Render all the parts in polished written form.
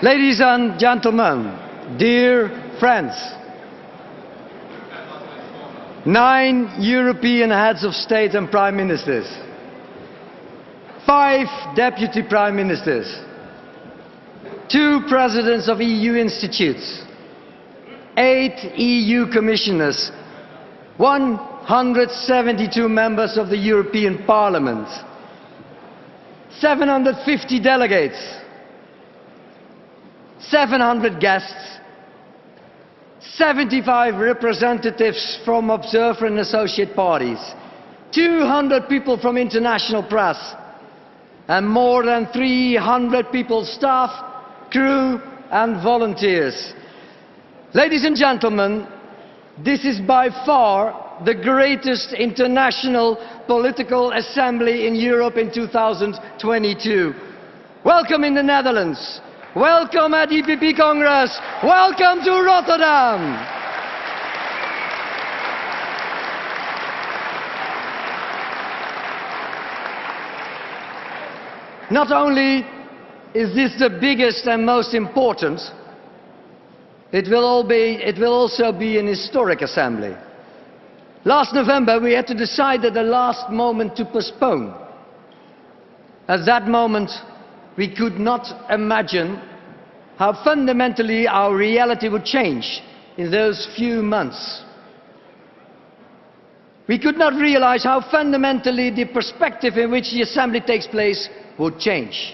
Ladies and gentlemen, dear friends, 9 European heads of state and prime ministers, 5 deputy prime ministers, 2 presidents of EU institutes, 8 EU commissioners, 172 members of the European Parliament, 750 delegates, 700 guests, 75 representatives from observer and associate parties, 200 people from international press, and more than 300 people, staff, crew and volunteers. Ladies and gentlemen, this is by far the greatest international political assembly in Europe in 2022. Welcome in the Netherlands. Welcome at EPP Congress. Welcome to Rotterdam. Not only is this the biggest and most important, it will also be an historic assembly. Last November we had to decide at the last moment to postpone. At that moment we could not imagine how fundamentally our reality would change in those few months. We could not realize how fundamentally the perspective in which the assembly takes place would change.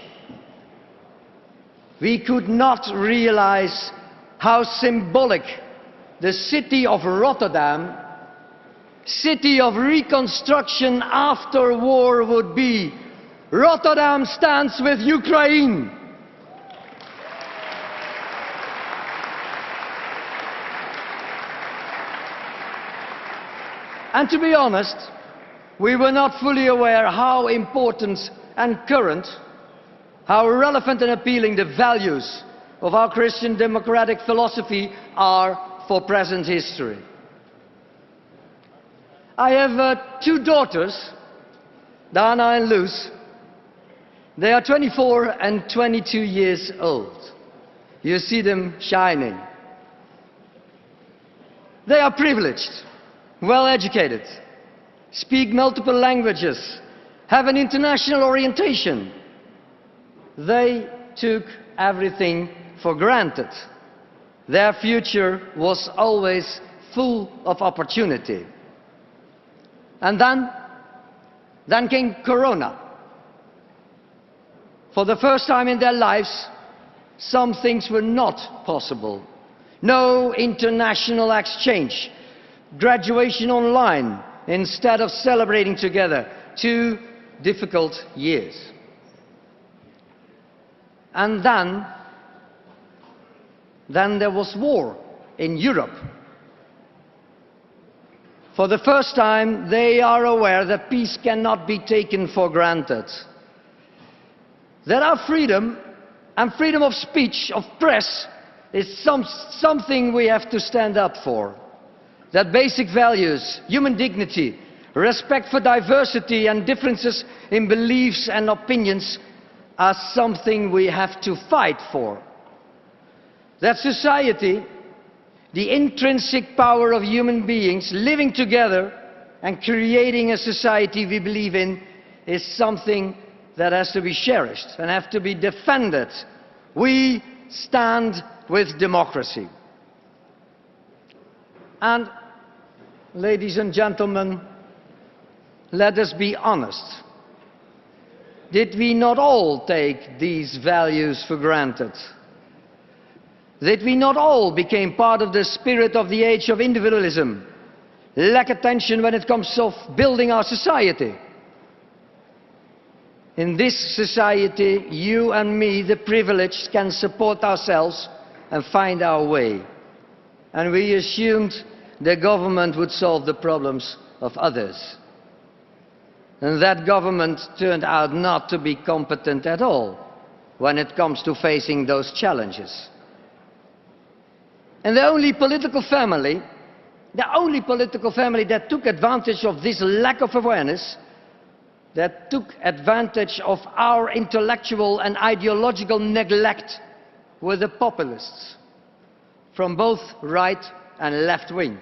We could not realize how symbolic the city of Rotterdam, city of reconstruction after war, would be. Rotterdam stands with Ukraine. And to be honest, we were not fully aware how important and current, how relevant and appealing the values of our Christian democratic philosophy are for present history. I have 2 daughters, Dana and Luz. They are 24 and 22 years old. You see them shining. They are privileged, well educated, speak multiple languages, have an international orientation. They took everything for granted. Their future was always full of opportunity. And then came Corona. For the first time in their lives, some things were not possible. No international exchange, graduation online instead of celebrating together. 2 difficult years. And then there was war in Europe. For the first time, they are aware that peace cannot be taken for granted. That our freedom and freedom of speech, of press, is something we have to stand up for. That basic values, human dignity, respect for diversity and differences in beliefs and opinions are something we have to fight for. That society, the intrinsic power of human beings living together and creating a society we believe in, is something that has to be cherished and have to be defended. We stand with democracy. And, ladies and gentlemen, let us be honest. Did we not all take these values for granted? Did we not all become part of the spirit of the age of individualism, lack attention when it comes to building our society? In this society, you and me, the privileged, can support ourselves and find our way. And we assumed the government would solve the problems of others. And that government turned out not to be competent at all when it comes to facing those challenges. And the only political family that took advantage of this lack of awareness, that took advantage of our intellectual and ideological neglect, with the populists from both right and left wing.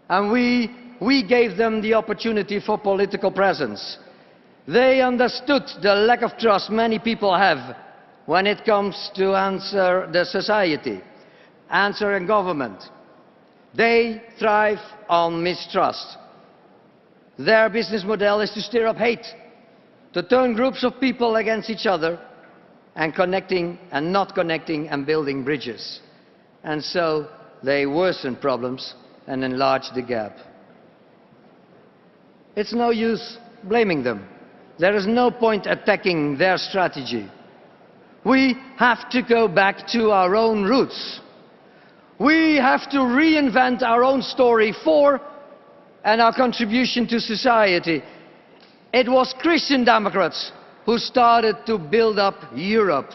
And we gave them the opportunity for political presence. They understood the lack of trust many people have when it comes to answer the society, answering government. They thrive on mistrust. Their business model is to stir up hate, to turn groups of people against each other, and connecting and not connecting and building bridges. And so they worsen problems and enlarge the gap. It's no use blaming them. There is no point attacking their strategy. We have to go back to our own roots. We have to reinvent our own story for and our contribution to society. It was Christian Democrats who started to build up Europe.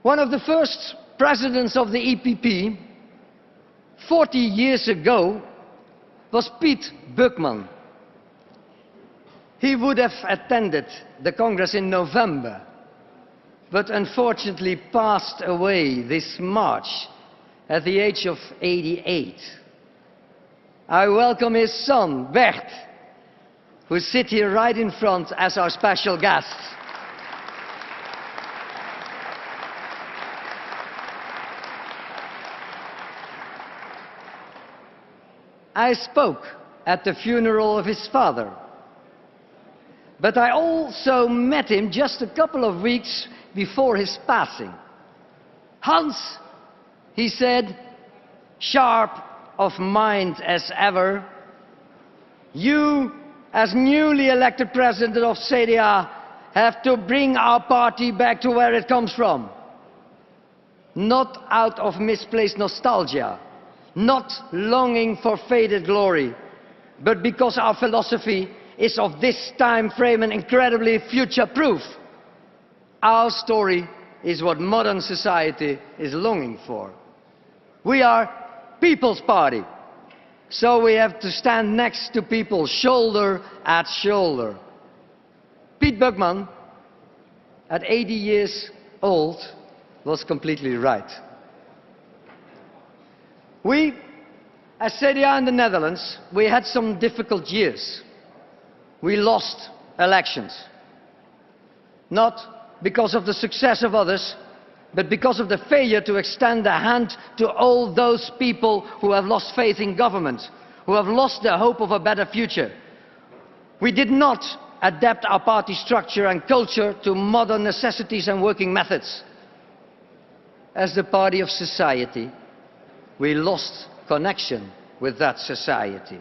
One of the first presidents of the EPP 40 years ago was Piet Bukman. He would have attended the Congress in November, but unfortunately passed away this March at the age of 88. I welcome his son, Bert, who sits here right in front as our special guest. I spoke at the funeral of his father, but I also met him just a couple of weeks before his passing. Hans, he said, sharp of mind as ever, you, as newly elected president of CDA, have to bring our party back to where it comes from. Not out of misplaced nostalgia, not longing for faded glory, but because our philosophy is of this time frame and incredibly future-proof. Our story is what modern society is longing for. We are People's Party, so we have to stand next to people, shoulder at shoulder. Piet Bukman, at 80 years old, was completely right. We, as CDA in the Netherlands, we had some difficult years. We lost elections. Not because of the success of others, but because of the failure to extend a hand to all those people who have lost faith in government, who have lost the hope of a better future. We did not adapt our party structure and culture to modern necessities and working methods. As the party of society, we lost connection with that society.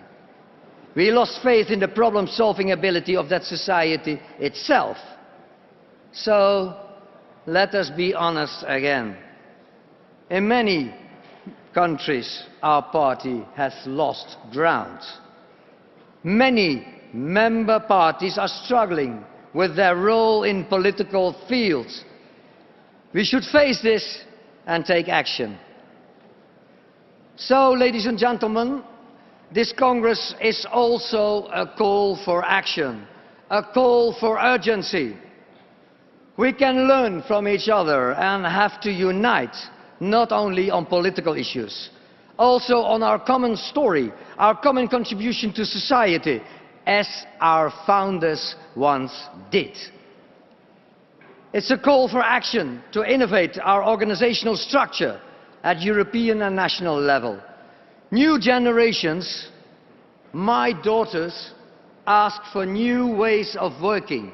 We lost faith in the problem-solving ability of that society itself. So, let us be honest again. In many countries, our party has lost ground. Many member parties are struggling with their role in political fields. We should face this and take action. So, ladies and gentlemen, this Congress is also a call for action, a call for urgency. We can learn from each other and have to unite, not only on political issues, also on our common story, our common contribution to society, as our founders once did. It's a call for action to innovate our organizational structure at European and national level. New generations, my daughters, ask for new ways of working,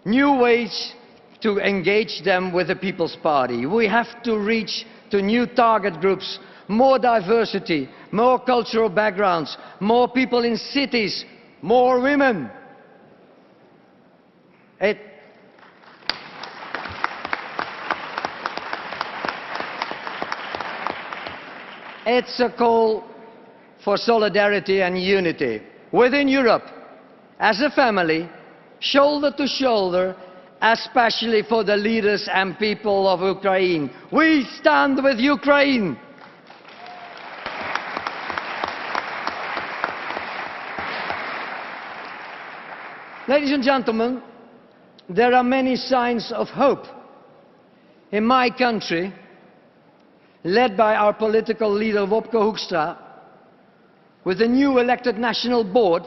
new ways to engage them with the People's Party. We have to reach to new target groups, more diversity, more cultural backgrounds, more people in cities, more women. It's a call for solidarity and unity within Europe, as a family, shoulder to shoulder, especially for the leaders and people of Ukraine. We stand with Ukraine. Ladies and gentlemen, there are many signs of hope. In my country, led by our political leader Wopke Hoekstra, with the new elected national board,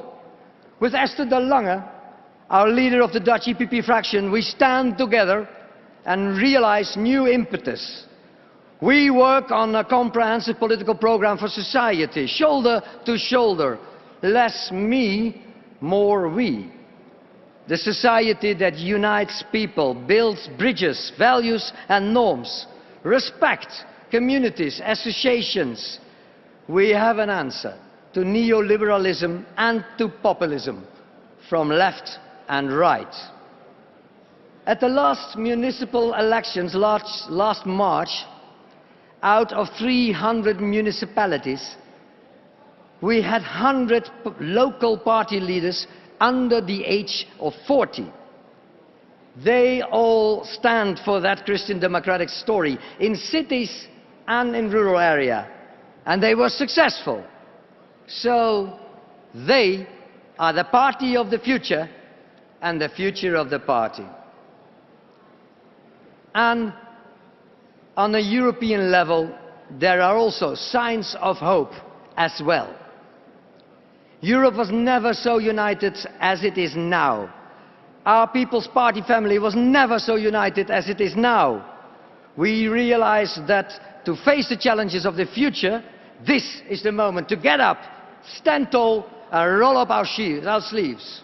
with Esther de Lange, our leader of the Dutch EPP fraction, we stand together and realize new impetus. We work on a comprehensive political program for society, shoulder to shoulder, less me, more we. The society that unites people, builds bridges, values and norms, respect communities, associations. We have an answer to neoliberalism and to populism from left and right. At the last municipal elections last March, out of 300 municipalities, we had 100 local party leaders under the age of 40. They all stand for that Christian democratic story in cities and in rural areas, and they were successful. So they are the party of the future and the future of the party. And on a European level, there are also signs of hope as well. Europe was never so united as it is now. Our People's Party family was never so united as it is now. We realize that to face the challenges of the future, this is the moment to get up, stand tall, and roll up our sleeves.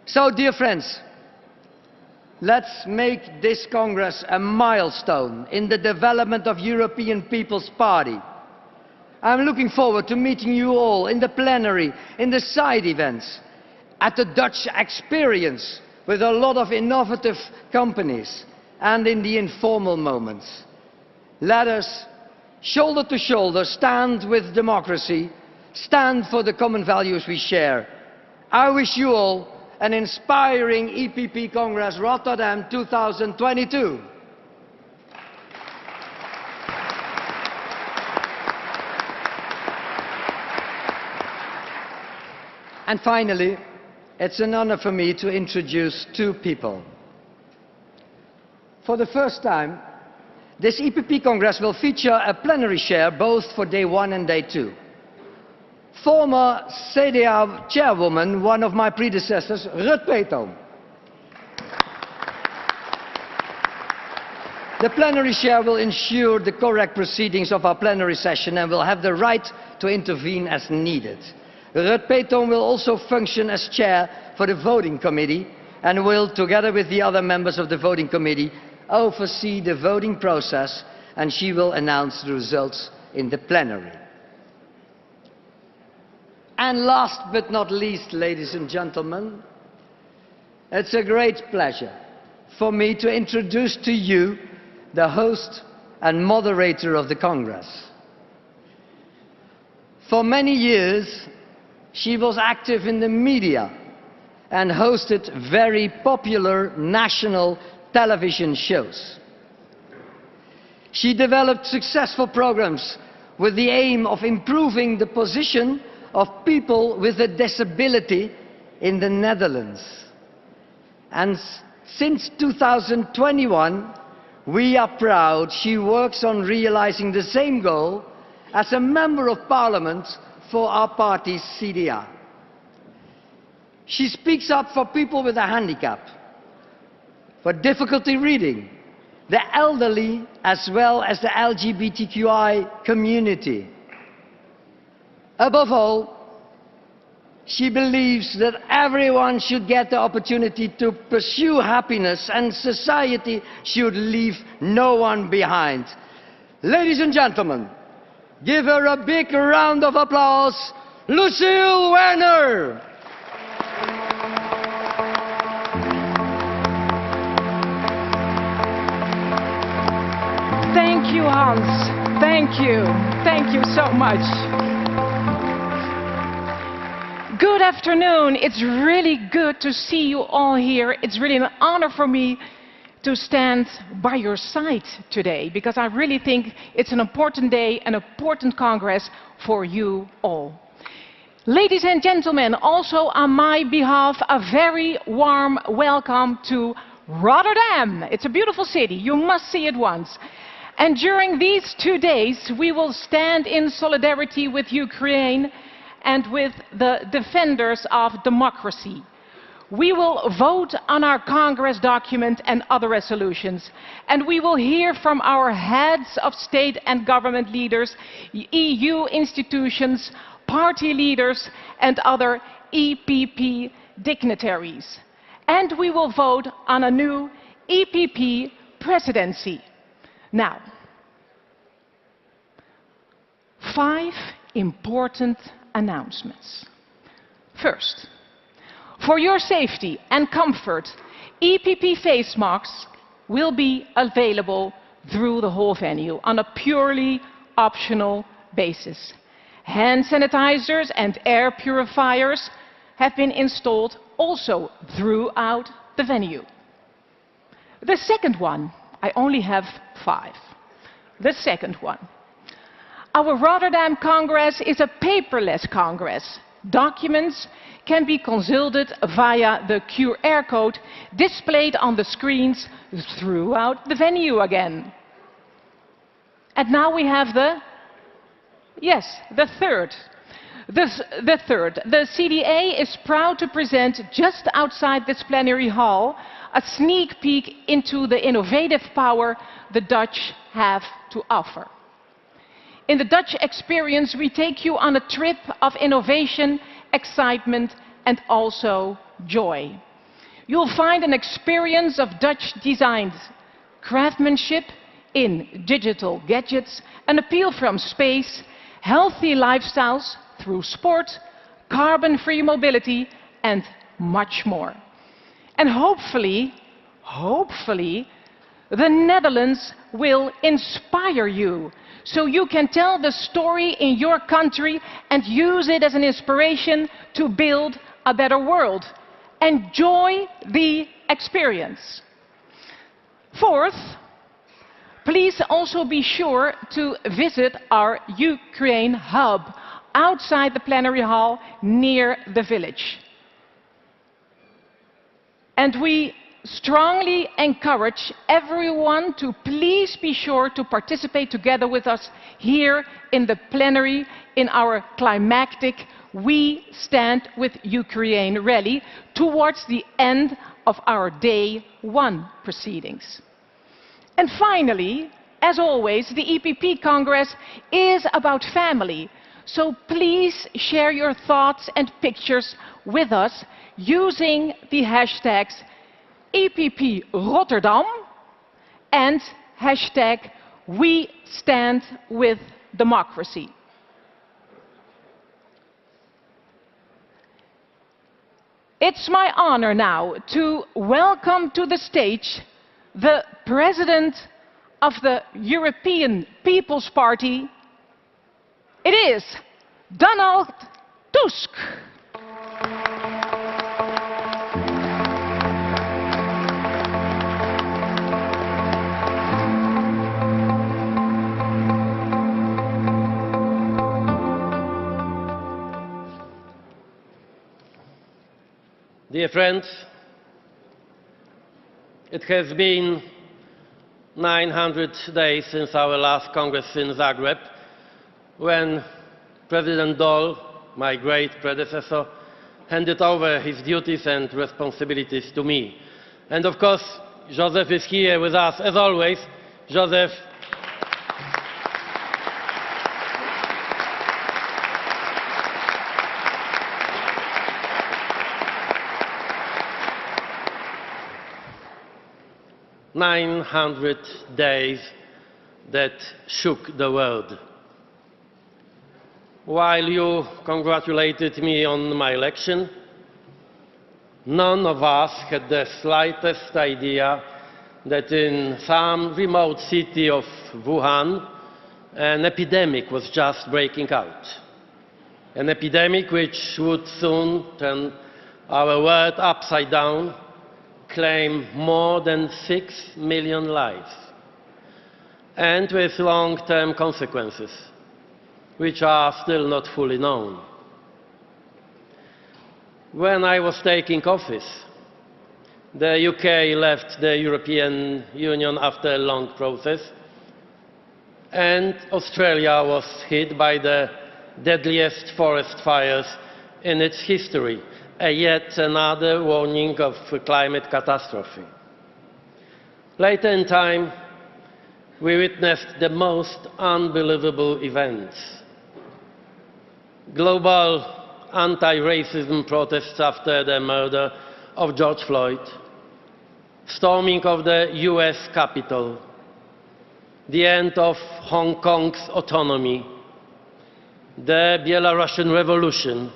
So, dear friends, let's make this Congress a milestone in the development of European People's Party. I'm looking forward to meeting you all in the plenary, in the side events, at the Dutch experience with a lot of innovative companies, and in the informal moments. Let us, shoulder to shoulder, stand with democracy, stand for the common values we share. I wish you all an inspiring EPP Congress Rotterdam 2022. And finally, it's an honor for me to introduce two people. For the first time, this EPP Congress will feature a plenary chair both for day 1 and day 2. Former CDA chairwoman, one of my predecessors, Ruud Peetoom. The plenary chair will ensure the correct proceedings of our plenary session and will have the right to intervene as needed. Ruud Peetoom will also function as chair for the voting committee and will, together with the other members of the voting committee, oversee the voting process, and she will announce the results in the plenary. And last but not least, ladies and gentlemen, it's a great pleasure for me to introduce to you the host and moderator of the Congress. For many years, she was active in the media and hosted very popular national television shows. She developed successful programs with the aim of improving the position of people with a disability in the Netherlands. And since 2021, we are proud she works on realizing the same goal as a Member of Parliament for our party, CDA. She speaks up for people with a handicap, for difficulty reading, the elderly, as well as the LGBTQI community. Above all, she believes that everyone should get the opportunity to pursue happiness and society should leave no one behind. Ladies and gentlemen, give her a big round of applause, Lucille Werner! Thank you, Hans. Thank you. Thank you so much. Good afternoon. It's really good to see you all here. It's really an honor for me to stand by your side today, because I really think it's an important day, an important Congress for you all. Ladies and gentlemen, also on my behalf, a very warm welcome to Rotterdam. It's a beautiful city. You must see it once. And during these 2 days, we will stand in solidarity with Ukraine and with the defenders of democracy. We will vote on our Congress document and other resolutions, and we will hear from our heads of state and government leaders, EU institutions, party leaders and other EPP dignitaries. And we will vote on a new EPP presidency. Now, 5 important announcements. First, for your safety and comfort, EPP face masks will be available through the whole venue on a purely optional basis. Hand sanitizers and air purifiers have been installed also throughout the venue. The second one, I only have 5. The second one. Our Rotterdam Congress is a paperless Congress. Documents can be consulted via the QR code displayed on the screens throughout the venue again. And now we have the third. The CDA is proud to present just outside this plenary hall a sneak peek into the innovative power the Dutch have to offer. In the Dutch experience, we take you on a trip of innovation, excitement and also joy. You'll find an experience of Dutch designed craftsmanship in digital gadgets, an appeal from space, healthy lifestyles through sport, carbon-free mobility and much more. And hopefully, the Netherlands will inspire you so you can tell the story in your country and use it as an inspiration to build a better world. Enjoy the experience. Fourth, please also be sure to visit our Ukraine hub outside the plenary hall near the village. And we strongly encourage everyone to please be sure to participate together with us here in the plenary in our climactic We Stand with Ukraine rally towards the end of our Day 1 proceedings. And finally, as always, the EPP Congress is about family. So please share your thoughts and pictures with us using the hashtags EPP Rotterdam and hashtag We Stand with Democracy. It's my honor now to welcome to the stage the President of the European People's Party. It is Donald Tusk. Dear friends, it has been 900 days since our last Congress in Zagreb, when President Daul, my great predecessor, handed over his duties and responsibilities to me. And of course, Joseph is here with us, as always. Joseph, "900 days that shook the world." While you congratulated me on my election, none of us had the slightest idea that in some remote city of Wuhan, an epidemic was just breaking out. An epidemic which would soon turn our world upside down, claim more than 6 million lives, and with long-term consequences, which are still not fully known. When I was taking office, the UK left the European Union after a long process, and Australia was hit by the deadliest forest fires in its history, yet another warning of climate catastrophe. Later in time, we witnessed the most unbelievable events. Global anti-racism protests after the murder of George Floyd, storming of the US Capitol, the end of Hong Kong's autonomy, the Belarusian Revolution,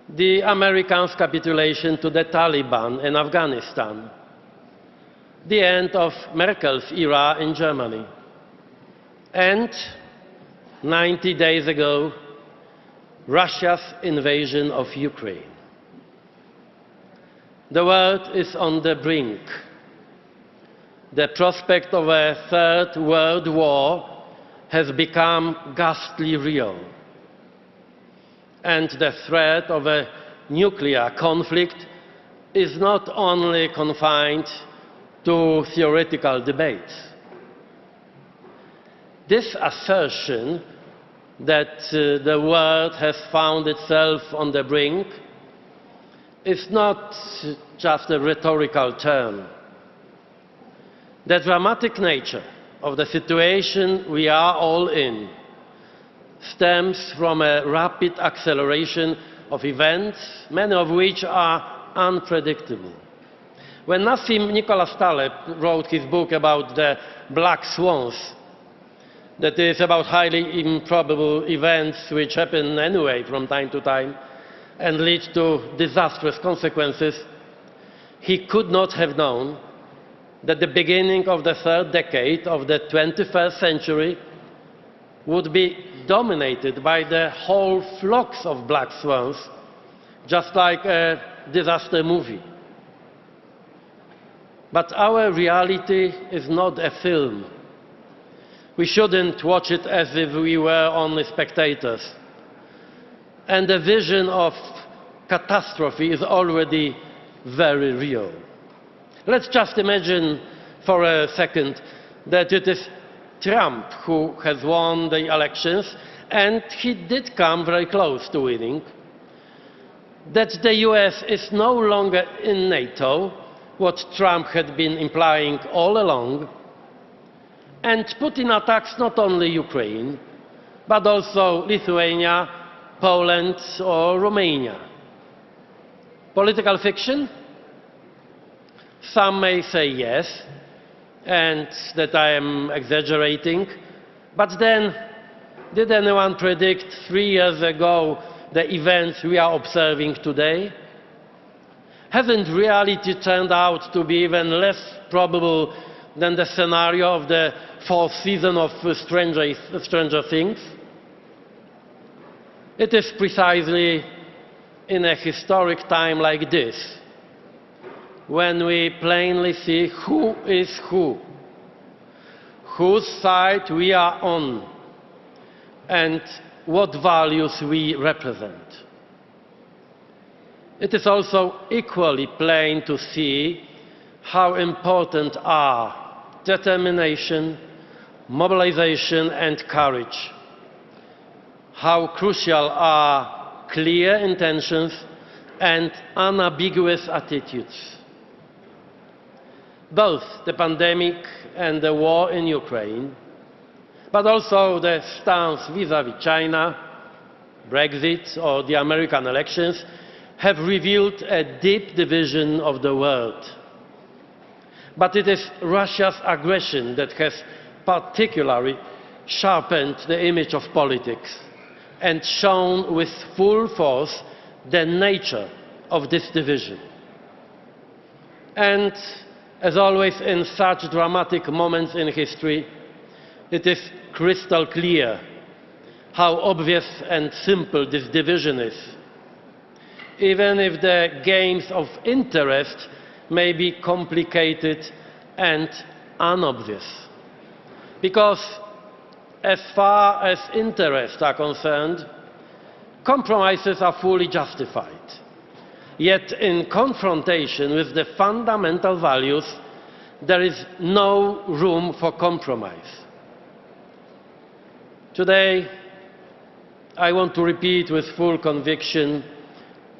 the Americans' capitulation to the Taliban in Afghanistan, the end of Merkel's era in Germany, and 90 days ago, Russia's invasion of Ukraine. The world is on the brink. The prospect of a third world war has become ghastly real. And the threat of a nuclear conflict is not only confined to theoretical debates. This assertion that the world has found itself on the brink is not just a rhetorical term. The dramatic nature of the situation we are all in stems from a rapid acceleration of events, many of which are unpredictable. When Nassim Nicholas Taleb wrote his book about the black swans, that is about highly improbable events which happen anyway from time to time and lead to disastrous consequences, he could not have known that the beginning of the third decade of the 21st century would be dominated by the whole flocks of black swans, just like a disaster movie. But our reality is not a film. We shouldn't watch it as if we were only spectators. And the vision of catastrophe is already very real. Let's just imagine for a second that it is Trump who has won the elections, and he did come very close to winning, that the US is no longer in NATO, what Trump had been implying all along, and Putin attacks not only Ukraine, but also Lithuania, Poland or Romania. Political fiction? Some may say yes, and that I am exaggerating, but then, did anyone predict 3 years ago the events we are observing today? Hasn't reality turned out to be even less probable than the scenario of the 4th season of Stranger Things? It is precisely in a historic time like this when we plainly see who is who, whose side we are on, and what values we represent. It is also equally plain to see how important are determination, mobilization, and courage. How crucial are clear intentions and unambiguous attitudes. Both the pandemic and the war in Ukraine, but also the stance vis-à-vis China, Brexit, or the American elections, have revealed a deep division of the world. But it is Russia's aggression that has particularly sharpened the image of politics and shown with full force the nature of this division. And as always in such dramatic moments in history, it is crystal clear how obvious and simple this division is, even if the games of interest may be complicated and unobvious. Because as far as interests are concerned, compromises are fully justified. Yet in confrontation with the fundamental values, there is no room for compromise. Today, I want to repeat with full conviction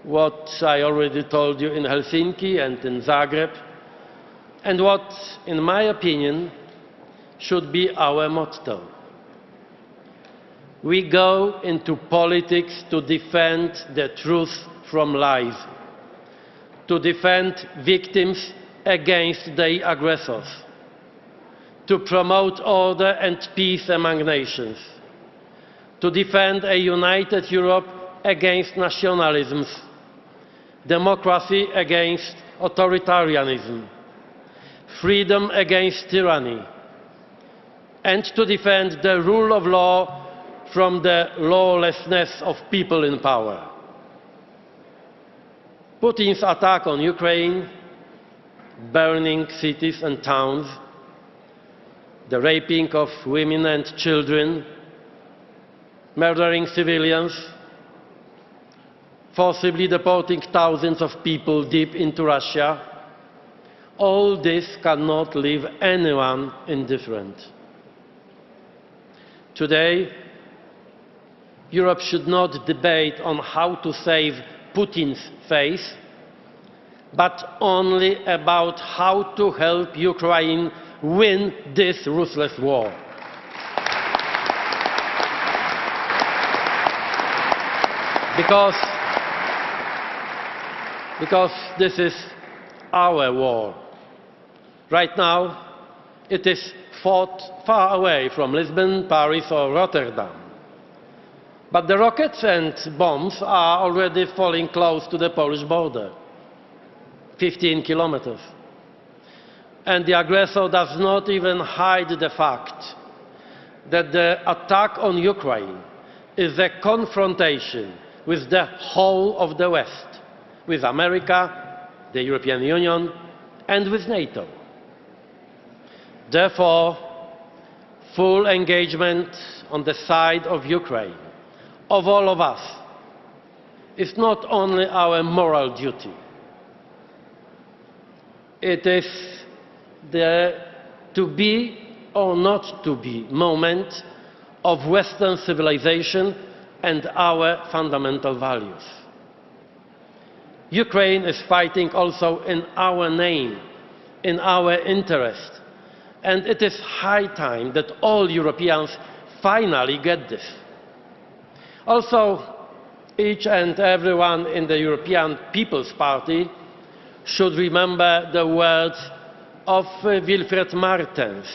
what I already told you in Helsinki and in Zagreb, and what, in my opinion, should be our motto. We go into politics to defend the truth from lies, to defend victims against their aggressors, to promote order and peace among nations, to defend a united Europe against nationalisms, democracy against authoritarianism, freedom against tyranny, and to defend the rule of law from the lawlessness of people in power. Putin's attack on Ukraine, burning cities and towns, the raping of women and children, murdering civilians, forcibly deporting thousands of people deep into Russia, all this cannot leave anyone indifferent. Today, Europe should not debate on how to save Putin's face, but only about how to help Ukraine win this ruthless war. Because this is our war. Right now, it is fought far away from Lisbon, Paris or Rotterdam. But the rockets and bombs are already falling close to the Polish border, 15 kilometers. And the aggressor does not even hide the fact that the attack on Ukraine is a confrontation with the whole of the West, with America, the European Union, and with NATO. Therefore, full engagement on the side of Ukraine, of all of us, is not only our moral duty. It is the to be or not to be moment of Western civilization and our fundamental values. Ukraine is fighting also in our name, in our interest, and it is high time that all Europeans finally get this. Also, each and everyone in the European People's Party should remember the words of Wilfried Martens,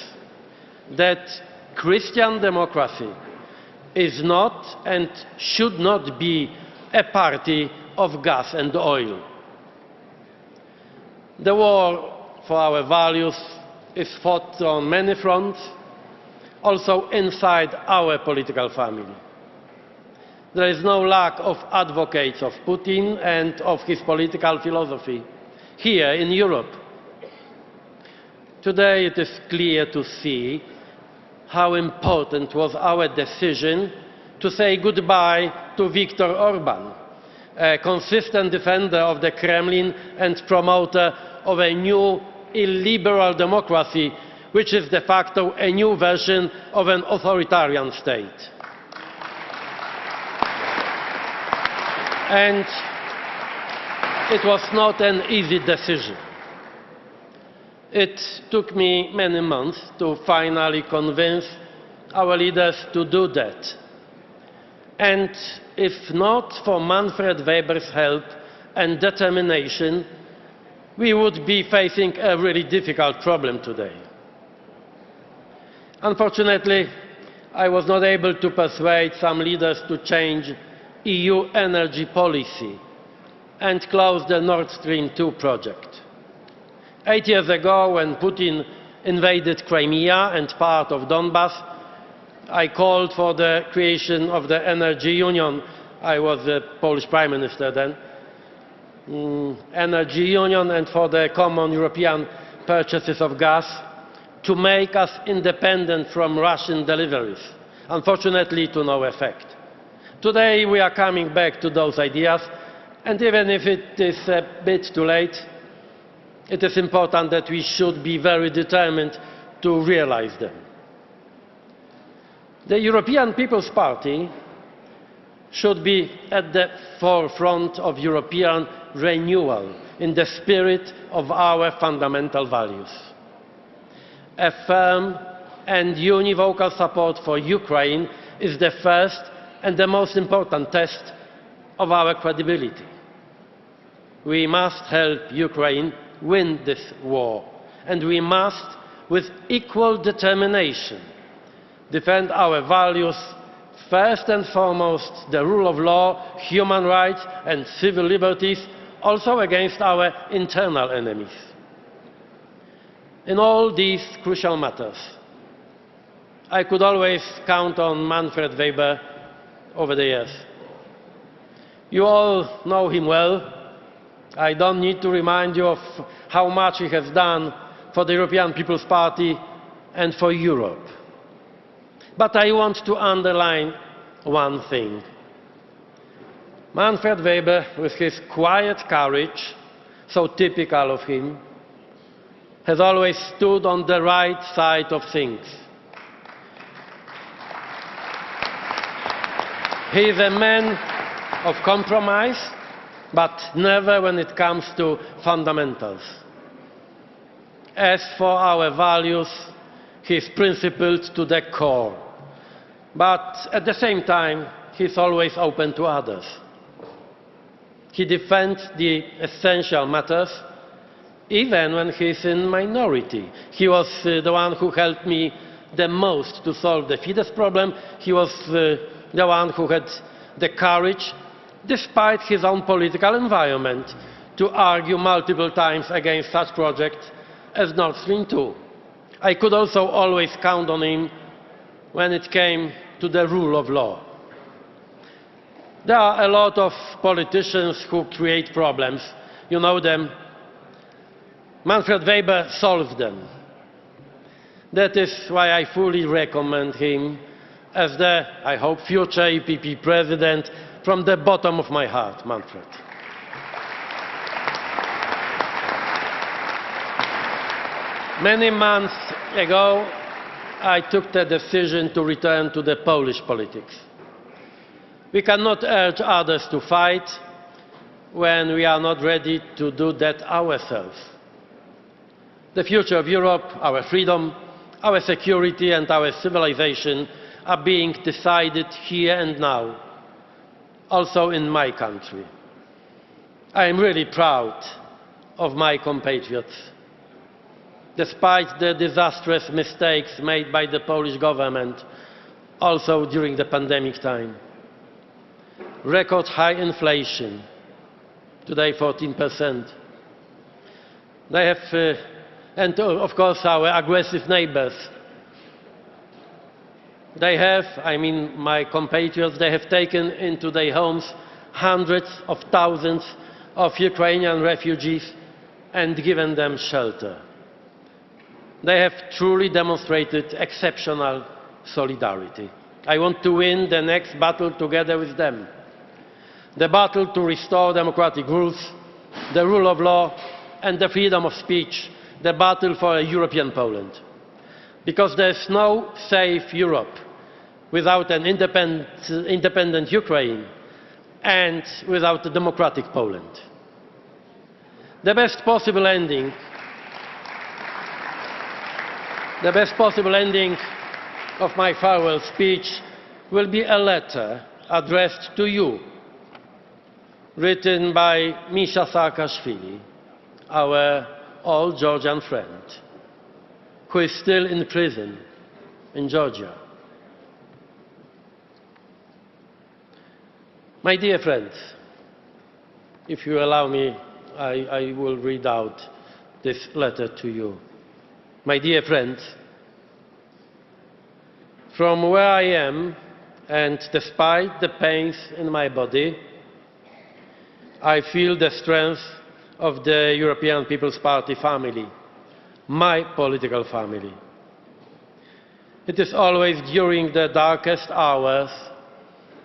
that Christian democracy is not and should not be a party of gas and oil. The war for our values is fought on many fronts, also inside our political family. There is no lack of advocates of Putin and of his political philosophy here in Europe. Today it is clear to see how important was our decision to say goodbye to Viktor Orban, a consistent defender of the Kremlin and promoter of a new illiberal democracy, which is de facto a new version of an authoritarian state. And it was not an easy decision. It took me many months to finally convince our leaders to do that. And if not for Manfred Weber's help and determination, we would be facing a really difficult problem today. Unfortunately, I was not able to persuade some leaders to change EU energy policy and close the Nord Stream 2 project. 8 years ago, when Putin invaded Crimea and part of Donbas, I called for the creation of the Energy Union. I was the Polish Prime Minister then. Energy Union and for the common European purchases of gas to make us independent from Russian deliveries. Unfortunately, to no effect. Today we are coming back to those ideas And even if it is a bit too late, it is important that we should be very determined to realize them. The European People's Party should be at the forefront of European renewal in the spirit of our fundamental values. A firm and univocal support for Ukraine is the first and the most important test of our credibility. We must help Ukraine win this war, and we must, with equal determination, defend our values, first and foremost the rule of law, human rights and civil liberties, also against our internal enemies. In all these crucial matters, I could always count on Manfred Weber over the years. You all know him well. I don't need to remind you of how much he has done for the European People's Party and for Europe. But I want to underline one thing. Manfred Weber, with his quiet courage, so typical of him, has always stood on the right side of things. He is a man of compromise, but never when it comes to fundamentals. As for our values, he is principled to the core. But at the same time, he is always open to others. He defends the essential matters, even when he is in minority. He was the one who helped me the most to solve the Fidesz problem. He was the one who had the courage, despite his own political environment, to argue multiple times against such projects as Nord Stream 2. I could also always count on him when it came to the rule of law. There are a lot of politicians who create problems. You know them. Manfred Weber solved them. That is why I fully recommend him as the, I hope, future EPP president from the bottom of my heart, Manfred. Many months ago, I took the decision to return to the Polish politics. We cannot urge others to fight when we are not ready to do that ourselves. The future of Europe, our freedom, our security and our civilization are being decided here and now, also in my country. I am really proud of my compatriots. Despite the disastrous mistakes made by the Polish government, also during the pandemic time. Record high inflation, today 14%. They have, and of course our aggressive neighbors. They have, I mean my compatriots, they have taken into their homes hundreds of thousands of Ukrainian refugees and given them shelter. They have truly demonstrated exceptional solidarity. I want to win the next battle together with them. The battle to restore democratic rules, the rule of law, and the freedom of speech, the battle for a European Poland. Because there is no safe Europe without an independent Ukraine and without a democratic Poland. The best possible ending of my farewell speech will be a letter addressed to you, written by Misha Saakashvili, our old Georgian friend, who is still in prison in Georgia. My dear friends, if you allow me, I will read out this letter to you. My dear friends, from where I am, and despite the pains in my body, I feel the strength of the European People's Party family, my political family. It is always during the darkest hours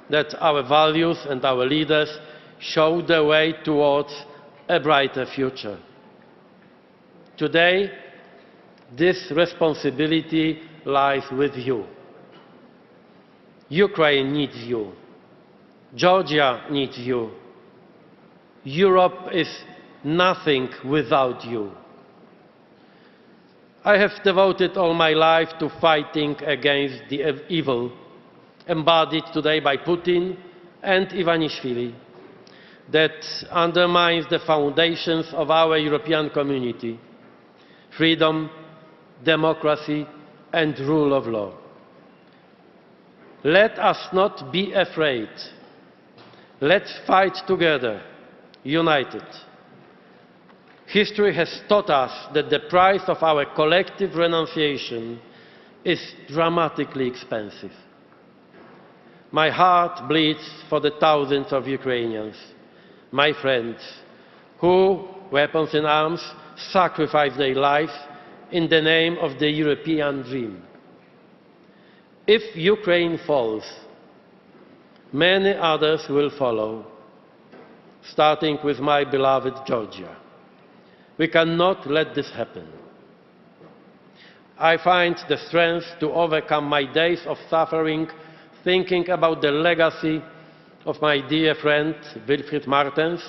that our values and our leaders show the way towards a brighter future. Today, this responsibility lies with you. Ukraine needs you. Georgia needs you. Europe is nothing without you. I have devoted all my life to fighting against the evil embodied today by Putin and Ivanishvili that undermines the foundations of our European community: freedom, democracy, and rule of law. Let us not be afraid. Let's fight together, united. History has taught us that the price of our collective renunciation is dramatically expensive. My heart bleeds for the thousands of Ukrainians, my friends, who, weapons in arms, sacrifice their lives in the name of the European dream. If Ukraine falls, many others will follow, starting with my beloved Georgia. We cannot let this happen. I find the strength to overcome my days of suffering thinking about the legacy of my dear friend Wilfried Martens,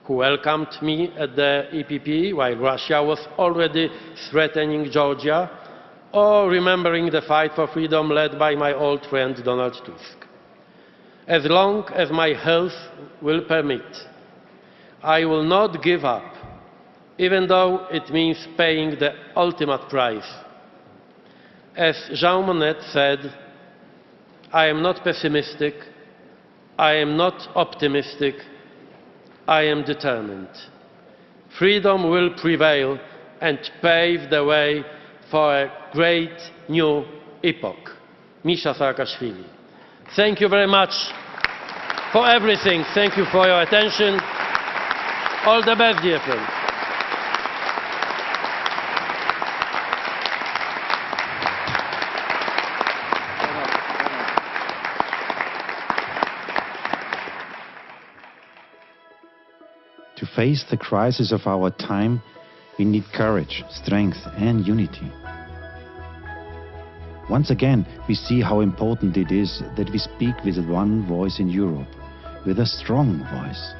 who welcomed me at the EPP while Russia was already threatening Georgia, or remembering the fight for freedom led by my old friend Donald Tusk. As long as my health will permit, I will not give up, even though it means paying the ultimate price. As Jean Monnet said, I am not pessimistic, I am not optimistic, I am determined. Freedom will prevail and pave the way for a great new epoch. Misha Saakashvili. Thank you very much for everything. Thank you for your attention. All the best, dear friends. To face the crisis of our time, we need courage, strength, and unity. Once again, we see how important it is that we speak with one voice in Europe, with a strong voice.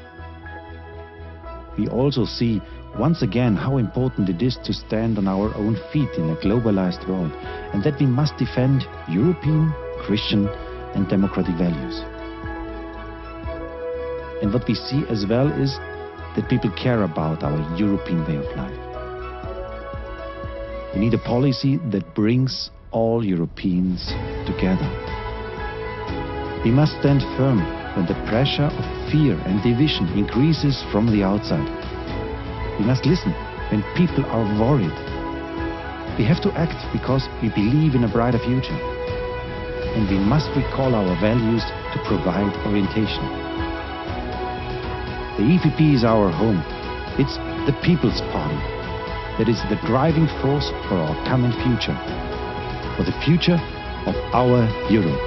We also see once again how important it is to stand on our own feet in a globalized world, and that we must defend European, Christian, and democratic values. And what we see as well is that people care about our European way of life. We need a policy that brings all Europeans together. We must stand firm when the pressure of fear and division increases from the outside. We must listen when people are worried. We have to act because we believe in a brighter future. And we must recall our values to provide orientation. The EPP is our home. It's the People's Party that is the driving force for our common future, for the future of our Europe.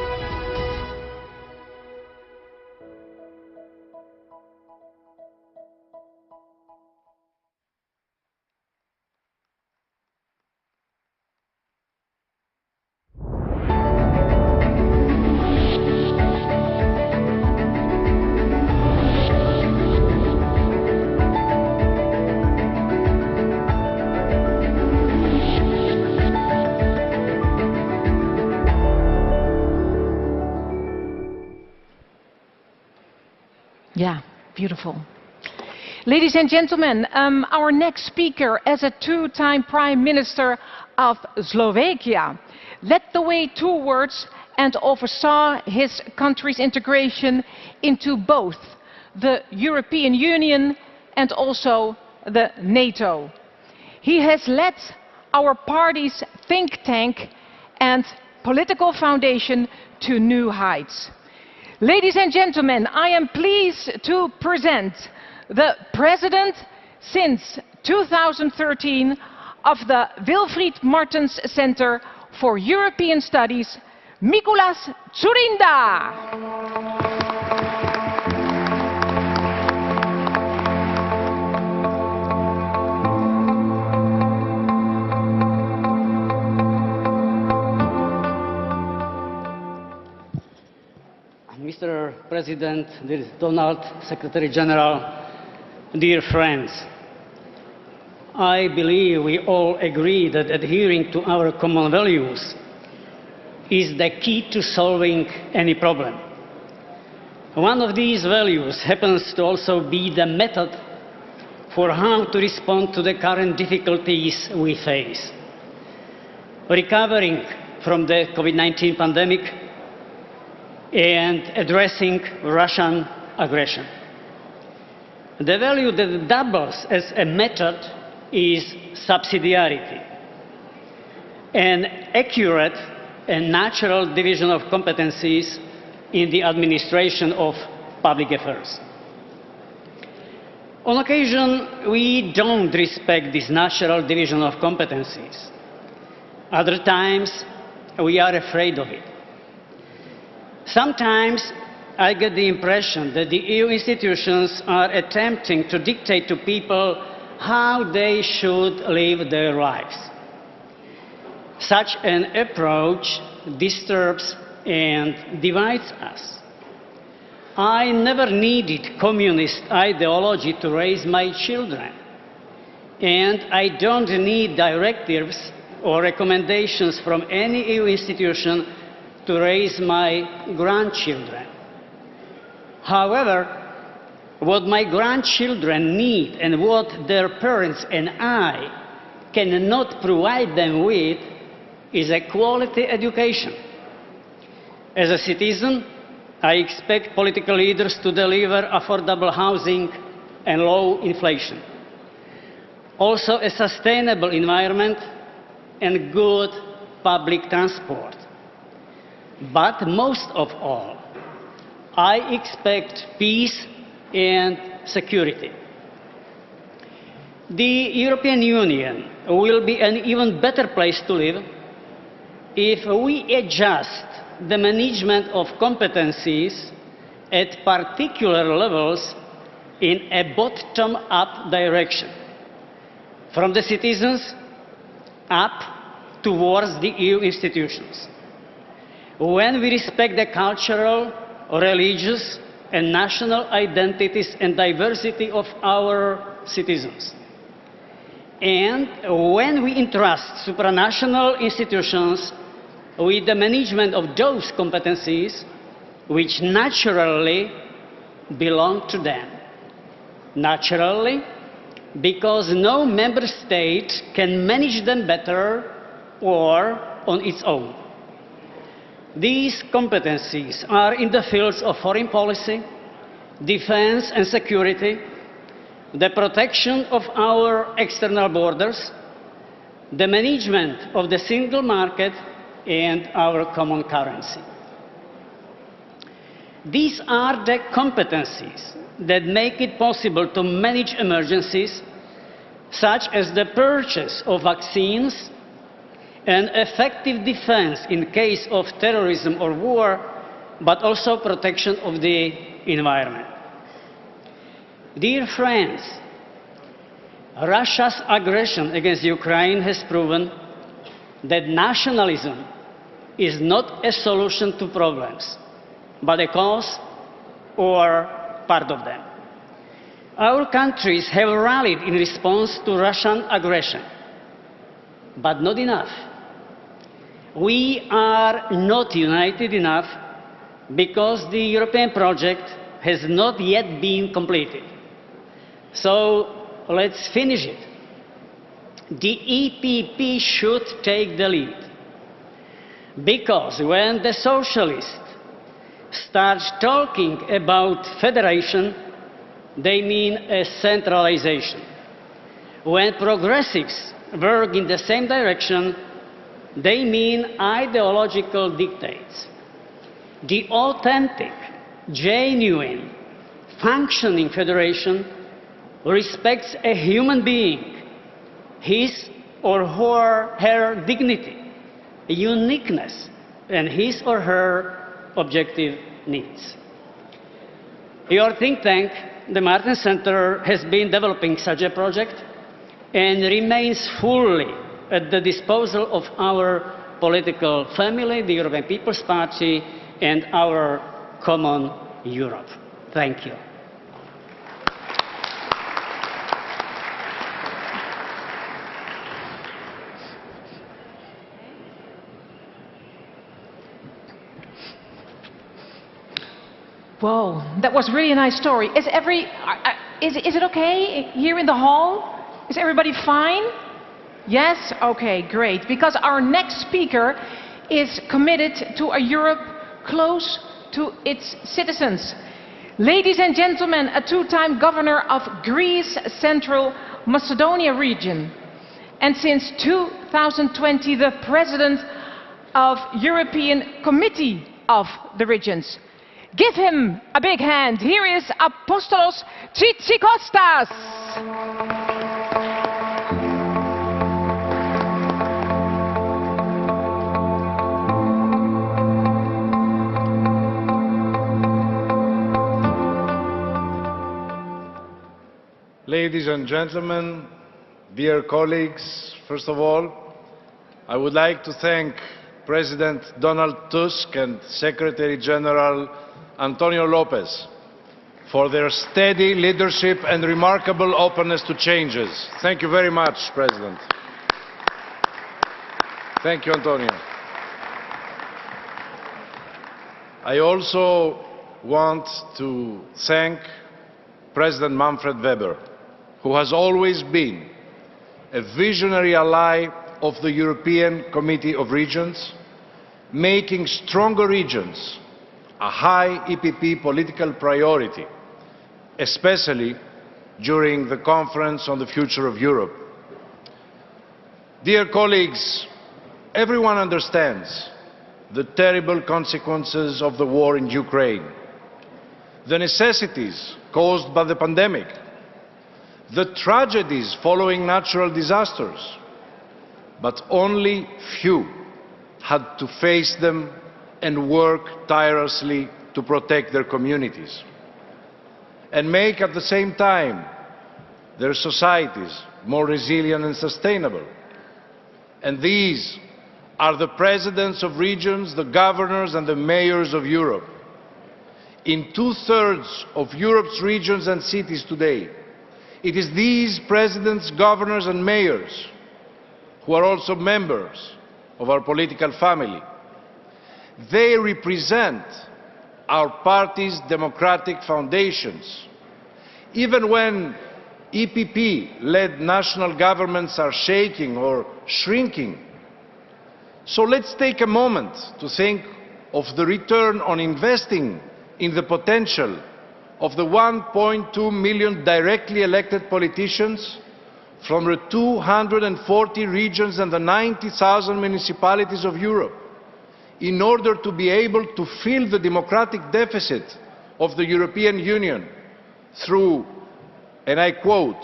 Yeah, beautiful. Ladies and gentlemen, our next speaker, as a two-time Prime Minister of Slovakia, led the way towards and oversaw his country's integration into both the European Union and also the NATO. He has led our party's think tank and political foundation to new heights. Ladies and gentlemen, I am pleased to present the President since 2013 of the Wilfried Martens Center for European Studies, Mikuláš Dzurinda. President, dear Donald, Secretary General, dear friends. I believe we all agree that adhering to our common values is the key to solving any problem. One of these values happens to also be the method for how to respond to the current difficulties we face. Recovering from the COVID-19 pandemic and addressing Russian aggression. The value that doubles as a method is subsidiarity, an accurate and natural division of competencies in the administration of public affairs. On occasion, we don't respect this natural division of competencies. Other times, we are afraid of it. Sometimes, I get the impression that the EU institutions are attempting to dictate to people how they should live their lives. Such an approach disturbs and divides us. I never needed communist ideology to raise my children, and I don't need directives or recommendations from any EU institution to raise my grandchildren. However, what my grandchildren need and what their parents and I cannot provide them with is a quality education. As a citizen, I expect political leaders to deliver affordable housing and low inflation. Also a sustainable environment and good public transport. But most of all, I expect peace and security. The European Union will be an even better place to live if we adjust the management of competencies at particular levels in a bottom-up direction, from the citizens up towards the EU institutions. When we respect the cultural, religious, and national identities and diversity of our citizens, and when we entrust supranational institutions with the management of those competencies which naturally belong to them. Naturally, because no member state can manage them better or on its own. These competencies are in the fields of foreign policy, defense and security, the protection of our external borders, the management of the single market, and our common currency. These are the competencies that make it possible to manage emergencies, such as the purchase of vaccines and effective defense in case of terrorism or war, but also protection of the environment. Dear friends, Russia's aggression against Ukraine has proven that nationalism is not a solution to problems, but a cause or part of them. Our countries have rallied in response to Russian aggression, but not enough. We are not united enough because the European project has not yet been completed. So let's finish it. The EPP should take the lead, because when the socialists start talking about federation, they mean a centralization. When progressives work in the same direction, they mean ideological dictates. The authentic, genuine, functioning federation respects a human being, his or her dignity, uniqueness, and his or her objective needs. Your think tank, the Martin Center, has been developing such a project and remains fully at the disposal of our political family, the European People's Party, and our common Europe. Thank you. Whoa, that was really a nice story. Is it okay here in the hall? Is everybody fine? Yes? Okay, great. Because our next speaker is committed to a Europe close to its citizens. Ladies and gentlemen, a two-time governor of Greece Central Macedonia region. And since 2020, the president of European Committee of the Regions. Give him a big hand. Here is Apostolos Tzitzikostas. Ladies and gentlemen, dear colleagues, first of all, I would like to thank President Donald Tusk and Secretary General Antonio Lopez for their steady leadership and remarkable openness to changes. Thank you very much, President. Thank you, Antonio. I also want to thank President Manfred Weber, who has always been a visionary ally of the European Committee of Regions, making stronger regions a high EPP political priority, especially during the Conference on the Future of Europe. Dear colleagues, everyone understands the terrible consequences of the war in Ukraine, the necessities caused by the pandemic, the tragedies following natural disasters, but only few had to face them and work tirelessly to protect their communities and make at the same time their societies more resilient and sustainable. And these are the presidents of regions, the governors and the mayors of Europe. In two-thirds of Europe's regions and cities today, it is these presidents, governors and mayors who are also members of our political family. They represent our party's democratic foundations. Even when EPP-led national governments are shaking or shrinking. So let's take a moment to think of the return on investing in the potential of the 1.2 million directly elected politicians from the 240 regions and the 90,000 municipalities of Europe, in order to be able to fill the democratic deficit of the European Union through, and I quote,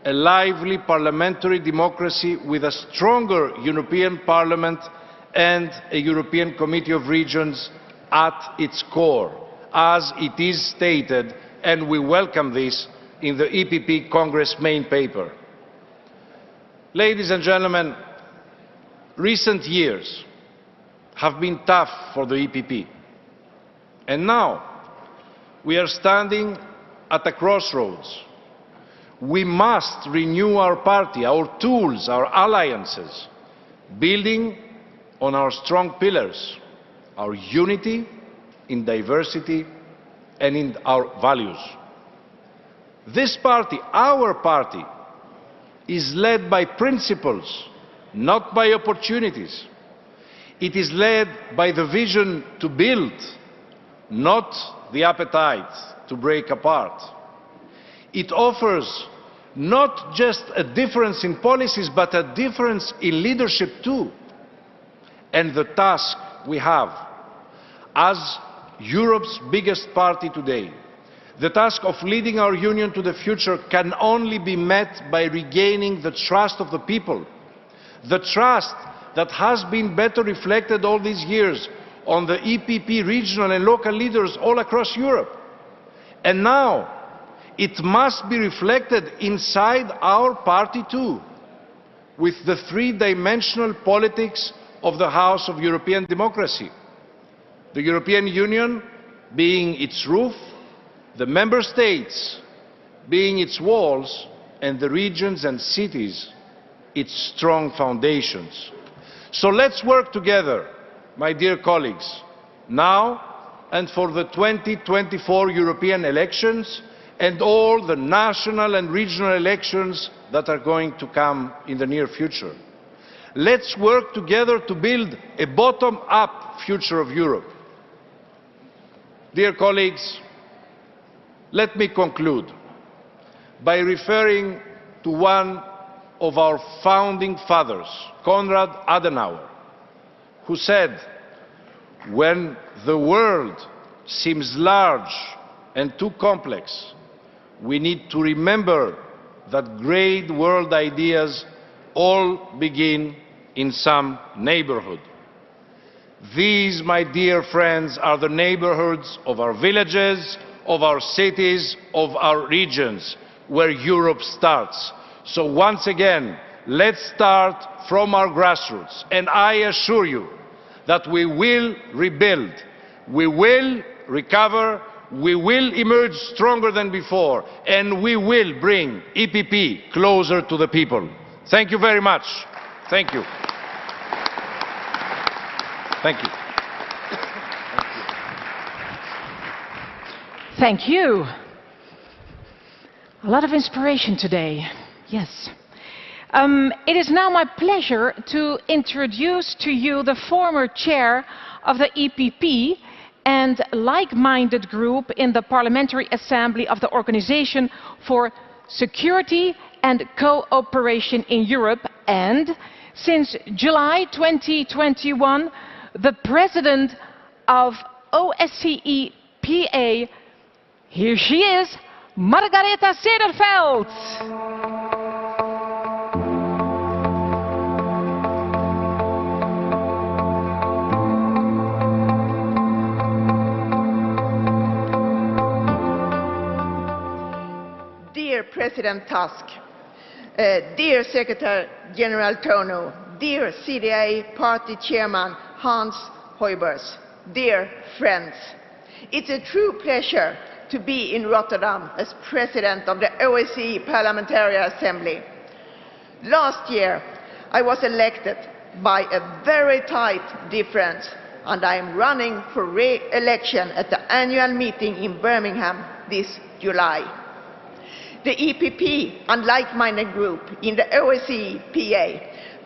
a lively parliamentary democracy with a stronger European Parliament and a European Committee of Regions at its core, as it is stated, and we welcome this in the EPP Congress main paper. Ladies and gentlemen, recent years have been tough for the EPP. And now we are standing at a crossroads. We must renew our party, our tools, our alliances, building on our strong pillars, our unity in diversity and in our values. This party, our party, is led by principles, not by opportunities. It is led by the vision to build, not the appetite to break apart. It offers not just a difference in policies, but a difference in leadership too. And the task we have as Europe's biggest party today, the task of leading our Union to the future, can only be met by regaining the trust of the people. The trust that has been better reflected all these years on the EPP regional and local leaders all across Europe. And now it must be reflected inside our party too, with the three-dimensional politics of the House of European Democracy. The European Union being its roof, the member states being its walls, and the regions and cities its strong foundations. So let's work together, my dear colleagues, now and for the 2024 European elections and all the national and regional elections that are going to come in the near future. Let's work together to build a bottom-up future of Europe. Dear colleagues, let me conclude by referring to one of our founding fathers, Konrad Adenauer, who said, "When the world seems large and too complex, we need to remember that great world ideas all begin in some neighborhood." These, my dear friends, are the neighborhoods of our villages, of our cities, of our regions, where Europe starts. So once again, let's start from our grassroots. And I assure you that we will rebuild, we will recover, we will emerge stronger than before, and we will bring EPP closer to the people. Thank you very much. Thank you. Thank you. Thank you. A lot of inspiration today. Yes. It is now my pleasure to introduce to you the former chair of the EPP and like-minded group in the Parliamentary Assembly of the Organization for Security and Cooperation in Europe, and since July 2021, the President of OSCE PA. Here she is, Margareta Cederfeld. Dear President Tusk, dear Secretary General Tono, dear CDA Party Chairman Hans Huybers, dear friends, it's a true pleasure to be in Rotterdam as President of the OSCE Parliamentary Assembly. Last year, I was elected by a very tight difference, and I am running for re-election at the annual meeting in Birmingham this July. The EPP and like-minded group in the OSCE PA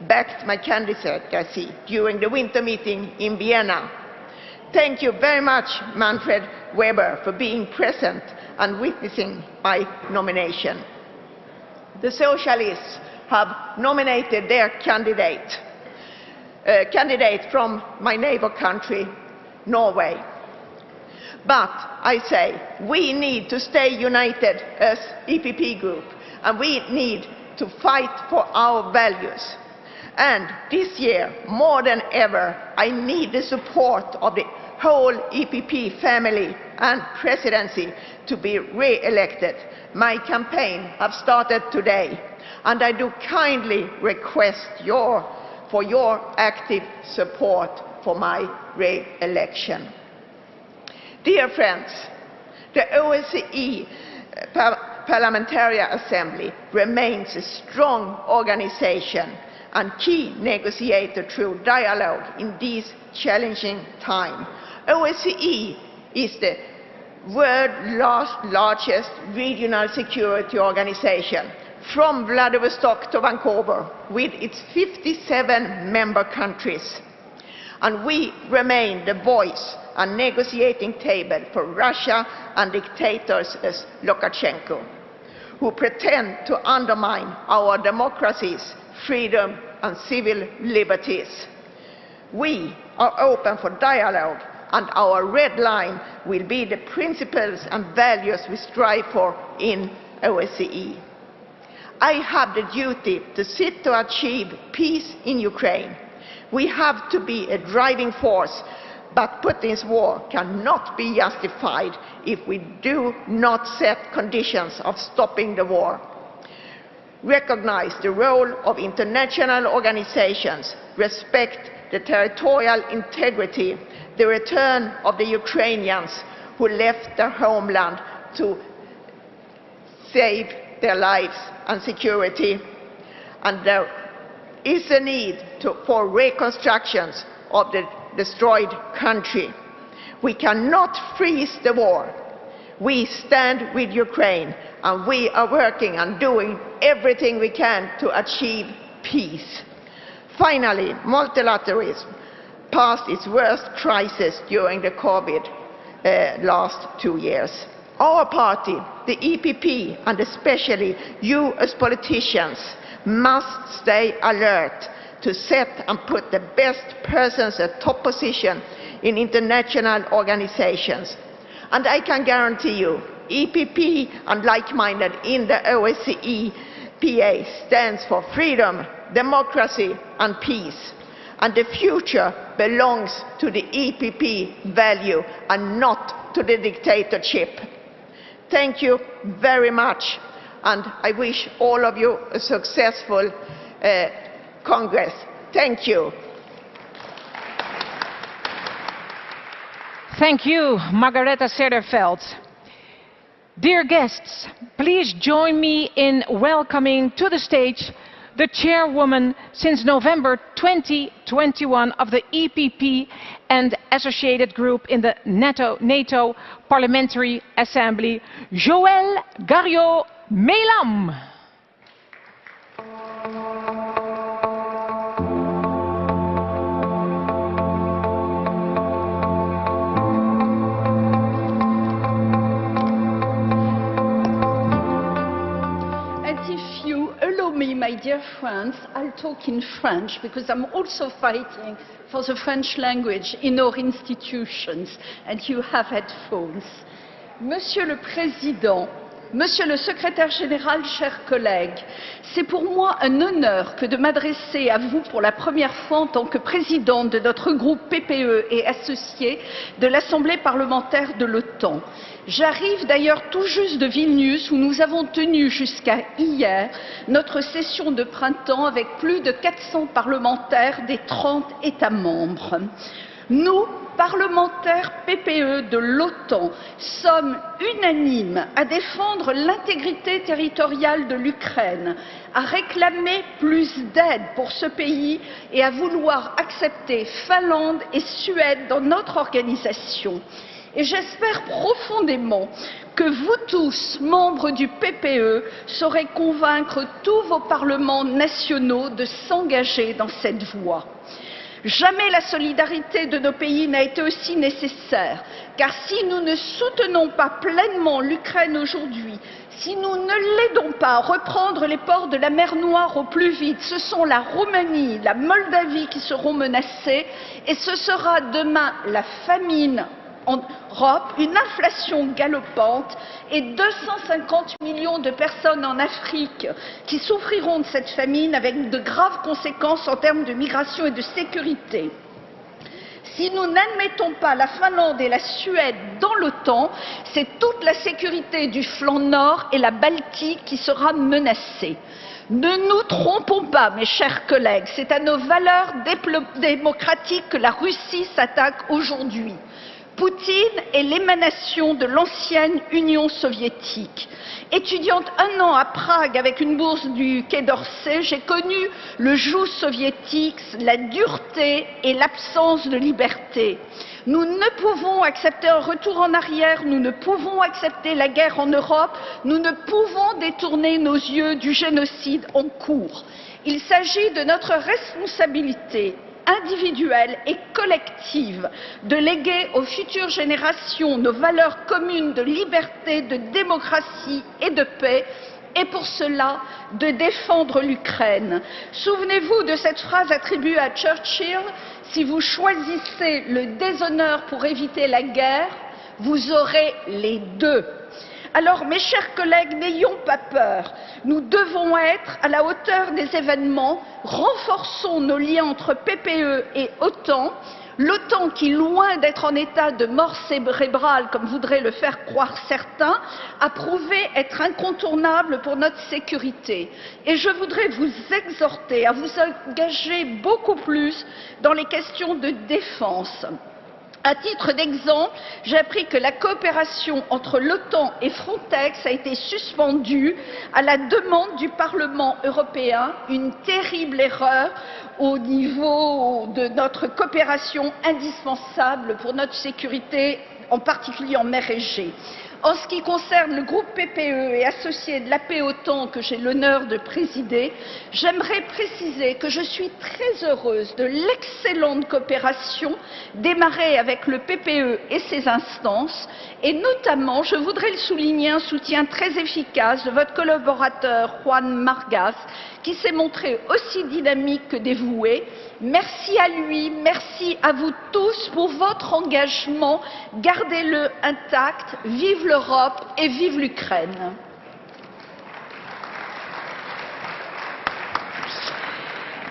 backed my candidacy during the winter meeting in Vienna. Thank you very much, Manfred Weber, for being present and witnessing my nomination. The Socialists have nominated their candidate from my neighbor country, Norway. But I say, we need to stay united as EPP group, and we need to fight for our values. And this year, more than ever, I need the support of the whole EPP family and presidency to be re-elected. My campaign has started today, and I do kindly request for your active support for my re-election. Dear friends, the OSCE Parliamentary Assembly remains a strong organization and key negotiator through dialogue in these challenging times. OSCE is the world's largest regional security organization, from Vladivostok to Vancouver, with its 57 member countries. And we remain the voice and negotiating table for Russia and dictators as Lukashenko, who pretend to undermine our democracies, freedom and civil liberties. We are open for dialogue, and our red line will be the principles and values we strive for in OSCE. I have the duty to seek to achieve peace in Ukraine. We have to be a driving force, but Putin's war cannot be justified if we do not set conditions of stopping the war. Recognize the role of international organizations, respect the territorial integrity, the return of the Ukrainians who left their homeland to save their lives and security. And there is a need for reconstructions of the destroyed country. We cannot freeze the war. We stand with Ukraine, and we are working and doing everything we can to achieve peace. Finally, multilateralism passed its worst crisis during the COVID last 2 years. Our party, the EPP, and especially you as politicians, must stay alert to set and put the best persons at top position in international organizations. And I can guarantee you, EPP and like-minded in the OSCE PA stands for freedom, democracy and peace. And the future belongs to the EPP value and not to the dictatorship. Thank you very much, and I wish all of you a successful Congress. Thank you. Thank you, Margareta Cederfeld. Dear guests, please join me in welcoming to the stage the chairwoman since November 2021 of the EPP and associated group in the NATO Parliamentary Assembly, Joëlle Garriaud-Maylam. My dear friends, I'll talk in French because I'm also fighting for the French language in our institutions, and you have headphones. Monsieur le Président, Monsieur le Secrétaire Général, chers collègues, c'est pour moi un honneur que de m'adresser à vous pour la première fois en tant que présidente de notre groupe PPE et associée de l'Assemblée parlementaire de l'OTAN. J'arrive d'ailleurs tout juste de Vilnius où nous avons tenu jusqu'à hier notre session de printemps avec plus de 400 parlementaires des 30 États membres. Nous, parlementaires PPE de l'OTAN, sommes unanimes à défendre l'intégrité territoriale de l'Ukraine, à réclamer plus d'aide pour ce pays et à vouloir accepter Finlande et Suède dans notre organisation. Et j'espère profondément que vous tous, membres du PPE, saurez convaincre tous vos parlements nationaux de s'engager dans cette voie. Jamais la solidarité de nos pays n'a été aussi nécessaire, car si nous ne soutenons pas pleinement l'Ukraine aujourd'hui, si nous ne l'aidons pas à reprendre les ports de la mer Noire au plus vite, ce sont la Roumanie, la Moldavie qui seront menacées, et ce sera demain la famine en Europe, une inflation galopante et 250 millions de personnes en Afrique qui souffriront de cette famine avec de graves conséquences en termes de migration et de sécurité. Si nous n'admettons pas la Finlande et la Suède dans l'OTAN, c'est toute la sécurité du flanc nord et la Baltique qui sera menacée. Ne nous trompons pas, mes chers collègues, c'est à nos valeurs démocratiques que la Russie s'attaque aujourd'hui. Poutine est l'émanation de l'ancienne Union soviétique. Étudiante un an à Prague avec une bourse du Quai d'Orsay, j'ai connu le joug soviétique, la dureté et l'absence de liberté. Nous ne pouvons accepter un retour en arrière, nous ne pouvons accepter la guerre en Europe, nous ne pouvons détourner nos yeux du génocide en cours. Il s'agit de notre responsabilité individuelle et collective de léguer aux futures générations nos valeurs communes de liberté, de démocratie et de paix, et pour cela de défendre l'Ukraine. Souvenez-vous de cette phrase attribuée à Churchill: si vous choisissez le déshonneur pour éviter la guerre, vous aurez les deux. Alors, mes chers collègues, n'ayons pas peur. Nous devons être à la hauteur des événements. Renforçons nos liens entre PPE et OTAN. L'OTAN qui, loin d'être en état de mort cérébrale, comme voudraient le faire croire certains, a prouvé être incontournable pour notre sécurité. Et je voudrais vous exhorter à vous engager beaucoup plus dans les questions de défense. À titre d'exemple, j'ai appris que la coopération entre l'OTAN et Frontex a été suspendue à la demande du Parlement européen, une terrible erreur au niveau de notre coopération indispensable pour notre sécurité, en particulier en mer Égée. En ce qui concerne le groupe PPE et associé de la paix OTAN que j'ai l'honneur de présider, j'aimerais préciser que je suis très heureuse de l'excellente coopération démarrée avec le PPE et ses instances, et notamment, je voudrais le souligner, un soutien très efficace de votre collaborateur Juan Margas, qui s'est montré aussi dynamique que dévoué. Merci à lui, merci à vous tous pour votre engagement. Gardez-le intact. Vive l'Europe et vive l'Ukraine.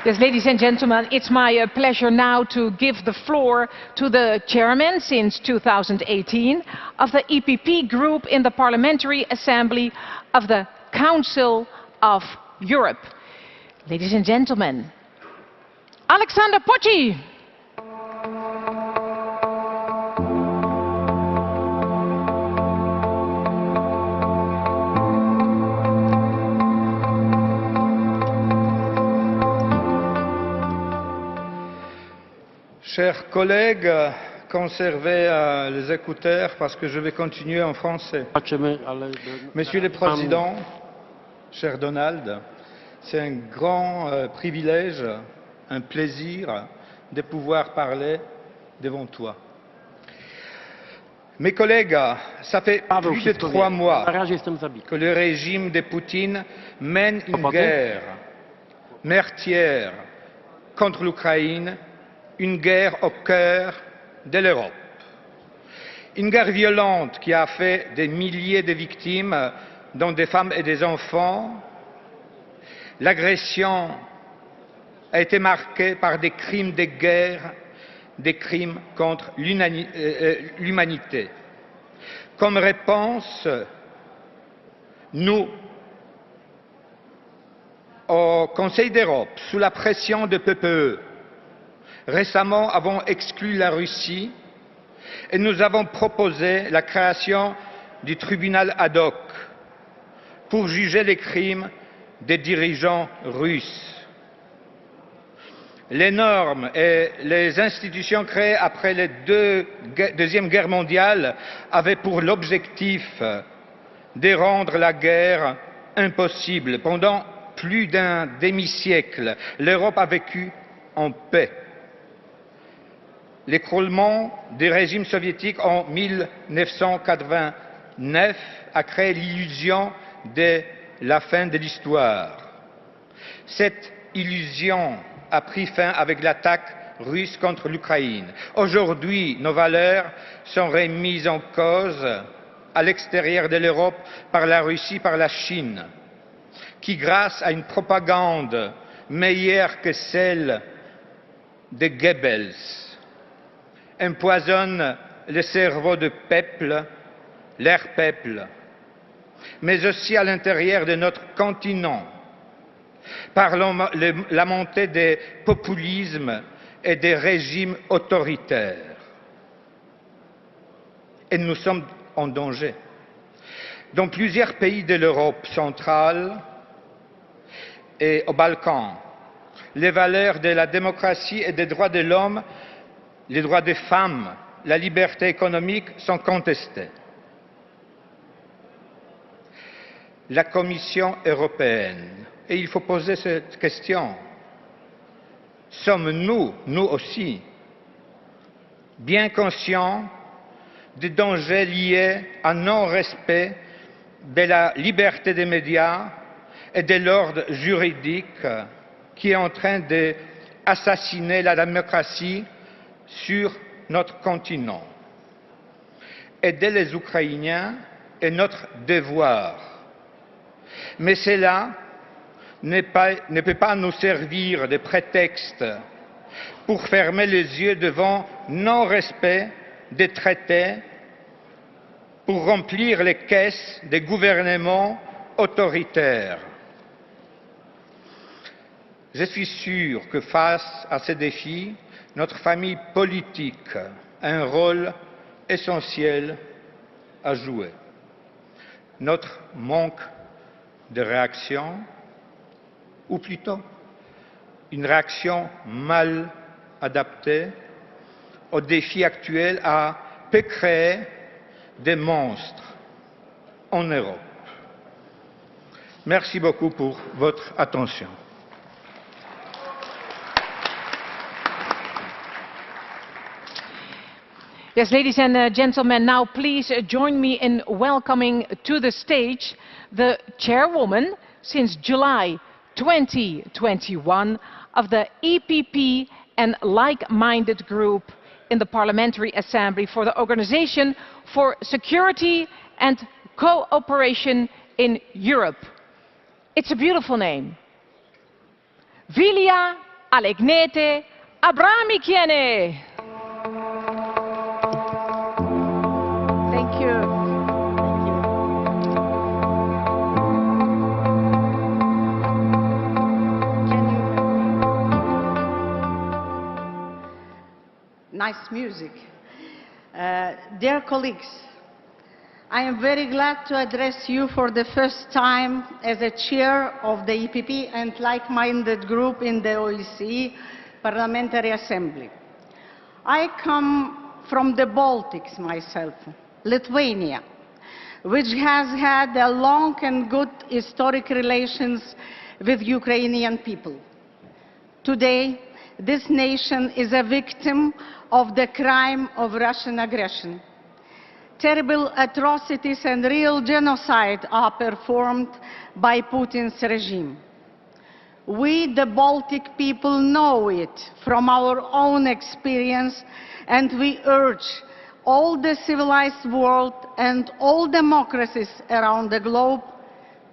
Yes, ladies and gentlemen, it's my pleasure now to give the floor to the chairman since 2018 of the EPP group in the Parliamentary Assembly of the Council of Europe. Ladies and gentlemen, Alexander Pocci. Chers collègues, conservez les écouteurs parce que je vais continuer en français. Monsieur le Président, cher Donald, c'est un grand privilège, un plaisir de pouvoir parler devant toi. Mes collègues, ça fait plus de 3 mois que le régime de Poutine mène une guerre meurtrière contre l'Ukraine, une guerre au cœur de l'Europe. Une guerre violente qui a fait des milliers de victimes, dont des femmes et des enfants. L'agression a été marquée par des crimes de guerre, des crimes contre l'humanité. Comme réponse, nous, au Conseil d'Europe, sous la pression de PPE, récemment avons exclu la Russie et nous avons proposé la création du tribunal ad hoc pour juger les crimes des dirigeants russes. Les normes et les institutions créées après la Deuxième Guerre mondiale avaient pour l'objectif de rendre la guerre impossible. Pendant plus d'un demi-siècle, l'Europe a vécu en paix. L'écroulement du régime soviétique en 1989 a créé l'illusion de la fin de l'histoire. Cette illusion a pris fin avec l'attaque russe contre l'Ukraine. Aujourd'hui, nos valeurs sont remises en cause à l'extérieur de l'Europe par la Russie, par la Chine, qui, grâce à une propagande meilleure que celle de Goebbels, empoisonne le cerveau de peuples, leurs peuples, mais aussi à l'intérieur de notre continent, par la montée des populismes et des régimes autoritaires. Et nous sommes en danger. Dans plusieurs pays de l'Europe centrale et aux Balkans, les valeurs de la démocratie et des droits de l'homme, les droits des femmes, la liberté économique sont contestés. La Commission européenne, et il faut poser cette question, sommes-nous, nous aussi, bien conscients des dangers liés à non-respect de la liberté des médias et de l'ordre juridique qui est en train d'assassiner la démocratie sur notre continent? Aider les Ukrainiens est notre devoir, mais cela ne peut pas nous servir de prétexte pour fermer les yeux devant non-respect des traités, pour remplir les caisses des gouvernements autoritaires. Je suis sûr que face à ces défis, notre famille politique un rôle essentiel à jouer. Notre manque de réaction, ou plutôt une réaction mal adaptée aux défis actuels, peut créer des monstres en Europe. Merci beaucoup pour votre attention. Yes, ladies and gentlemen, now please join me in welcoming to the stage the chairwoman since July 2021 of the EPP and like-minded group in the Parliamentary Assembly for the Organization for Security and Cooperation in Europe. It's a beautiful name. Vilia Alegnete Abramikiene. Thank you. Nice music. Dear colleagues, I am very glad to address you for the first time as a chair of the EPP and like-minded group in the OSCE Parliamentary Assembly. I come from the Baltics myself, Lithuania, which has had a long and good historic relations with Ukrainian people. Today, this nation is a victim of the crime of Russian aggression. Terrible atrocities and real genocide are performed by Putin's regime. We, the Baltic people, know it from our own experience, and we urge all the civilized world and all democracies around the globe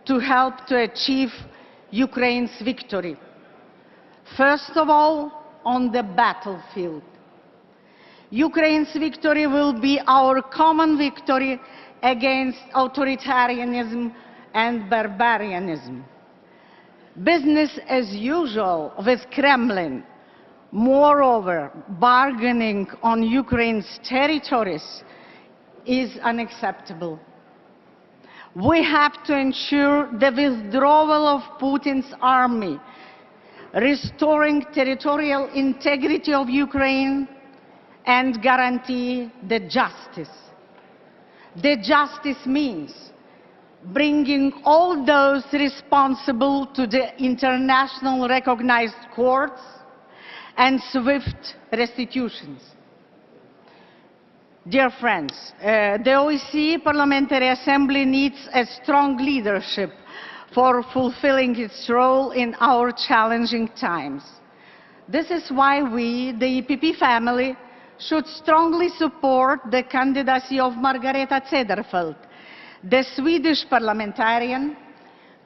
to help to achieve Ukraine's victory. First of all, on the battlefield. Ukraine's victory will be our common victory against authoritarianism and barbarianism. Business as usual with Kremlin, moreover, bargaining on Ukraine's territories, is unacceptable. We have to ensure the withdrawal of Putin's army, restoring territorial integrity of Ukraine, and guarantee the justice. The justice means bringing all those responsible to the international recognized courts and swift restitutions. Dear friends, the OSCE Parliamentary Assembly needs a strong leadership for fulfilling its role in our challenging times. This is why we, the EPP family, should strongly support the candidacy of Margareta Cederfelt, the Swedish parliamentarian,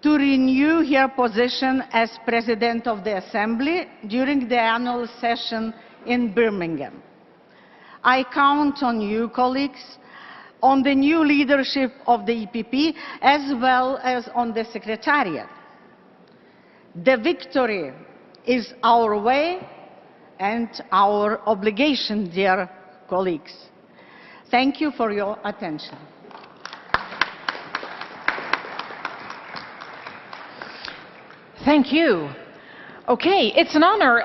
to renew her position as President of the Assembly during the annual session in Birmingham. I count on you, colleagues, on the new leadership of the EPP, as well as on the Secretariat. The victory is our way and our obligation, dear colleagues. Thank you for your attention. Thank you. Okay, it's an honor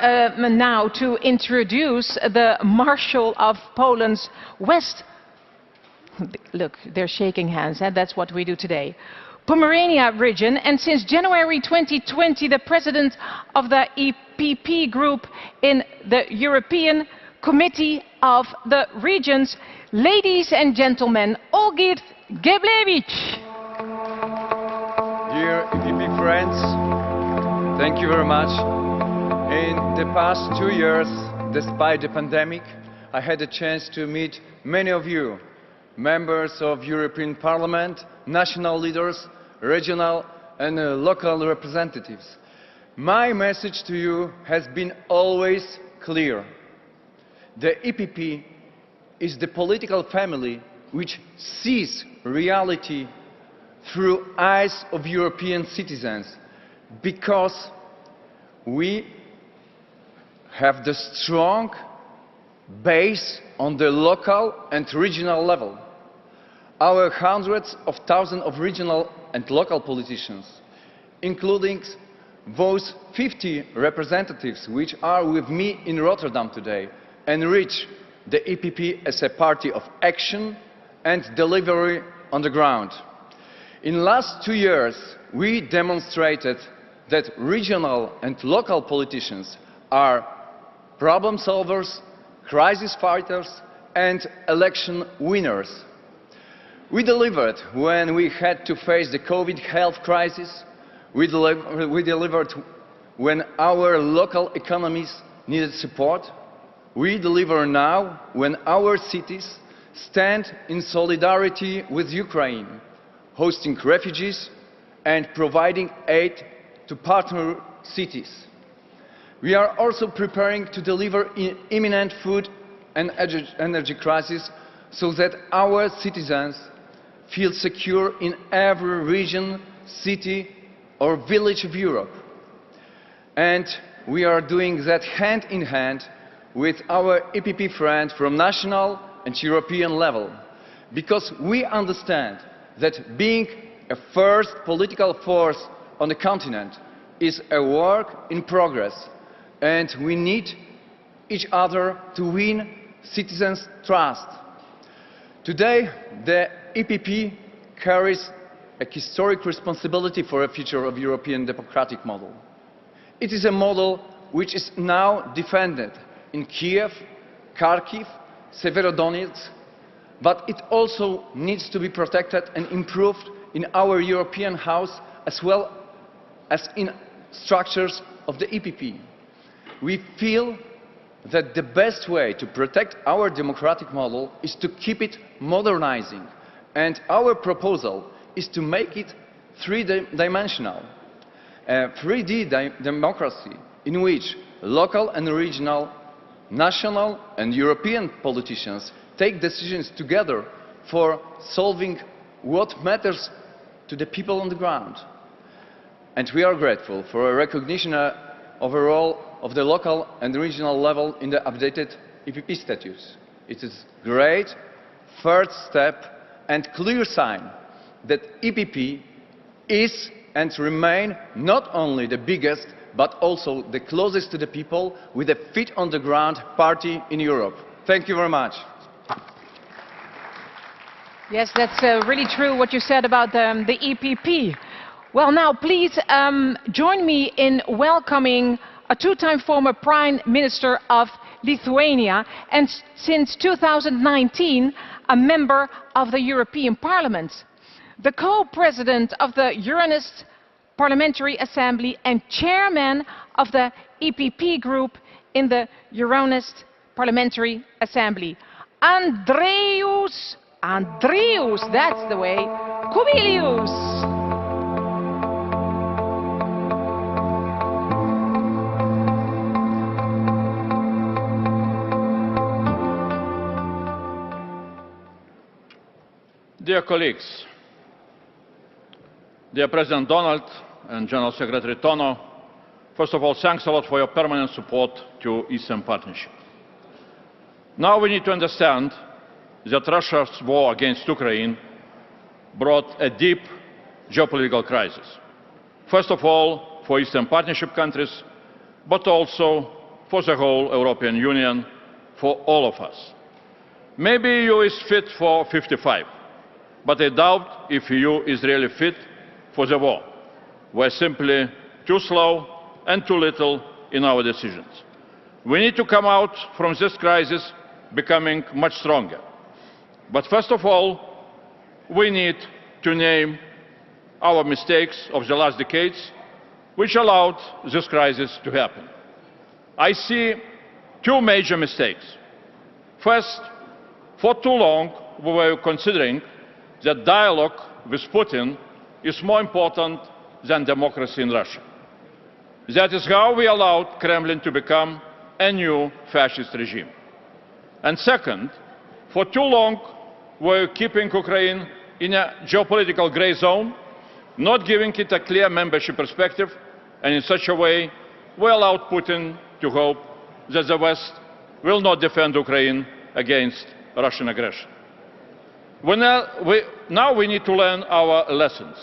now to introduce the Marshal of Poland's West. Look, they're shaking hands, and that's what we do today. Pomerania region, and since January 2020, the President of the EPP Group in the European Committee of the Regions. Ladies and gentlemen, Olgierd Geblewicz. Dear EPP friends, thank you very much. In the past 2 years, despite the pandemic, I had a chance to meet many of you, members of European Parliament, national leaders, regional and local representatives. My message to you has been always clear. The EPP is the political family which sees reality through eyes of European citizens, because we have the strong based on the local and regional level. Our hundreds of thousands of regional and local politicians, including those 50 representatives which are with me in Rotterdam today, enrich the EPP as a party of action and delivery on the ground. In the last 2 years, we demonstrated that regional and local politicians are problem solvers, crisis fighters and election winners. We delivered when we had to face the COVID health crisis. We delivered when our local economies needed support. We deliver now when our cities stand in solidarity with Ukraine, hosting refugees and providing aid to partner cities. We are also preparing to deliver in imminent food and energy crisis so that our citizens feel secure in every region, city or village of Europe. And we are doing that hand in hand with our EPP friends from national and European level, because we understand that being a first political force on the continent is a work in progress, and we need each other to win citizens' trust. Today, the EPP carries a historic responsibility for the future of the European democratic model. It is a model which is now defended in Kiev, Kharkiv, Severodonetsk, but it also needs to be protected and improved in our European house as well as in structures of the EPP. We feel that the best way to protect our democratic model is to keep it modernizing, and our proposal is to make it three-dimensional, a 3D democracy in which local and regional, national and European politicians take decisions together for solving what matters to the people on the ground. And we are grateful for a recognition of a role of the local and regional level in the updated EPP statutes. It is a great first step and clear sign that EPP is and remain not only the biggest but also the closest to the people with a feet on the ground party in Europe. Thank you very much. Yes, that's really true what you said about the EPP. Well, now please join me in welcoming a two-time former Prime Minister of Lithuania and since 2019 a member of the European Parliament, the co-president of the Euronest Parliamentary Assembly and chairman of the EPP group in the Euronest Parliamentary Assembly, Andreas, that's the way, Kubilius. Dear colleagues, dear President Donald and General Secretary Tono, first of all, thanks a lot for your permanent support to Eastern Partnership. Now we need to understand that Russia's war against Ukraine brought a deep geopolitical crisis. First of all, for Eastern Partnership countries, but also for the whole European Union, for all of us. Maybe EU is fit for 55. But I doubt if the EU is really fit for the war. We're simply too slow and too little in our decisions. We need to come out from this crisis becoming much stronger. But first of all, we need to name our mistakes of the last decades, which allowed this crisis to happen. I see two major mistakes. First, for too long we were considering that dialogue with Putin is more important than democracy in Russia. That is how we allowed Kremlin to become a new fascist regime. And second, for too long we were keeping Ukraine in a geopolitical grey zone, not giving it a clear membership perspective, and in such a way we allowed Putin to hope that the West will not defend Ukraine against Russian aggression. Now we need to learn our lessons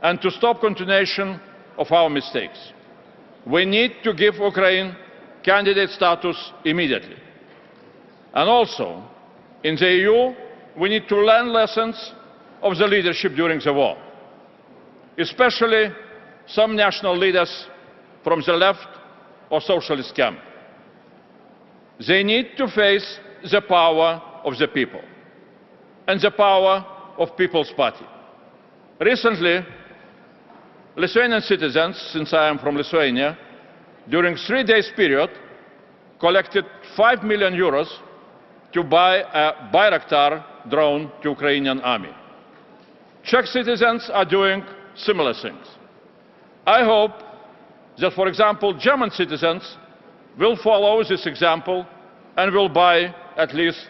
and to stop continuation of our mistakes. We need to give Ukraine candidate status immediately. And also, in the EU, we need to learn lessons of the leadership during the war, especially some national leaders from the left or socialist camp. They need to face the power of the people and the power of People's Party. Recently, Lithuanian citizens, since I am from Lithuania, during a 3-day period, collected €5 million to buy a Bayraktar drone to Ukrainian army. Czech citizens are doing similar things. I hope that, for example, German citizens will follow this example and will buy at least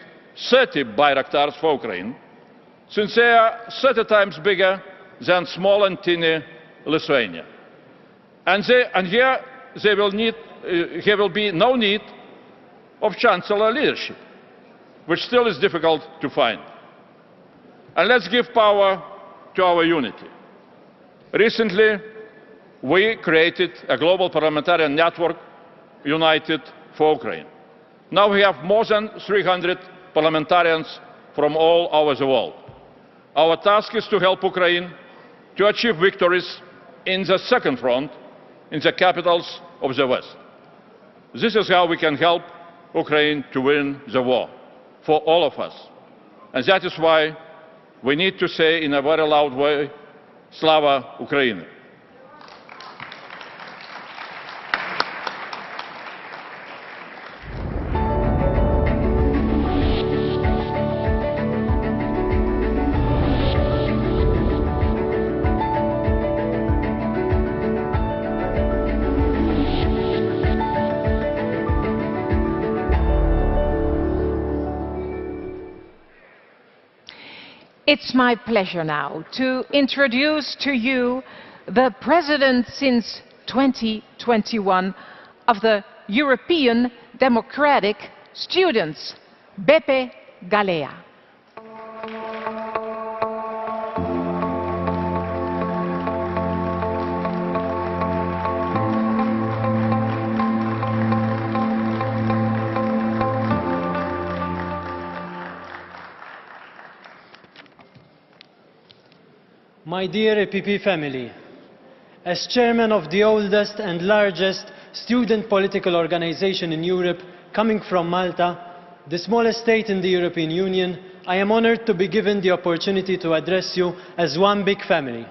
30 Bayraktars for Ukraine, since they are 30 times bigger than small and teeny Lithuania. And here there will be no need of chancellor leadership, which still is difficult to find. And let's give power to our unity. Recently, we created a global parliamentarian network, United for Ukraine. Now we have more than 300 parliamentarians from all over the world. Our task is to help Ukraine to achieve victories in the second front, in the capitals of the West. This is how we can help Ukraine to win the war, for all of us. And that is why we need to say in a very loud way, Slava Ukraini. It's my pleasure now to introduce to you the President since 2021 of the European Democratic Students, Beppe Galea. My dear EPP family, as chairman of the oldest and largest student political organization in Europe, coming from Malta, the smallest state in the European Union, I am honored to be given the opportunity to address you as one big family.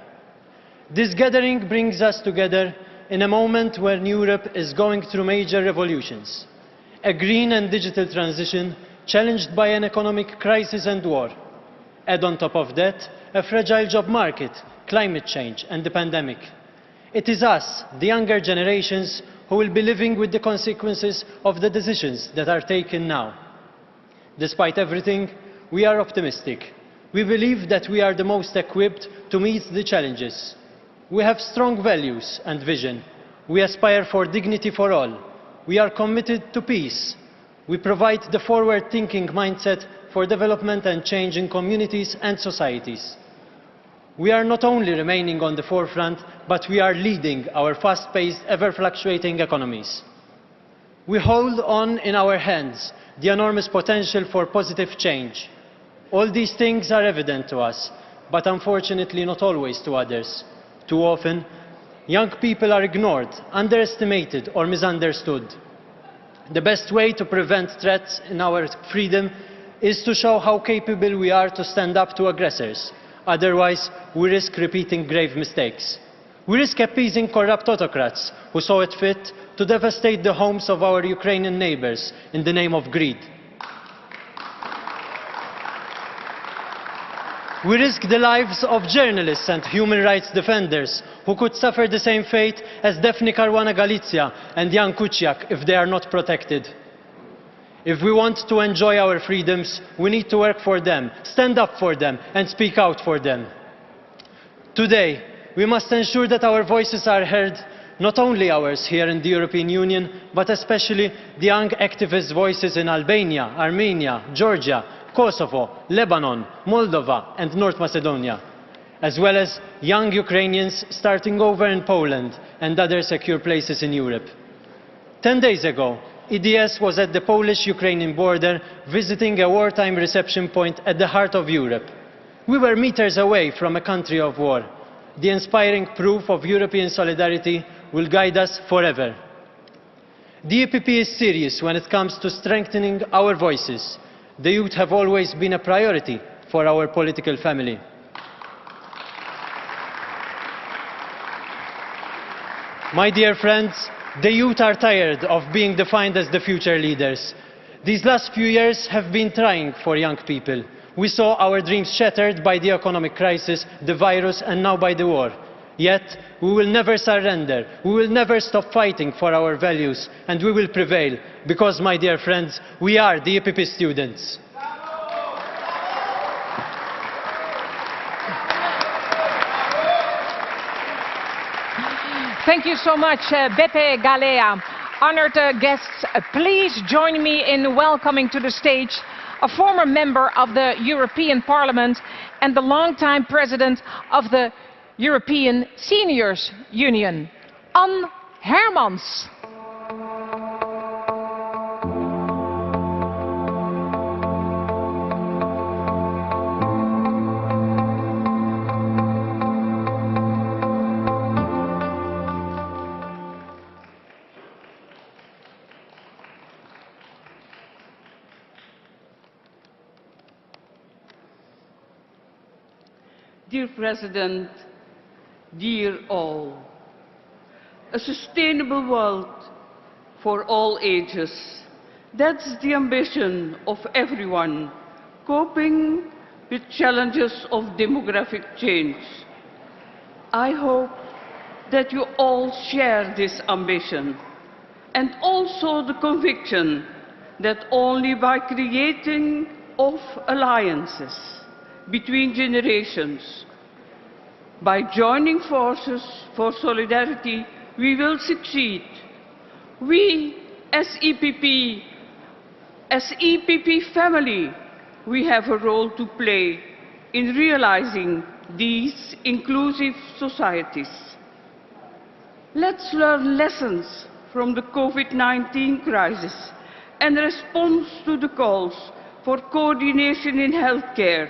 This gathering brings us together in a moment when Europe is going through major revolutions, a green and digital transition challenged by an economic crisis and war. Add on top of that, a fragile job market, climate change and the pandemic. It is us, the younger generations, who will be living with the consequences of the decisions that are taken now. Despite everything, we are optimistic. We believe that we are the most equipped to meet the challenges. We have strong values and vision. We aspire for dignity for all. We are committed to peace. We provide the forward-thinking mindset for development and change in communities and societies. We are not only remaining on the forefront, but we are leading our fast-paced, ever-fluctuating economies. We hold on in our hands the enormous potential for positive change. All these things are evident to us, but unfortunately not always to others. Too often, young people are ignored, underestimated, or misunderstood. The best way to prevent threats in our freedom is to show how capable we are to stand up to aggressors. Otherwise, we risk repeating grave mistakes. We risk appeasing corrupt autocrats who saw it fit to devastate the homes of our Ukrainian neighbors in the name of greed. We risk the lives of journalists and human rights defenders who could suffer the same fate as Daphne Caruana Galizia and Jan Kuciak if they are not protected. If we want to enjoy our freedoms, we need to work for them, stand up for them, and speak out for them. Today, we must ensure that our voices are heard not only ours here in the European Union, but especially the young activist voices in Albania, Armenia, Georgia, Kosovo, Lebanon, Moldova and North Macedonia, as well as young Ukrainians starting over in Poland and other secure places in Europe. 10 days ago, EDS was at the Polish-Ukrainian border visiting a wartime reception point at the heart of Europe. We were meters away from a country of war. The inspiring proof of European solidarity will guide us forever. The EPP is serious when it comes to strengthening our voices. The youth have always been a priority for our political family. My dear friends, the youth are tired of being defined as the future leaders. These last few years have been trying for young people. We saw our dreams shattered by the economic crisis, the virus, and now by the war. Yet, we will never surrender. We will never stop fighting for our values, and we will prevail, because, my dear friends, we are the EPP students. Thank you so much, Beppe Galea. Honored guests, please join me in welcoming to the stage a former member of the European Parliament and the longtime president of the European Seniors Union, Ann Hermans. Dear President, dear all, a sustainable world for all ages, that's the ambition of everyone coping with challenges of demographic change. I hope that you all share this ambition and also the conviction that only by creating of alliances between generations, by joining forces for solidarity, we will succeed. We, as EPP family, we have a role to play in realizing these inclusive societies. Let's learn lessons from the COVID-19 crisis and response to the calls for coordination in healthcare,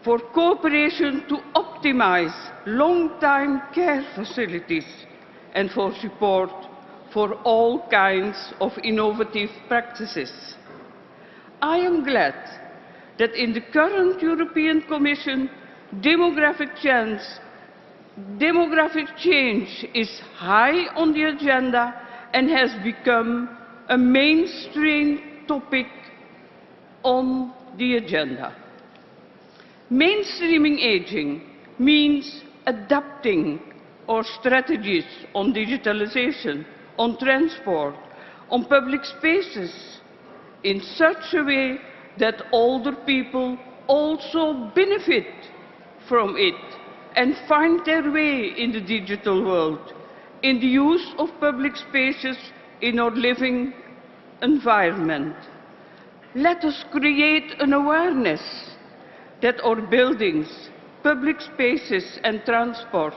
for cooperation to optimize long-time care facilities, and for support for all kinds of innovative practices. I am glad that in the current European Commission, demographic change is high on the agenda and has become a mainstream topic on the agenda. Mainstreaming aging means adapting our strategies on digitalization, on transport, on public spaces in such a way that older people also benefit from it and find their way in the digital world, in the use of public spaces in our living environment. Let us create an awareness that our buildings, public spaces and transport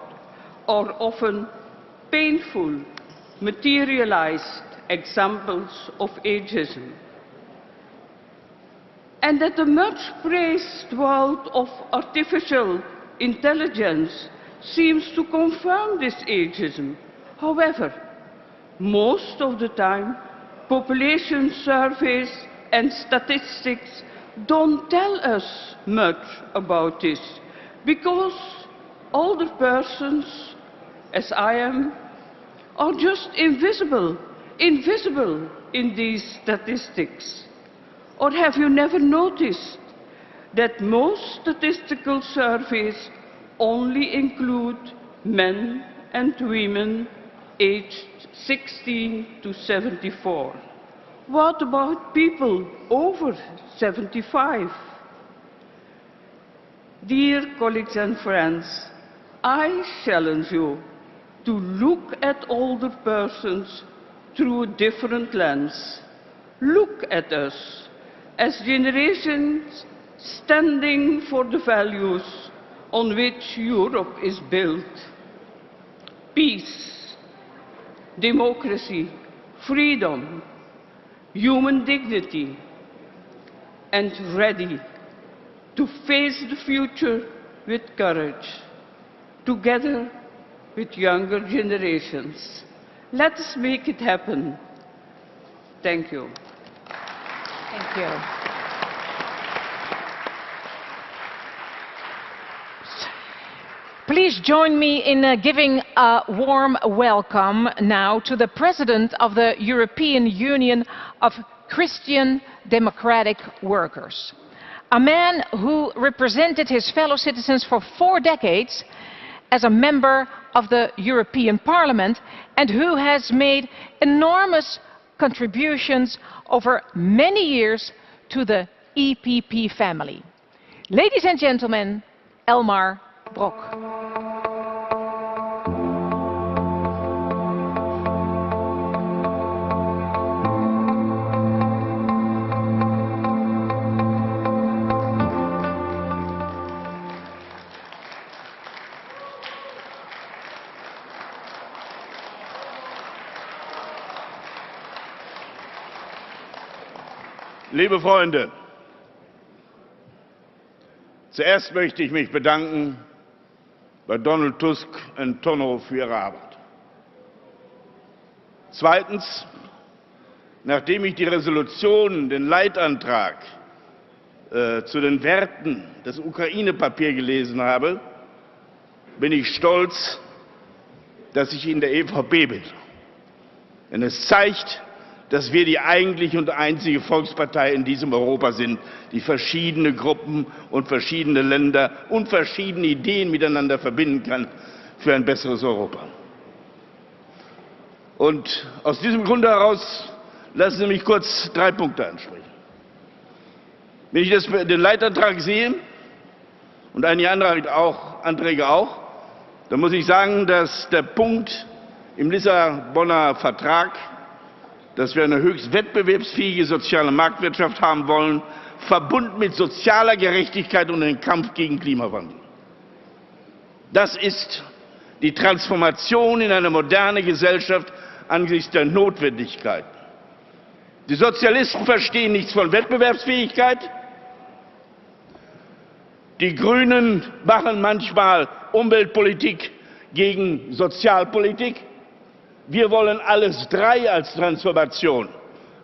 are often painful, materialized examples of ageism. And that the much praised world of artificial intelligence seems to confirm this ageism. However, most of the time, population surveys and statistics don't tell us much about this, because older persons, as I am, are just invisible in these statistics. Or have you never noticed that most statistical surveys only include men and women aged 16 to 74? What about people over 75? Dear colleagues and friends, I challenge you to look at older persons through a different lens. Look at us as generations standing for the values on which Europe is built. Peace, democracy, freedom, human dignity, and ready to face the future with courage, together with younger generations. Let us make it happen. Thank you. Thank you. Please join me in giving a warm welcome now to the President of the European Union of Christian Democratic Workers, a man who represented his fellow citizens for 4 decades as a member of the European Parliament and who has made enormous contributions over many years to the EPP family. Ladies and gentlemen, Elmar Brok. Liebe Freunde, zuerst möchte ich mich bedanken bei Donald Tusk und Tonno für ihre Arbeit. Zweitens, nachdem ich die Resolution, den Leitantrag zu den Werten des Ukraine-Papiers gelesen habe, bin ich stolz, dass ich in der EVP bin. Denn es zeigt, dass wir die eigentliche und einzige Volkspartei in diesem Europa sind, die verschiedene Gruppen und verschiedene Länder und verschiedene Ideen miteinander verbinden kann für ein besseres Europa. Und aus diesem Grunde heraus lassen Sie mich kurz 3 Punkte ansprechen. Wenn ich den Leitantrag sehe und einige Anträge auch, dann muss ich sagen, dass der Punkt im Lissabonner Vertrag, dass wir eine höchst wettbewerbsfähige soziale Marktwirtschaft haben wollen, verbunden mit sozialer Gerechtigkeit und dem Kampf gegen Klimawandel. Das ist die Transformation in eine moderne Gesellschaft angesichts der Notwendigkeiten. Die Sozialisten verstehen nichts von Wettbewerbsfähigkeit. Die Grünen machen manchmal Umweltpolitik gegen Sozialpolitik. Wir wollen alles 3 als Transformation.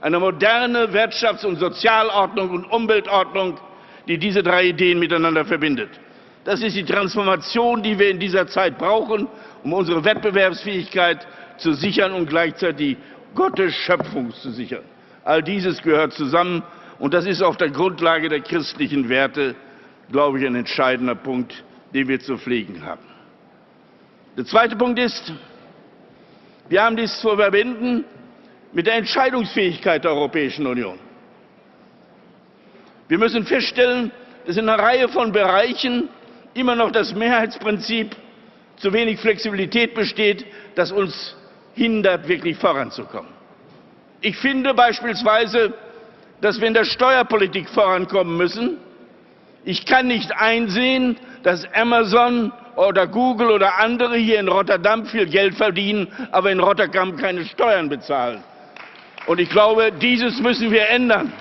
Eine moderne Wirtschafts- und Sozialordnung und Umweltordnung, die diese 3 Ideen miteinander verbindet. Das ist die Transformation, die wir in dieser Zeit brauchen, um unsere Wettbewerbsfähigkeit zu sichern und gleichzeitig Gottes Schöpfung zu sichern. All dieses gehört zusammen und das ist auf der Grundlage der christlichen Werte, glaube ich, ein entscheidender Punkt, den wir zu pflegen haben. Der zweite Punkt ist, wir haben dies zu verbinden mit der Entscheidungsfähigkeit der Europäischen Union. Wir müssen feststellen, dass in einer Reihe von Bereichen immer noch das Mehrheitsprinzip zu wenig Flexibilität besteht, das uns hindert, wirklich voranzukommen. Ich finde beispielsweise, dass wir in der Steuerpolitik vorankommen müssen. Ich kann nicht einsehen, dass Amazon oder Google oder andere hier in Rotterdam viel Geld verdienen, aber in Rotterdam keine Steuern bezahlen. Und ich glaube, dieses müssen wir ändern.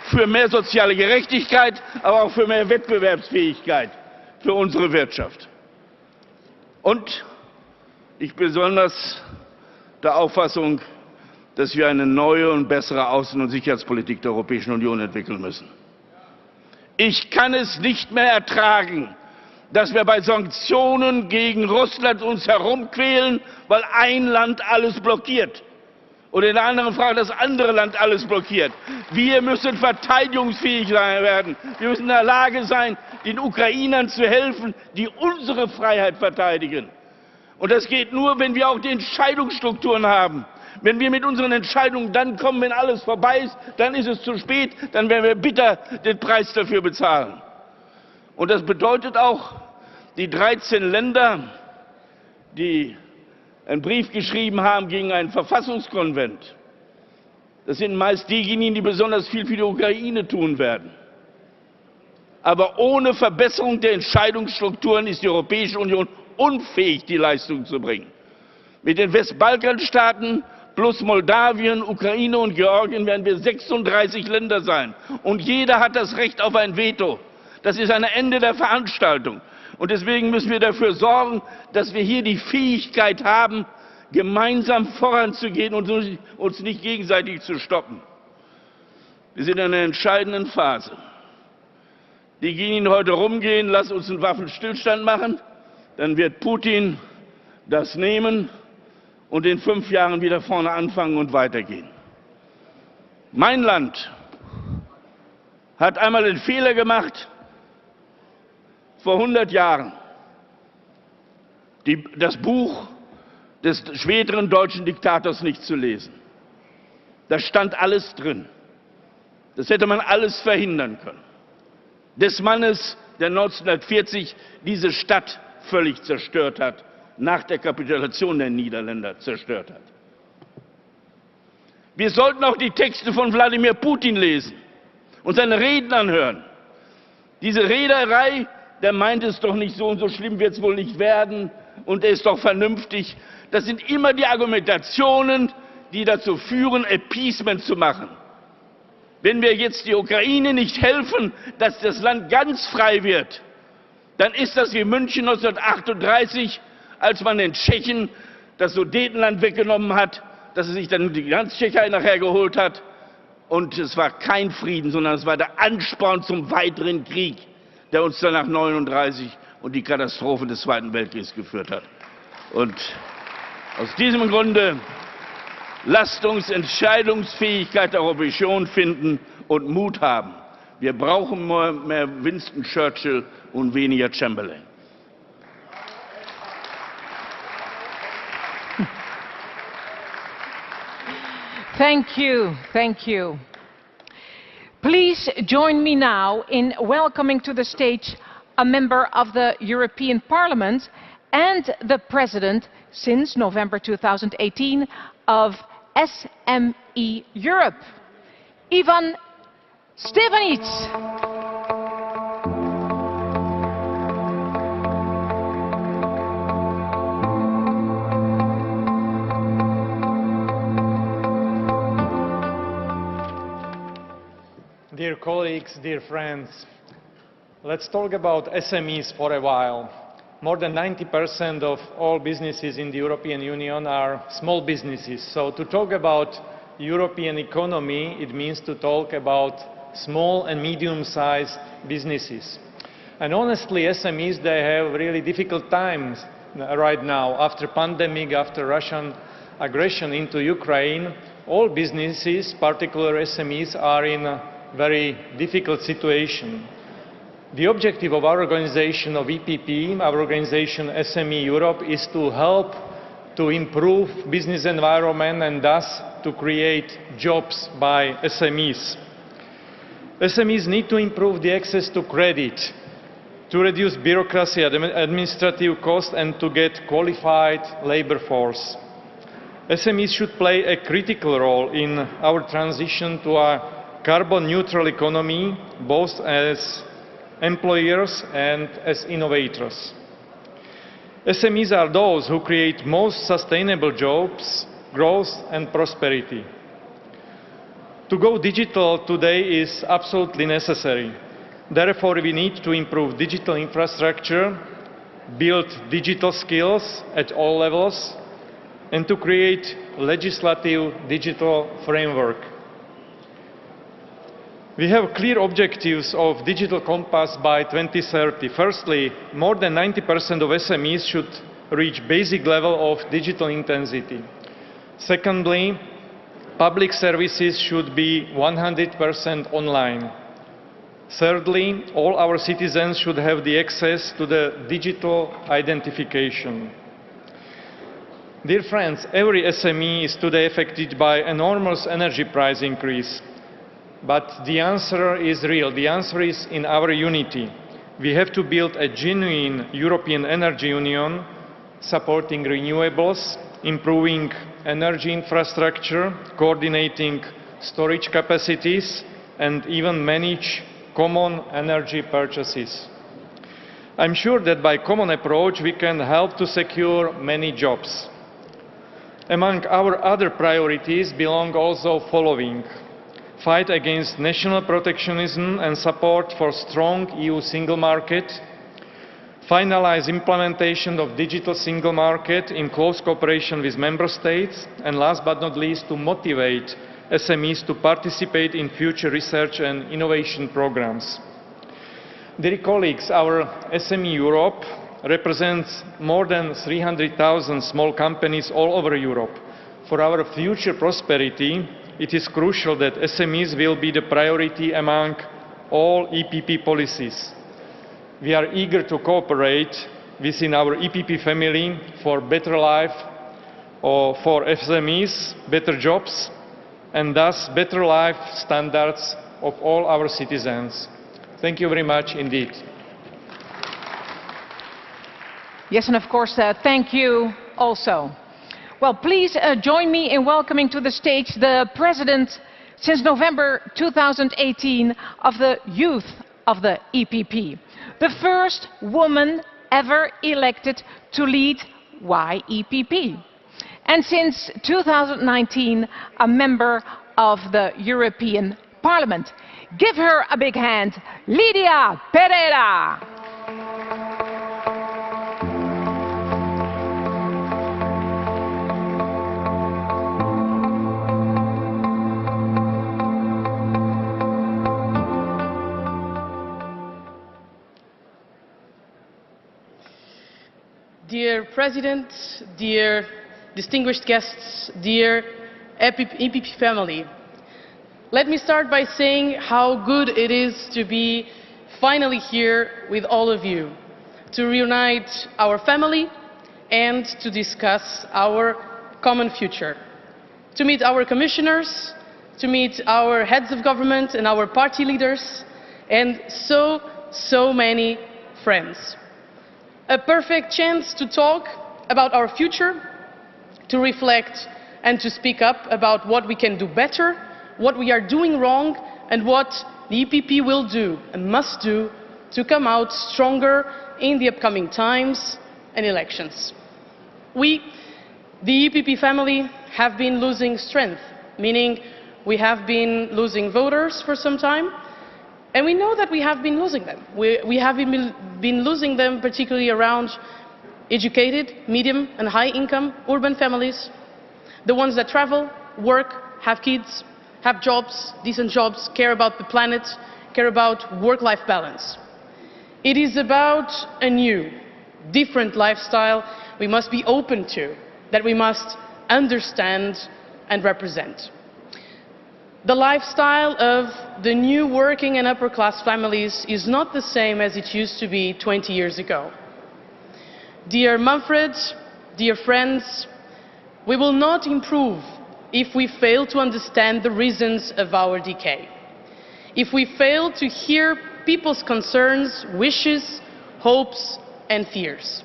Für mehr soziale Gerechtigkeit, aber auch für mehr Wettbewerbsfähigkeit für unsere Wirtschaft. Und ich bin besonders der Auffassung, dass wir eine neue und bessere Außen- und Sicherheitspolitik der Europäischen Union entwickeln müssen. Ich kann es nicht mehr ertragen, dass wir bei Sanktionen gegen Russland uns herumquälen, weil ein Land alles blockiert. Oder in der anderen Frage das andere Land alles blockiert. Wir müssen verteidigungsfähig werden. Wir müssen in der Lage sein, den Ukrainern zu helfen, die unsere Freiheit verteidigen. Und das geht nur, wenn wir auch die Entscheidungsstrukturen haben. Wenn wir mit unseren Entscheidungen dann kommen, wenn alles vorbei ist, dann ist es zu spät, dann werden wir bitter den Preis dafür bezahlen. Und das bedeutet auch, die 13 Länder, die einen Brief geschrieben haben gegen einen Verfassungskonvent. Das sind meist diejenigen, die besonders viel für die Ukraine tun werden. Aber ohne Verbesserung der Entscheidungsstrukturen ist die Europäische Union unfähig, die Leistung zu bringen. Mit den Westbalkanstaaten plus Moldawien, Ukraine und Georgien werden wir 36 Länder sein. Und jeder hat das Recht auf ein Veto. Das ist ein Ende der Veranstaltung. Und deswegen müssen wir dafür sorgen, dass wir hier die Fähigkeit haben, gemeinsam voranzugehen und uns nicht gegenseitig zu stoppen. Wir sind in einer entscheidenden Phase. Diejenigen, die heute rumgehen, lasst uns einen Waffenstillstand machen, dann wird Putin das nehmen und in 5 Jahren wieder vorne anfangen und weitergehen. Mein Land hat einmal den Fehler gemacht, vor 100 Jahren das Buch des späteren deutschen Diktators nicht zu lesen. Da stand alles drin. Das hätte man alles verhindern können. Des Mannes, der 1940 diese Stadt völlig zerstört hat, nach der Kapitulation der Niederländer zerstört hat. Wir sollten auch die Texte von Wladimir Putin lesen und seine Reden anhören. Diese Reederei, der meint es doch nicht so und so schlimm wird es wohl nicht werden und er ist doch vernünftig. Das sind immer die Argumentationen, die dazu führen, Appeasement zu machen. Wenn wir jetzt die Ukraine nicht helfen, dass das Land ganz frei wird, dann ist das wie München 1938, als man den Tschechen das Sudetenland weggenommen hat, dass er sich dann die ganze Tschechei nachher geholt hat. Und es war kein Frieden, sondern es war der Ansporn zum weiteren Krieg, der uns dann nach 1939 und die Katastrophe des Zweiten Weltkriegs geführt hat. Und aus diesem Grunde lasst uns Entscheidungsfähigkeit der Europäischen Union finden und Mut haben. Wir brauchen mehr Winston Churchill und weniger Chamberlain. Thank you, thank you. Please join me now in welcoming to the stage a member of the European Parliament and the President since November 2018 of SME Europe, Ivan Stevanic. Dear colleagues, dear friends, let's talk about SMEs for a while. More than 90% of all businesses in the European Union are small businesses. So to talk about European economy, it means to talk about small and medium-sized businesses. And honestly, SMEs, they have really difficult times right now. After pandemic, after Russian aggression into Ukraine, all businesses, particularly SMEs, are in a very difficult situation. The objective of our organization of EPP, our organization SME Europe, is to help to improve business environment and thus to create jobs by SMEs. SMEs need to improve the access to credit, to reduce bureaucracy and administrative costs and to get qualified labor force. SMEs should play a critical role in our transition to a carbon-neutral economy, both as employers and as innovators. SMEs are those who create most sustainable jobs, growth and prosperity. To go digital today is absolutely necessary. Therefore, we need to improve digital infrastructure, build digital skills at all levels, and to create legislative digital framework. We have clear objectives of Digital Compass by 2030. Firstly, more than 90% of SMEs should reach basic level of digital intensity. Secondly, public services should be 100% online. Thirdly, all our citizens should have the access to the digital identification. Dear friends, every SME is today affected by enormous energy price increase. But the answer is real. The answer is in our unity. We have to build a genuine European energy union supporting renewables, improving energy infrastructure, coordinating storage capacities, and even manage common energy purchases. I'm sure that by common approach we can help to secure many jobs. Among our other priorities belong also following: fight against national protectionism and support for strong EU single market, finalize implementation of digital single market in close cooperation with member states, and last but not least, to motivate SMEs to participate in future research and innovation programs. Dear colleagues, our SME Europe represents more than 300,000 small companies all over Europe. For our future prosperity, it is crucial that SMEs will be the priority among all EPP policies. We are eager to cooperate within our EPP family for better life, or for SMEs, better jobs, and thus better life standards of all our citizens. Thank you very much indeed. Yes, and of course, thank you also. Well, please join me in welcoming to the stage the President since November 2018 of the Youth of the EPP. The first woman ever elected to lead YEPP. And since 2019, a member of the European Parliament. Give her a big hand, Lidia Pereira. Dear President, dear distinguished guests, dear EPP family, let me start by saying how good it is to be finally here with all of you, to reunite our family and to discuss our common future, to meet our commissioners, to meet our heads of government and our party leaders, and so many friends. A perfect chance to talk about our future, to reflect and to speak up about what we can do better, what we are doing wrong, and what the EPP will do and must do to come out stronger in the upcoming times and elections. We, the EPP family, have been losing strength, meaning we have been losing voters for some time, and we know that we have been losing them. We have been losing them particularly around educated, medium and high-income urban families, the ones that travel, work, have kids, have jobs, decent jobs, care about the planet, care about work-life balance. It is about a new, different lifestyle we must be open to, that we must understand and represent. The lifestyle of the new working and upper-class families is not the same as it used to be 20 years ago. Dear Manfred, dear friends, we will not improve if we fail to understand the reasons of our decay, if we fail to hear people's concerns, wishes, hopes and fears.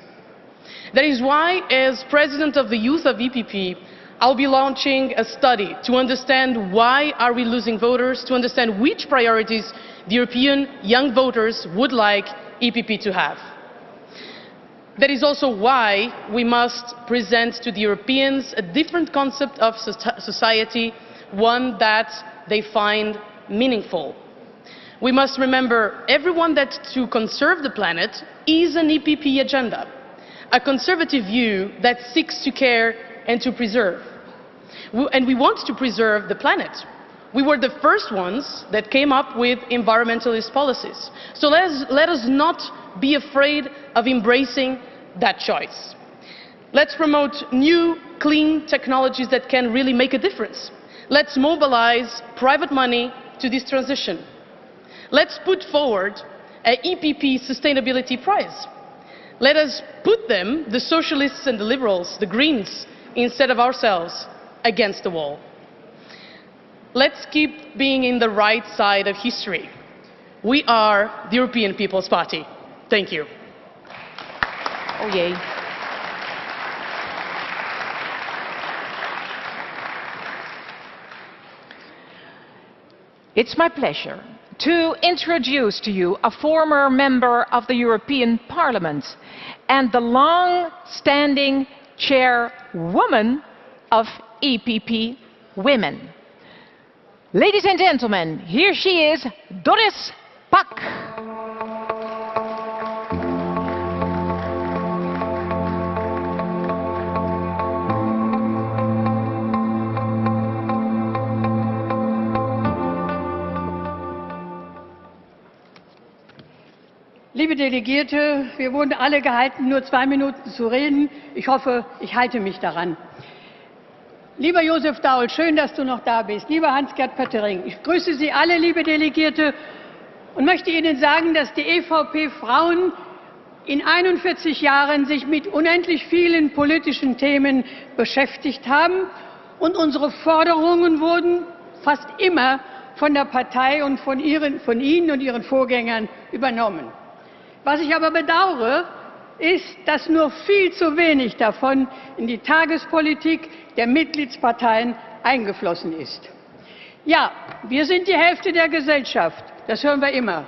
That is why, as President of the Youth of EPP, I'll be launching a study to understand why are we losing voters, to understand which priorities the European young voters would like EPP to have. That is also why we must present to the Europeans a different concept of society, one that they find meaningful. We must remember everyone that to conserve the planet is an EPP agenda, a conservative view that seeks to care and to preserve. And we want to preserve the planet. We were the first ones that came up with environmentalist policies. So let us not be afraid of embracing that choice. Let's promote new, clean technologies that can really make a difference. Let's mobilize private money to this transition. Let's put forward an EPP Sustainability Prize. Let us put them, the socialists and the liberals, the Greens, instead of ourselves, against the wall. Let's keep being in the right side of history. We are the European People's Party. Thank you. Oh jee. It's my pleasure to introduce to you a former member of the European Parliament and the long-standing chairwoman of EPP Women. Ladies and gentlemen, here she is, Doris Pack. Liebe Delegierte, wir wurden alle gehalten, nur 2 Minuten zu reden. Ich hoffe, ich halte mich daran. Lieber Josef Daul, schön, dass du noch da bist. Lieber Hans-Gert Pöttering, ich grüße Sie alle, liebe Delegierte, und möchte Ihnen sagen, dass die EVP Frauen in 41 Jahren sich mit unendlich vielen politischen Themen beschäftigt haben und unsere Forderungen wurden fast immer von der Partei und von Ihnen und Ihren Vorgängern übernommen. Was ich aber bedauere, ist, dass nur viel zu wenig davon in die Tagespolitik der Mitgliedsparteien eingeflossen ist. Ja, wir sind die Hälfte der Gesellschaft, das hören wir immer.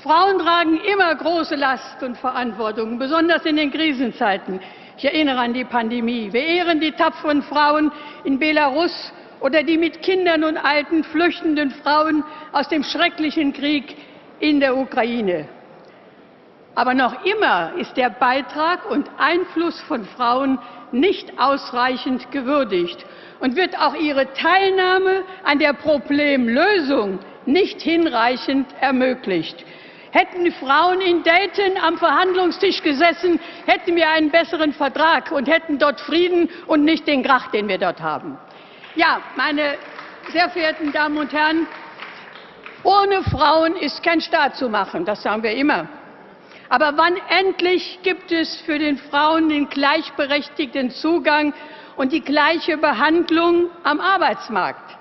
Frauen tragen immer große Last und Verantwortung, besonders in den Krisenzeiten. Ich erinnere an die Pandemie. Wir ehren die tapferen Frauen in Belarus oder die mit Kindern und Alten flüchtenden Frauen aus dem schrecklichen Krieg in der Ukraine. Aber noch immer ist der Beitrag und Einfluss von Frauen nicht ausreichend gewürdigt und wird auch ihre Teilnahme an der Problemlösung nicht hinreichend ermöglicht. Hätten die Frauen in Dayton am Verhandlungstisch gesessen, hätten wir einen besseren Vertrag und hätten dort Frieden und nicht den Krach, den wir dort haben. Ja, meine sehr verehrten Damen und Herren, ohne Frauen ist kein Staat zu machen, das sagen wir immer. Aber wann endlich gibt es für den Frauen den gleichberechtigten Zugang und die gleiche Behandlung am Arbeitsmarkt?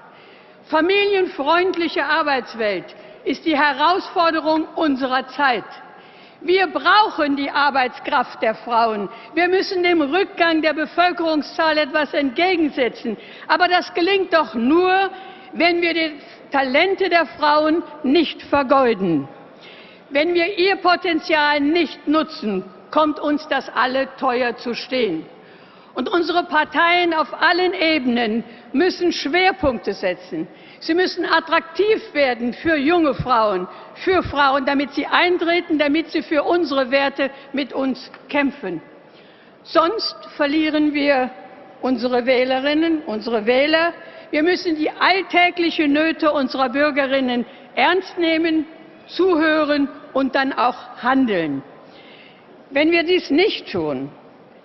Familienfreundliche Arbeitswelt ist die Herausforderung unserer Zeit. Wir brauchen die Arbeitskraft der Frauen. Wir müssen dem Rückgang der Bevölkerungszahl etwas entgegensetzen. Aber das gelingt doch nur, wenn wir die Talente der Frauen nicht vergeuden. Wenn wir ihr Potenzial nicht nutzen, kommt uns das alle teuer zu stehen. Und unsere Parteien auf allen Ebenen müssen Schwerpunkte setzen. Sie müssen attraktiv werden für junge Frauen, damit sie eintreten, damit sie für unsere Werte mit uns kämpfen. Sonst verlieren wir unsere Wählerinnen, unsere Wähler. Wir müssen die alltäglichen Nöte unserer Bürgerinnen ernst nehmen, zuhören und dann auch handeln. Wenn wir dies nicht tun,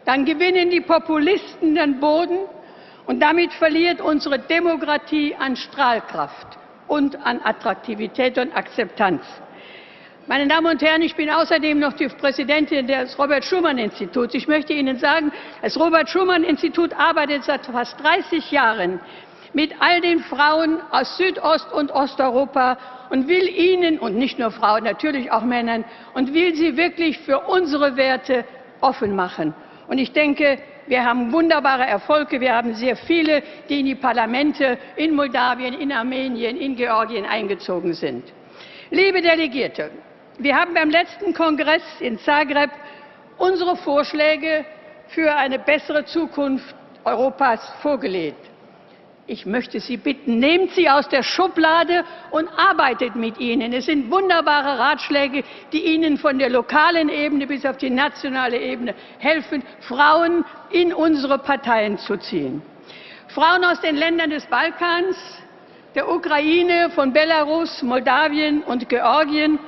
dann gewinnen die Populisten den Boden und damit verliert unsere Demokratie an Strahlkraft und an Attraktivität und Akzeptanz. Meine Damen und Herren, ich bin außerdem noch die Präsidentin des Robert-Schuman-Instituts. Ich möchte Ihnen sagen, das Robert-Schuman-Institut arbeitet seit fast 30 Jahren mit all den Frauen aus Südost- und Osteuropa und will ihnen, und nicht nur Frauen, natürlich auch Männern, und will sie wirklich für unsere Werte offen machen. Und ich denke, wir haben wunderbare Erfolge. Wir haben sehr viele, die in die Parlamente in Moldawien, in Armenien, in Georgien eingezogen sind. Liebe Delegierte, wir haben beim letzten Kongress in Zagreb unsere Vorschläge für eine bessere Zukunft Europas vorgelegt. Ich möchte Sie bitten, nehmt sie aus der Schublade und arbeitet mit ihnen. Es sind wunderbare Ratschläge, die Ihnen von der lokalen Ebene bis auf die nationale Ebene helfen, Frauen in unsere Parteien zu ziehen. Frauen aus den Ländern des Balkans, der Ukraine, von Belarus, Moldawien und Georgien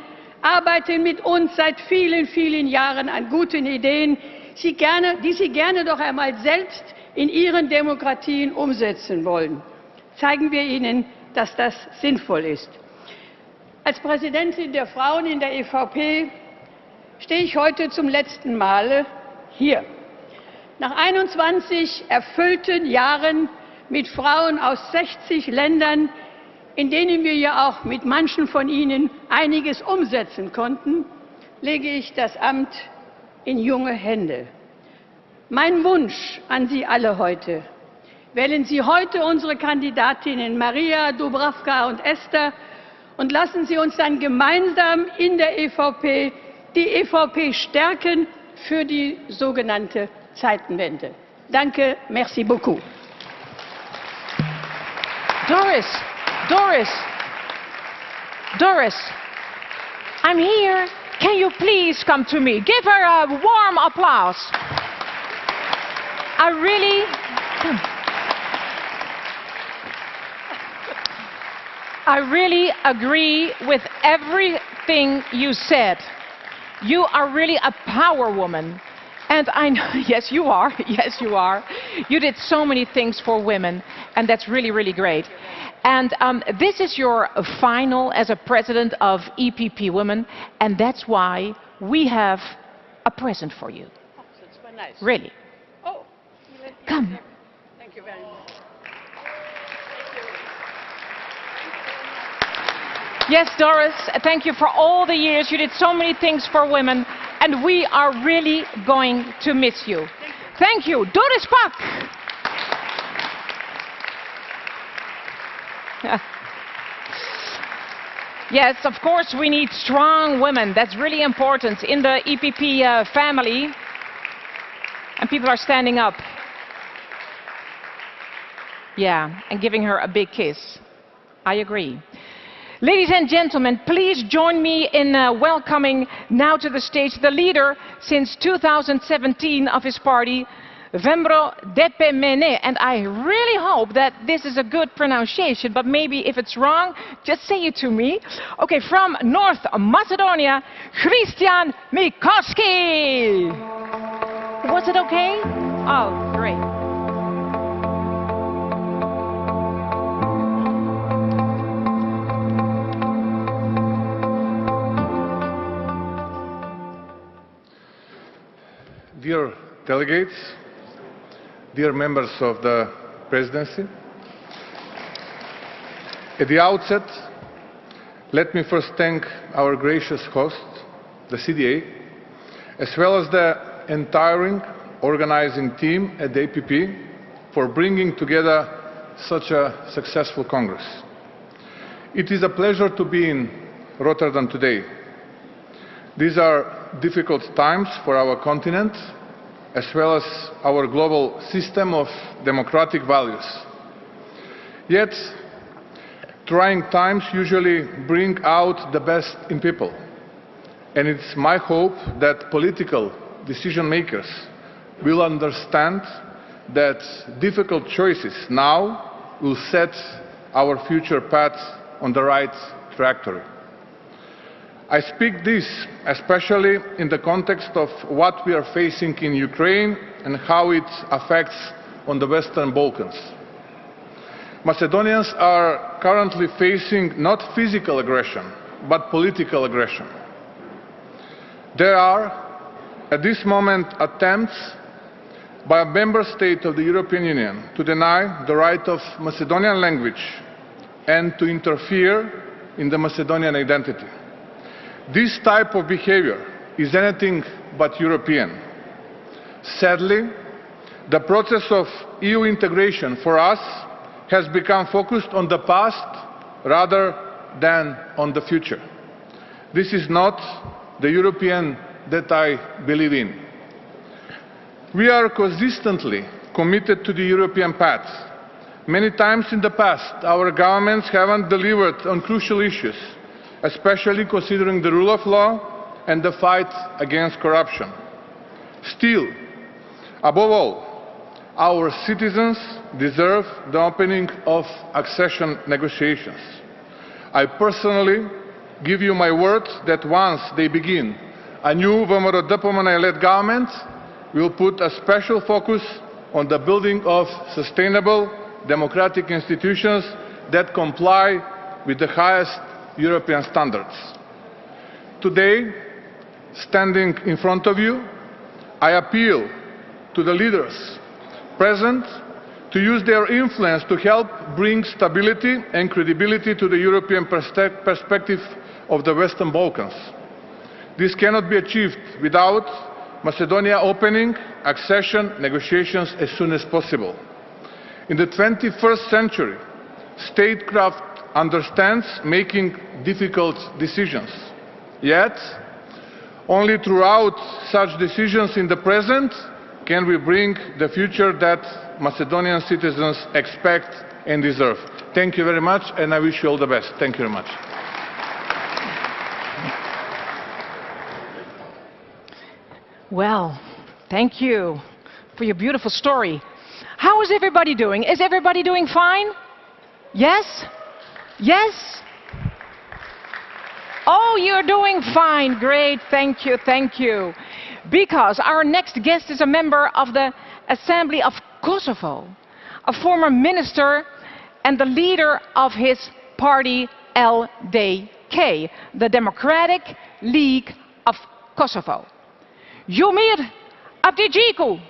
arbeiten mit uns seit vielen, vielen Jahren an guten Ideen, die sie gerne doch einmal selbst in ihren Demokratien umsetzen wollen. Zeigen wir ihnen, dass das sinnvoll ist. Als Präsidentin der Frauen in der EVP stehe ich heute zum letzten Mal hier. Nach 21 erfüllten Jahren mit Frauen aus 60 Ländern, in denen wir ja auch mit manchen von ihnen einiges umsetzen konnten, lege ich das Amt in junge Hände. Mein Wunsch an Sie alle heute: Wählen Sie heute unsere Kandidatinnen Maria, Dubravka und Esther Und lassen Sie uns dann gemeinsam in der EVP die EVP stärken für die sogenannte Zeitenwende. Danke, merci beaucoup. Doris, I'm here. Can you please come to me? Give her a warm applause. I really agree with everything you said. You are really a power woman. And I know, yes you are, You did so many things for women, and that's really, really great. And this is your final as a president of EPP Women, and that's why we have a present for you. Oh, that's very nice. Really. Oh, come. Thank you very much. Yes, Doris, thank you for all the years. You did so many things for women, and we are really going to miss you. Thank you. Doris Pak. Yes, of course, we need strong women. That's really important in the EPP family. And people are standing up. Yeah, and giving her a big kiss. I agree. Ladies and gentlemen, please join me in welcoming now to the stage the leader since 2017 of his party, Vembro Depemene. And I really hope that this is a good pronunciation, but maybe if it's wrong, just say it to me. Okay, from North Macedonia, Christian Mikoski. Was it okay? Oh, great. Dear delegates, dear members of the presidency, at the outset, let me first thank our gracious host, the CDA, as well as the entire organizing team at the EPP for bringing together such a successful Congress. It is a pleasure to be in Rotterdam today. These are difficult times for our continent, as well as our global system of democratic values. Yet, trying times usually bring out the best in people. And it's my hope that political decision makers will understand that difficult choices now will set our future path on the right trajectory. I speak this especially in the context of what we are facing in Ukraine and how it affects on the Western Balkans. Macedonians are currently facing not physical aggression, but political aggression. There are, at this moment, attempts by a member state of the European Union to deny the right of Macedonian language and to interfere in the Macedonian identity. This type of behavior is anything but European. Sadly, the process of EU integration for us has become focused on the past rather than on the future. This is not the European that I believe in. We are consistently committed to the European path. Many times in the past, our governments haven't delivered on crucial issues, especially considering the rule of law and the fight against corruption. Still, above all, our citizens deserve the opening of accession negotiations. I personally give you my word that once they begin, a new Vomero Depomene-led government will put a special focus on the building of sustainable democratic institutions that comply with the highest European standards. Today, standing in front of you, I appeal to the leaders present to use their influence to help bring stability and credibility to the European perspective of the Western Balkans. This cannot be achieved without Macedonia opening accession negotiations as soon as possible. In the 21st century, statecraft understands making difficult decisions. Yet, only throughout such decisions in the present can we bring the future that Macedonian citizens expect and deserve. Thank you very much, and I wish you all the best. Thank you very much. Well, thank you for your beautiful story. How is everybody doing? Is everybody doing fine? Yes? Yes? Oh, you're doing fine. Great. Thank you. Thank you. Because our next guest is a member of the Assembly of Kosovo, a former minister and the leader of his party LDK, the Democratic League of Kosovo. Jomir Abdijiku.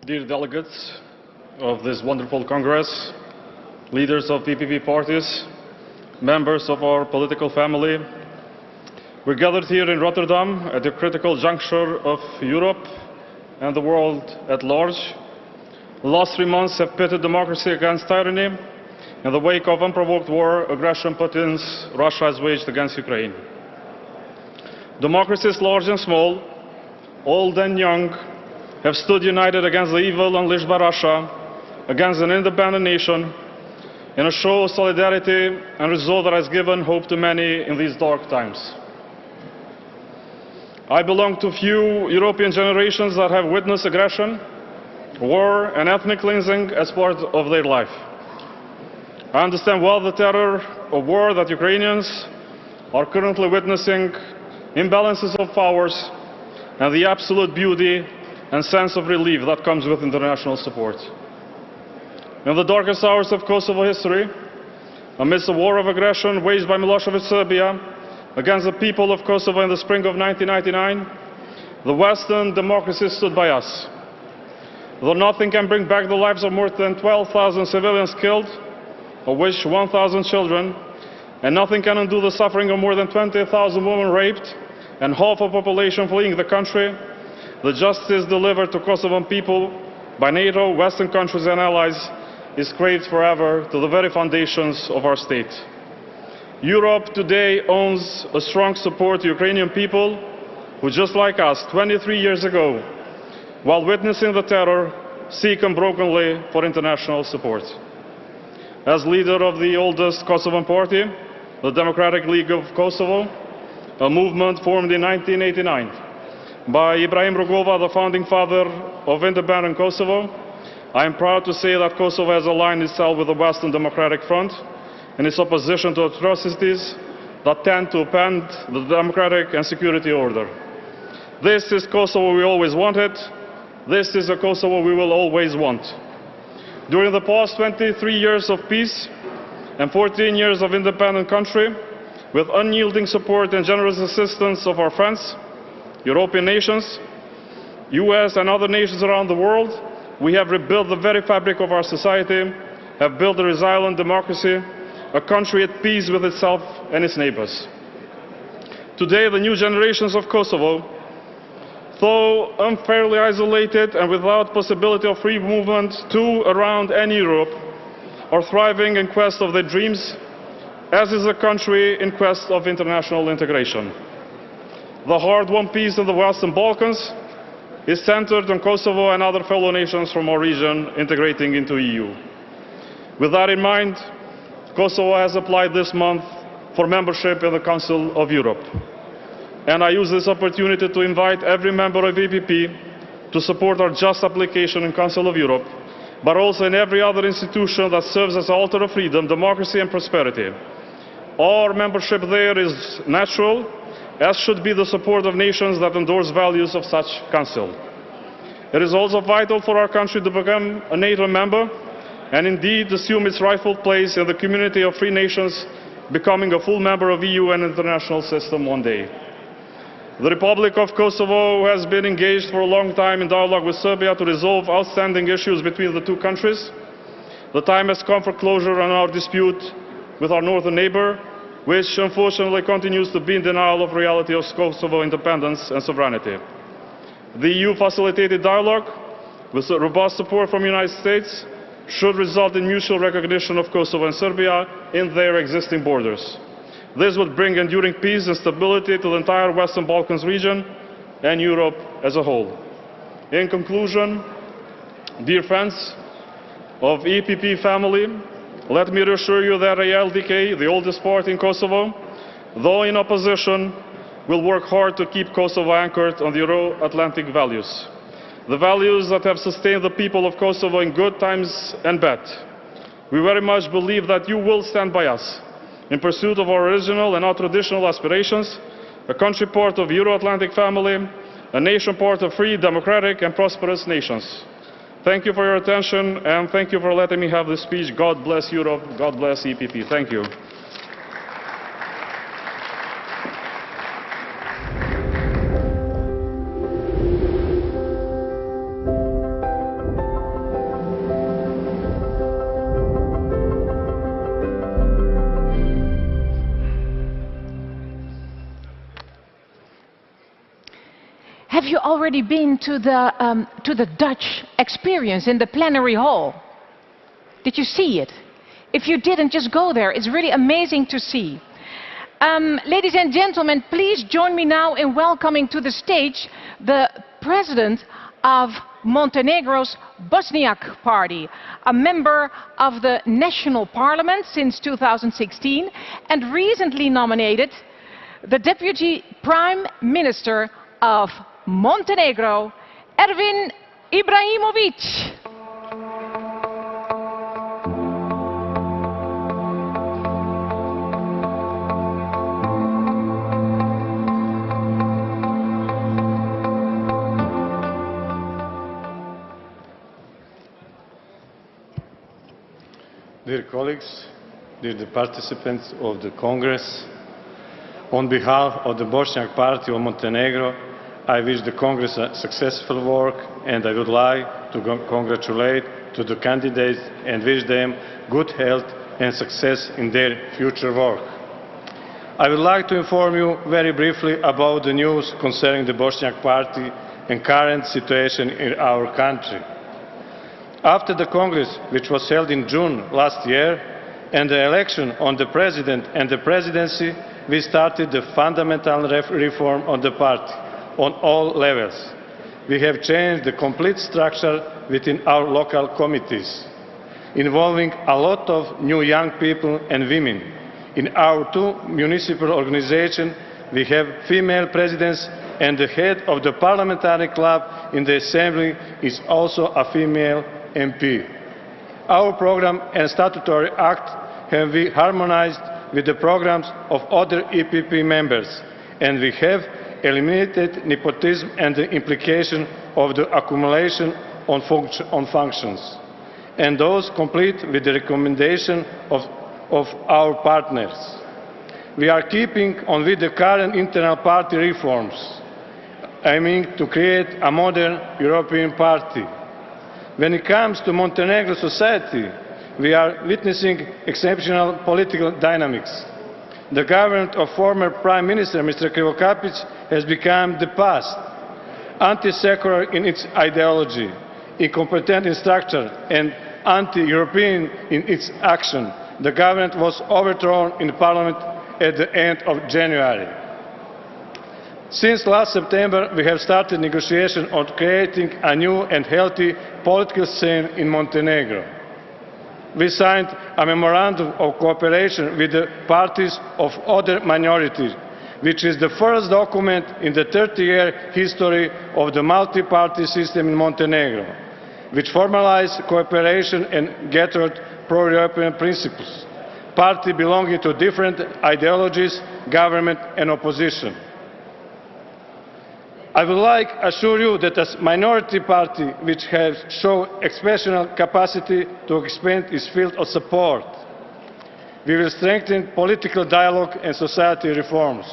Dear delegates of this wonderful Congress, leaders of EPP parties, members of our political family, we're gathered here in Rotterdam at the critical juncture of Europe and the world at large. The last 3 months have pitted democracy against tyranny in the wake of unprovoked war aggression Putin's Russia has waged against Ukraine. Democracies large and small, old and young, have stood united against the evil unleashed by Russia, against an independent nation, in a show of solidarity and resolve that has given hope to many in these dark times. I belong to few European generations that have witnessed aggression, war and ethnic cleansing as part of their life. I understand well the terror of war that Ukrainians are currently witnessing, imbalances of powers, and the absolute beauty and sense of relief that comes with international support. In the darkest hours of Kosovo history, amidst a war of aggression waged by Milosevic Serbia against the people of Kosovo in the spring of 1999, the Western democracies stood by us. Though nothing can bring back the lives of more than 12,000 civilians killed, of which 1,000 children, and nothing can undo the suffering of more than 20,000 women raped and half of the population fleeing the country, the justice delivered to Kosovan people by NATO, Western countries and allies is craved forever to the very foundations of our state. Europe today owes a strong support to Ukrainian people who, just like us 23 years ago, while witnessing the terror, seek unbrokenly for international support. As leader of the oldest Kosovan party, the Democratic League of Kosovo, a movement formed in 1989, by Ibrahim Rugova, the founding father of independent Kosovo, I am proud to say that Kosovo has aligned itself with the Western Democratic Front in its opposition to atrocities that tend to upend the democratic and security order. This is Kosovo we always wanted. This is a Kosovo we will always want. During the past 23 years of peace and 14 years of independent country, with unyielding support and generous assistance of our friends, European nations, US and other nations around the world, we have rebuilt the very fabric of our society, have built a resilient democracy, a country at peace with itself and its neighbors. Today, the new generations of Kosovo, though unfairly isolated and without possibility of free movement to, around and Europe, are thriving in quest of their dreams, as is the country in quest of international integration. The hard-won peace in the Western Balkans is centered on Kosovo and other fellow nations from our region integrating into the EU. With that in mind, Kosovo has applied this month for membership in the Council of Europe. And I use this opportunity to invite every member of EPP to support our just application in Council of Europe, but also in every other institution that serves as an altar of freedom, democracy and prosperity. Our membership there is natural, as should be the support of nations that endorse values of such council. It is also vital for our country to become a NATO member and indeed assume its rightful place in the community of free nations, becoming a full member of EU and international system one day. The Republic of Kosovo has been engaged for a long time in dialogue with Serbia to resolve outstanding issues between the two countries. The time has come for closure on our dispute with our northern neighbor, which unfortunately continues to be in denial of reality of Kosovo independence and sovereignty. The EU-facilitated dialogue, with robust support from the United States, should result in mutual recognition of Kosovo and Serbia in their existing borders. This would bring enduring peace and stability to the entire Western Balkans region and Europe as a whole. In conclusion, dear friends of the EPP family, let me reassure you that ALDK, the oldest party in Kosovo, though in opposition, will work hard to keep Kosovo anchored on the Euro-Atlantic values. The values that have sustained the people of Kosovo in good times and bad. We very much believe that you will stand by us in pursuit of our original and our traditional aspirations, a country part of the Euro-Atlantic family, a nation part of free, democratic and prosperous nations. Thank you for your attention and thank you for letting me have this speech. God bless Europe, God bless EPP. Thank you. Have you already been to the Dutch experience in the plenary hall? Did you see it? If you didn't, just go there. It's really amazing to see. Ladies and gentlemen, please join me now in welcoming to the stage the President of Montenegro's Bosniak Party, a member of the National Parliament since 2016 and recently nominated the Deputy Prime Minister of Montenegro, Ervin Ibrahimovic. Dear colleagues, dear participants of the Congress, on behalf of the Bosniak Party of Montenegro, I wish the Congress a successful work and I would like to congratulate to the candidates and wish them good health and success in their future work. I would like to inform you very briefly about the news concerning the Bosniak Party and current situation in our country. After the Congress, which was held in June last year, and the election on the President and the Presidency, we started the fundamental reform of the party on all levels. We have changed the complete structure within our local committees, involving a lot of new young people and women. In our two municipal organizations, we have female presidents and the head of the parliamentary club in the Assembly is also a female MP. Our program and statutory act have been harmonized with the programs of other EPP members, and we have eliminated nepotism and the implication of the accumulation on functions, and those complete with the recommendation of our partners. We are keeping on with the current internal party reforms, aiming to create a modern European party. When it comes to Montenegro society, we are witnessing exceptional political dynamics. The government of former Prime Minister Mr. Krivokapić has become the past, anti-secular in its ideology, incompetent in structure and anti-European in its action. The government was overthrown in Parliament at the end of January. Since last September, we have started negotiations on creating a new and healthy political scene in Montenegro. We signed a memorandum of cooperation with the parties of other minorities, which is the first document in the 30-year history of the multi-party system in Montenegro, which formalized cooperation and gathered pro-European principles, parties belonging to different ideologies, government and opposition. I would like to assure you that as a minority party which has shown exceptional capacity to expand its field of support, we will strengthen political dialogue and society reforms.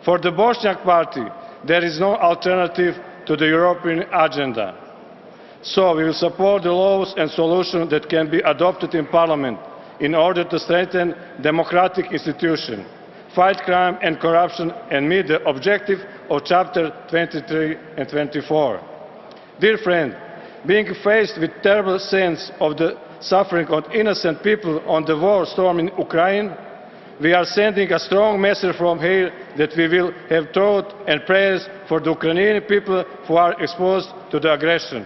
For the Bosniak Party, there is no alternative to the European agenda. So we will support the laws and solutions that can be adopted in Parliament in order to strengthen democratic institutions, fight crime and corruption, and meet the objective of Chapter 23 and 24. Dear friend, being faced with terrible sense of the suffering of innocent people on the war storm in Ukraine, we are sending a strong message from here that we will have thought and prayers for the Ukrainian people who are exposed to the aggression.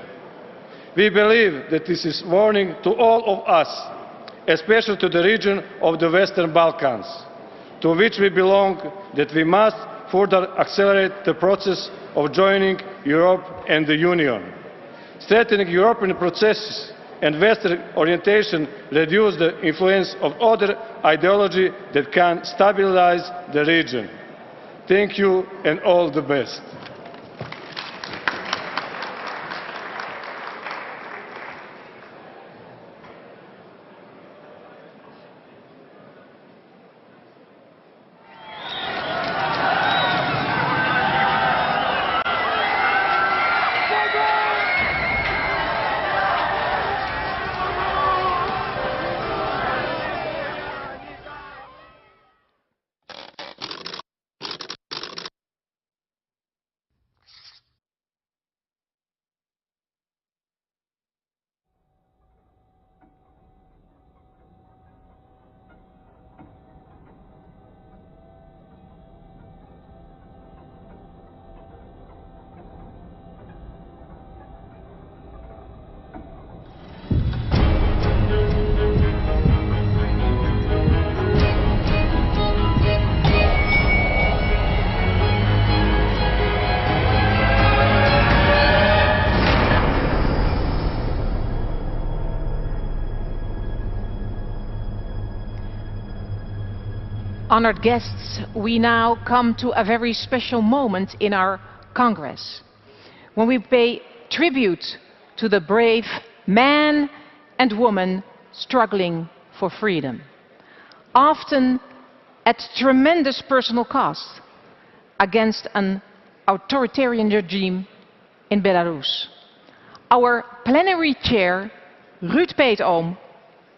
We believe that this is warning to all of us, especially to the region of the Western Balkans, to which we belong, that we must further accelerate the process of joining Europe and the Union. Strengthening European processes and Western orientation reduce the influence of other ideology that can stabilize the region. Thank you and all the best. Honored guests, we now come to a very special moment in our Congress, when we pay tribute to the brave man and woman struggling for freedom, often at tremendous personal cost, against an authoritarian regime in Belarus. Our plenary chair, Ruud Peetoom,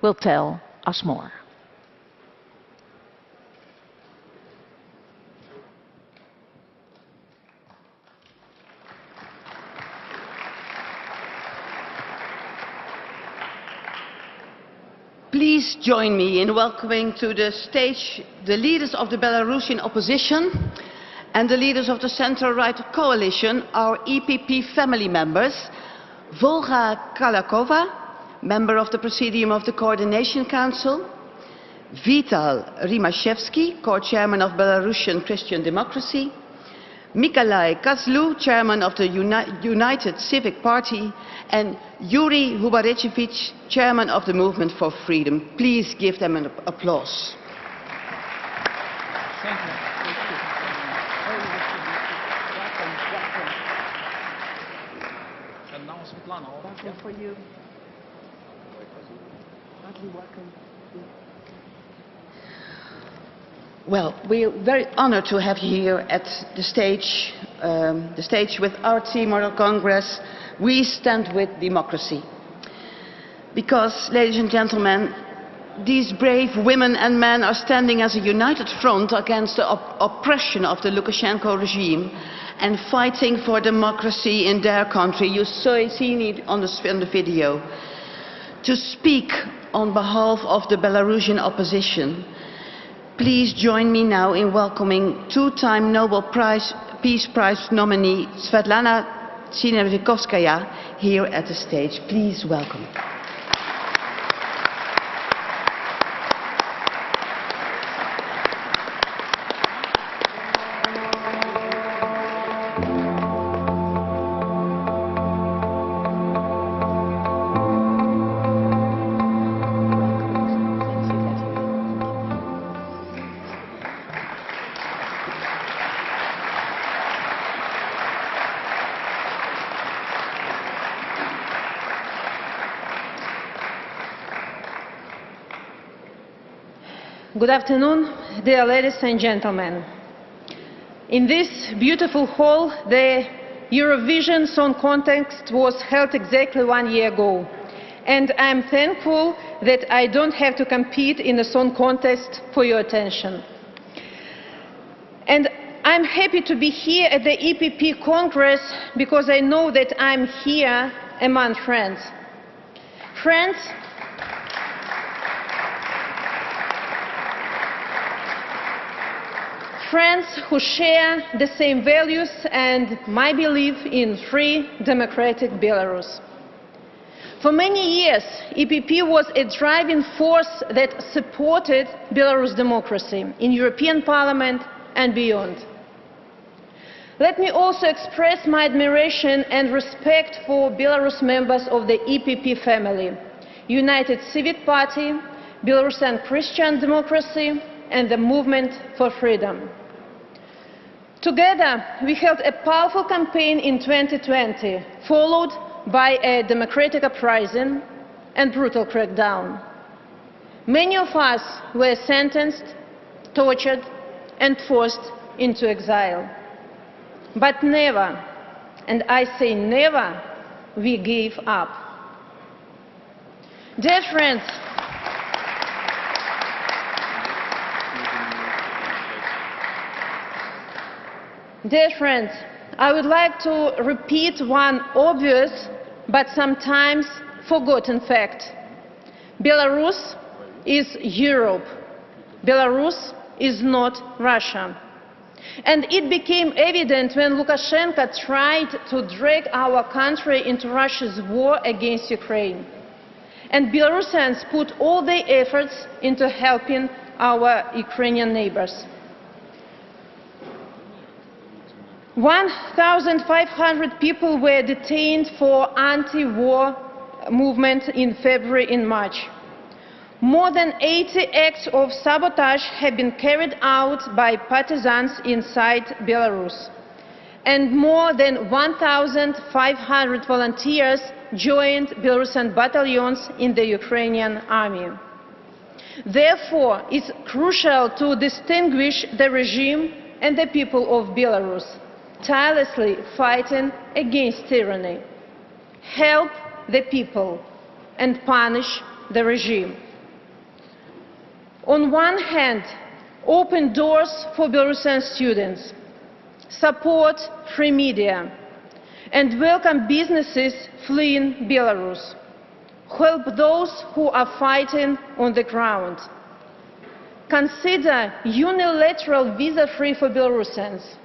will tell us more. Please join me in welcoming to the stage the leaders of the Belarusian opposition and the leaders of the center-right coalition, our EPP family members, Volga Kalakova, member of the Presidium of the Coordination Council, Vital Rimashevsky, co-chairman of Belarusian Christian Democracy, Mikolai Kozlu, chairman of the United Civic Party, and Yuri Hubarechevich, chairman of the Movement for Freedom. Please give them an applause. Thank you. And now Svetlana. For you. Welcome. Well, we're very honored to have you here at the stage with our team, our Congress. We stand with democracy. Because, ladies and gentlemen, these brave women and men are standing as a united front against the oppression of the Lukashenko regime and fighting for democracy in their country. You seen it on the video. To speak on behalf of the Belarusian opposition, please join me now in welcoming two-time Nobel Peace Prize nominee Svetlana Tsarnaevikovskaya here at the stage. Please welcome. Good afternoon, dear ladies and gentlemen. In this beautiful hall, the Eurovision Song Contest was held exactly 1 year ago. And I'm thankful that I don't have to compete in a song contest for your attention. And I'm happy to be here at the EPP Congress because I know that I'm here among friends. Friends who share the same values and my belief in free, democratic Belarus. For many years, EPP was a driving force that supported Belarus democracy in European Parliament and beyond. Let me also express my admiration and respect for Belarus members of the EPP family, United Civic Party, Belarusian Christian Democracy, and the Movement for Freedom. Together, we held a powerful campaign in 2020, followed by a democratic uprising and brutal crackdown. Many of us were sentenced, tortured, and forced into exile. But never, and I say never, we gave up. Dear friends, I would like to repeat one obvious but sometimes forgotten fact. Belarus is Europe. Belarus is not Russia. And it became evident when Lukashenko tried to drag our country into Russia's war against Ukraine. And Belarusians put all their efforts into helping our Ukrainian neighbors. 1,500 people were detained for anti-war movement in February and March. More than 80 acts of sabotage have been carried out by partisans inside Belarus. And more than 1,500 volunteers joined Belarusian battalions in the Ukrainian army. Therefore, it's crucial to distinguish the regime and the people of Belarus, tirelessly fighting against tyranny. Help the people and punish the regime. On one hand, open doors for Belarusian students, support free media, and welcome businesses fleeing Belarus. Help those who are fighting on the ground. Consider unilateral visa-free for Belarusians.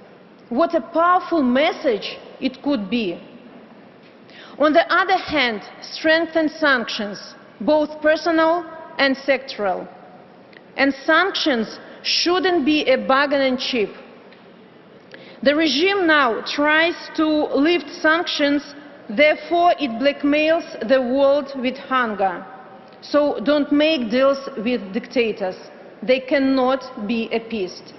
What a powerful message it could be. On the other hand, strengthen sanctions, both personal and sectoral. And sanctions shouldn't be a bargaining chip. The regime now tries to lift sanctions, therefore it blackmails the world with hunger. So don't make deals with dictators. They cannot be appeased.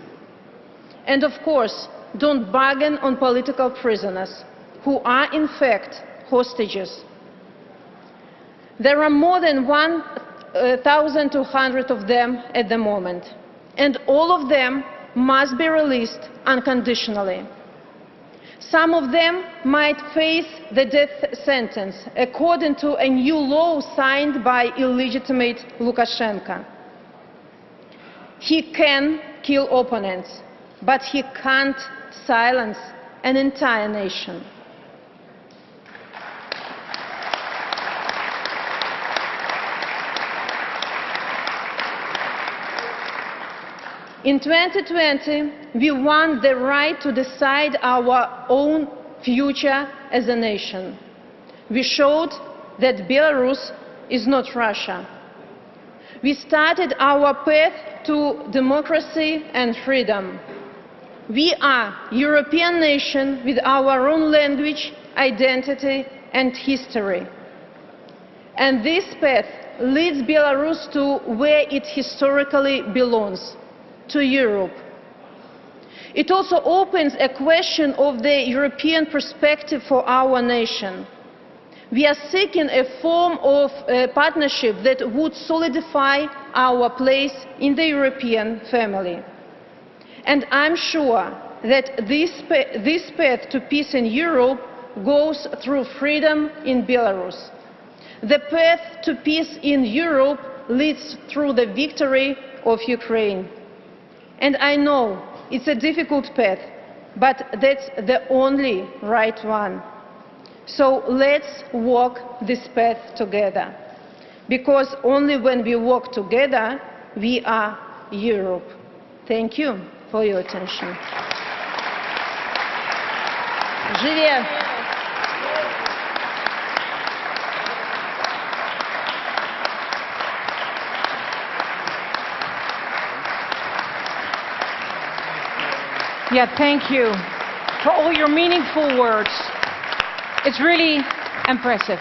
And of course, don't bargain on political prisoners, who are in fact hostages. There are more than 1,200 of them at the moment, and all of them must be released unconditionally. Some of them might face the death sentence, according to a new law signed by illegitimate Lukashenko. He can kill opponents, but he can't silence an entire nation. In 2020, we won the right to decide our own future as a nation. We showed that Belarus is not Russia. We started our path to democracy and freedom. We are a European nation with our own language, identity, and history. And this path leads Belarus to where it historically belongs, to Europe. It also opens a question of the European perspective for our nation. We are seeking a form of partnership that would solidify our place in the European family. And I'm sure that this path to peace in Europe goes through freedom in Belarus. The path to peace in Europe leads through the victory of Ukraine. And I know it's a difficult path, but that's the only right one. So let's walk this path together, because only when we walk together, we are Europe. Thank you for your attention. Julia. Yeah, thank you for all your meaningful words. It's really impressive.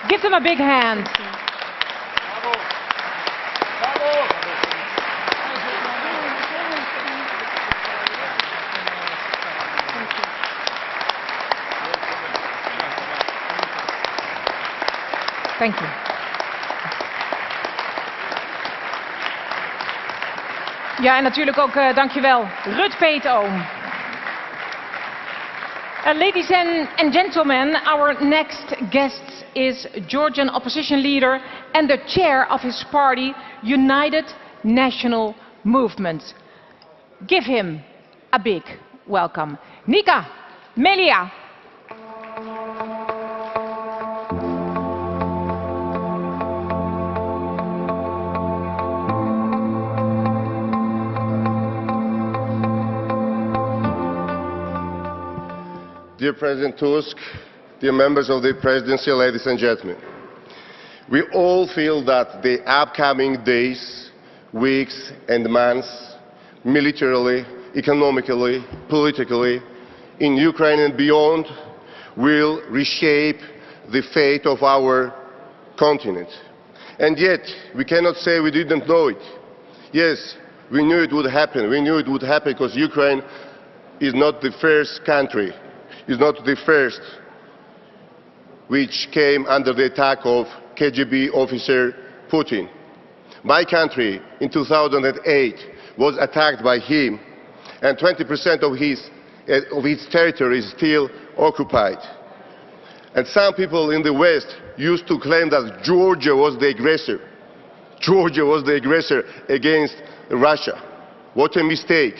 Give them a big hand. Thank you. Ja, en natuurlijk ook dankjewel, Ruud Peetoom. Ladies and gentlemen, our next guest is Georgian opposition leader and the chair of his party, United National Movement. Give him a big welcome. Nika Melia. Dear President Tusk, dear members of the presidency, ladies and gentlemen, we all feel that the upcoming days, weeks and months, militarily, economically, politically, in Ukraine and beyond, will reshape the fate of our continent. And yet, we cannot say we didn't know it. Yes, we knew it would happen. We knew it would happen because Ukraine is not the first country, is not the first which came under the attack of KGB officer Putin. My country in 2008 was attacked by him, and 20% of its territory is still occupied. And some people in the West used to claim that Georgia was the aggressor. Georgia was the aggressor against Russia. What a mistake.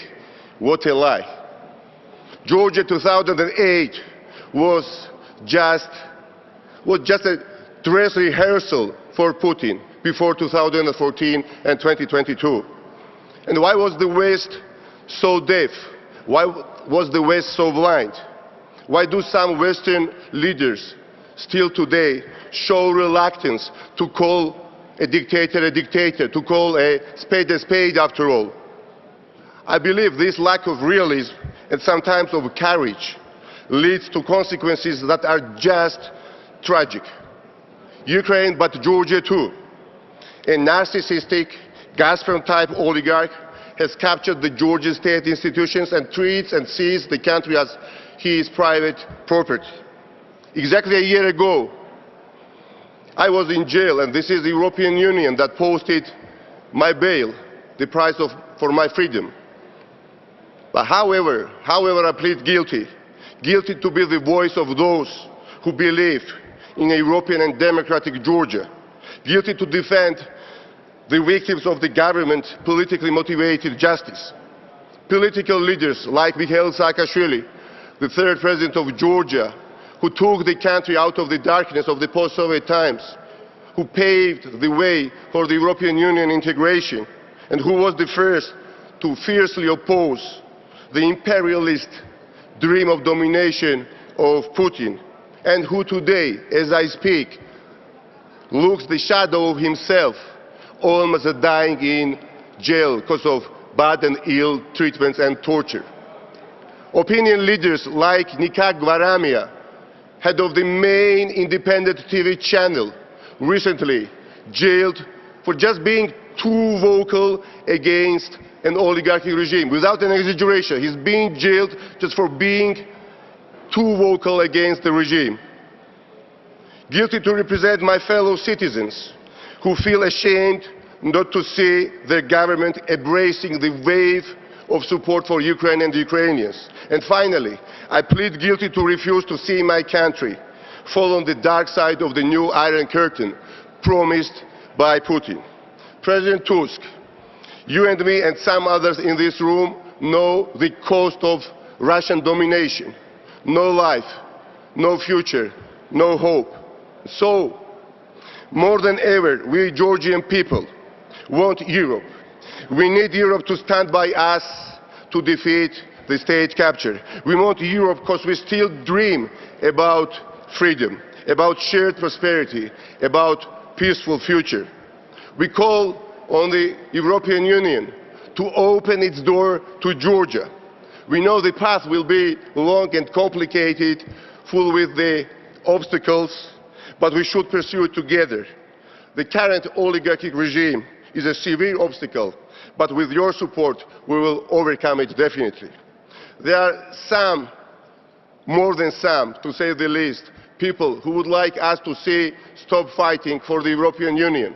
What a lie. Georgia 2008 was just a dress rehearsal for Putin before 2014 and 2022. And why was the West so deaf? Why was the West so blind? Why do some Western leaders still today show reluctance to call a dictator, to call a spade after all? I believe this lack of realism and sometimes of courage leads to consequences that are just tragic. Ukraine, but Georgia too. A narcissistic, Gazprom-type oligarch has captured the Georgian state institutions and treats and sees the country as his private property. Exactly a year ago, I was in jail, and this is the European Union that posted my bail, the price for my freedom. But however, I plead guilty to be the voice of those who believe in a European and democratic Georgia, guilty to defend the victims of the government politically motivated justice. Political leaders like Mikhail Saakashvili, the third president of Georgia, who took the country out of the darkness of the post-Soviet times, who paved the way for the European Union integration, and who was the first to fiercely oppose the imperialist dream of domination of Putin, and who today, as I speak, looks the shadow of himself, almost dying in jail because of bad and ill treatments and torture. Opinion leaders like Nika Gvaramia, head of the main independent TV channel, recently jailed for just being too vocal against an oligarchic regime. Without an exaggeration, he's being jailed just for being too vocal against the regime. Guilty to represent my fellow citizens who feel ashamed not to see their government embracing the wave of support for Ukraine and the Ukrainians. And finally, I plead guilty to refuse to see my country fall on the dark side of the new Iron Curtain promised by Putin. President Tusk, you and me and some others in this room know the cost of Russian domination. No life, no future, no hope. So, more than ever, we Georgian people want Europe. We need Europe to stand by us to defeat the state capture. We want Europe because we still dream about freedom, about shared prosperity, about peaceful future. We call on the European Union to open its door to Georgia. We know the path will be long and complicated, full with the obstacles, but we should pursue it together. The current oligarchic regime is a severe obstacle, but with your support we will overcome it definitely. There are some, more than some, to say the least, people who would like us to see stop fighting for the European Union.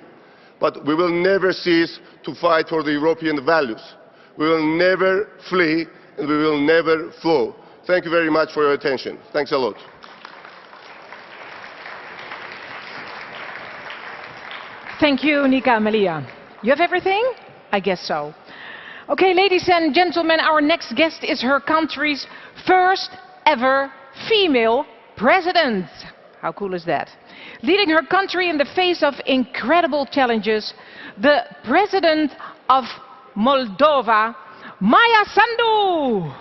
But we will never cease to fight for the European values. We will never flee and we will never flow. Thank you very much for your attention. Thanks a lot. Thank you, Nika Melia. You have everything? I guess so. Okay, ladies and gentlemen, our next guest is her country's first ever female president. How cool is that? Leading her country in the face of incredible challenges, the President of Moldova, Maia Sandu.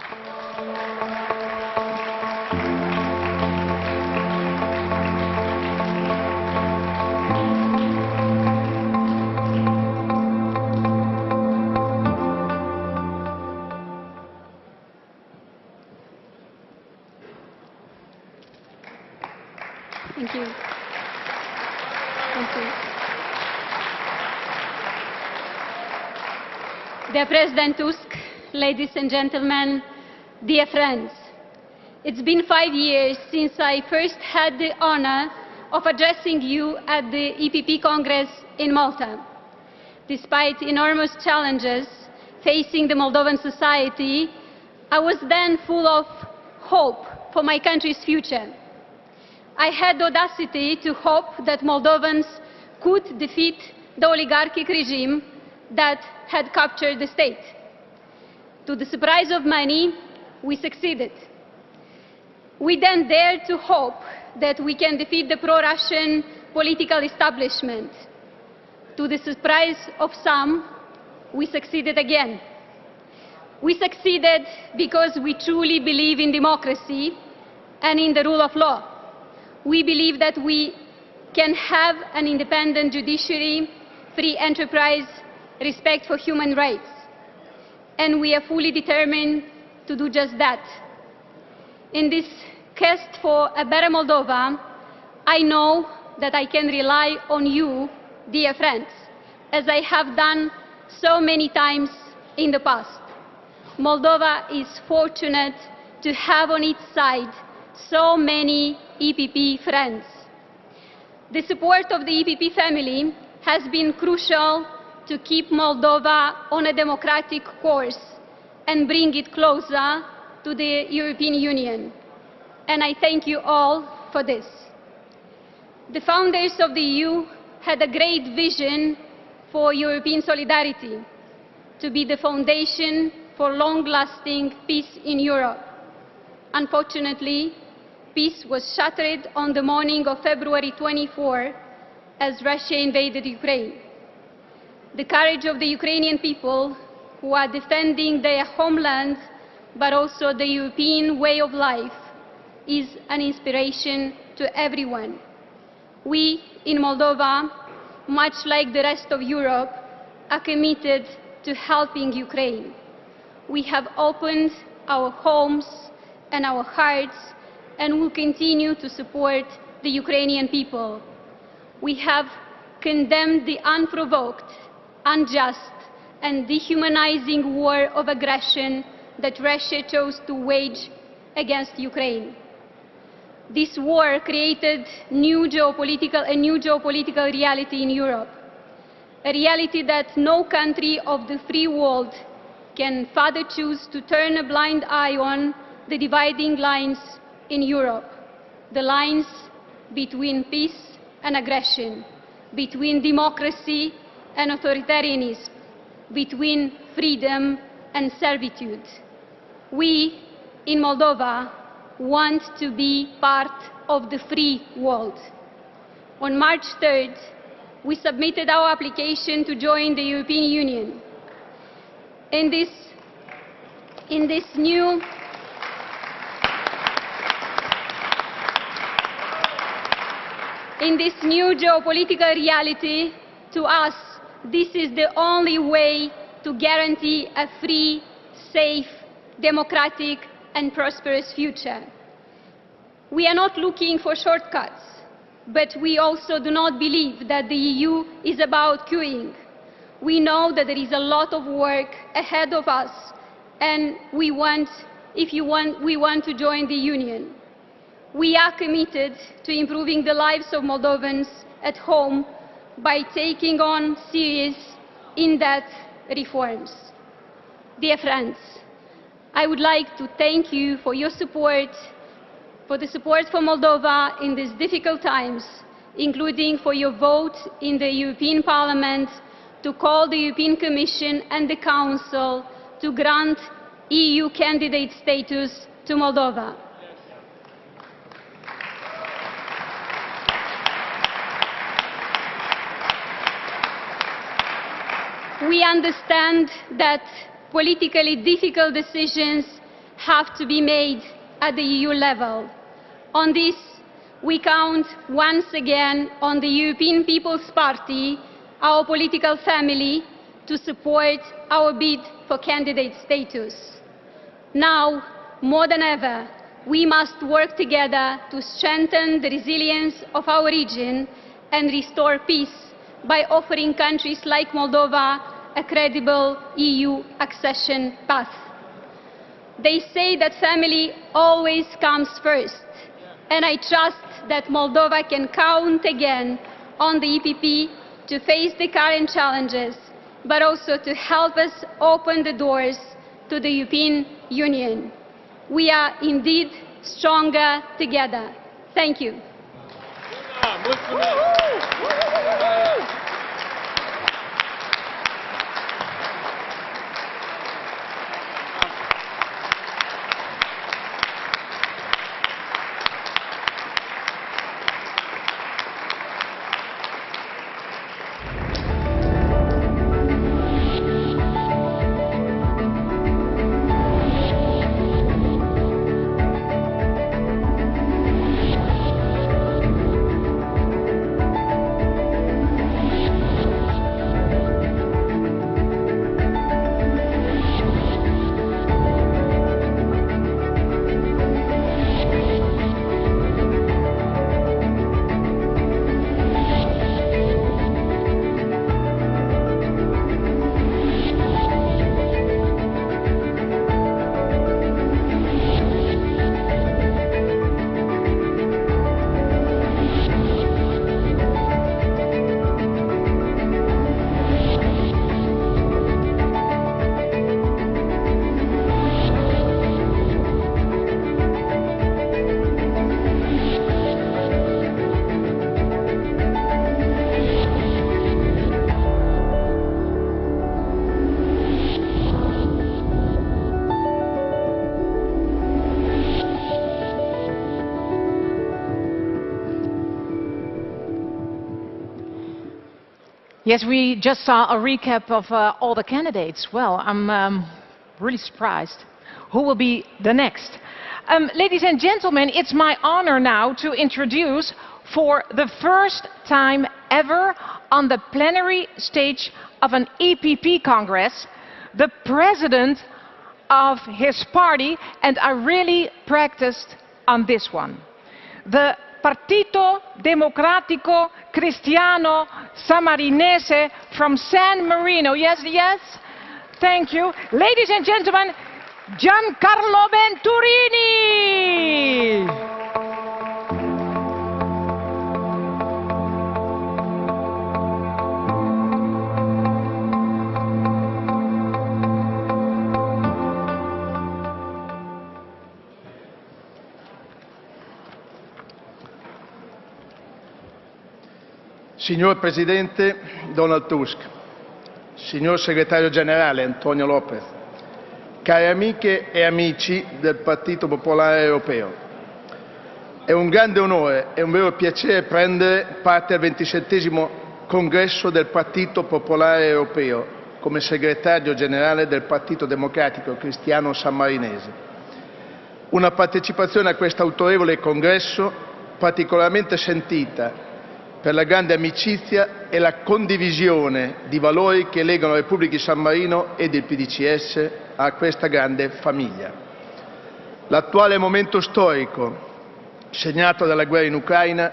Thank you. Thank you. Dear President Tusk, ladies and gentlemen, dear friends, it's been 5 years since I first had the honor of addressing you at the EPP Congress in Malta. Despite enormous challenges facing the Moldovan society, I was then full of hope for my country's future. I had the audacity to hope that Moldovans could defeat the oligarchic regime that had captured the state. To the surprise of many, we succeeded. We then dared to hope that we can defeat the pro-Russian political establishment. To the surprise of some, we succeeded again. We succeeded because we truly believe in democracy and in the rule of law. We believe that we can have an independent judiciary, free enterprise, respect for human rights. And we are fully determined to do just that. In this quest for a better Moldova, I know that I can rely on you, dear friends, as I have done so many times in the past. Moldova is fortunate to have on its side so many EPP friends. The support of the EPP family has been crucial to keep Moldova on a democratic course and bring it closer to the European Union. And I thank you all for this. The founders of the EU had a great vision for European solidarity, to be the foundation for long-lasting peace in Europe. Unfortunately, peace was shattered on the morning of February 24 as Russia invaded Ukraine. The courage of the Ukrainian people who are defending their homeland but also the European way of life is an inspiration to everyone. We in Moldova, much like the rest of Europe, are committed to helping Ukraine. We have opened our homes and our hearts and will continue to support the Ukrainian people. We have condemned the unprovoked, unjust and dehumanizing war of aggression that Russia chose to wage against Ukraine. This war created a new geopolitical reality in Europe, a reality that no country of the free world can further choose to turn a blind eye on the dividing lines in Europe, the lines between peace and aggression, between democracy and authoritarianism, between freedom and servitude. We, in Moldova, want to be part of the free world. On March 3rd, we submitted our application to join the European Union. In this new geopolitical reality, to us, this is the only way to guarantee a free, safe, democratic, and prosperous future. We are not looking for shortcuts, but we also do not believe that the EU is about queuing. We know that there is a lot of work ahead of us, and we want to join the Union. We are committed to improving the lives of Moldovans at home by taking on serious, in-depth reforms. Dear friends, I would like to thank you for your support, for the support for Moldova in these difficult times, including for your vote in the European Parliament to call the European Commission and the Council to grant EU candidate status to Moldova. We understand that politically difficult decisions have to be made at the EU level. On this, we count once again on the European People's Party, our political family, to support our bid for candidate status. Now, more than ever, we must work together to strengthen the resilience of our region and restore peace by offering countries like Moldova a credible EU accession path. They say that family always comes first, and I trust that Moldova can count again on the EPP to face the current challenges, but also to help us open the doors to the European Union. We are indeed stronger together. Thank you. Yes, we just saw a recap of all the candidates. Well, I'm really surprised. Who will be the next? Ladies and gentlemen, it's my honor now to introduce, for the first time ever on the plenary stage of an EPP Congress, the president of his party, and I really practiced on this one. The Partito Democratico Cristiano Sammarinese from San Marino. Yes, yes? Thank you. Ladies and gentlemen, Giancarlo Venturini! Signor Presidente Donald Tusk, signor Segretario Generale Antonio Lopez, cari amiche e amici del Partito Popolare Europeo, è un grande onore e un vero piacere prendere parte al 27° Congresso del Partito Popolare Europeo come Segretario Generale del Partito Democratico Cristiano Sammarinese. Una partecipazione a questo autorevole congresso particolarmente sentita per la grande amicizia e la condivisione di valori che legano la Repubblica di San Marino ed il PDCS a questa grande famiglia. L'attuale momento storico, segnato dalla guerra in Ucraina,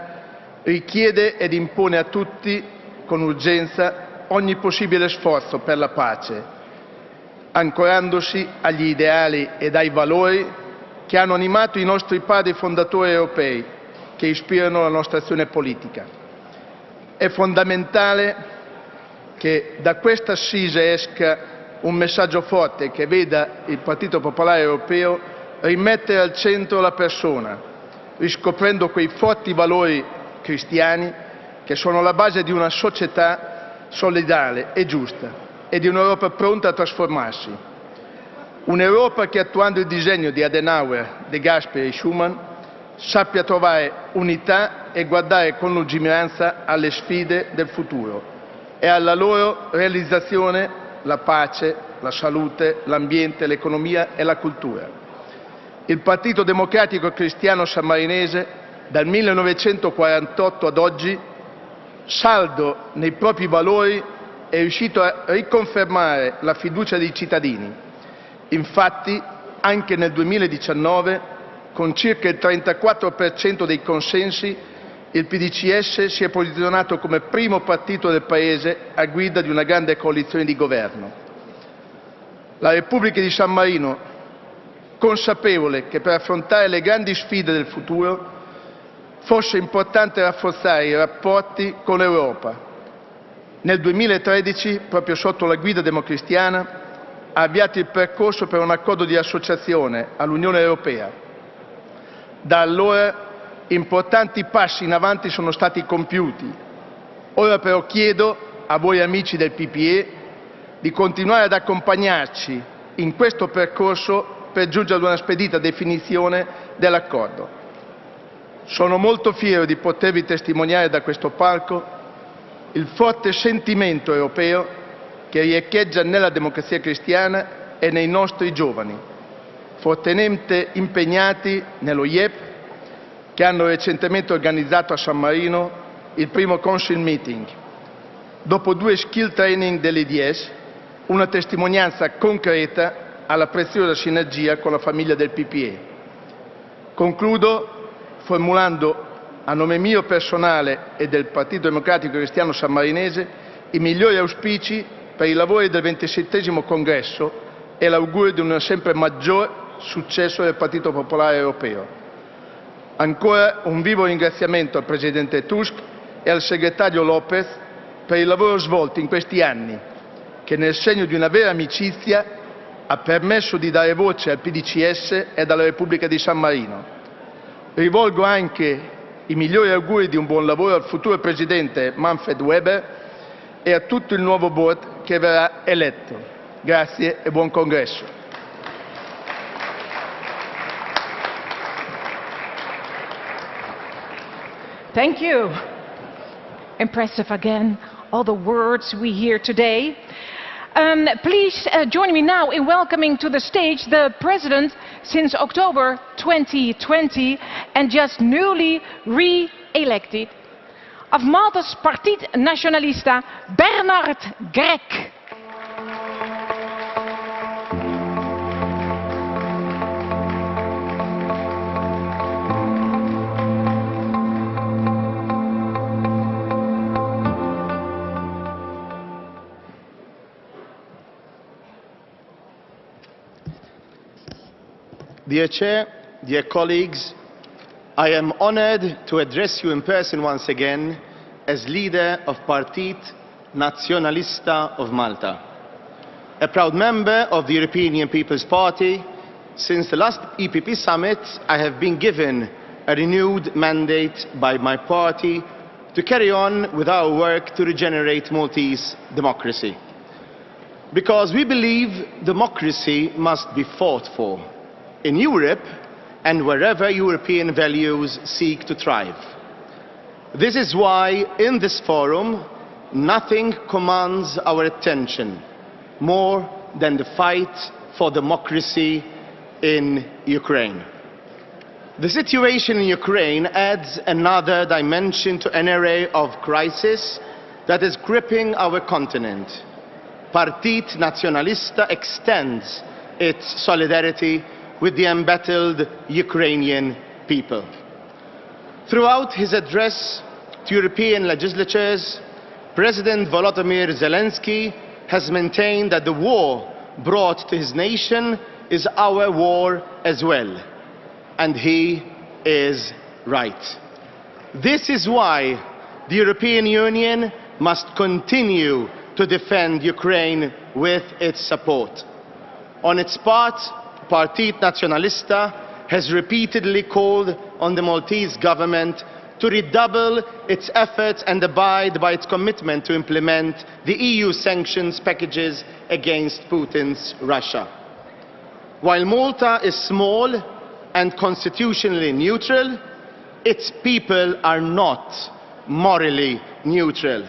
richiede ed impone a tutti con urgenza ogni possibile sforzo per la pace, ancorandosi agli ideali ed ai valori che hanno animato i nostri padri fondatori europei, che ispirano la nostra azione politica. È fondamentale che da questa assise esca un messaggio forte che veda il Partito Popolare Europeo rimettere al centro la persona, riscoprendo quei forti valori cristiani che sono la base di una società solidale e giusta e di un'Europa pronta a trasformarsi. Un'Europa che, attuando il disegno di Adenauer, De Gasperi e Schuman, sappia trovare unità e guardare con lungimiranza alle sfide del futuro e alla loro realizzazione: la pace, la salute, l'ambiente, l'economia e la cultura. Il Partito Democratico Cristiano Sammarinese, dal 1948 ad oggi, saldo nei propri valori, è riuscito a riconfermare la fiducia dei cittadini. Infatti, anche nel 2019, con circa il 34% dei consensi, il PDCS si è posizionato come primo partito del Paese a guida di una grande coalizione di governo. La Repubblica di San Marino, consapevole che per affrontare le grandi sfide del futuro fosse importante rafforzare i rapporti con l'Europa. Nel 2013, proprio sotto la guida democristiana, ha avviato il percorso per un accordo di associazione all'Unione Europea. Da allora importanti passi in avanti sono stati compiuti. Ora però chiedo a voi amici del PPE di continuare ad accompagnarci in questo percorso per giungere ad una spedita definizione dell'accordo. Sono molto fiero di potervi testimoniare da questo palco il forte sentimento europeo che riecheggia nella democrazia cristiana e nei nostri giovani, fortemente impegnati nello IEP, che hanno recentemente organizzato a San Marino il primo Council Meeting. Dopo 2 skill training dell'EDS, una testimonianza concreta alla preziosa sinergia con la famiglia del PPE. Concludo formulando a nome mio personale e del Partito Democratico Cristiano Sammarinese i migliori auspici per i lavori del 27° Congresso e l'augurio di un sempre maggior successo del Partito Popolare Europeo. Ancora un vivo ringraziamento al Presidente Tusk e al Segretario Lopez per il lavoro svolto in questi anni, che nel segno di una vera amicizia ha permesso di dare voce al PDCS e alla Repubblica di San Marino. Rivolgo anche i migliori auguri di un buon lavoro al futuro Presidente Manfred Weber e a tutto il nuovo board che verrà eletto. Grazie e buon congresso. Thank you. Impressive again, all the words we hear today. Please join me now in welcoming to the stage the President since October 2020 and just newly re-elected of Malta's Partid Nacionalista, Bernard Grek. Dear Chair, dear colleagues, I am honored to address you in person once again as leader of Partid Nacionalista of Malta. A proud member of the European People's Party, since the last EPP summit I have been given a renewed mandate by my party to carry on with our work to regenerate Maltese democracy. Because we believe democracy must be fought for in Europe and wherever European values seek to thrive. This is why in this forum, nothing commands our attention more than the fight for democracy in Ukraine. The situation in Ukraine adds another dimension to an array of crises that is gripping our continent. Partit Naționalista extends its solidarity with the embattled Ukrainian people. Throughout his address to European legislatures, President Volodymyr Zelensky has maintained that the war brought to his nation is our war as well. And he is right. This is why the European Union must continue to defend Ukraine with its support. On its part, Partit Naționalista has repeatedly called on the Maltese government to redouble its efforts and abide by its commitment to implement the EU sanctions packages against Putin's Russia. While Malta is small and constitutionally neutral, its people are not morally neutral.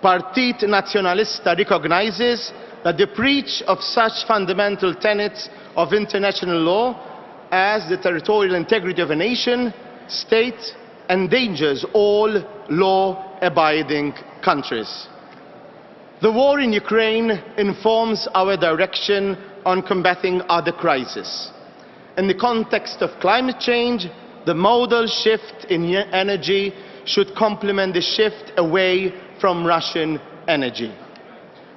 Partit Naționalista recognizes that the breach of such fundamental tenets of international law as the territorial integrity of a nation state endangers all law-abiding countries. The war in Ukraine informs our direction on combating other crises. In the context of climate change, the modal shift in energy should complement the shift away from Russian energy.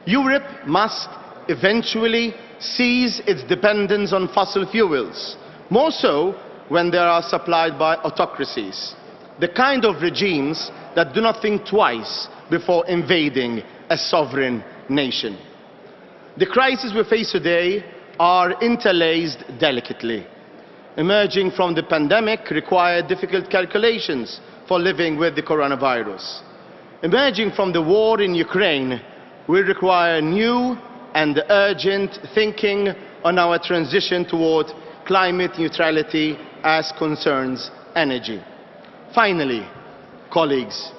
Europe must eventually cease its dependence on fossil fuels, more so when they are supplied by autocracies, the kind of regimes that do not think twice before invading a sovereign nation. The crises we face today are interlaced delicately. Emerging from the pandemic required difficult calculations for living with the coronavirus. Emerging from the war in Ukraine will require new and urgent thinking on our transition toward climate neutrality as concerns energy. Finally, colleagues,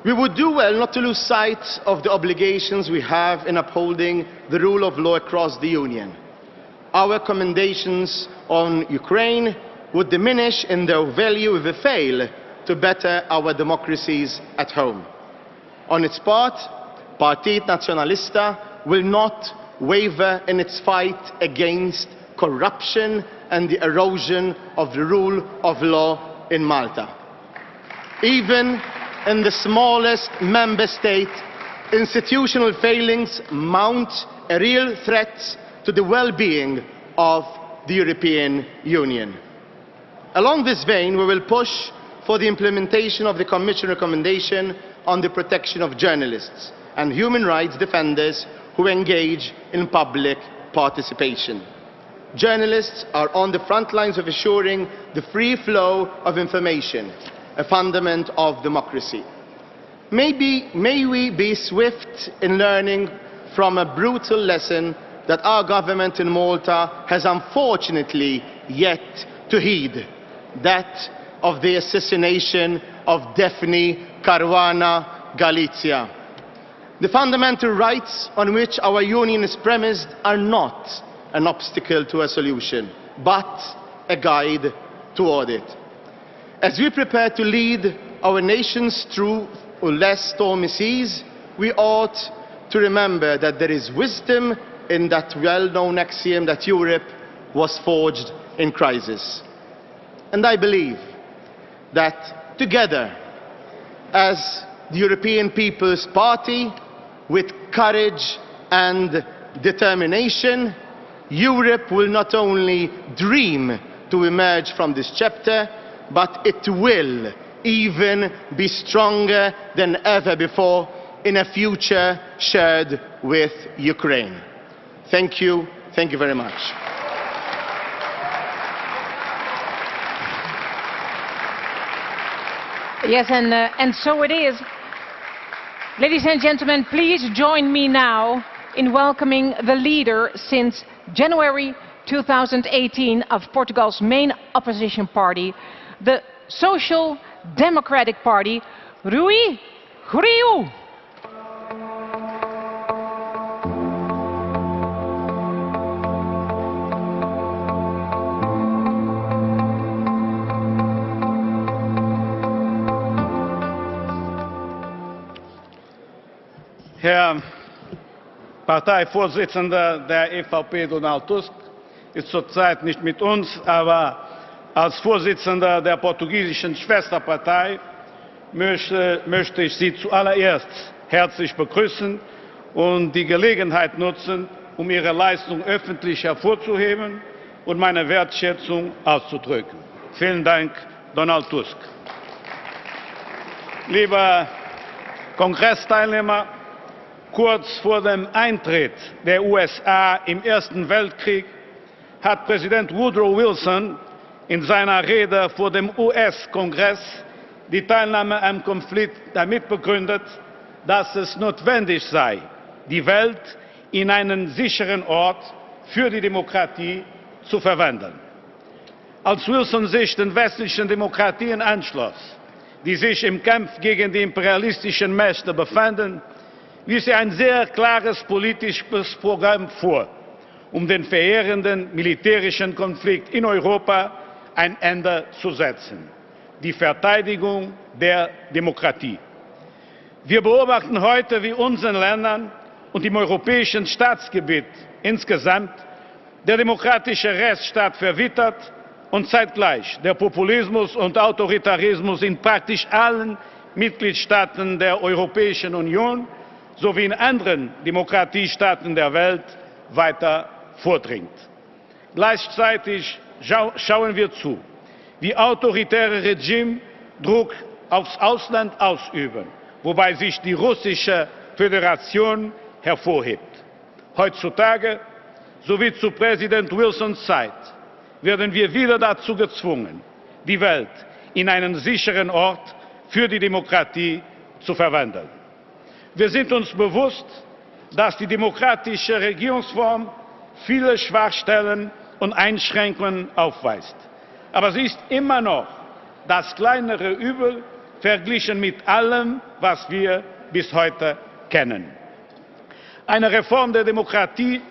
we would do well not to lose sight of the obligations we have in upholding the rule of law across the Union. Our commendations on Ukraine would diminish in their value if we fail to better our democracies at home. On its part, Partit Naționalista will not waver in its fight against corruption and the erosion of the rule of law in Malta. Even in the smallest member state, institutional failings mount a real threat to the well-being of the European Union. Along this vein, we will push for the implementation of the Commission recommendation on the protection of journalists and human rights defenders who engage in public participation. Journalists are on the front lines of assuring the free flow of information, a fundament of democracy. May we be swift in learning from a brutal lesson that our government in Malta has unfortunately yet to heed, that of the assassination of Daphne Caruana Galizia. The fundamental rights on which our union is premised are not an obstacle to a solution, but a guide toward it. As we prepare to lead our nations through less stormy seas, we ought to remember that there is wisdom in that well-known axiom that Europe was forged in crisis. And I believe that together, as the European People's Party, with courage and determination, Europe will not only dream to emerge from this chapter, but it will even be stronger than ever before in a future shared with Ukraine. Thank you. Thank you very much. Yes, and so it is. Ladies and gentlemen, please join me now in welcoming the leader since January 2018 of Portugal's main opposition party, the Social Democratic Party, Rui Rio. Herr Parteivorsitzender der EVP Donald Tusk ist zurzeit nicht mit uns, aber als Vorsitzender der portugiesischen Schwesterpartei möchte ich Sie zuallererst herzlich begrüßen und die Gelegenheit nutzen, um Ihre Leistung öffentlich hervorzuheben und meine Wertschätzung auszudrücken. Vielen Dank, Donald Tusk. Liebe Kongressteilnehmer, kurz vor dem Eintritt der USA im Ersten Weltkrieg hat Präsident Woodrow Wilson in seiner Rede vor dem US-Kongress die Teilnahme am Konflikt damit begründet, dass es notwendig sei, die Welt in einen sicheren Ort für die Demokratie zu verwandeln. Als Wilson sich den westlichen Demokratien anschloss, die sich im Kampf gegen die imperialistischen Mächte befanden, wies er ein sehr klares politisches Programm vor, um den verheerenden militärischen Konflikt in Europa ein Ende zu setzen: die Verteidigung der Demokratie. Wir beobachten heute, wie unseren Ländern und im europäischen Staatsgebiet insgesamt der demokratische Rechtsstaat verwittert und zeitgleich der Populismus und Autoritarismus in praktisch allen Mitgliedstaaten der Europäischen Union sowie in anderen Demokratiestaaten der Welt weiter vordringt. Gleichzeitig schauen wir zu, wie autoritäre Regime Druck aufs Ausland ausüben, wobei sich die russische Föderation hervorhebt. Heutzutage, sowie zu Präsident Wilsons Zeit, werden wir wieder dazu gezwungen, die Welt in einen sicheren Ort für die Demokratie zu verwandeln. Wir sind uns bewusst, dass die demokratische Regierungsform viele Schwachstellen und Einschränkungen aufweist. Aber sie ist immer noch das kleinere Übel verglichen mit allem, was wir bis heute kennen. Eine Reform der Demokratie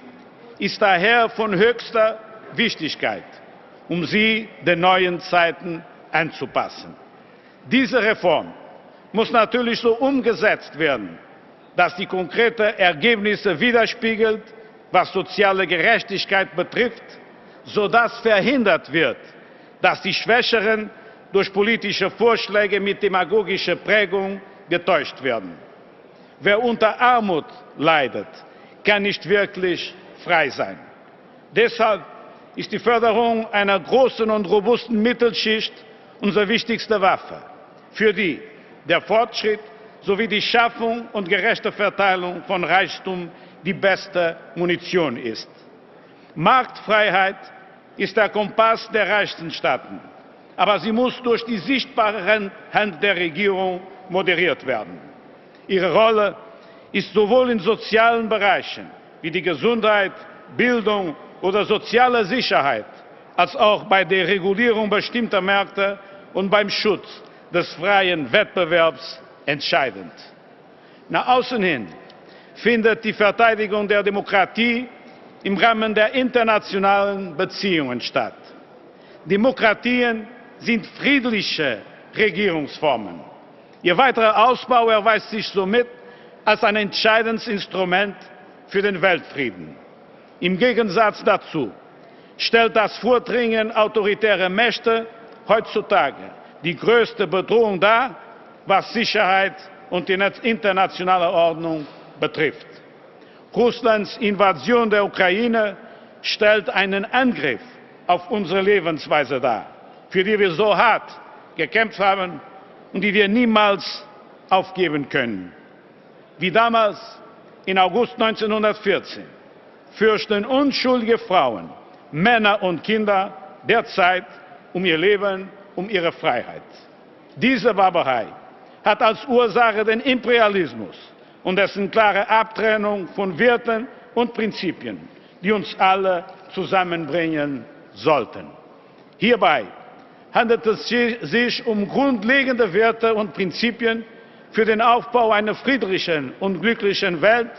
ist daher von höchster Wichtigkeit, um sie den neuen Zeiten anzupassen. Diese Reform muss natürlich so umgesetzt werden, dass die konkreten Ergebnisse widerspiegelt, was soziale Gerechtigkeit betrifft, sodass verhindert wird, dass die Schwächeren durch politische Vorschläge mit demagogischer Prägung getäuscht werden. Wer unter Armut leidet, kann nicht wirklich frei sein. Deshalb ist die Förderung einer großen und robusten Mittelschicht unsere wichtigste Waffe, für die der Fortschritt sowie die Schaffung und gerechte Verteilung von Reichtum die beste Munition ist. Marktfreiheit ist der Kompass der reichsten Staaten, aber sie muss durch die sichtbare Hand der Regierung moderiert werden. Ihre Rolle ist sowohl in sozialen Bereichen wie die Gesundheit, Bildung oder soziale Sicherheit, als auch bei der Regulierung bestimmter Märkte und beim Schutz des freien Wettbewerbs entscheidend. Nach außen hin findet die Verteidigung der Demokratie im Rahmen der internationalen Beziehungen statt. Demokratien sind friedliche Regierungsformen. Ihr weiterer Ausbau erweist sich somit als ein entscheidendes Instrument für den Weltfrieden. Im Gegensatz dazu stellt das Vordringen autoritärer Mächte heutzutage die größte Bedrohung dar, was Sicherheit und die internationale Ordnung betrifft. Russlands Invasion der Ukraine stellt einen Angriff auf unsere Lebensweise dar, für die wir so hart gekämpft haben und die wir niemals aufgeben können. Wie damals im August 1914 fürchten unschuldige Frauen, Männer und Kinder derzeit um ihr Leben, um ihre Freiheit. Diese Barbarei hat als Ursache den Imperialismus und dessen klare Abtrennung von Werten und Prinzipien, die uns alle zusammenbringen sollten. Hierbei handelt es sich um grundlegende Werte und Prinzipien für den Aufbau einer friedlichen und glücklichen Welt,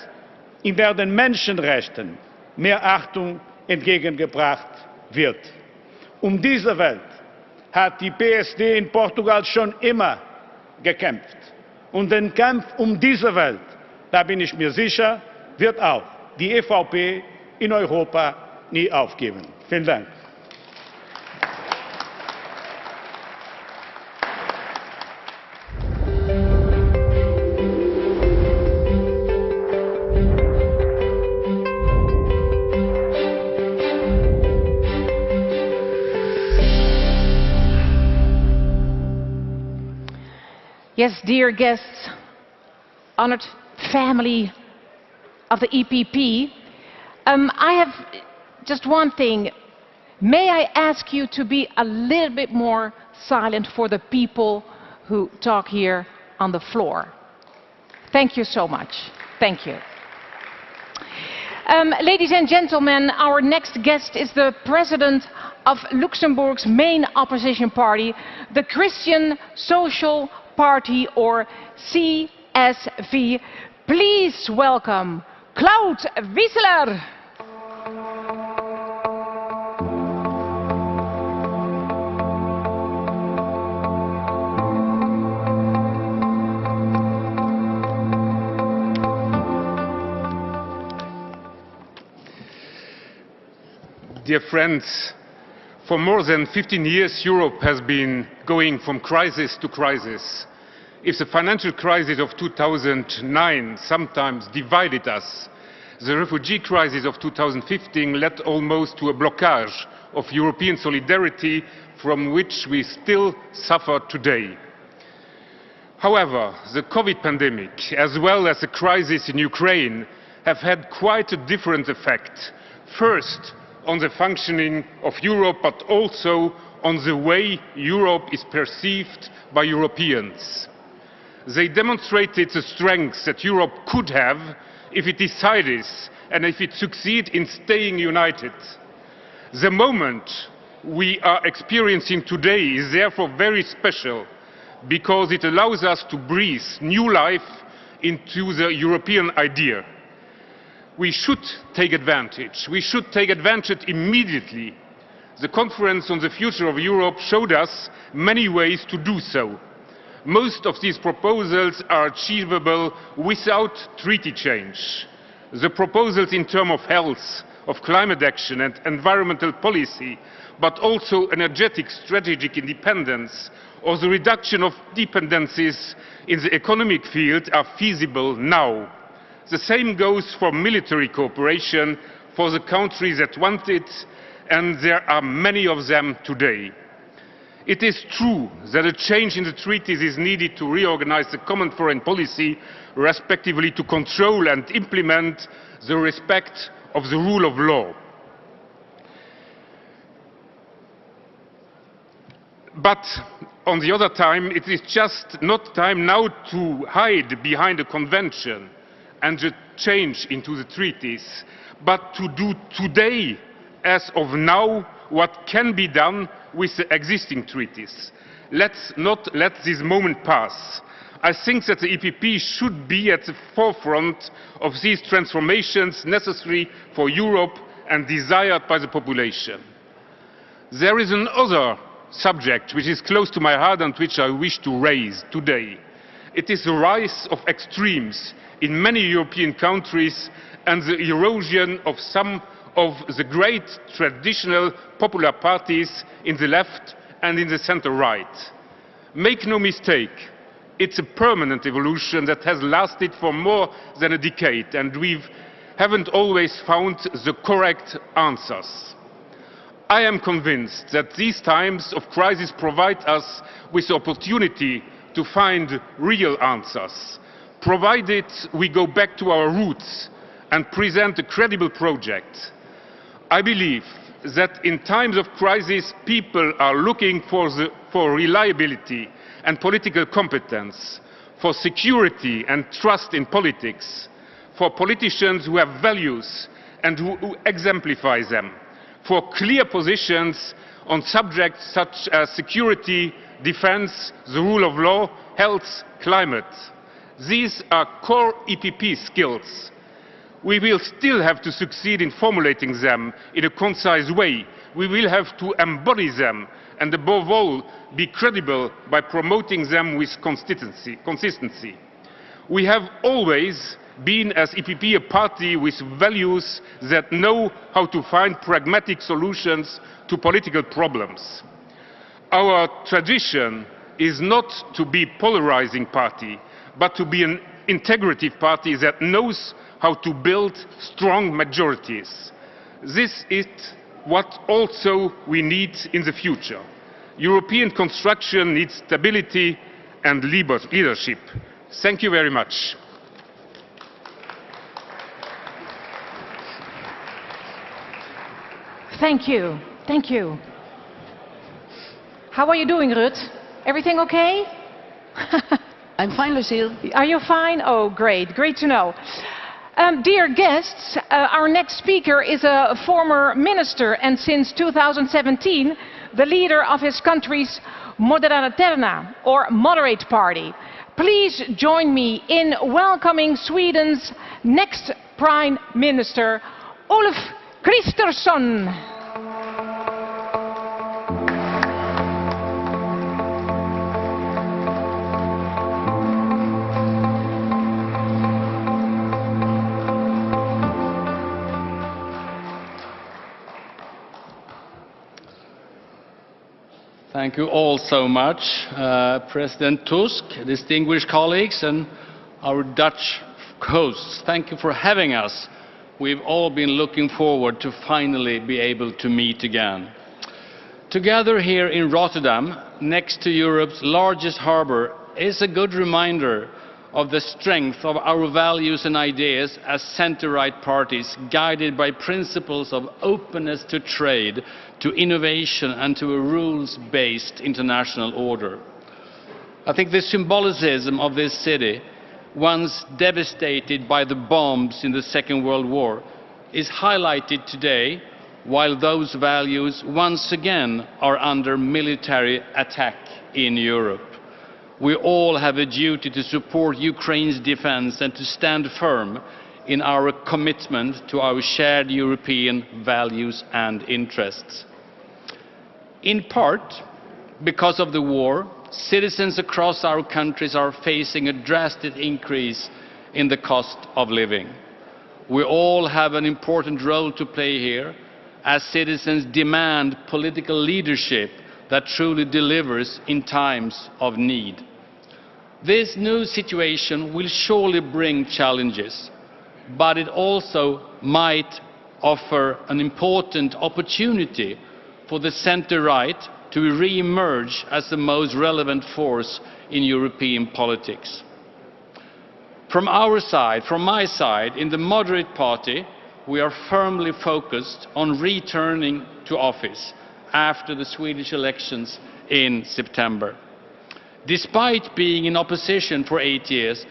in der den Menschenrechten mehr Achtung entgegengebracht wird. Um diese Welt hat die PSD in Portugal schon immer gekämpft. Und den Kampf um diese Welt, da bin ich mir sicher, wird auch die EVP in Europa nie aufgeben. Vielen Dank. Yes, dear guests, honored family of the EPP, I have just one thing. May I ask you to be a little bit more silent for the people who talk here on the floor? Thank you so much. Thank you. Ladies and gentlemen, our next guest is the president of Luxembourg's main opposition party, the Christian Social Party, or CSV. Please welcome Claude Wieseler. Dear friends, for more than 15 years Europe has been going from crisis to crisis. If the financial crisis of 2009 sometimes divided us, the refugee crisis of 2015 led almost to a blockage of European solidarity from which we still suffer today. However, the COVID pandemic, as well as the crisis in Ukraine, have had quite a different effect. First, on the functioning of Europe, but also on the way Europe is perceived by Europeans. They demonstrated the strength that Europe could have if it decided and if it succeeds in staying united. The moment we are experiencing today is therefore very special because it allows us to breathe new life into the European idea. We should take advantage. We should take advantage immediately. The conference on the future of Europe showed us many ways to do so. Most of these proposals are achievable without treaty change. The proposals in terms of health, of climate action and environmental policy, but also energetic strategic independence or the reduction of dependencies in the economic field are feasible now. The same goes for military cooperation for the countries that want it, and there are many of them today. It is true that a change in the treaties is needed to reorganize the common foreign policy, respectively to control and implement the respect of the rule of law. But on the other time, it is just not time now to hide behind a convention and the change into the treaties, but to do today, as of now, what can be done with the existing treaties. Let's not let this moment pass. I think that the EPP should be at the forefront of these transformations necessary for Europe and desired by the population. There is another subject which is close to my heart and which I wish to raise today. It is the rise of extremes in many European countries and the erosion of some of the great traditional popular parties in the left and in the center-right. Make no mistake, it's a permanent evolution that has lasted for more than a decade, and we haven't always found the correct answers. I am convinced that these times of crisis provide us with the opportunity to find real answers, provided we go back to our roots and present a credible project. I believe that in times of crisis, people are looking for reliability and political competence, for security and trust in politics, for politicians who have values and who exemplify them, for clear positions on subjects such as security, defense, the rule of law, health, climate. These are core EPP skills. We will still have to succeed in formulating them in a concise way. We will have to embody them and, above all, be credible by promoting them with consistency. We have always been, as EPP, a party with values that know how to find pragmatic solutions to political problems. Our tradition is not to be a polarizing party, but to be an integrative party that knows how to build strong majorities. This is what also we need in the future. European construction needs stability and leadership. Thank you very much. Thank you. Thank you. How are you doing, Ruud? Everything okay? I'm fine, Lucille. Are you fine? Oh, great. Great to know. Dear guests, our next speaker is a former minister and since 2017 the leader of his country's Moderaterna, or Moderate Party. Please join me in welcoming Sweden's next Prime Minister, Ulf Kristersson. Thank you all so much, President Tusk, distinguished colleagues, and our Dutch hosts. Thank you for having us. We've all been looking forward to finally be able to meet again. Together here in Rotterdam, next to Europe's largest harbor, is a good reminder of the strength of our values and ideas as center-right parties, guided by principles of openness to trade, to innovation and to a rules-based international order. I think the symbolicism of this city, once devastated by the bombs in the Second World War, is highlighted today, while those values once again are under military attack in Europe. We all have a duty to support Ukraine's defense and to stand firm in our commitment to our shared European values and interests. In part, because of the war, citizens across our countries are facing a drastic increase in the cost of living. We all have an important role to play here, as citizens demand political leadership that truly delivers in times of need. This new situation will surely bring challenges, but it also might offer an important opportunity for the centre-right to re-emerge as the most relevant force in European politics. From our side, from my side, in the Moderate Party, we are firmly focused on returning to office after the Swedish elections in September. Despite being in opposition for 8 years,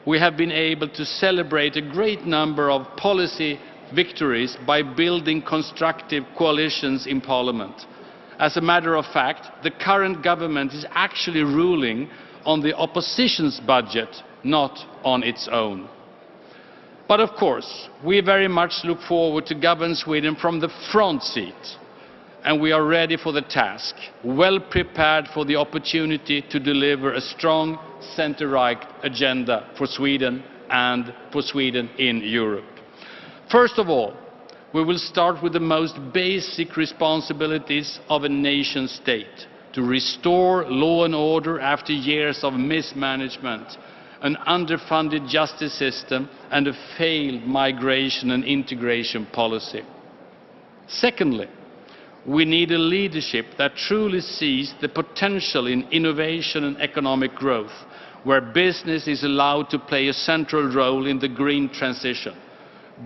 we have been able to celebrate a great number of policy victories by building constructive coalitions in Parliament. As a matter of fact, the current government is actually ruling on the opposition's budget, not on its own. But of course, we very much look forward to govern Sweden from the front seat, and we are ready for the task, well prepared for the opportunity to deliver a strong centre-right agenda for Sweden and for Sweden in Europe. First of all, we will start with the most basic responsibilities of a nation state, to restore law and order after years of mismanagement, an underfunded justice system and a failed migration and integration policy. Secondly, we need a leadership that truly sees the potential in innovation and economic growth, where business is allowed to play a central role in the green transition,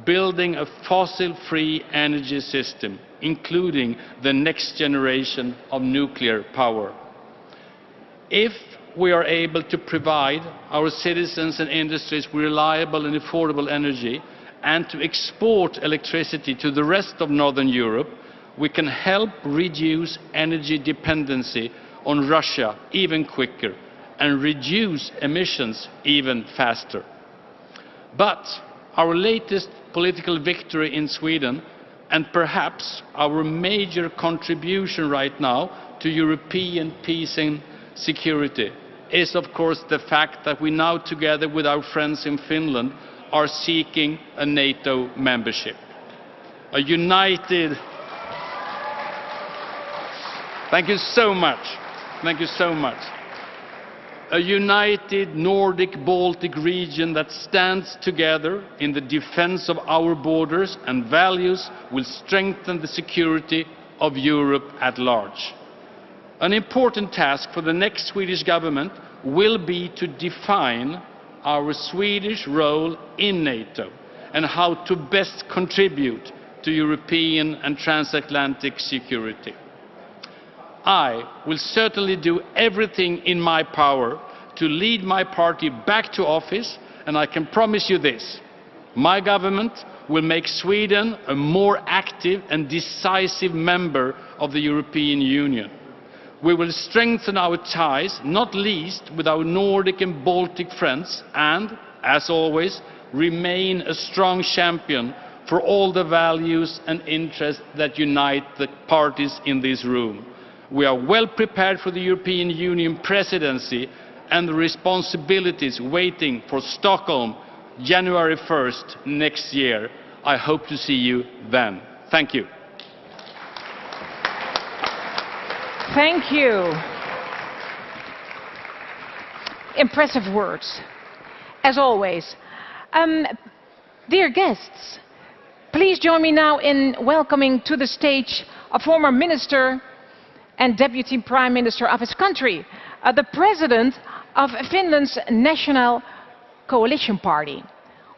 building a fossil-free energy system, including the next generation of nuclear power. If we are able to provide our citizens and industries with reliable and affordable energy and to export electricity to the rest of Northern Europe, we can help reduce energy dependency on Russia even quicker and reduce emissions even faster. But our latest political victory in Sweden, and perhaps our major contribution right now to European peace and security, is of course the fact that we now, together with our friends in Finland, are seeking a NATO membership. A united... Thank you so much. Thank you so much. A united Nordic-Baltic region that stands together in the defense of our borders and values will strengthen the security of Europe at large. An important task for the next Swedish government will be to define our Swedish role in NATO and how to best contribute to European and transatlantic security. I will certainly do everything in my power to lead my party back to office, and I can promise you this: my government will make Sweden a more active and decisive member of the European Union. We will strengthen our ties, not least with our Nordic and Baltic friends, and, as always, remain a strong champion for all the values and interests that unite the parties in this room. We are well prepared for the European Union presidency and the responsibilities waiting for Stockholm, January 1st next year. I hope to see you then. Thank you. Thank you. Impressive words, as always. Dear guests, please join me now in welcoming to the stage a former minister and Deputy Prime Minister of his country, the President of Finland's National Coalition Party,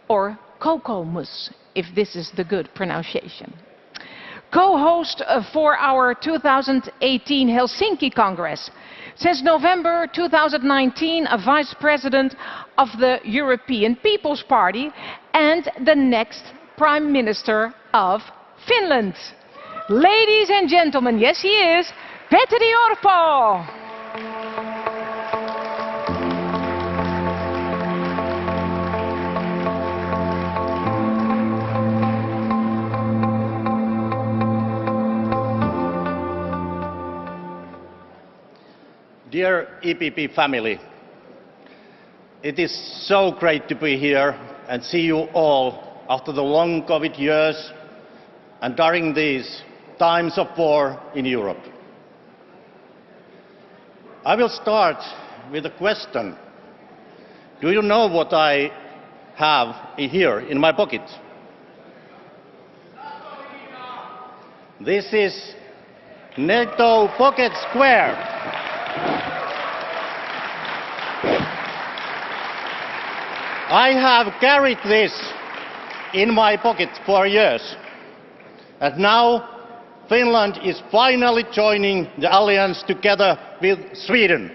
or Kokoomus, if this is the good pronunciation. Co-host for our 2018 Helsinki Congress. Since November 2019, a Vice President of the European People's Party and the next Prime Minister of Finland. Ladies and gentlemen, yes he is, Petteri Orpo. Dear EPP family, it is so great to be here and see you all after the long COVID years and during these times of war in Europe. I will start with a question. Do you know what I have here in my pocket? This is NATO Pocket Square. I have carried this in my pocket for years, and now Finland is finally joining the alliance together with Sweden.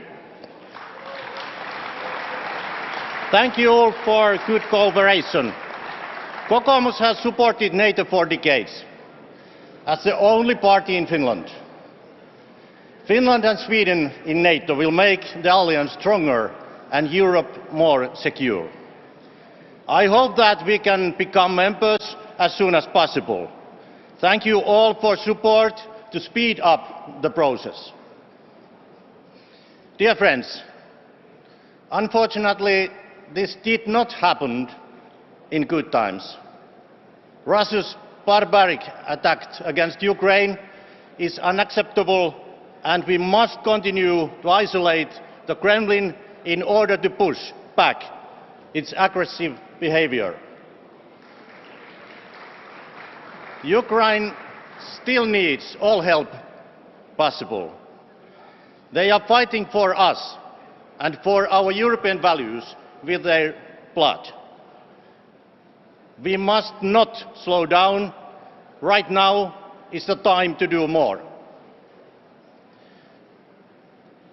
Thank you all for good cooperation. Kokoomus has supported NATO for decades, as the only party in Finland. Finland and Sweden in NATO will make the alliance stronger and Europe more secure. I hope that we can become members as soon as possible. Thank you all for support to speed up the process. Dear friends, unfortunately, this did not happen in good times. Russia's barbaric attack against Ukraine is unacceptable, and we must continue to isolate the Kremlin in order to push back its aggressive behavior. Ukraine still needs all help possible. They are fighting for us and for our European values with their blood. We must not slow down. Right now is the time to do more.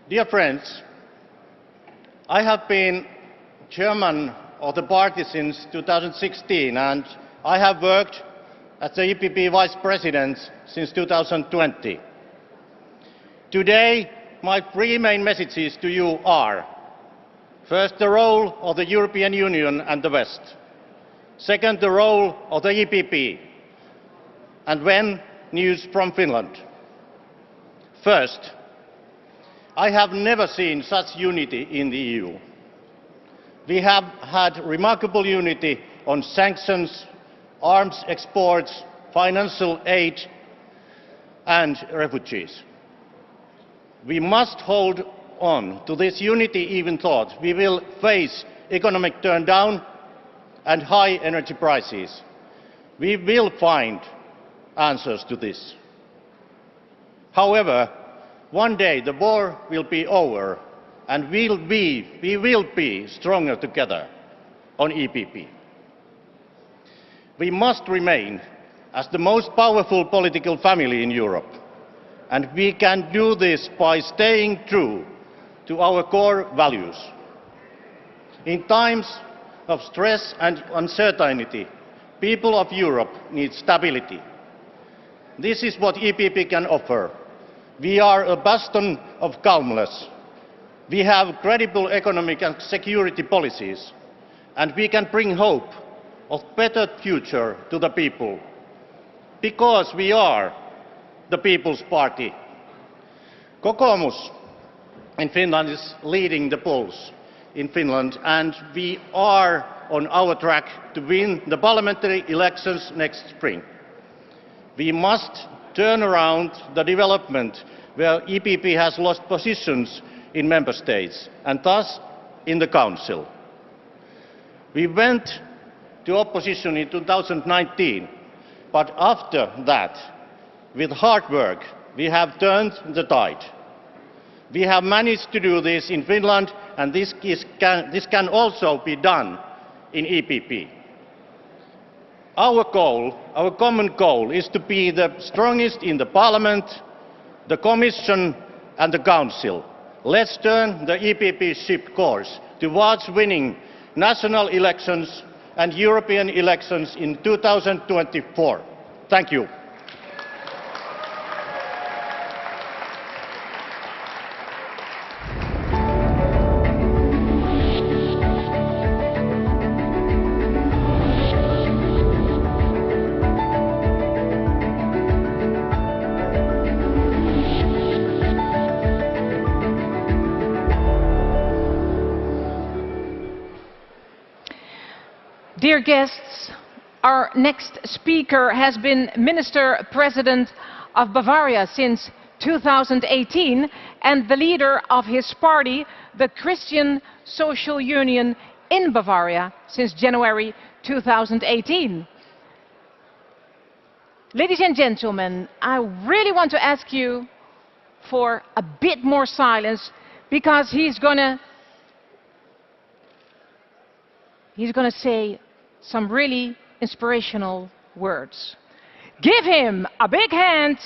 Dear friends, I have been chairman of the party since 2016, and I have worked as the EPP vice president since 2020. Today, my three main messages to you are: first, the role of the European Union and the West; second, the role of the EPP; and then, news from Finland. First, I have never seen such unity in the EU. We have had remarkable unity on sanctions, arms exports, financial aid, and refugees. We must hold on to this unity even though we will face economic turndown and high energy prices. We will find answers to this. However, one day the war will be over and we will be stronger together on EPP. We must remain as the most powerful political family in Europe, and we can do this by staying true to our core values. In times of stress and uncertainty, people of Europe need stability. This is what EPP can offer. We are a bastion of calmness. We have credible economic and security policies, and we can bring hope of a better future to the people, because we are the People's Party. Kokoomus in Finland is leading the polls in Finland, and we are on our track to win the parliamentary elections next spring. We must turn around the development where EPP has lost positions in member states and thus in the Council. We went to opposition in 2019, but after that, with hard work, we have turned the tide. We have managed to do this in Finland, and this can also be done in EPP. Our common goal is to be the strongest in the Parliament, the Commission and the Council. Let's turn the EPP ship course towards winning national elections and European elections in 2024. Thank you. Dear guests, our next speaker has been Minister President of Bavaria since 2018 and the leader of his party, the Christian Social Union in Bavaria, since January 2018. Ladies and gentlemen, I really want to ask you for a bit more silence because he's gonna say some really inspirational words. Give him a big hand,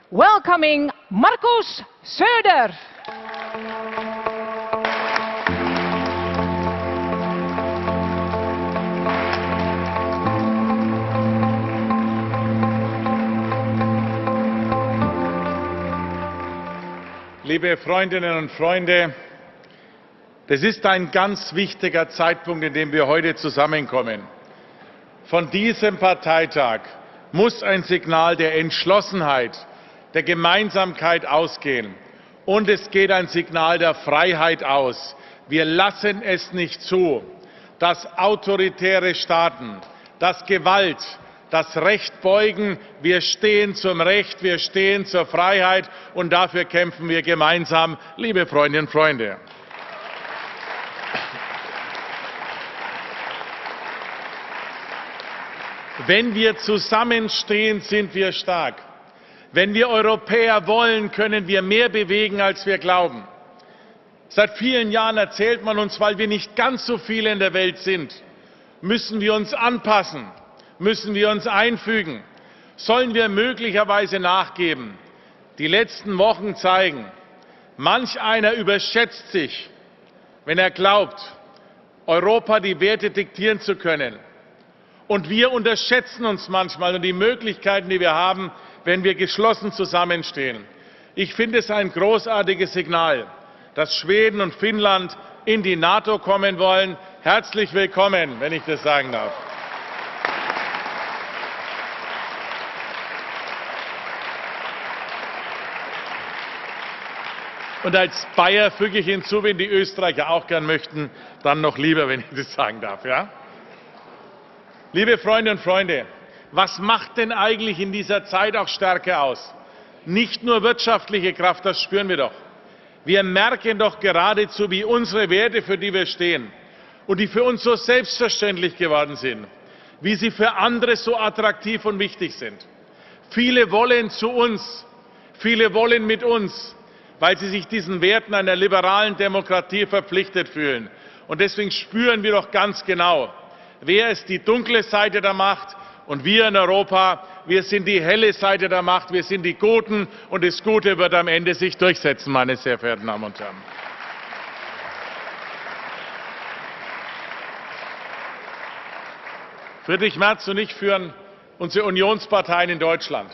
welcoming Markus Söder. Liebe Freundinnen und Freunde, das ist ein ganz wichtiger Zeitpunkt, in dem wir heute zusammenkommen. Von diesem Parteitag muss ein Signal der Entschlossenheit, der Gemeinsamkeit ausgehen. Und es geht ein Signal der Freiheit aus. Wir lassen es nicht zu, dass autoritäre Staaten, dass Gewalt, das Recht beugen. Wir stehen zum Recht, wir stehen zur Freiheit und dafür kämpfen wir gemeinsam, liebe Freundinnen und Freunde. Wenn wir zusammenstehen, sind wir stark. Wenn wir Europäer wollen, können wir mehr bewegen, als wir glauben. Seit vielen Jahren erzählt man uns, weil wir nicht ganz so viele in der Welt sind, müssen wir uns anpassen, müssen wir uns einfügen, sollen wir möglicherweise nachgeben. Die letzten Wochen zeigen, manch einer überschätzt sich, wenn er glaubt, Europa die Werte diktieren zu können. Und wir unterschätzen uns manchmal und die Möglichkeiten, die wir haben, wenn wir geschlossen zusammenstehen. Ich finde es ein großartiges Signal, dass Schweden und Finnland in die NATO kommen wollen. Herzlich willkommen, wenn ich das sagen darf. Und als Bayer füge ich hinzu, wenn die Österreicher auch gern möchten, dann noch lieber, wenn ich das sagen darf. Ja? Liebe Freundinnen und Freunde, was macht denn eigentlich in dieser Zeit auch Stärke aus? Nicht nur wirtschaftliche Kraft, das spüren wir doch. Wir merken doch geradezu, wie unsere Werte, für die wir stehen und die für uns so selbstverständlich geworden sind, wie sie für andere so attraktiv und wichtig sind. Viele wollen zu uns, viele wollen mit uns, weil sie sich diesen Werten einer liberalen Demokratie verpflichtet fühlen. Und deswegen spüren wir doch ganz genau, wer ist die dunkle Seite der Macht und wir in Europa, wir sind die helle Seite der Macht, wir sind die Guten und das Gute wird am Ende sich durchsetzen, meine sehr verehrten Damen und Herren. Friedrich Merz und ich führen unsere Unionsparteien in Deutschland.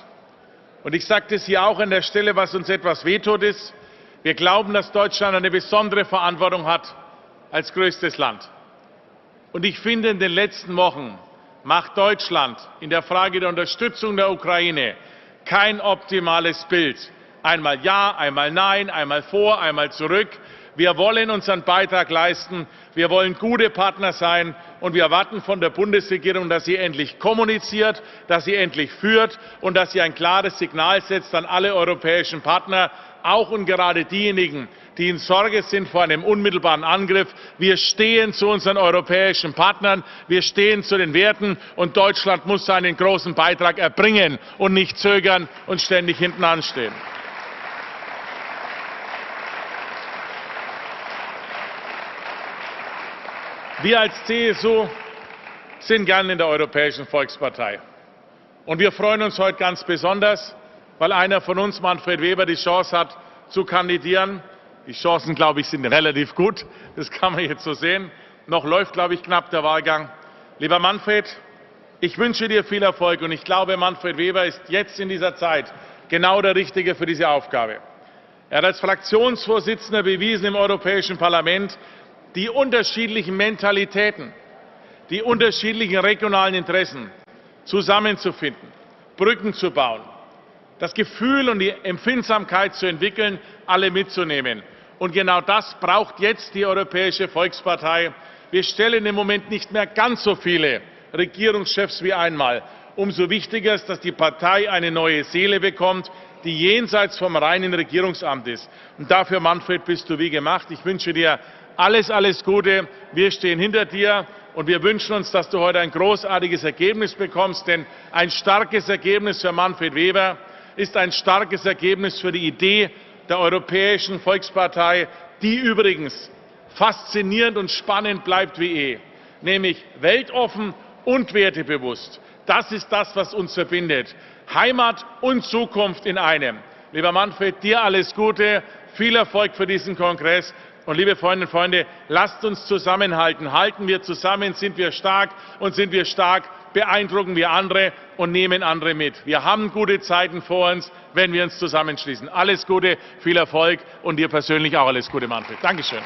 Und ich sage das hier auch an der Stelle, was uns etwas wehtut ist. Wir glauben, dass Deutschland eine besondere Verantwortung hat als größtes Land. Und ich finde, in den letzten Wochen macht Deutschland in der Frage der Unterstützung der Ukraine kein optimales Bild. Einmal ja, einmal nein, einmal vor, einmal zurück. Wir wollen unseren Beitrag leisten, wir wollen gute Partner sein und wir erwarten von der Bundesregierung, dass sie endlich kommuniziert, dass sie endlich führt und dass sie ein klares Signal setzt an alle europäischen Partner, auch und gerade diejenigen, die in Sorge sind vor einem unmittelbaren Angriff. Wir stehen zu unseren europäischen Partnern, wir stehen zu den Werten und Deutschland muss seinen großen Beitrag erbringen und nicht zögern und ständig hinten anstehen. Wir als CSU sind gern in der Europäischen Volkspartei. Und wir freuen uns heute ganz besonders, weil einer von uns, Manfred Weber, die Chance hat zu kandidieren. Die Chancen, glaube ich, sind relativ gut. Das kann man jetzt so sehen. Noch läuft, glaube ich, knapp der Wahlgang. Lieber Manfred, ich wünsche dir viel Erfolg und ich glaube, Manfred Weber ist jetzt in dieser Zeit genau der Richtige für diese Aufgabe. Er hat als Fraktionsvorsitzender bewiesen im Europäischen Parlament, die unterschiedlichen Mentalitäten, die unterschiedlichen regionalen Interessen zusammenzufinden, Brücken zu bauen, das Gefühl und die Empfindsamkeit zu entwickeln, alle mitzunehmen. Und genau das braucht jetzt die Europäische Volkspartei. Wir stellen im Moment nicht mehr ganz so viele Regierungschefs wie einmal. Umso wichtiger ist, dass die Partei eine neue Seele bekommt, die jenseits vom reinen Regierungsamt ist. Und dafür, Manfred, bist du wie gemacht. Ich wünsche dir alles, alles Gute. Wir stehen hinter dir und wir wünschen uns, dass du heute ein großartiges Ergebnis bekommst, denn ein starkes Ergebnis für Manfred Weber ist ein starkes Ergebnis für die Idee der Europäischen Volkspartei, die übrigens faszinierend und spannend bleibt wie eh, nämlich weltoffen und wertebewusst. Das ist das, was uns verbindet. Heimat und Zukunft in einem. Lieber Manfred, dir alles Gute, viel Erfolg für diesen Kongress. Und liebe Freundinnen und Freunde, lasst uns zusammenhalten. Halten wir zusammen, sind wir stark und sind wir stark, beeindrucken wir andere und nehmen andere mit. Wir haben gute Zeiten vor uns, wenn wir uns zusammenschließen. Alles Gute, viel Erfolg und dir persönlich auch alles Gute, Manfred. Dankeschön.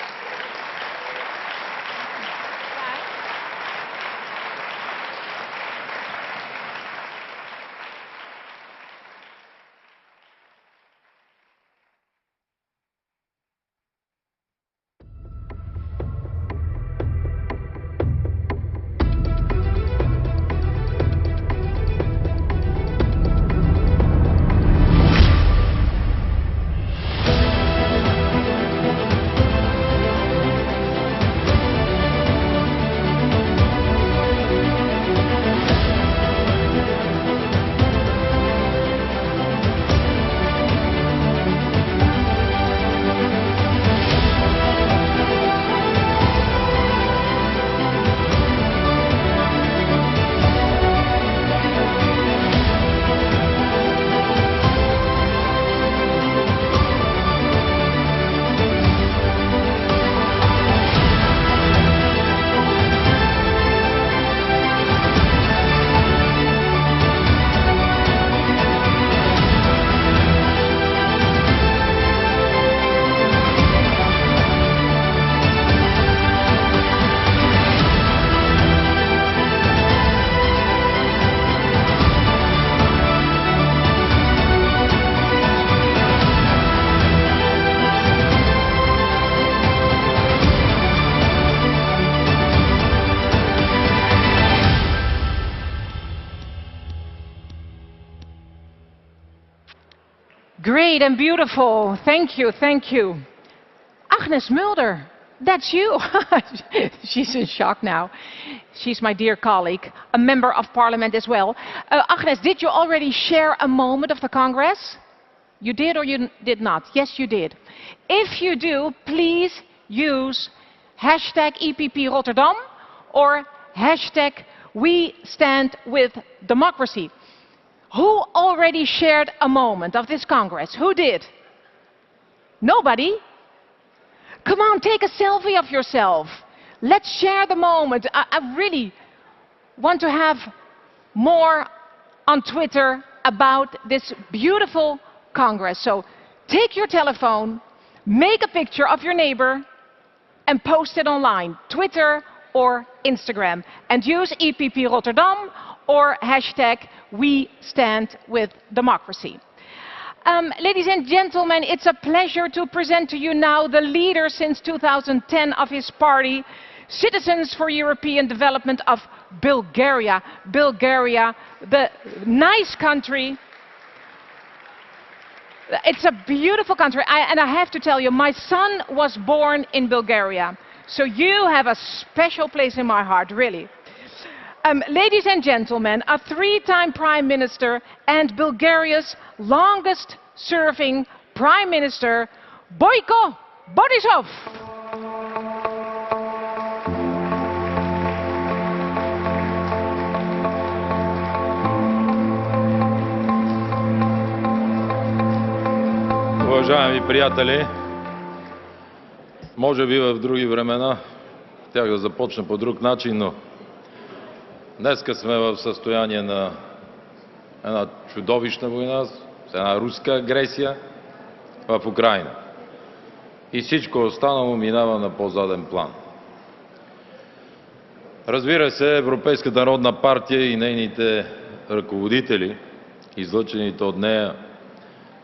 Great and beautiful. Thank you, thank you. Agnes Mulder, that's you. She's in shock now. She's my dear colleague, a member of parliament as well. Agnes, did you already share a moment of the Congress? You did or you did not? Yes, you did. If you do, please use hashtag EPP Rotterdam or hashtag We Stand With Democracy. Who already shared a moment of this Congress? Who did? Nobody? Come on, take a selfie of yourself. Let's share the moment. I really want to have more on Twitter about this beautiful Congress. So take your telephone, make a picture of your neighbor and post it online, Twitter or Instagram. And use EPP Rotterdam or hashtag We Stand With Democracy. Ladies and gentlemen, it's a pleasure to present to you now the leader since 2010 of his party, Citizens for European Development of Bulgaria. Bulgaria, the nice country. It's a beautiful country, and I have to tell you, my son was born in Bulgaria. So you have a special place in my heart, really. Ladies and gentlemen, a three-time Prime Minister and Bulgaria's longest-serving Prime Minister, Boyko Borisov. Уважаеми приятели, може би в други времена щях да започна по друг начин, но днеска сме в състояние на една чудовищна война, с една руска агресия в Украйна. И всичко останало минава на по-заден план. Разбира се, Европейската народна партия и нейните ръководители, излъчените от нея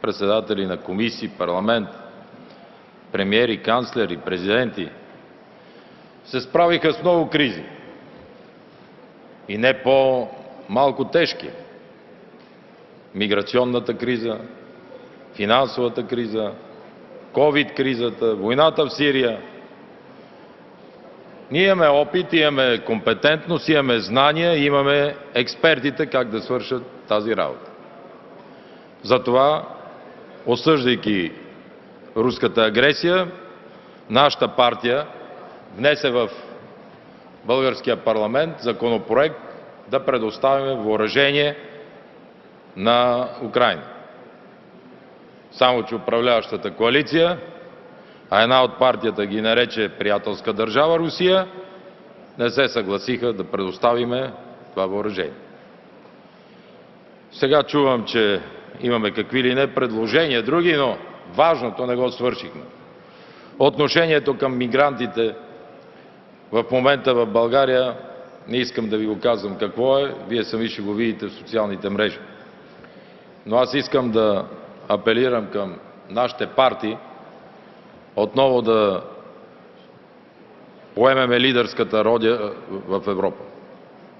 председатели на комисии, парламент, премиери, канцлери, президенти, се справиха с много кризи. И не по-малко тежки. Миграционната криза, финансовата криза, ковид-кризата, войната в Сирия. Ние имаме опит, имаме компетентност, имаме знания, имаме експертите как да свършат тази работа. Затова, осъждайки руската агресия, нашата партия внесе в българския парламент законопроект да предоставим въоръжение на Украйна. Само че управляващата коалиция, а една от партията ги нарече приятелска държава Русия, не се съгласиха да предоставиме това въоръжение. Сега чувам, че имаме какви ли не предложения други, но важното не го свършихме. Отношението към мигрантите в момента в България, не искам да ви го казвам какво е, вие сами ще го видите в социалните мрежи. Но аз искам да апелирам към нашите партии отново да поемеме лидерската роля в Европа.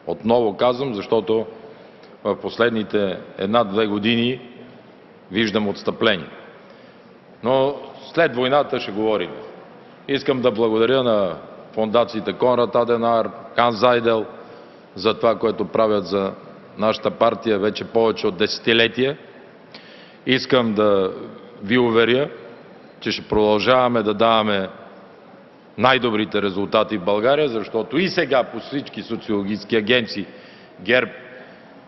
Отново казвам, защото в последните 1-2 години виждам отстъпление. Но след войната ще говорим. Искам да благодаря на фондациите Конрад Аденауер, Ханс Зайдел за това, което правят за нашата партия вече повече от десетилетие. Искам да ви уверя, че ще продължаваме да даваме най-добрите резултати в България, защото и сега по всички социологически агенции ГЕРБ,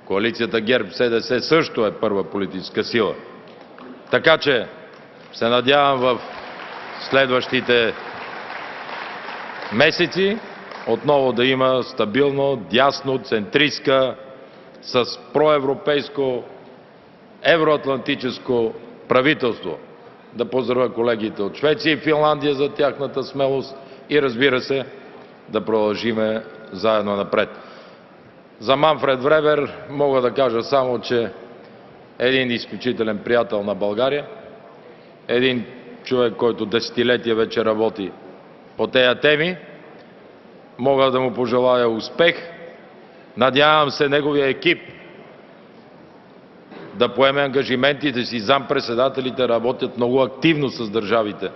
коалицията ГЕРБ-СДС също е първа политическа сила. Така че се надявам в следващите месеци отново да има стабилно, дясно, центристка, с проевропейско, евроатлантическо правителство. Да поздравя колегите от Швеция и Финландия за тяхната смелост и, разбира се, да продължиме заедно напред. За Манфред Вебер мога да кажа само, че един изключителен приятел на България, един човек, който десетилетия вече работи по тези теми. Мога да му пожелая успех. Надявам се неговия екип да поеме ангажиментите си. Заместник-председателите работят много активно с държавите,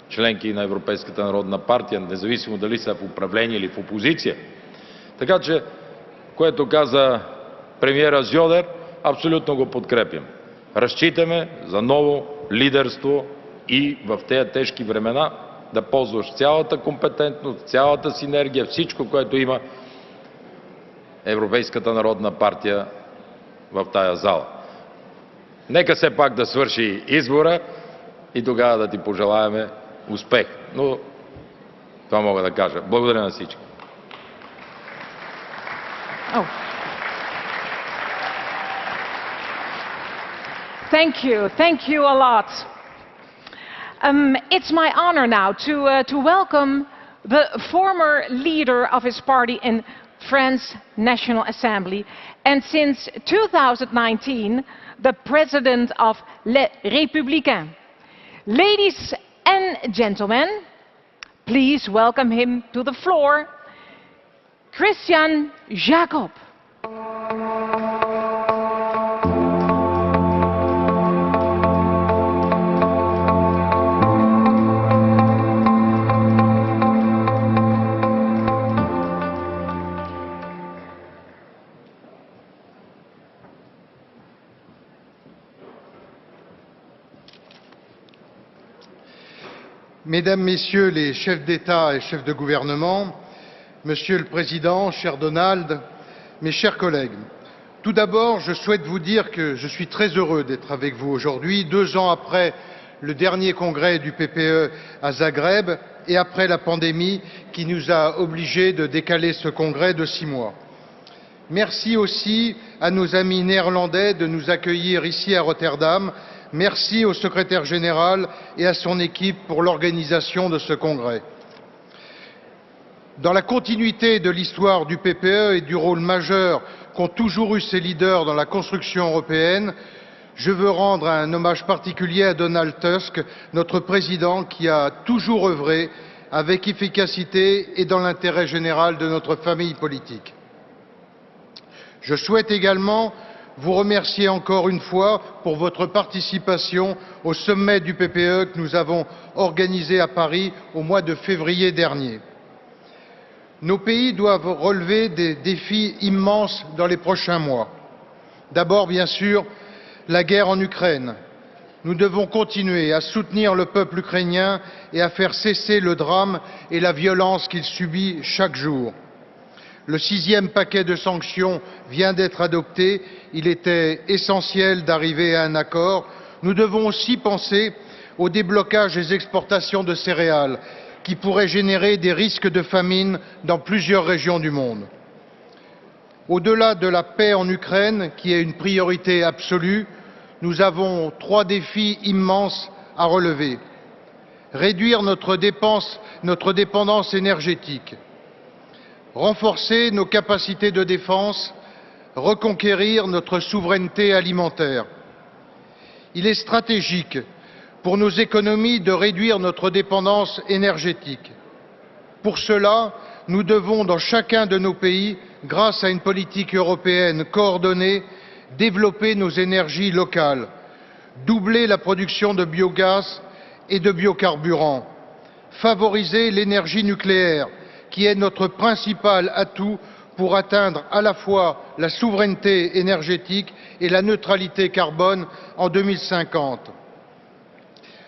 членки на Европейската народна партия, независимо дали са в управление или в опозиция. Така че, което каза премиера Зьодер, абсолютно го подкрепям. Разчитаме за ново лидерство и в тези тежки времена да ползваш цялата компетентност, цялата синергия, всичко, което има Европейската народна партия в тая зала. Нека все пак да свърши избора и тогава да ти пожелаем успех. Но това мога да кажа. Благодаря на всички. Thank you a lot. It's my honor now to welcome the former leader of his party in France National Assembly and since 2019 the president of Les Républicains. Ladies and gentlemen, please welcome him to the floor, Christian Jacob. Mesdames, Messieurs les chefs d'État et chefs de gouvernement, Monsieur le Président, cher Donald, mes chers collègues, tout d'abord, je souhaite vous dire que je suis très heureux d'être avec vous aujourd'hui, 2 ans après le dernier congrès du PPE à Zagreb et après la pandémie qui nous a obligés de décaler ce congrès de 6 mois. Merci aussi à nos amis néerlandais de nous accueillir ici à Rotterdam. Merci au secrétaire général et à son équipe pour l'organisation de ce congrès. Dans la continuité de l'histoire du PPE et du rôle majeur qu'ont toujours eu ses leaders dans la construction européenne, je veux rendre un hommage particulier à Donald Tusk, notre président qui a toujours œuvré avec efficacité et dans l'intérêt général de notre famille politique. Je souhaite également vous remercier encore une fois pour votre participation au sommet du PPE que nous avons organisé à Paris au mois de février dernier. Nos pays doivent relever des défis immenses dans les prochains mois. D'abord, bien sûr, la guerre en Ukraine. Nous devons continuer à soutenir le peuple ukrainien et à faire cesser le drame et la violence qu'il subit chaque jour. Le 6e paquet de sanctions vient d'être adopté. Il était essentiel d'arriver à un accord. Nous devons aussi penser au déblocage des exportations de céréales qui pourraient générer des risques de famine dans plusieurs régions du monde. Au-delà de la paix en Ukraine, qui est une priorité absolue, nous avons 3 défis immenses à relever. Réduire notre dépendance énergétique, renforcer nos capacités de défense, reconquérir notre souveraineté alimentaire. Il est stratégique pour nos économies de réduire notre dépendance énergétique. Pour cela, nous devons, dans chacun de nos pays, grâce à une politique européenne coordonnée, développer nos énergies locales, doubler la production de biogaz et de biocarburants, favoriser l'énergie nucléaire, qui est notre principal atout pour atteindre à la fois la souveraineté énergétique et la neutralité carbone en 2050.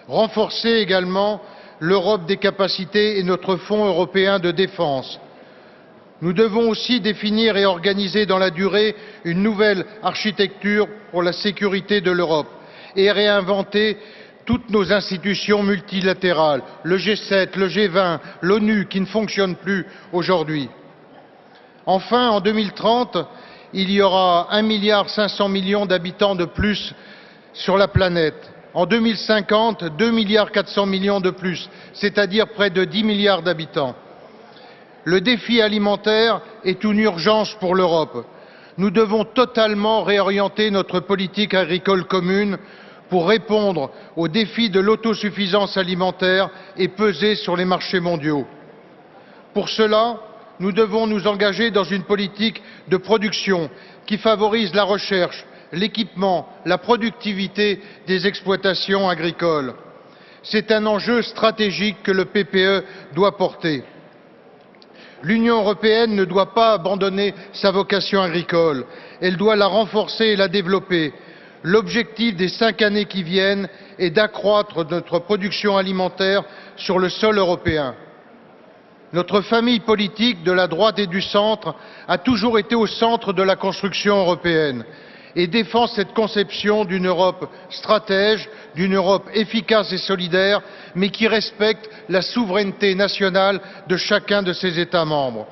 Renforcer également l'Europe des capacités et notre Fonds européen de défense. Nous devons aussi définir et organiser dans la durée une nouvelle architecture pour la sécurité de l'Europe et réinventer toutes nos institutions multilatérales, le G7, le G20, l'ONU, qui ne fonctionnent plus aujourd'hui. Enfin, en 2030, il y aura 1,5 milliard d'habitants de plus sur la planète. En 2050, 2,4 milliards de plus, c'est-à-dire près de 10 milliards d'habitants. Le défi alimentaire est une urgence pour l'Europe. Nous devons totalement réorienter notre politique agricole commune pour répondre aux défis de l'autosuffisance alimentaire et peser sur les marchés mondiaux. Pour cela, nous devons nous engager dans une politique de production qui favorise la recherche, l'équipement, la productivité des exploitations agricoles. C'est un enjeu stratégique que le PPE doit porter. L'Union européenne ne doit pas abandonner sa vocation agricole, elle doit la renforcer et la développer. L'objectif des 5 années qui viennent est d'accroître notre production alimentaire sur le sol européen. Notre famille politique de la droite et du centre a toujours été au centre de la construction européenne et défend cette conception d'une Europe stratège, d'une Europe efficace et solidaire, mais qui respecte la souveraineté nationale de chacun de ses États membres.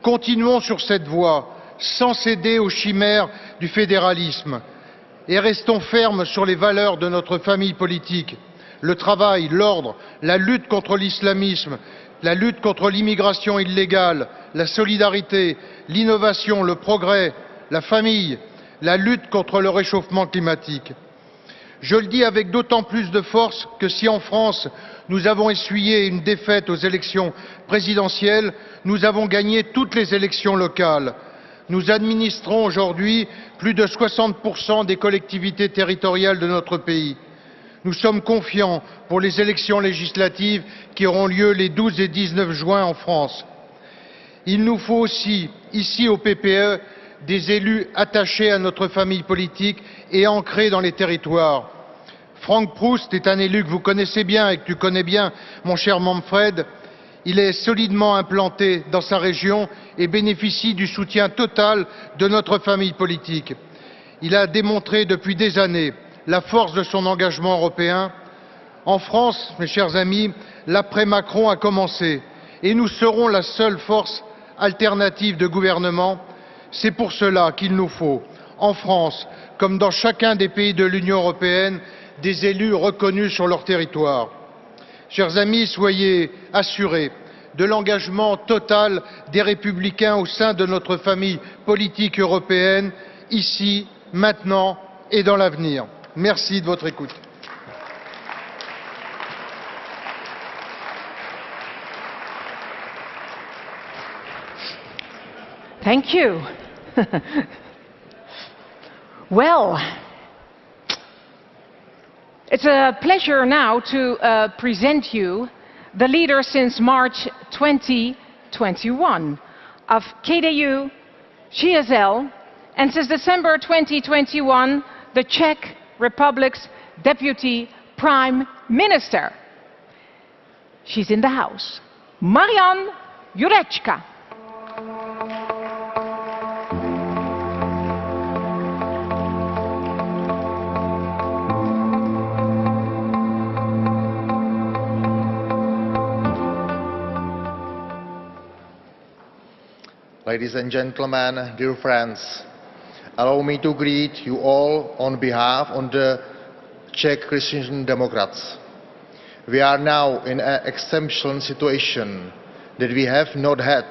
Continuons sur cette voie, sans céder aux chimères du fédéralisme, et restons fermes sur les valeurs de notre famille politique, le travail, l'ordre, la lutte contre l'islamisme, la lutte contre l'immigration illégale, la solidarité, l'innovation, le progrès, la famille, la lutte contre le réchauffement climatique. Je le dis avec d'autant plus de force que si en France nous avons essuyé une défaite aux élections présidentielles, nous avons gagné toutes les élections locales. Nous administrons aujourd'hui plus de 60% des collectivités territoriales de notre pays. Nous sommes confiants pour les élections législatives qui auront lieu les 12 et 19 juin en France. Il nous faut aussi, ici au PPE, des élus attachés à notre famille politique et ancrés dans les territoires. Franck Proust est un élu que vous connaissez bien et que tu connais bien, mon cher Manfred. Il est solidement implanté dans sa région et bénéficie du soutien total de notre famille politique. Il a démontré depuis des années la force de son engagement européen. En France, mes chers amis, l'après-Macron a commencé et nous serons la seule force alternative de gouvernement. C'est pour cela qu'il nous faut, en France, comme dans chacun des pays de l'Union européenne, des élus reconnus sur leur territoire. Chers amis, soyez assurés de l'engagement total des Républicains au sein de notre famille politique européenne, ici, maintenant et dans l'avenir. Merci de votre écoute. Thank you. Well, it's a pleasure now to present you the leader since March 2021 of KDU, GSL, and since December 2021, the Czech Republic's Deputy Prime Minister. She's in the house. Marian Jurečka. Ladies and gentlemen, dear friends, allow me to greet you all on behalf of the Czech Christian Democrats. We are now in an exceptional situation that we have not had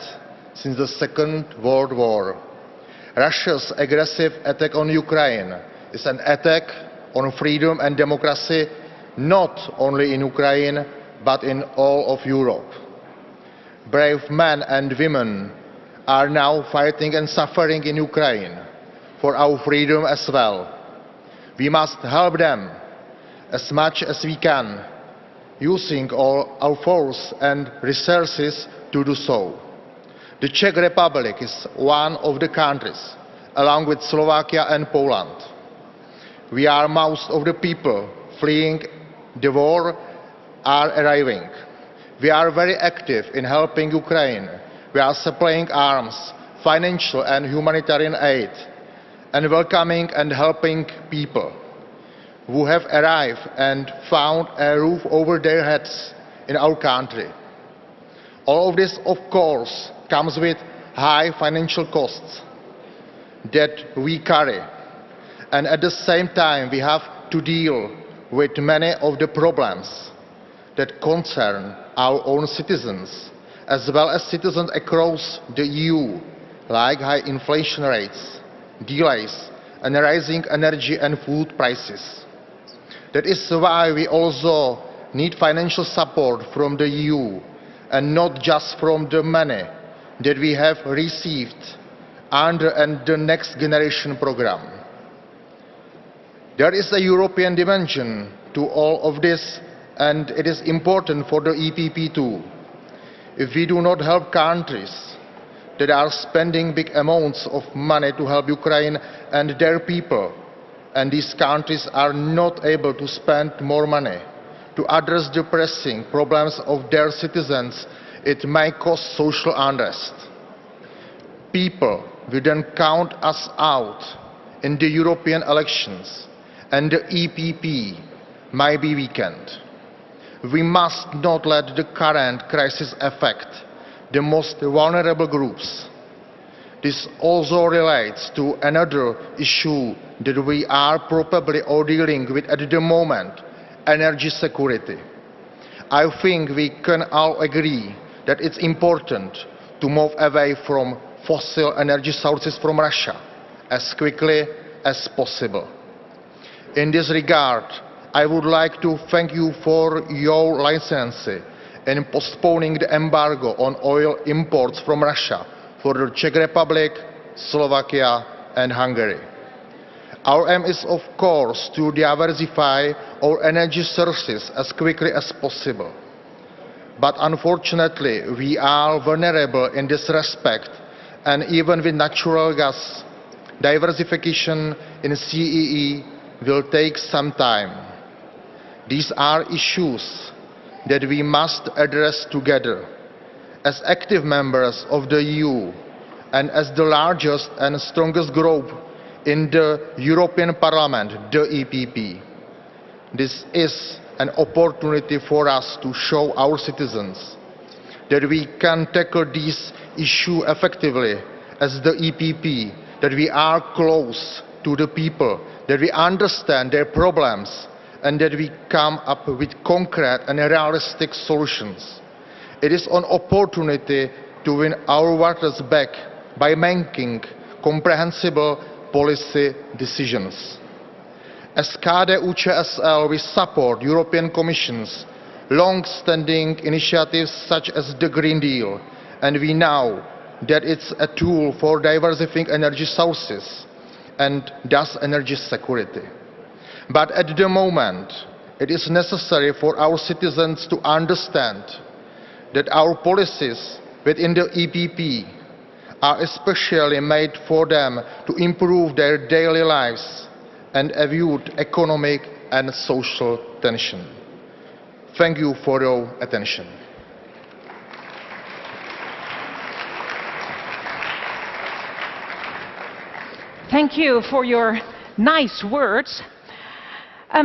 since the Second World War. Russia's aggressive attack on Ukraine is an attack on freedom and democracy, not only in Ukraine, but in all of Europe. Brave men and women are now fighting and suffering in Ukraine for our freedom as well. We must help them as much as we can, using all our force and resources to do so. The Czech Republic is one of the countries, along with Slovakia and Poland. We are most of the people fleeing the war are arriving. We are very active in helping Ukraine. We are supplying arms, financial and humanitarian aid, and welcoming and helping people who have arrived and found a roof over their heads in our country. All of this, of course, comes with high financial costs that we carry, and at the same time we have to deal with many of the problems that concern our own citizens, as well as citizens across the EU, like high inflation rates, delays, and rising energy and food prices. That is why we also need financial support from the EU, and not just from the money that we have received under the Next Generation programme. There is a European dimension to all of this, and it is important for the EPP too. If we do not help countries that are spending big amounts of money to help Ukraine and their people, and these countries are not able to spend more money to address the pressing problems of their citizens, it may cause social unrest. People will then count us out in the European elections, and the EPP might be weakened. We must not let the current crisis affect the most vulnerable groups. This also relates to another issue that we are probably all dealing with at the moment: energy security. I think we can all agree that it's important to move away from fossil energy sources from Russia as quickly as possible. In this regard, I would like to thank you for your license in postponing the embargo on oil imports from Russia for the Czech Republic, Slovakia and Hungary. Our aim is, of course, to diversify our energy sources as quickly as possible. But unfortunately, we are vulnerable in this respect, and even with natural gas, diversification in CEE will take some time. These are issues that we must address together as active members of the EU and as the largest and strongest group in the European Parliament, the EPP. This is an opportunity for us to show our citizens that we can tackle this issue effectively as the EPP, that we are close to the people, that we understand their problems, and that we come up with concrete and realistic solutions. It is an opportunity to win our voters back by making comprehensible policy decisions. As KDU-ČSL, we support European Commission's long-standing initiatives such as the Green Deal, and we know that it's a tool for diversifying energy sources and thus energy security. But at the moment, it is necessary for our citizens to understand that our policies within the EPP are especially made for them to improve their daily lives and avoid economic and social tension. Thank you for your attention. Thank you for your nice words.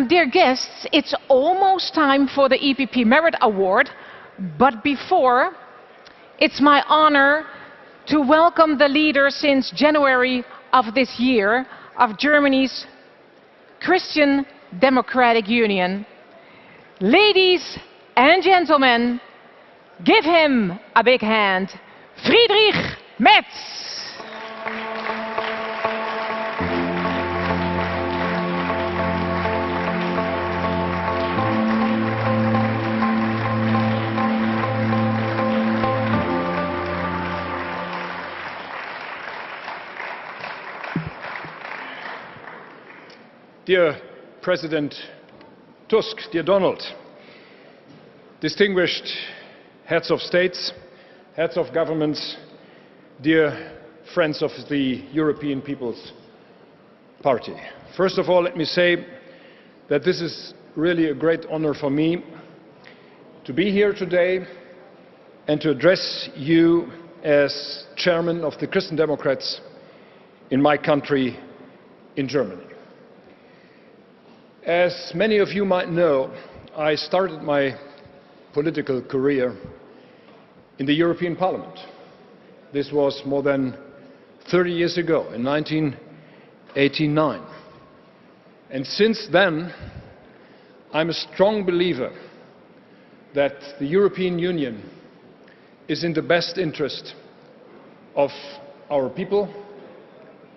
Dear guests, it's almost time for the EPP Merit Award, but before, it's my honor to welcome the leader since January of this year of Germany's Christian Democratic Union. Ladies and gentlemen, give him a big hand. Friedrich Merz. Dear President Tusk, dear Donald, distinguished heads of states, heads of governments, dear friends of the European People's Party. First of all, let me say that this is really a great honor for me to be here today and to address you as chairman of the Christian Democrats in my country, in Germany. As many of you might know, I started my political career in the European Parliament. This was more than 30 years ago, in 1989. And since then, I'm a strong believer that the European Union is in the best interest of our people,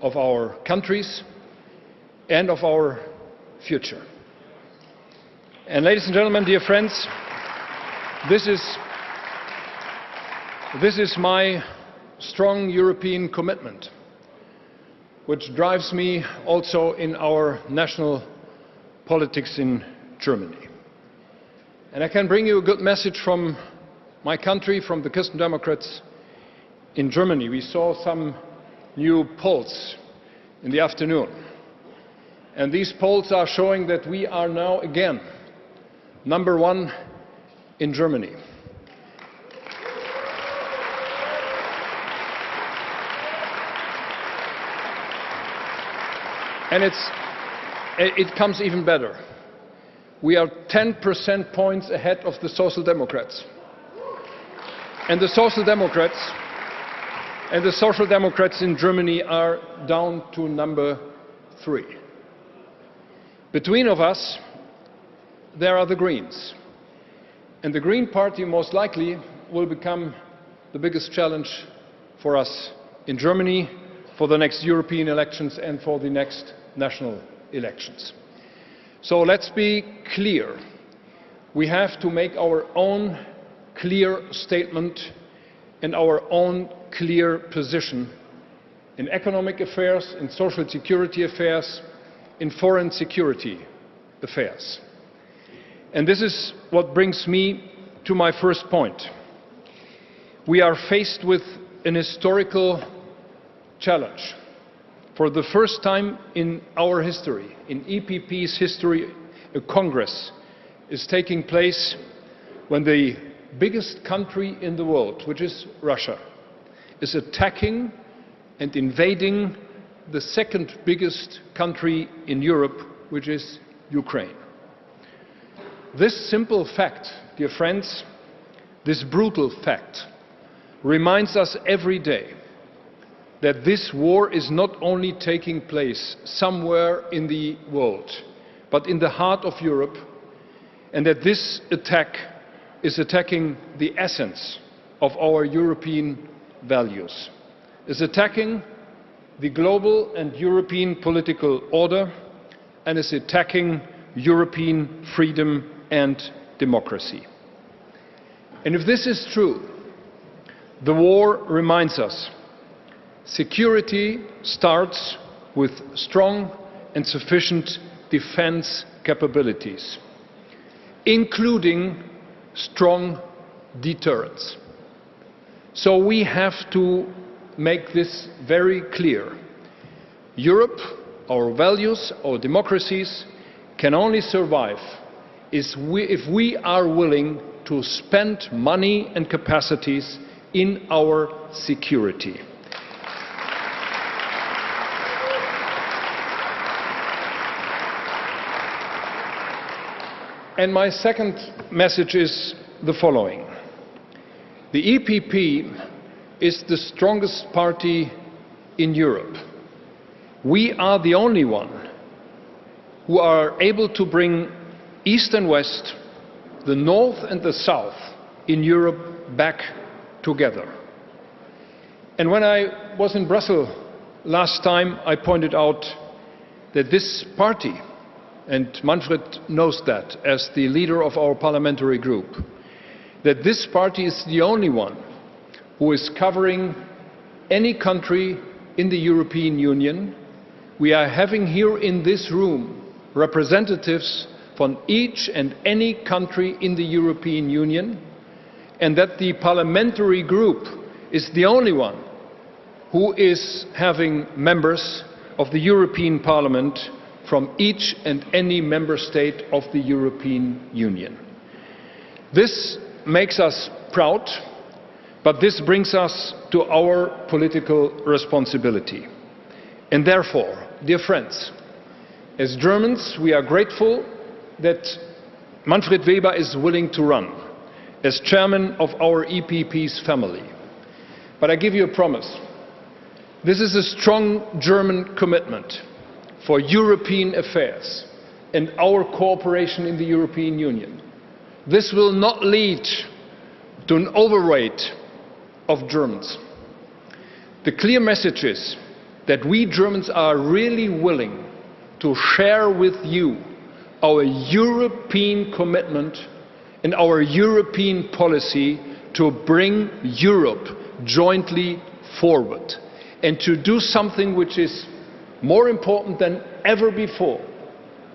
of our countries, and of our future. And ladies and gentlemen, dear friends, this is my strong European commitment, which drives me also in our national politics in Germany. And I can bring you a good message from my country, from the Christian Democrats in Germany. We saw some new polls in the afternoon. And these polls are showing that we are now again #1 in Germany. And it comes even better. We are 10 percentage points ahead of the Social Democrats. And the Social Democrats in Germany are down to #3. Between of us, there are the Greens. And the Green Party most likely will become the biggest challenge for us in Germany for the next European elections and for the next national elections. So let's be clear. We have to make our own clear statement and our own clear position in economic affairs, in social security affairs, in foreign security affairs. And this is what brings me to my first point. We are faced with an historical challenge. For the first time in our history, in EPP's history, a Congress is taking place when the biggest country in the world, which is Russia, is attacking and invading the second biggest country in Europe, which is Ukraine. This simple fact, dear friends, this brutal fact, reminds us every day that this war is not only taking place somewhere in the world, but in the heart of Europe, and that this attack is attacking the essence of our European values, is attacking the global and European political order, and is attacking European freedom and democracy. And if this is true, the war reminds us security starts with strong and sufficient defense capabilities, including strong deterrence. So we have to make this very clear. Europe, our values, our democracies can only survive if we are willing to spend money and capacities in our security. And my second message is the following. The EPP is the strongest party in Europe. We are the only one who are able to bring East and West, the North and the South in Europe back together. And when I was in Brussels last time, I pointed out that this party, and Manfred knows that as the leader of our parliamentary group, that this party is the only one who is covering any country in the European Union. We are having here in this room representatives from each and any country in the European Union, and that the parliamentary group is the only one who is having members of the European Parliament from each and any member state of the European Union. This makes us proud, but this brings us to our political responsibility. And therefore, dear friends, as Germans, we are grateful that Manfred Weber is willing to run as chairman of our EPP's family. But I give you a promise. This is a strong German commitment for European affairs and our cooperation in the European Union. This will not lead to an overweight of Germans. The clear message is that we Germans are really willing to share with you our European commitment and our European policy to bring Europe jointly forward and to do something which is more important than ever before,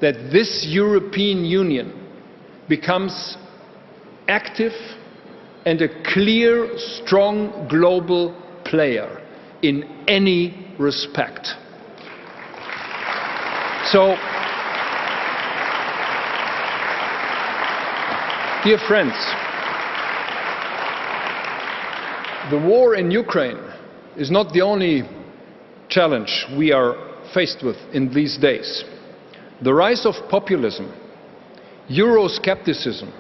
that this European Union becomes active and a clear, strong global player in any respect. So, dear friends, the war in Ukraine is not the only challenge we are faced with in these days. The rise of populism, Euroscepticism,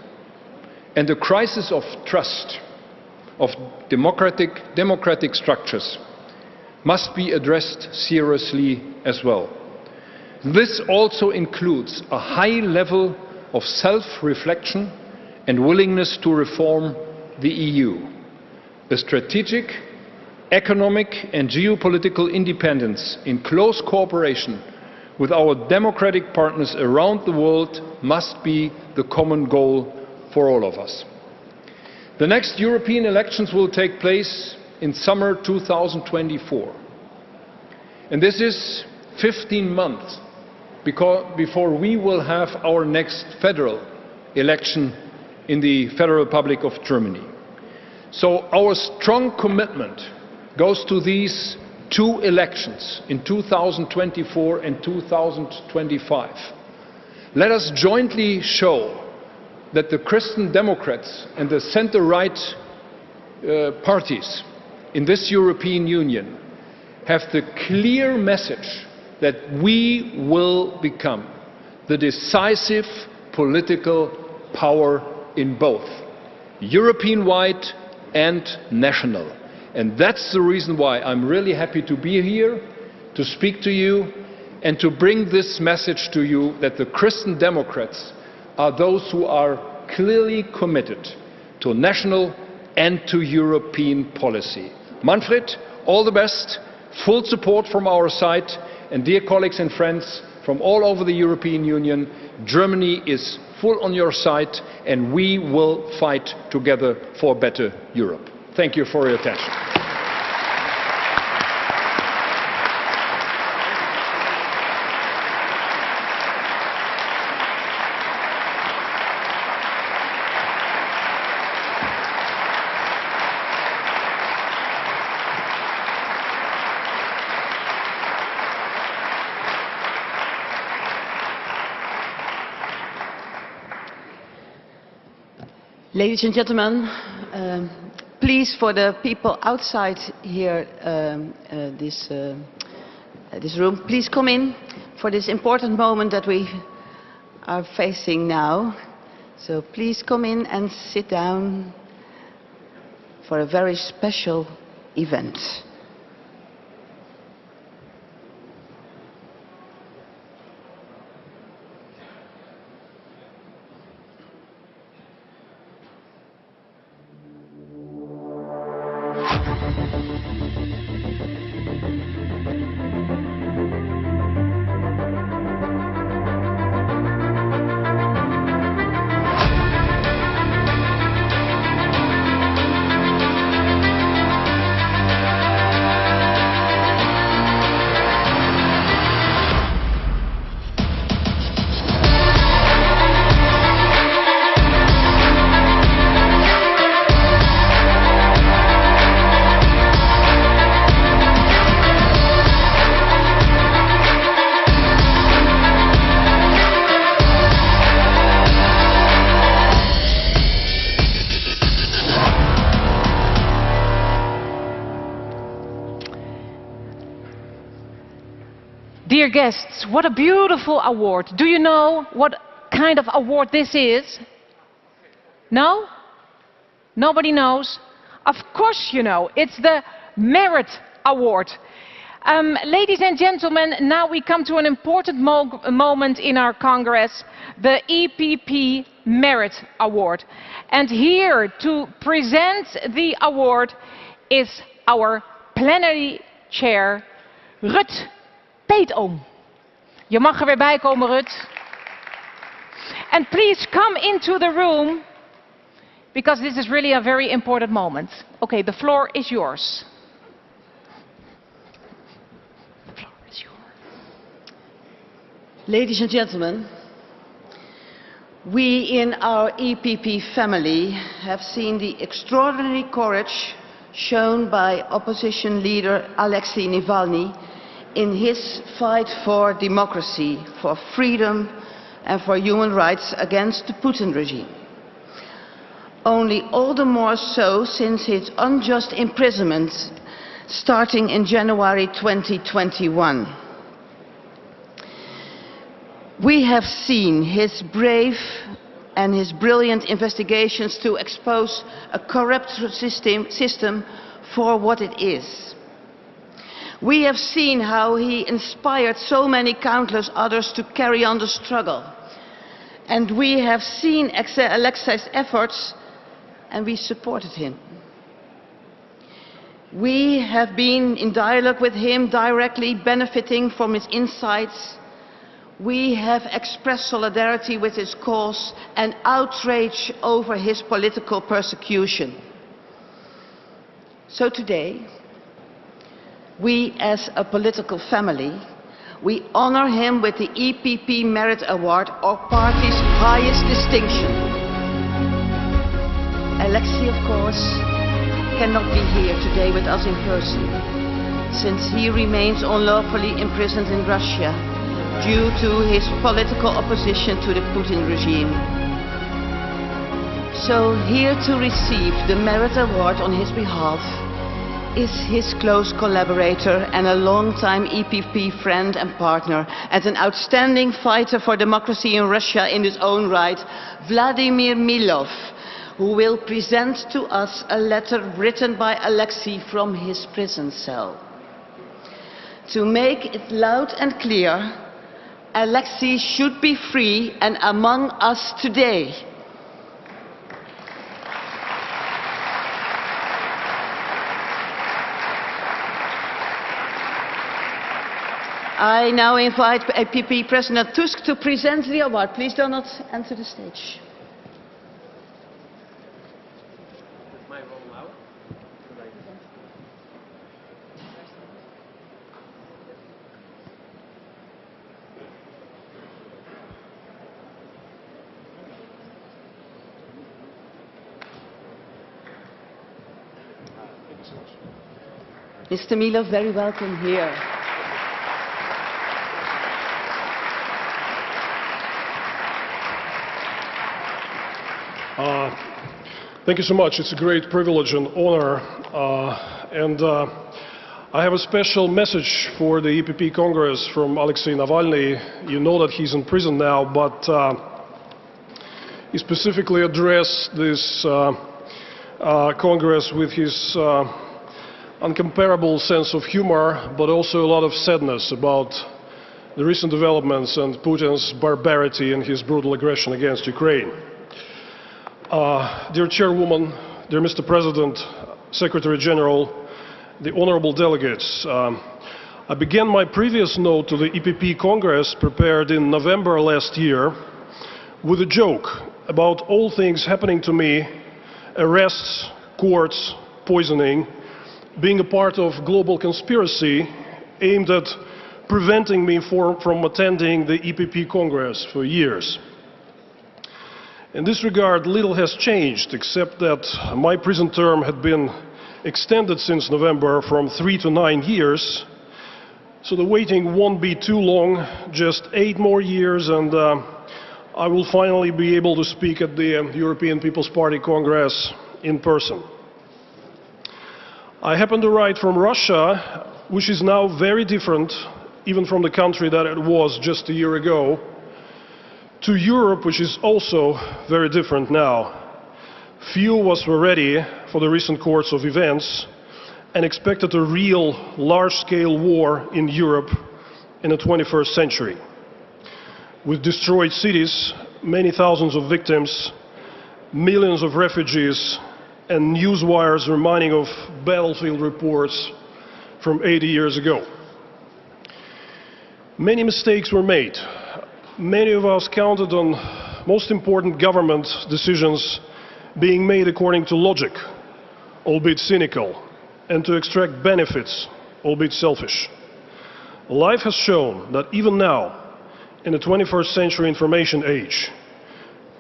and the crisis of trust of democratic structures must be addressed seriously as well. This also includes a high level of self-reflection and willingness to reform the EU. A strategic, economic and geopolitical independence in close cooperation with our democratic partners around the world must be the common goal for all of us. The next European elections will take place in summer 2024. And this is 15 months before we will have our next federal election in the Federal Republic of Germany. So our strong commitment goes to these two elections in 2024 and 2025. Let us jointly show that the Christian Democrats and the center-right parties in this European Union have the clear message that we will become the decisive political power in both European-wide and national. And that's the reason why I'm really happy to be here, to speak to you, and to bring this message to you that the Christian Democrats are those who are clearly committed to national and to European policy. Manfred, all the best, full support from our side, and dear colleagues and friends from all over the European Union, Germany is full on your side, and we will fight together for a better Europe. Thank you for your attention. Ladies and gentlemen, please, for the people outside here, this room, please come in for this important moment that we are facing now. So please come in and sit down for a very special event. Dear guests, what a beautiful award. Do you know what kind of award this is? No? Nobody knows? Of course you know. It's the Merit Award. Ladies and gentlemen, now we come to an important moment in our Congress, the EPP Merit Award. And here to present the award is our plenary chair, Rut Peetoom. Je mag er weer bij komen, Rut. And please come into the room, because this is really a very important moment. Okay, the floor is yours. Ladies and gentlemen, we in our EPP family have seen the extraordinary courage shown by opposition leader Alexei Navalny in his fight for democracy, for freedom and for human rights against the Putin regime. Only all the more so since his unjust imprisonment starting in January 2021. We have seen his brave and his brilliant investigations to expose a corrupt system for what it is. We have seen how he inspired so many countless others to carry on the struggle. And we have seen Alexei's efforts and we supported him. We have been in dialogue with him, directly benefiting from his insights. We have expressed solidarity with his cause and outrage over his political persecution. So today, we as a political family, we honor him with the EPP Merit Award, our party's highest distinction. Alexei, of course, cannot be here today with us in person, since he remains unlawfully imprisoned in Russia due to his political opposition to the Putin regime. So here to receive the Merit Award on his behalf is his close collaborator and a long-time EPP friend and partner, and an outstanding fighter for democracy in Russia in his own right, Vladimir Milov, who will present to us a letter written by Alexei from his prison cell. To make it loud and clear, Alexei should be free and among us today. I now invite EPP President Tusk to present the award. Please do not enter the stage. Mr. Milov, very welcome here. Thank you so much. It's a great privilege and honor. I have a special message for the EPP Congress from Alexei Navalny. You know that he's in prison now, but he specifically addressed this Congress with his uncomparable sense of humor, but also a lot of sadness about the recent developments and Putin's barbarity and his brutal aggression against Ukraine. Dear Chairwoman, dear Mr. President, Secretary General, the honorable delegates, I began my previous note to the EPP Congress, prepared in November last year, with a joke about all things happening to me: arrests, courts, poisoning, being a part of global conspiracy aimed at preventing me from attending the EPP Congress for years. In this regard, little has changed, except that my prison term had been extended since November from 3 to 9 years, so the waiting won't be too long, just 8 more years, and I will finally be able to speak at the European People's Party Congress in person. I happen to write from Russia, which is now very different, even from the country that it was just a year ago, to Europe, which is also very different now. Few of us were ready for the recent course of events and expected a real large-scale war in Europe in the 21st century. With destroyed cities, many thousands of victims, millions of refugees, and newswires reminding of battlefield reports from 80 years ago. Many mistakes were made. Many of us counted on most important government decisions being made according to logic, albeit cynical, and to extract benefits, albeit selfish. Life has shown that even now, in the 21st century information age,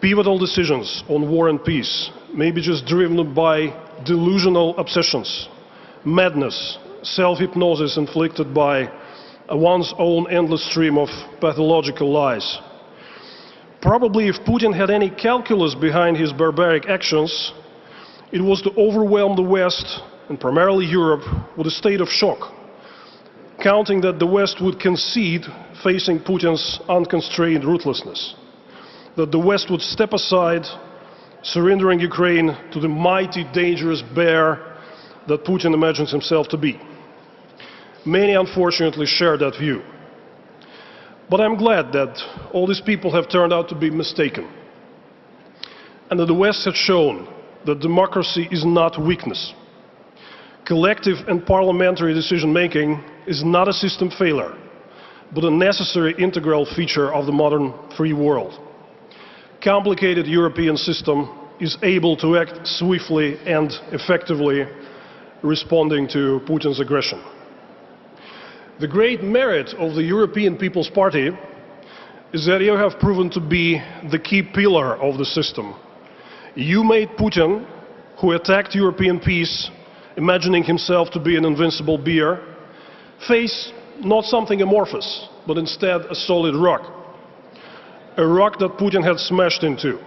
pivotal decisions on war and peace may be just driven by delusional obsessions, madness, self-hypnosis inflicted by one's own endless stream of pathological lies. Probably if Putin had any calculus behind his barbaric actions, it was to overwhelm the West, and primarily Europe, with a state of shock, counting that the West would concede facing Putin's unconstrained ruthlessness, that the West would step aside, surrendering Ukraine to the mighty, dangerous bear that Putin imagines himself to be. Many, unfortunately, share that view. But I'm glad that all these people have turned out to be mistaken, and that the West has shown that democracy is not weakness. Collective and parliamentary decision-making is not a system failure, but a necessary integral feature of the modern free world. Complicated European system is able to act swiftly and effectively, responding to Putin's aggression. The great merit of the European People's Party is that you have proven to be the key pillar of the system. You made Putin, who attacked European peace, imagining himself to be an invincible bear, face not something amorphous, but instead a solid rock. A rock that Putin had smashed into,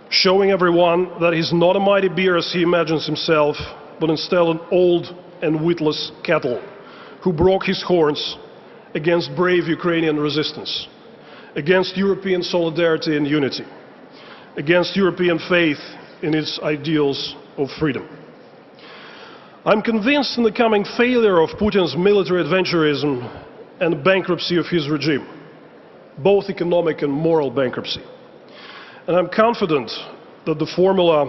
showing everyone that he's not a mighty bear as he imagines himself, but instead an old and witless cattle who broke his horns against brave Ukrainian resistance, against European solidarity and unity, against European faith in its ideals of freedom. I'm convinced in the coming failure of Putin's military adventurism and bankruptcy of his regime, both economic and moral bankruptcy. And I'm confident that the formula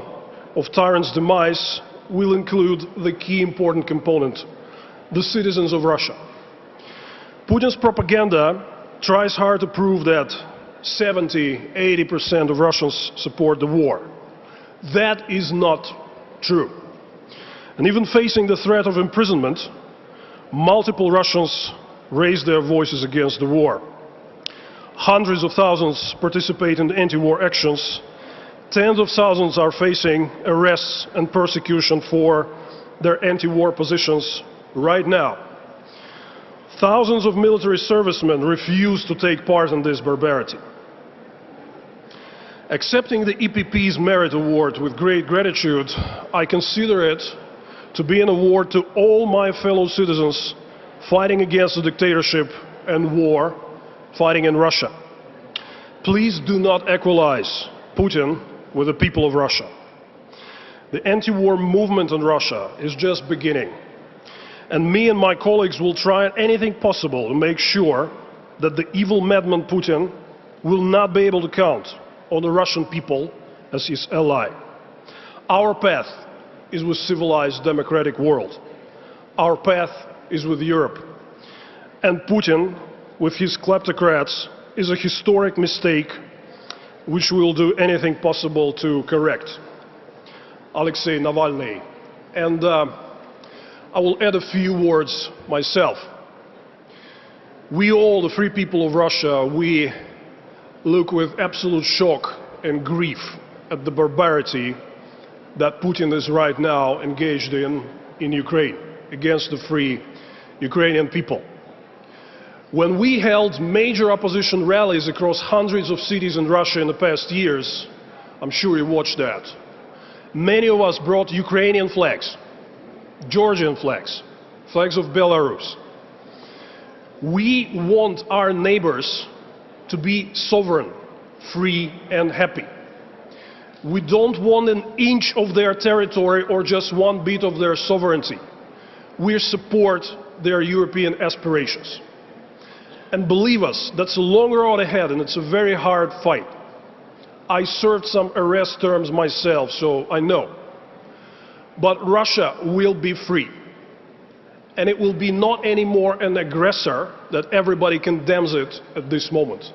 of tyrant's demise will include the key important component: the citizens of Russia. Putin's propaganda tries hard to prove that 70–80% of Russians support the war. That is not true. And even facing the threat of imprisonment, multiple Russians raise their voices against the war. Hundreds of thousands participate in anti-war actions. Tens of thousands are facing arrests and persecution for their anti-war positions right now. Thousands of military servicemen refuse to take part in this barbarity. Accepting the EPP's Merit Award with great gratitude, I consider it to be an award to all my fellow citizens fighting against the dictatorship and war, fighting in Russia. Please do not equalize Putin with the people of Russia. The anti-war movement in Russia is just beginning. And me and my colleagues will try anything possible to make sure that the evil madman Putin will not be able to count on the Russian people as his ally. Our path is with civilized democratic world. Our path is with Europe. And Putin, with his kleptocrats, is a historic mistake which we will do anything possible to correct. Alexei Navalny. And I will add a few words myself. We all, the free people of Russia, we look with absolute shock and grief at the barbarity that Putin is right now engaged in Ukraine, against the free Ukrainian people. When we held major opposition rallies across hundreds of cities in Russia in the past years, I'm sure you watched that, many of us brought Ukrainian flags, Georgian flags, flags of Belarus. We want our neighbors to be sovereign, free and happy. We don't want an inch of their territory or just one bit of their sovereignty. We support their European aspirations. And believe us, that's a long road ahead and it's a very hard fight. I served some arrest terms myself, so I know. But Russia will be free. And it will be not anymore an aggressor that everybody condemns it at this moment,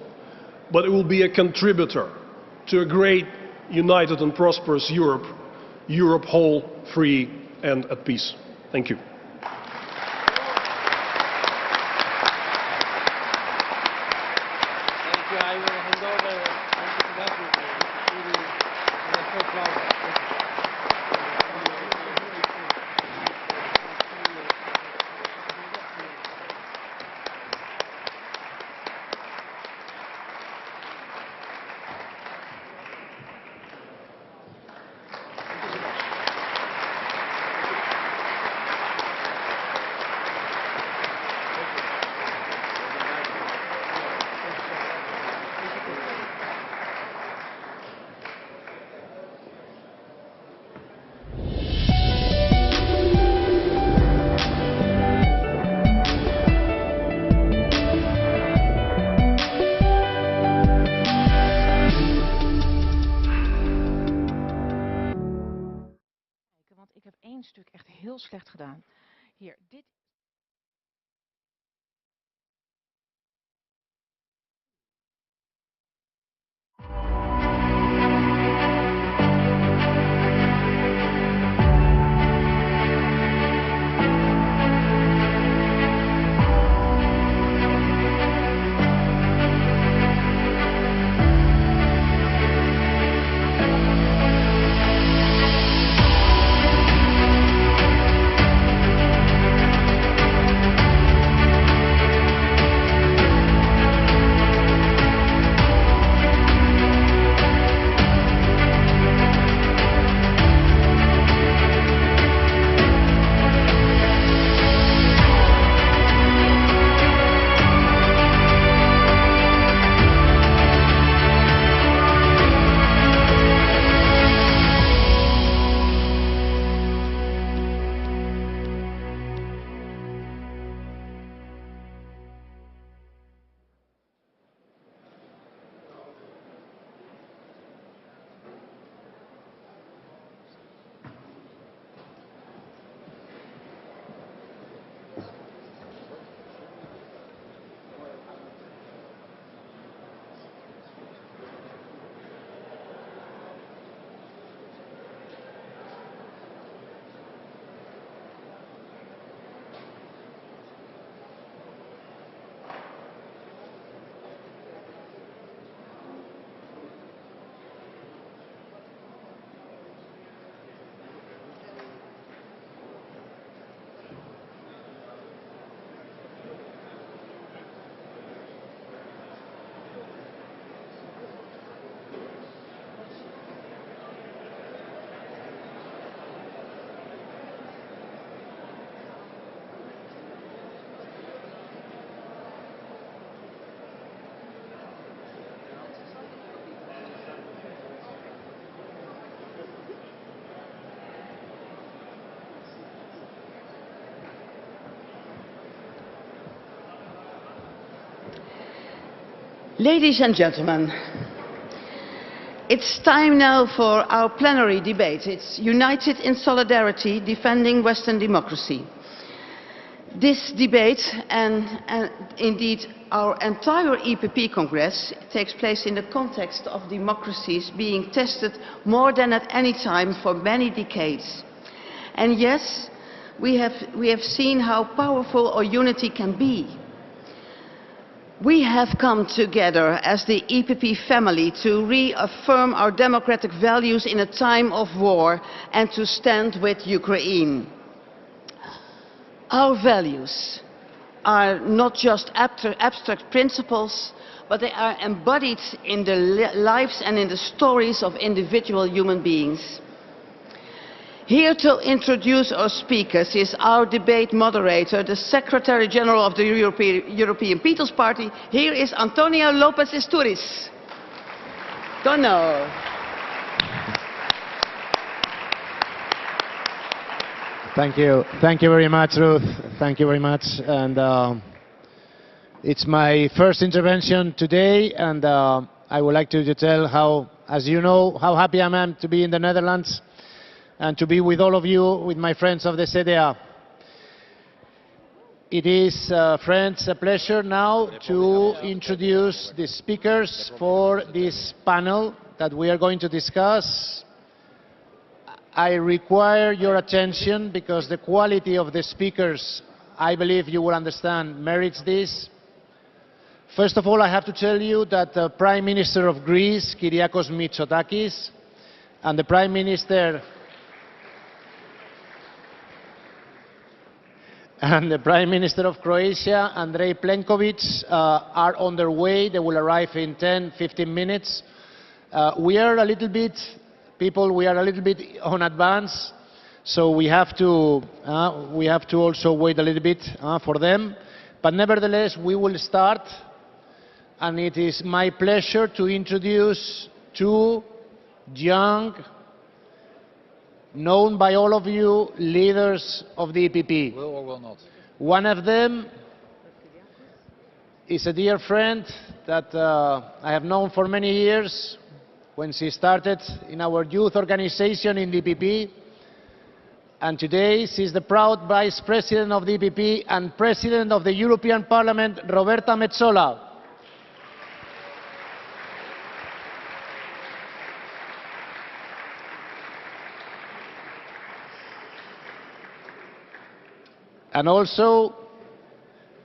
but it will be a contributor to a great, united and prosperous Europe, Europe whole, free and at peace. Thank you. heel slecht gedaan. Hier, dit... Ladies and gentlemen, it's time now for our plenary debate. It's United in Solidarity, Defending Western Democracy. This debate, and indeed our entire EPP Congress, takes place in the context of democracies being tested more than at any time for many decades. And yes, we have seen how powerful our unity can be. We have come together as the EPP family to reaffirm our democratic values in a time of war and to stand with Ukraine. Our values are not just abstract principles, but they are embodied in the lives and in the stories of individual human beings. Here to introduce our speakers is our debate moderator, the Secretary General of the European People's Party. Here is Antonio López Istúriz. Tono. Thank you very much, Ruth. Thank you very much. And it's my first intervention today, and I would like to tell how, as you know, how happy I am to be in the Netherlands and to be with all of you, with my friends of the CDA. It is, friends, a pleasure now to introduce the speakers for this panel that we are going to discuss. I require your attention because the quality of the speakers, I believe you will understand, merits this. First of all, I have to tell you that the Prime Minister of Greece, Kyriakos Mitsotakis, and the Prime Minister of Croatia, Andrej Plenković, are on their way. They will arrive in 10-15 minutes. We are a little bit on advance, so we have to also wait a little bit for them. But nevertheless, we will start, and it is my pleasure to introduce two young, known by all of you, leaders of the EPP. Will or will not? One of them is a dear friend that I have known for many years when she started in our youth organization in the EPP. And today she is the proud Vice President of the EPP and President of the European Parliament, Roberta Metsola. And also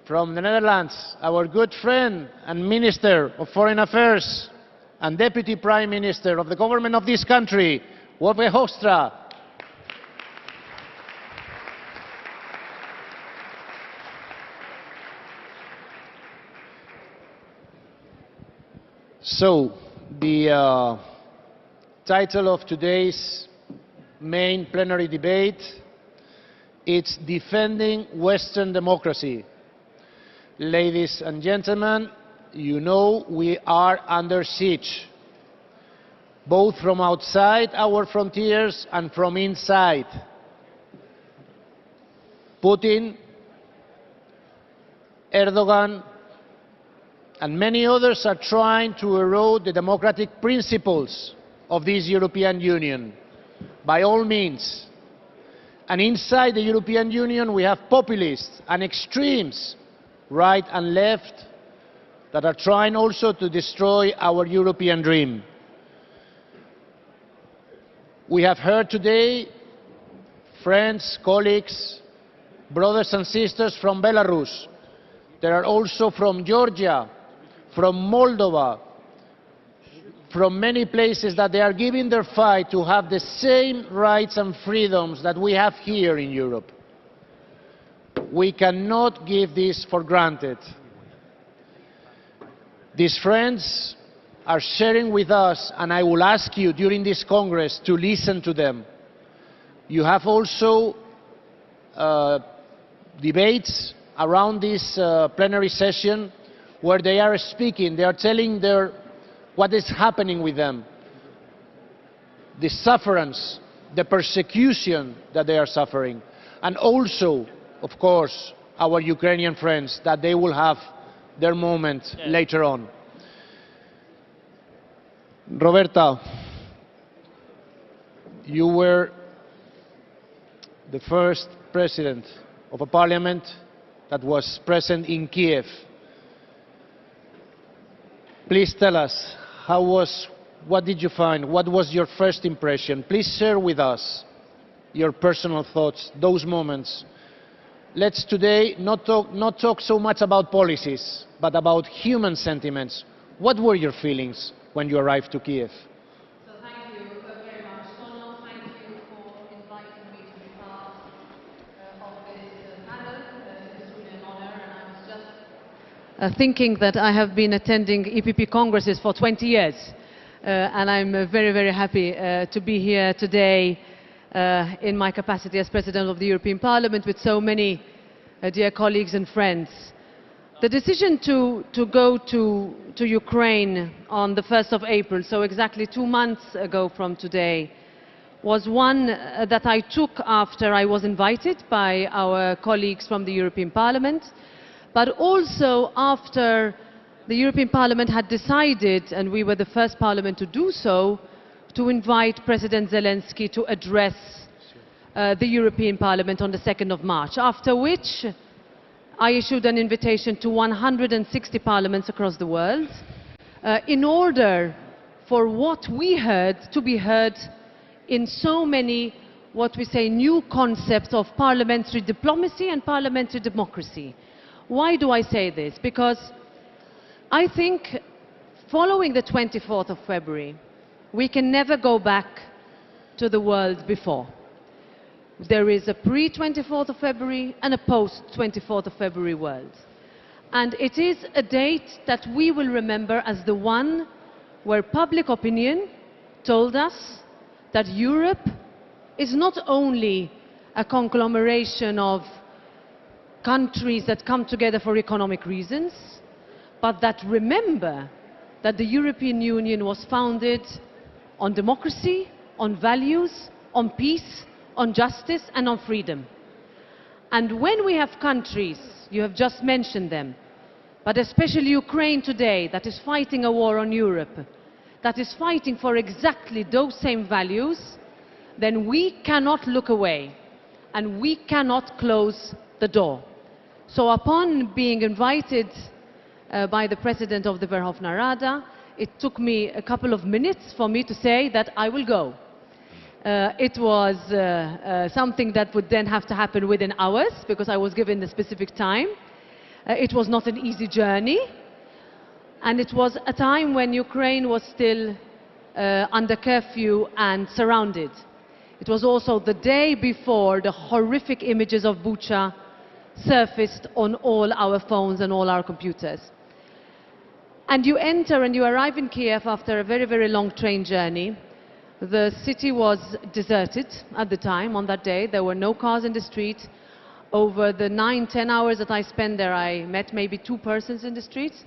from the Netherlands, our good friend and Minister of Foreign Affairs and Deputy Prime Minister of the government of this country, Wopke Hoekstra. So, the title of today's main plenary debate is Defending Western Democracy. Ladies and gentlemen, you know we are under siege, both from outside our frontiers and from inside. Putin, Erdogan, and many others are trying to erode the democratic principles of this European Union, by all means. And inside the European Union we have populists and extremes, right and left, that are trying also to destroy our European dream. We have heard today friends, colleagues, brothers and sisters from Belarus. There are also from Georgia, from Moldova, from many places that they are giving their fight to have the same rights and freedoms that we have here in Europe. We cannot give this for granted. These friends are sharing with us, and I will ask you during this Congress to listen to them. You have also debates around this plenary session where they are speaking, they are telling what is happening with them, the sufferance, the persecution that they are suffering, and also, of course, our Ukrainian friends, that they will have their moment later on. Roberta, you were the first president of a parliament that was present in Kiev. Please tell us, what did you find? What was your first impression? Please share with us your personal thoughts, those moments. Let's today not talk so much about policies, but about human sentiments. What were your feelings when you arrived to Kiev? So thank you very much, Tono. Thank you for inviting me to be part of this panel. It's really an honor, and I was just thinking that I have been attending EPP Congresses for 20 years, and I'm very, very happy to be here today in my capacity as President of the European Parliament with so many dear colleagues and friends. The decision to go to Ukraine on the 1st of April, so exactly 2 months ago from today, was one that I took after I was invited by our colleagues from the European Parliament, but also after the European Parliament had decided, and we were the first parliament to do so, to invite President Zelensky to address the European Parliament on the 2nd of March, after which I issued an invitation to 160 parliaments across the world in order for what we heard to be heard in so many, what we say, new concepts of parliamentary diplomacy and parliamentary democracy. Why do I say this? Because I think following the 24th of February, we can never go back to the world before. There is a pre-24th of February and a post-24th of February world. And it is a date that we will remember as the one where public opinion told us that Europe is not only a conglomeration of countries that come together for economic reasons, but that remember that the European Union was founded on democracy, on values, on peace, on justice and on freedom. And when we have countries, you have just mentioned them, but especially Ukraine today, that is fighting a war on Europe, that is fighting for exactly those same values, then we cannot look away. and we cannot close the door. So upon being invited by the President of the Verkhovna Rada, it took me a couple of minutes for me to say that I will go. It was something that would then have to happen within hours, because I was given a specific time. It was not an easy journey, and it was a time when Ukraine was still under curfew and surrounded. It was also the day before the horrific images of Bucha surfaced on all our phones and all our computers. And you enter and you arrive in Kiev after a very, very long train journey. The city was deserted at the time, on that day. There were no cars in the street. Over the 9-10 hours that I spent there, I met maybe 2 persons in the streets.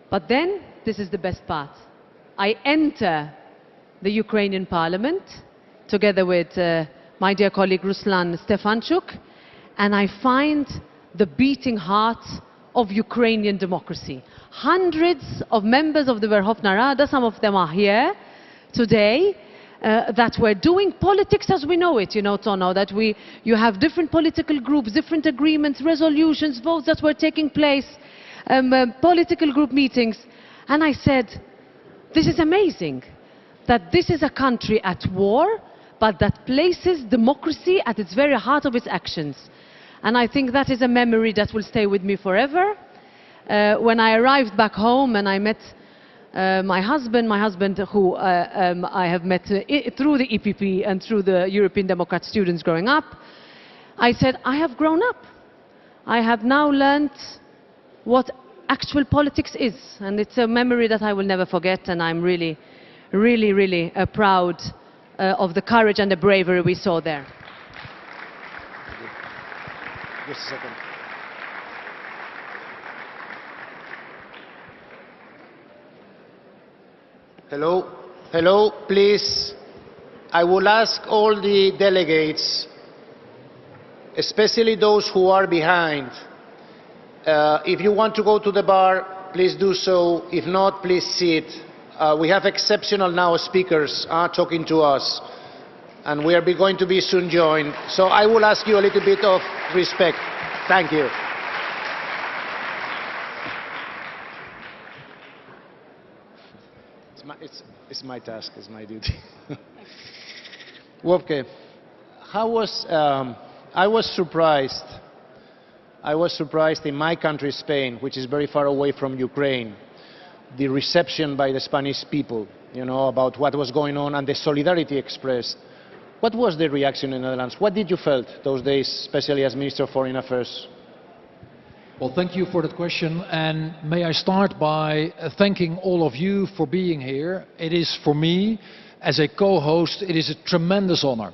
But then, this is the best part. I enter the Ukrainian parliament, together with my dear colleague Ruslan Stefanchuk, and I find the beating heart of Ukrainian democracy. Hundreds of members of the Verkhovna Rada, some of them are here today, that were doing politics as we know it, you know, Tono, that you have different political groups, different agreements, resolutions, votes that were taking place, political group meetings. And I said, this is amazing, that this is a country at war, but that places democracy at its very heart of its actions. And I think that is a memory that will stay with me forever. When I arrived back home and I met my husband who I have met through the EPP and through the European Democrat students growing up, I said, I have grown up. I have now learned what actual politics is. And it's a memory that I will never forget, and I'm really, really, really proud of the courage and the bravery we saw there. Just a second. Hello, hello, please. I will ask all the delegates, especially those who are behind, if you want to go to the bar, please do so. If not, please sit. We have exceptional now speakers talking to us, and we are going to be soon joined. So I will ask you a little bit of respect. Thank you. It's my task, it's my duty. Wopke, I was surprised in my country, Spain, which is very far away from Ukraine, the reception by the Spanish people, you know, about what was going on and the solidarity expressed. What was the reaction in the Netherlands? What did you felt those days, especially as Minister of Foreign Affairs? Well, thank you for that question, and may I start by thanking all of you for being here. It is, for me, as a co-host, it is a tremendous honor,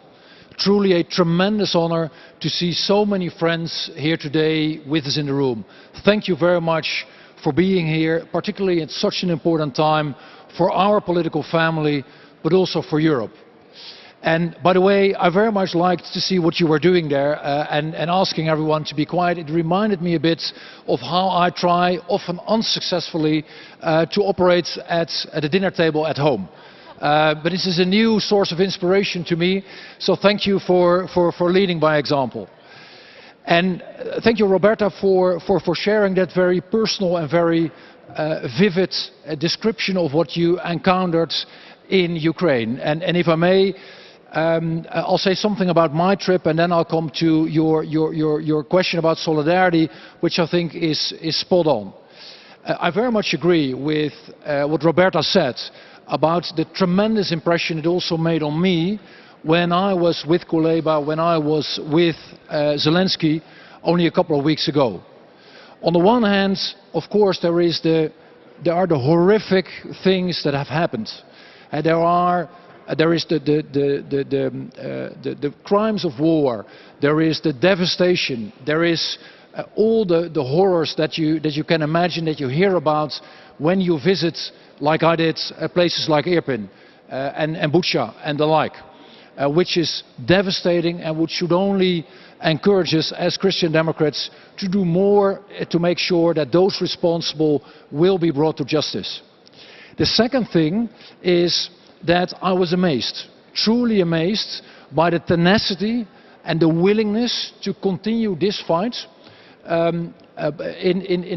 truly a tremendous honor to see so many friends here today with us in the room. Thank you very much for being here, particularly at such an important time for our political family, but also for Europe. And by the way, I very much liked to see what you were doing there and asking everyone to be quiet. It reminded me a bit of how I try, often unsuccessfully, to operate at a dinner table at home. But this is a new source of inspiration to me, so thank you for leading by example. And thank you, Roberta, for sharing that very personal and very vivid description of what you encountered in Ukraine. And if I may, I'll say something about my trip, and then I'll come to your question about solidarity, which I think is spot on. I very much agree with what Roberta said about the tremendous impression it also made on me when I was with Kuleba, when I was with Zelensky only a couple of weeks ago. On the one hand, of course, there are the horrific things that have happened. There is the crimes of war, there is the devastation, there is all the horrors that you can imagine, that you hear about when you visit, like I did, places like Irpin and Bucha and the like, which is devastating and which should only encourage us as Christian Democrats to do more to make sure that those responsible will be brought to justice. The second thing is that I was amazed, truly amazed, by the tenacity and the willingness to continue this fight in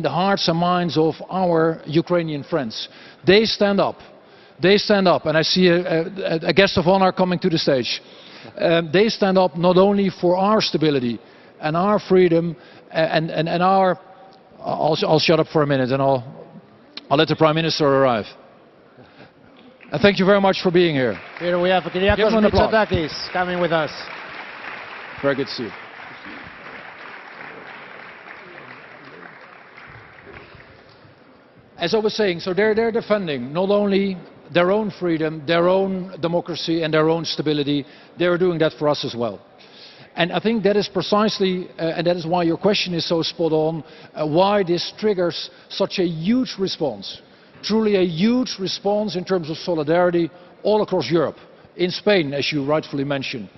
the hearts and minds of our Ukrainian friends. They stand up. They stand up, and I see a guest of honor coming to the stage. They stand up not only for our stability and our freedom and our... I'll shut up for a minute and I'll let the Prime Minister arrive. And thank you very much for being here. Here we have Kyriakos Mitsotakis coming with us. Very good to see you. As I was saying, so they're defending not only their own freedom, their own democracy and their own stability, they're doing that for us as well. And I think that is precisely, and that is why your question is so spot on, why this triggers such a huge response. Truly a huge response in terms of solidarity all across Europe. In Spain, as you rightfully mentioned.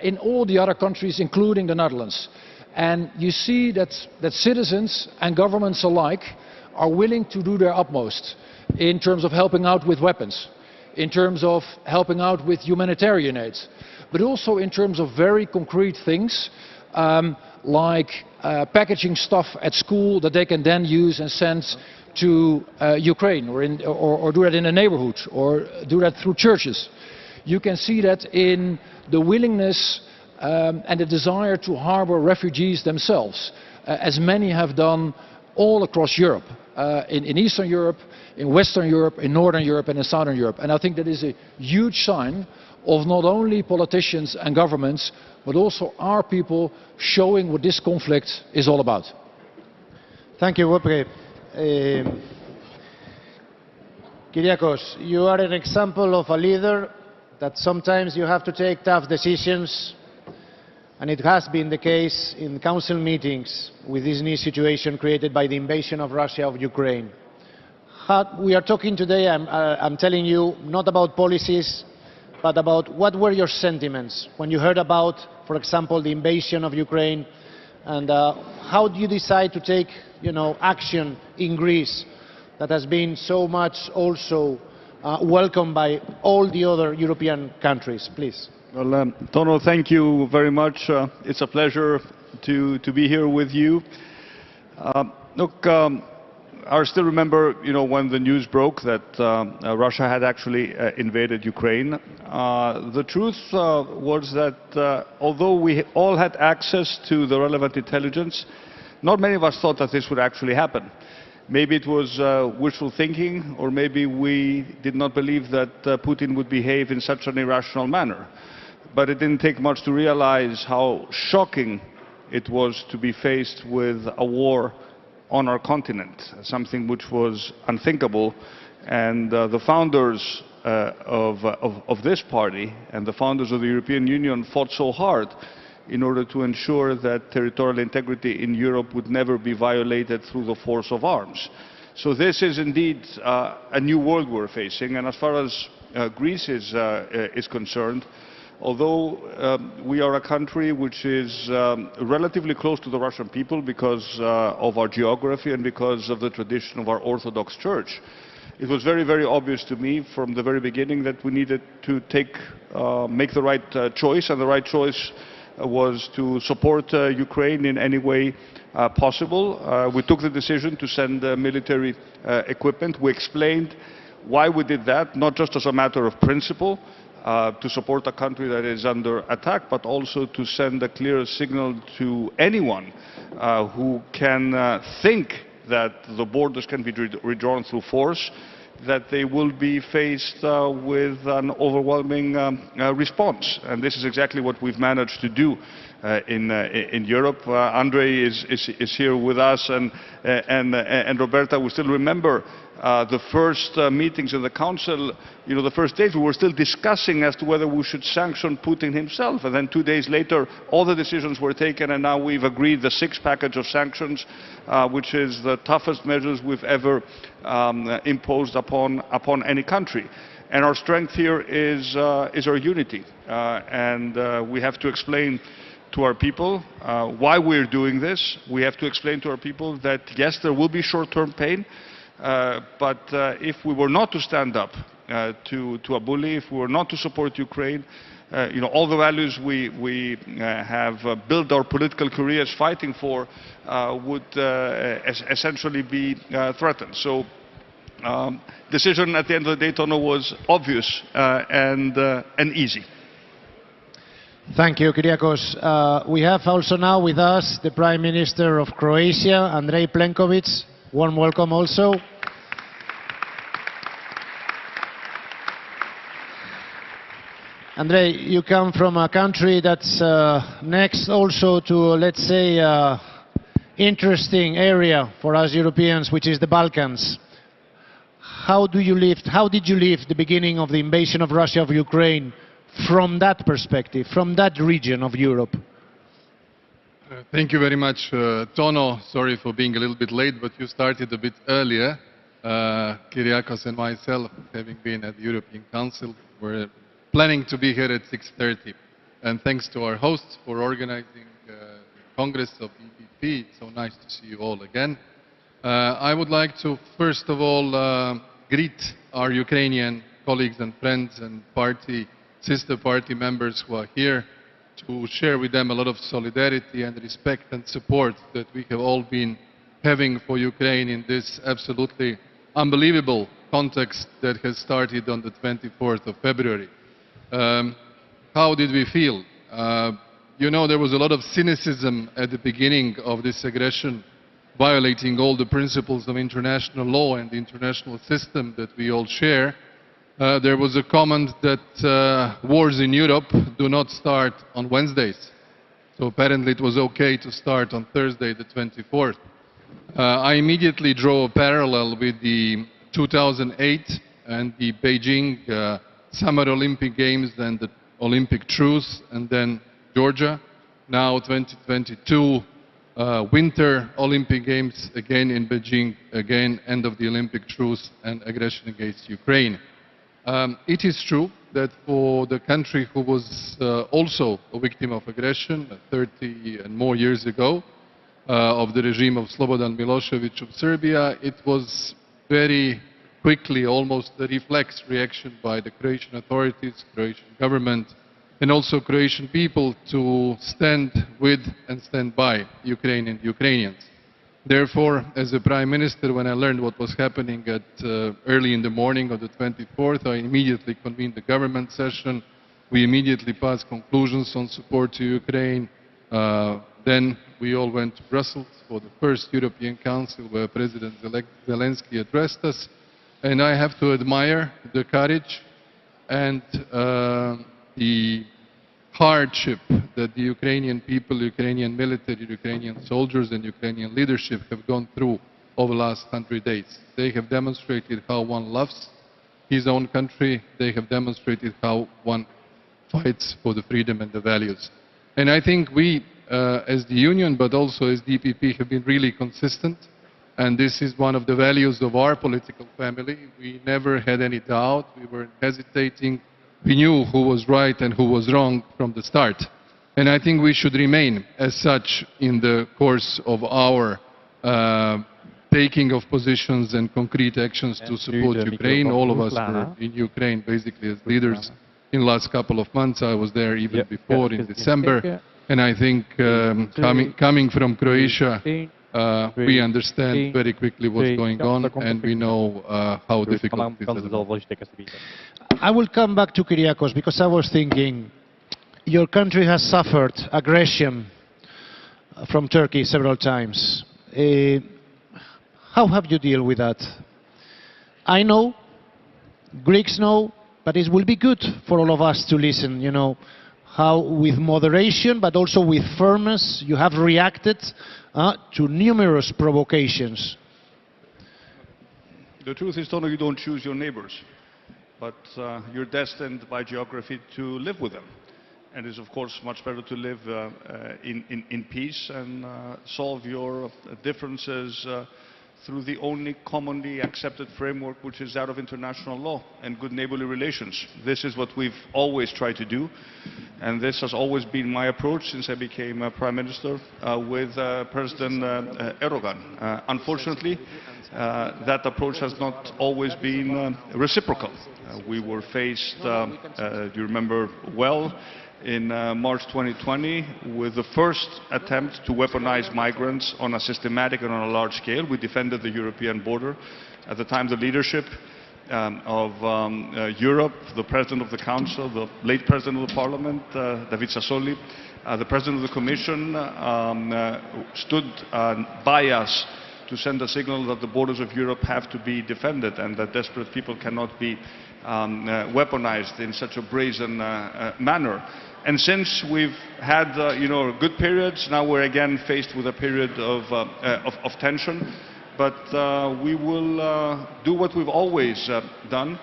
In all the other countries, including the Netherlands. And you see that citizens and governments alike are willing to do their utmost in terms of helping out with weapons, in terms of helping out with humanitarian aid, but also in terms of very concrete things like packaging stuff at school that they can then use and send to Ukraine, or do that in a neighborhood, or do that through churches. You can see that in the willingness and the desire to harbor refugees themselves, as many have done all across Europe, in Eastern Europe, in Western Europe, in Northern Europe and in Southern Europe. And I think that is a huge sign of not only politicians and governments, but also our people showing what this conflict is all about. Thank you, Wopke. Kyriakos, you are an example of a leader that sometimes you have to take tough decisions, and it has been the case in council meetings with this new situation created by the invasion of Russia of Ukraine. We are talking today, I'm telling you, not about policies, but about what were your sentiments when you heard about, for example, the invasion of Ukraine, and how do you decide to take, action in Greece that has been so much also welcomed by all the other European countries, please? Well, Tono, thank you very much. It's a pleasure to be here with you. Look, I still remember, when the news broke that Russia had actually invaded Ukraine. The truth was that although we all had access to the relevant intelligence, not many of us thought that this would actually happen. Maybe it was wishful thinking, or maybe we did not believe that Putin would behave in such an irrational manner. But it didn't take much to realize how shocking it was to be faced with a war on our continent, something which was unthinkable. And the founders of this party and the founders of the European Union fought so hard in order to ensure that territorial integrity in Europe would never be violated through the force of arms. So this is indeed a new world we're facing. And as far as Greece is concerned, although we are a country which is relatively close to the Russian people because of our geography and because of the tradition of our Orthodox Church, it was very, very obvious to me from the very beginning that we needed to make the right choice, and the right choice was to support Ukraine in any way possible. We took the decision to send military equipment. We explained why we did that, not just as a matter of principle, to support a country that is under attack, but also to send a clear signal to anyone who can think that the borders can be redrawn through force, that they will be faced with an overwhelming response. And this is exactly what we've managed to do in Europe. Andrei is here with us, and Roberta, we still remember the first meetings in the Council, the first days we were still discussing as to whether we should sanction Putin himself. And then 2 days later, all the decisions were taken, and now we've agreed the 6th package of sanctions, which is the toughest measures we've ever imposed upon any country. And our strength here is our unity. And we have to explain to our people why we're doing this. We have to explain to our people that, yes, there will be short-term pain, but if we were not to stand up to a bully, if we were not to support Ukraine, all the values we have built our political careers fighting for would essentially be threatened. So decision at the end of the day, Tono, was obvious and easy. Thank you, Kyriakos. We have also now with us the Prime Minister of Croatia, Andrej Plenković. Warm welcome also. Andrej, you come from a country that's next also to, let's say, interesting area for us Europeans, which is the Balkans. How did you live the beginning of the invasion of Russia of Ukraine from that perspective, from that region of Europe? Thank you very much, Tono. Sorry for being a little bit late, but you started a bit earlier. Kyriakos and myself, having been at the European Council, were planning to be here at 6:30. And thanks to our hosts for organizing the Congress of EPP. It's so nice to see you all again. I would like to, first of all, greet our Ukrainian colleagues and friends and sister party members who are here, to share with them a lot of solidarity and respect and support that we have all been having for Ukraine in this absolutely unbelievable context that has started on the 24th of February. How did we feel? There was a lot of cynicism at the beginning of this aggression, violating all the principles of international law and the international system that we all share. There was a comment that wars in Europe do not start on Wednesdays. So apparently it was okay to start on Thursday, the 24th. I immediately draw a parallel with the 2008 and the Beijing Summer Olympic Games and the Olympic truce, and then Georgia. Now 2022 Winter Olympic Games, again in Beijing, again end of the Olympic truce and aggression against Ukraine. It is true that for the country who was also a victim of aggression 30 and more years ago, of the regime of Slobodan Milosevic of Serbia, it was very quickly almost a reflex reaction by the Croatian authorities, Croatian government, and also Croatian people to stand with and stand by Ukraine and Ukrainians. Therefore, as a Prime Minister, when I learned what was happening at early in the morning of the 24th, I immediately convened the government session. We immediately passed conclusions on support to Ukraine. Then we all went to Brussels for the first European Council where President-elect Zelensky addressed us. And I have to admire the courage and the hardship that the Ukrainian people, Ukrainian military, Ukrainian soldiers and Ukrainian leadership have gone through over the last 100 days. They have demonstrated how one loves his own country. They have demonstrated how one fights for the freedom and the values. And I think we, as the Union, but also as the EPP, have been really consistent. And this is one of the values of our political family. We never had any doubt. We weren't hesitating. We knew who was right and who was wrong from the start. And I think we should remain as such in the course of our taking of positions and concrete actions to support Ukraine. All of us were in Ukraine basically as leaders in the last couple of months. I was there even before in December. And I think coming from Croatia, we understand very quickly what's going on, and we know how difficult it is. I will come back to Kyriakos because I was thinking, your country has suffered aggression from Turkey several times. How have you dealt with that? I know, Greeks know, but it will be good for all of us to listen, how with moderation but also with firmness you have reacted to numerous provocations. The truth is, Tono, you don't choose your neighbors, but you're destined by geography to live with them. And it's of course much better to live in peace and solve your differences through the only commonly accepted framework, which is that of international law and good neighborly relations. This is what we've always tried to do, and this has always been my approach since I became Prime Minister with President Erdogan. Unfortunately, that approach has not always been reciprocal. We were faced, do you remember well, in March 2020 with the first attempt to weaponize migrants on a systematic and on a large scale. We defended the European border. At the time, the leadership of Europe, the President of the Council, the late President of the Parliament, David Sassoli, the President of the Commission stood by us to send a signal that the borders of Europe have to be defended and that desperate people cannot be weaponized in such a brazen manner. And since we've had good periods, now we're again faced with a period of tension. But we will do what we've always done,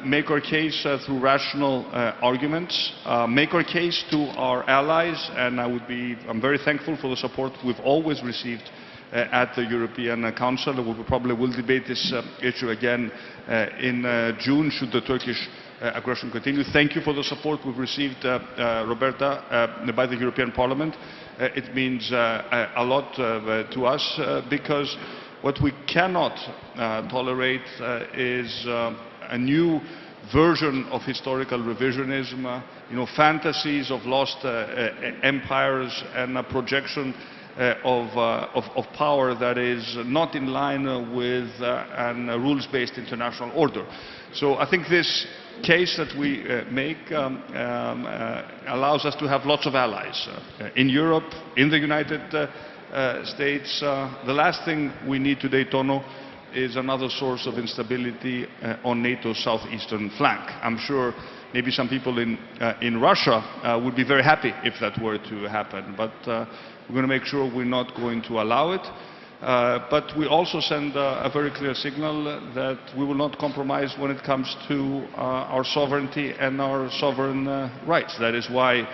make our case through rational arguments, make our case to our allies, and I'm very thankful for the support we've always received at the European Council. We probably will debate this issue again in June should the Turkish aggression continue. Thank you for the support we've received, Roberta, by the European Parliament. It means a lot to us because what we cannot tolerate is a new version of historical revisionism, fantasies of lost empires and a projection of power that is not in line with a rules-based international order. So I think this case that we make allows us to have lots of allies in Europe, in the United States. The last thing we need today, Tono, is another source of instability on NATO's southeastern flank. I'm sure maybe some people in Russia would be very happy if that were to happen, but we're going to make sure we're not going to allow it. But we also send a very clear signal that we will not compromise when it comes to our sovereignty and our sovereign rights. That is why,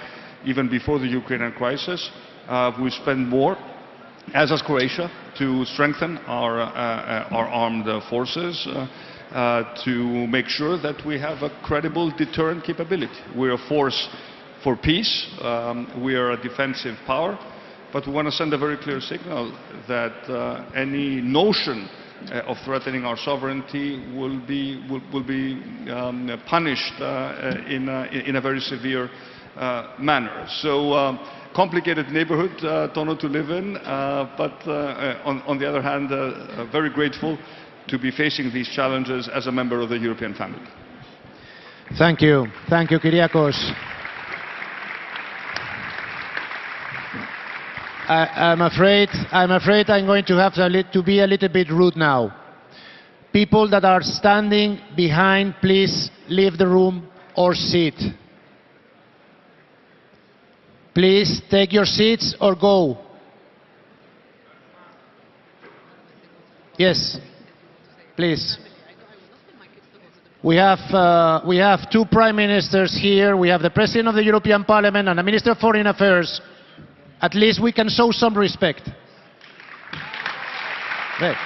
even before the Ukrainian crisis, we spent more, as has Croatia, to strengthen our armed forces, to make sure that we have a credible deterrent capability. We're a force for peace, we are a defensive power, but we want to send a very clear signal that any notion of threatening our sovereignty will be punished in a very severe manner. So complicated neighborhood, Tono, to live in, but on the other hand, very grateful to be facing these challenges as a member of the European family. Thank you, Kyriakos. I'm afraid I'm going to have to be a little bit rude now. People that are standing behind, please leave the room or sit. Please take your seats or go. Yes, please. We have two prime ministers here. We have the President of the European Parliament and the Minister of Foreign Affairs. At least we can show some respect. Right.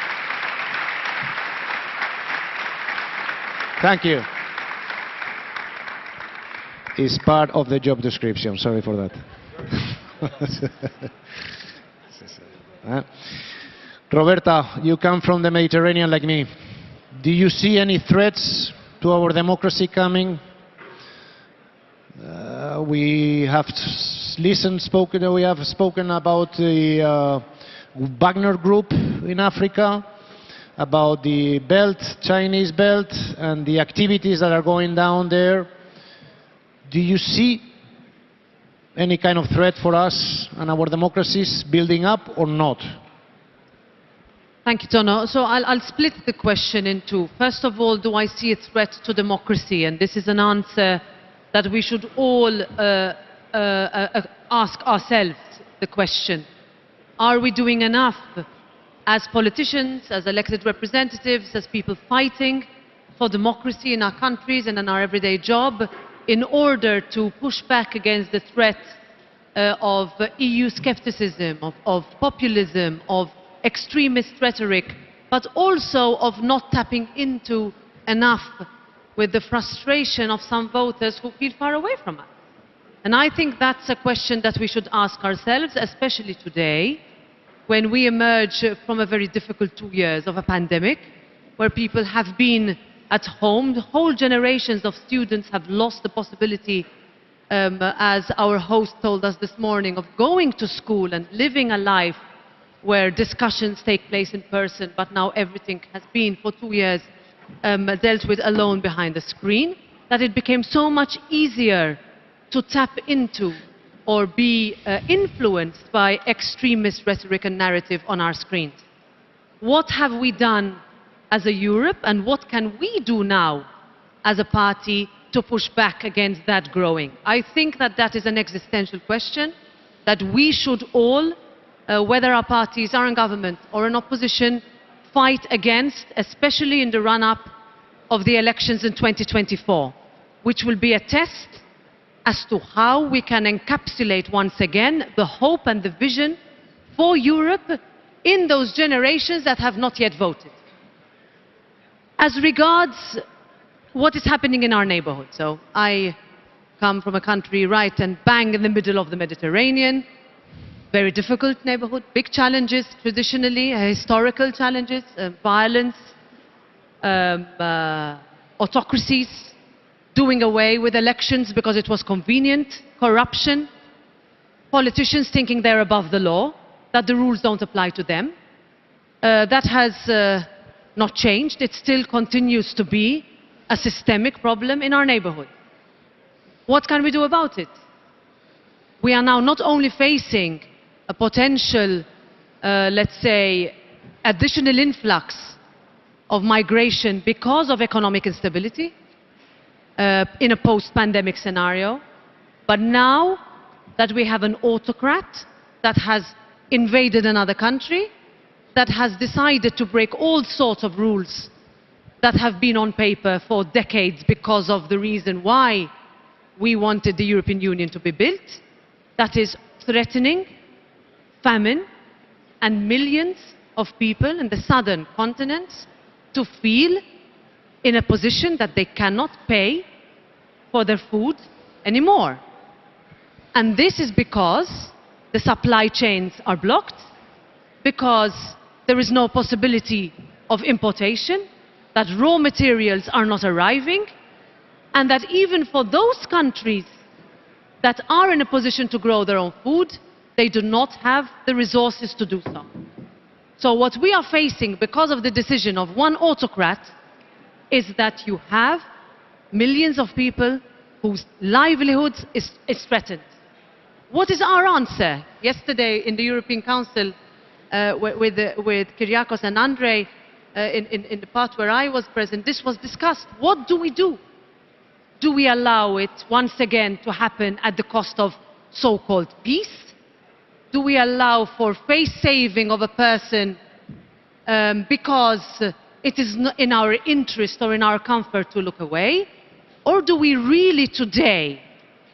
Thank you. It's part of the job description. Sorry for that. Roberta, you come from the Mediterranean like me. Do you see any threats to our democracy coming? We have spoken about the Wagner Group in Africa, about the belt, Chinese belt, and the activities that are going down there. Do you see any kind of threat for us and our democracies building up or not? Thank you, Tono. So I'll split the question in two. First of all, do I see a threat to democracy? And this is an answer that we should all ask ourselves the question. Are we doing enough as politicians, as elected representatives, as people fighting for democracy in our countries and in our everyday job in order to push back against the threat of EU skepticism, of populism, of extremist rhetoric, but also of not tapping into enough with the frustration of some voters who feel far away from us? And I think that's a question that we should ask ourselves, especially today, when we emerge from a very difficult 2 years of a pandemic, where people have been at home. Whole generations of students have lost the possibility, as our host told us this morning, of going to school and living a life where discussions take place in person, but now everything has been for 2 years dealt with alone behind the screen, that it became so much easier to tap into or be influenced by extremist rhetoric and narrative on our screens. What have we done as a Europe, and what can we do now as a party to push back against that growing? I think that that is an existential question that we should all, whether our parties are in government or in opposition, fight against, especially in the run-up of the elections in 2024, which will be a test as to how we can encapsulate once again the hope and the vision for Europe in those generations that have not yet voted. As regards what is happening in our neighborhood, so I come from a country right and bang in the middle of the Mediterranean, very difficult neighborhood, big challenges traditionally, historical challenges, violence, autocracies, doing away with elections because it was convenient, corruption, politicians thinking they're above the law, that the rules don't apply to them. That has not changed. It still continues to be a systemic problem in our neighborhood. What can we do about it? We are now not only facing a potential, let's say, additional influx of migration because of economic instability in a post-pandemic scenario, but now that we have an autocrat that has invaded another country, that has decided to break all sorts of rules that have been on paper for decades because of the reason why we wanted the European Union to be built, that is threatening famine and millions of people in the southern continents to feel in a position that they cannot pay for their food anymore. And this is because the supply chains are blocked, because there is no possibility of importation, that raw materials are not arriving, and that even for those countries that are in a position to grow their own food, they do not have the resources to do so. So what we are facing because of the decision of one autocrat is that you have millions of people whose livelihoods is threatened. What is our answer? Yesterday in the European Council with Kyriakos and Andrei, in the part where I was present, this was discussed. What do we do? Do we allow it once again to happen at the cost of so-called peace? Do we allow for face saving of a person because it is not in our interest or in our comfort to look away? Or do we really today,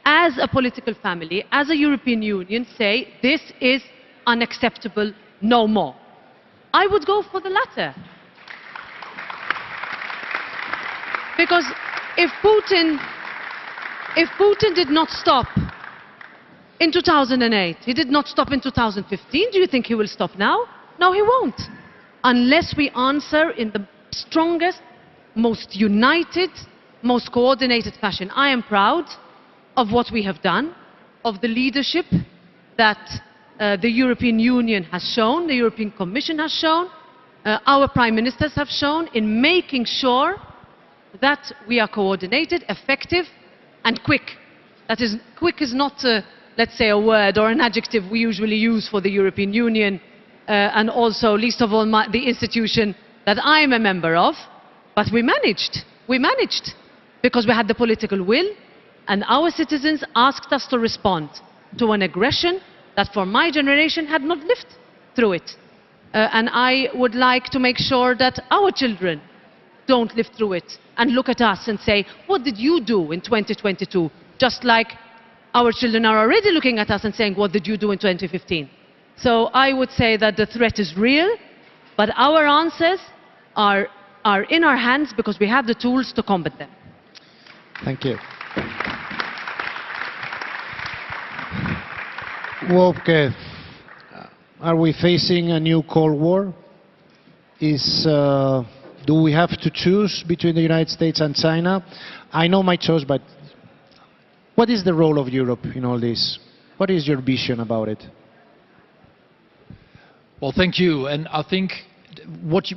as a political family, as a European Union, say this is unacceptable, no more? I would go for the latter. Because if Putin did not stop in 2008, he did not stop in 2015, do you think he will stop now? No, he won't. Unless we answer in the strongest, most united, most coordinated fashion. I am proud of what we have done, of the leadership that the European Union has shown, the European Commission has shown, our prime ministers have shown in making sure that we are coordinated, effective and quick. That is, quick is not, let's say, a word or an adjective we usually use for the European Union and also, least of all, the institution that I am a member of. But we managed. We managed because we had the political will and our citizens asked us to respond to an aggression that for my generation had not lived through it. And I would like to make sure that our children don't live through it and look at us and say, what did you do in 2022? Just like our children are already looking at us and saying, what did you do in 2015? So I would say that the threat is real, but our answers are in our hands because we have the tools to combat them. Thank you. Wolfgang, Are we facing a new Cold War? Do we have to choose between the United States and China? I know my choice, but what is the role of Europe in all this? What is your vision about it? Well, thank you. And I think what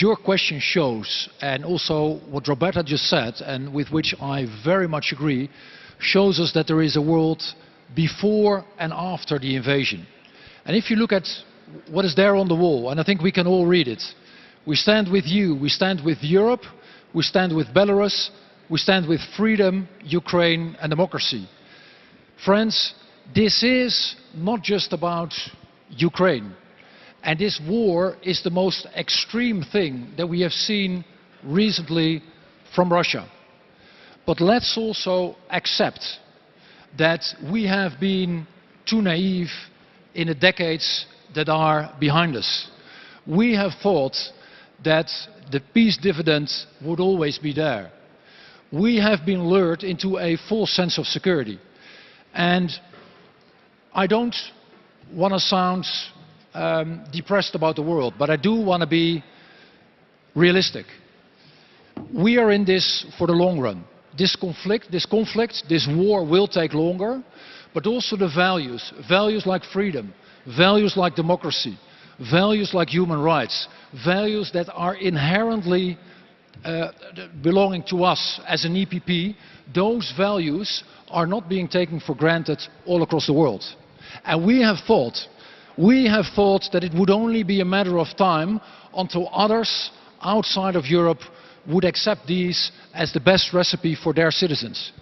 your question shows, and also what Roberta just said, and with which I very much agree, shows us that there is a world before and after the invasion. And if you look at what is there on the wall, and I think we can all read it, we stand with you, we stand with Europe, we stand with Belarus, we stand with freedom, Ukraine and democracy. Friends, this is not just about Ukraine. And this war is the most extreme thing that we have seen recently from Russia. But let's also accept that we have been too naive in the decades that are behind us. We have thought that the peace dividend would always be there. We have been lured into a false sense of security. And I don't want to sound depressed about the world, but I do want to be realistic. We are in this for the long run. This conflict, this war will take longer, but also the values like freedom, values like democracy, values like human rights, values that are inherently belonging to us as an EPP, those values are not being taken for granted all across the world. And we have thought that it would only be a matter of time until others outside of Europe would accept these as the best recipe for their citizens.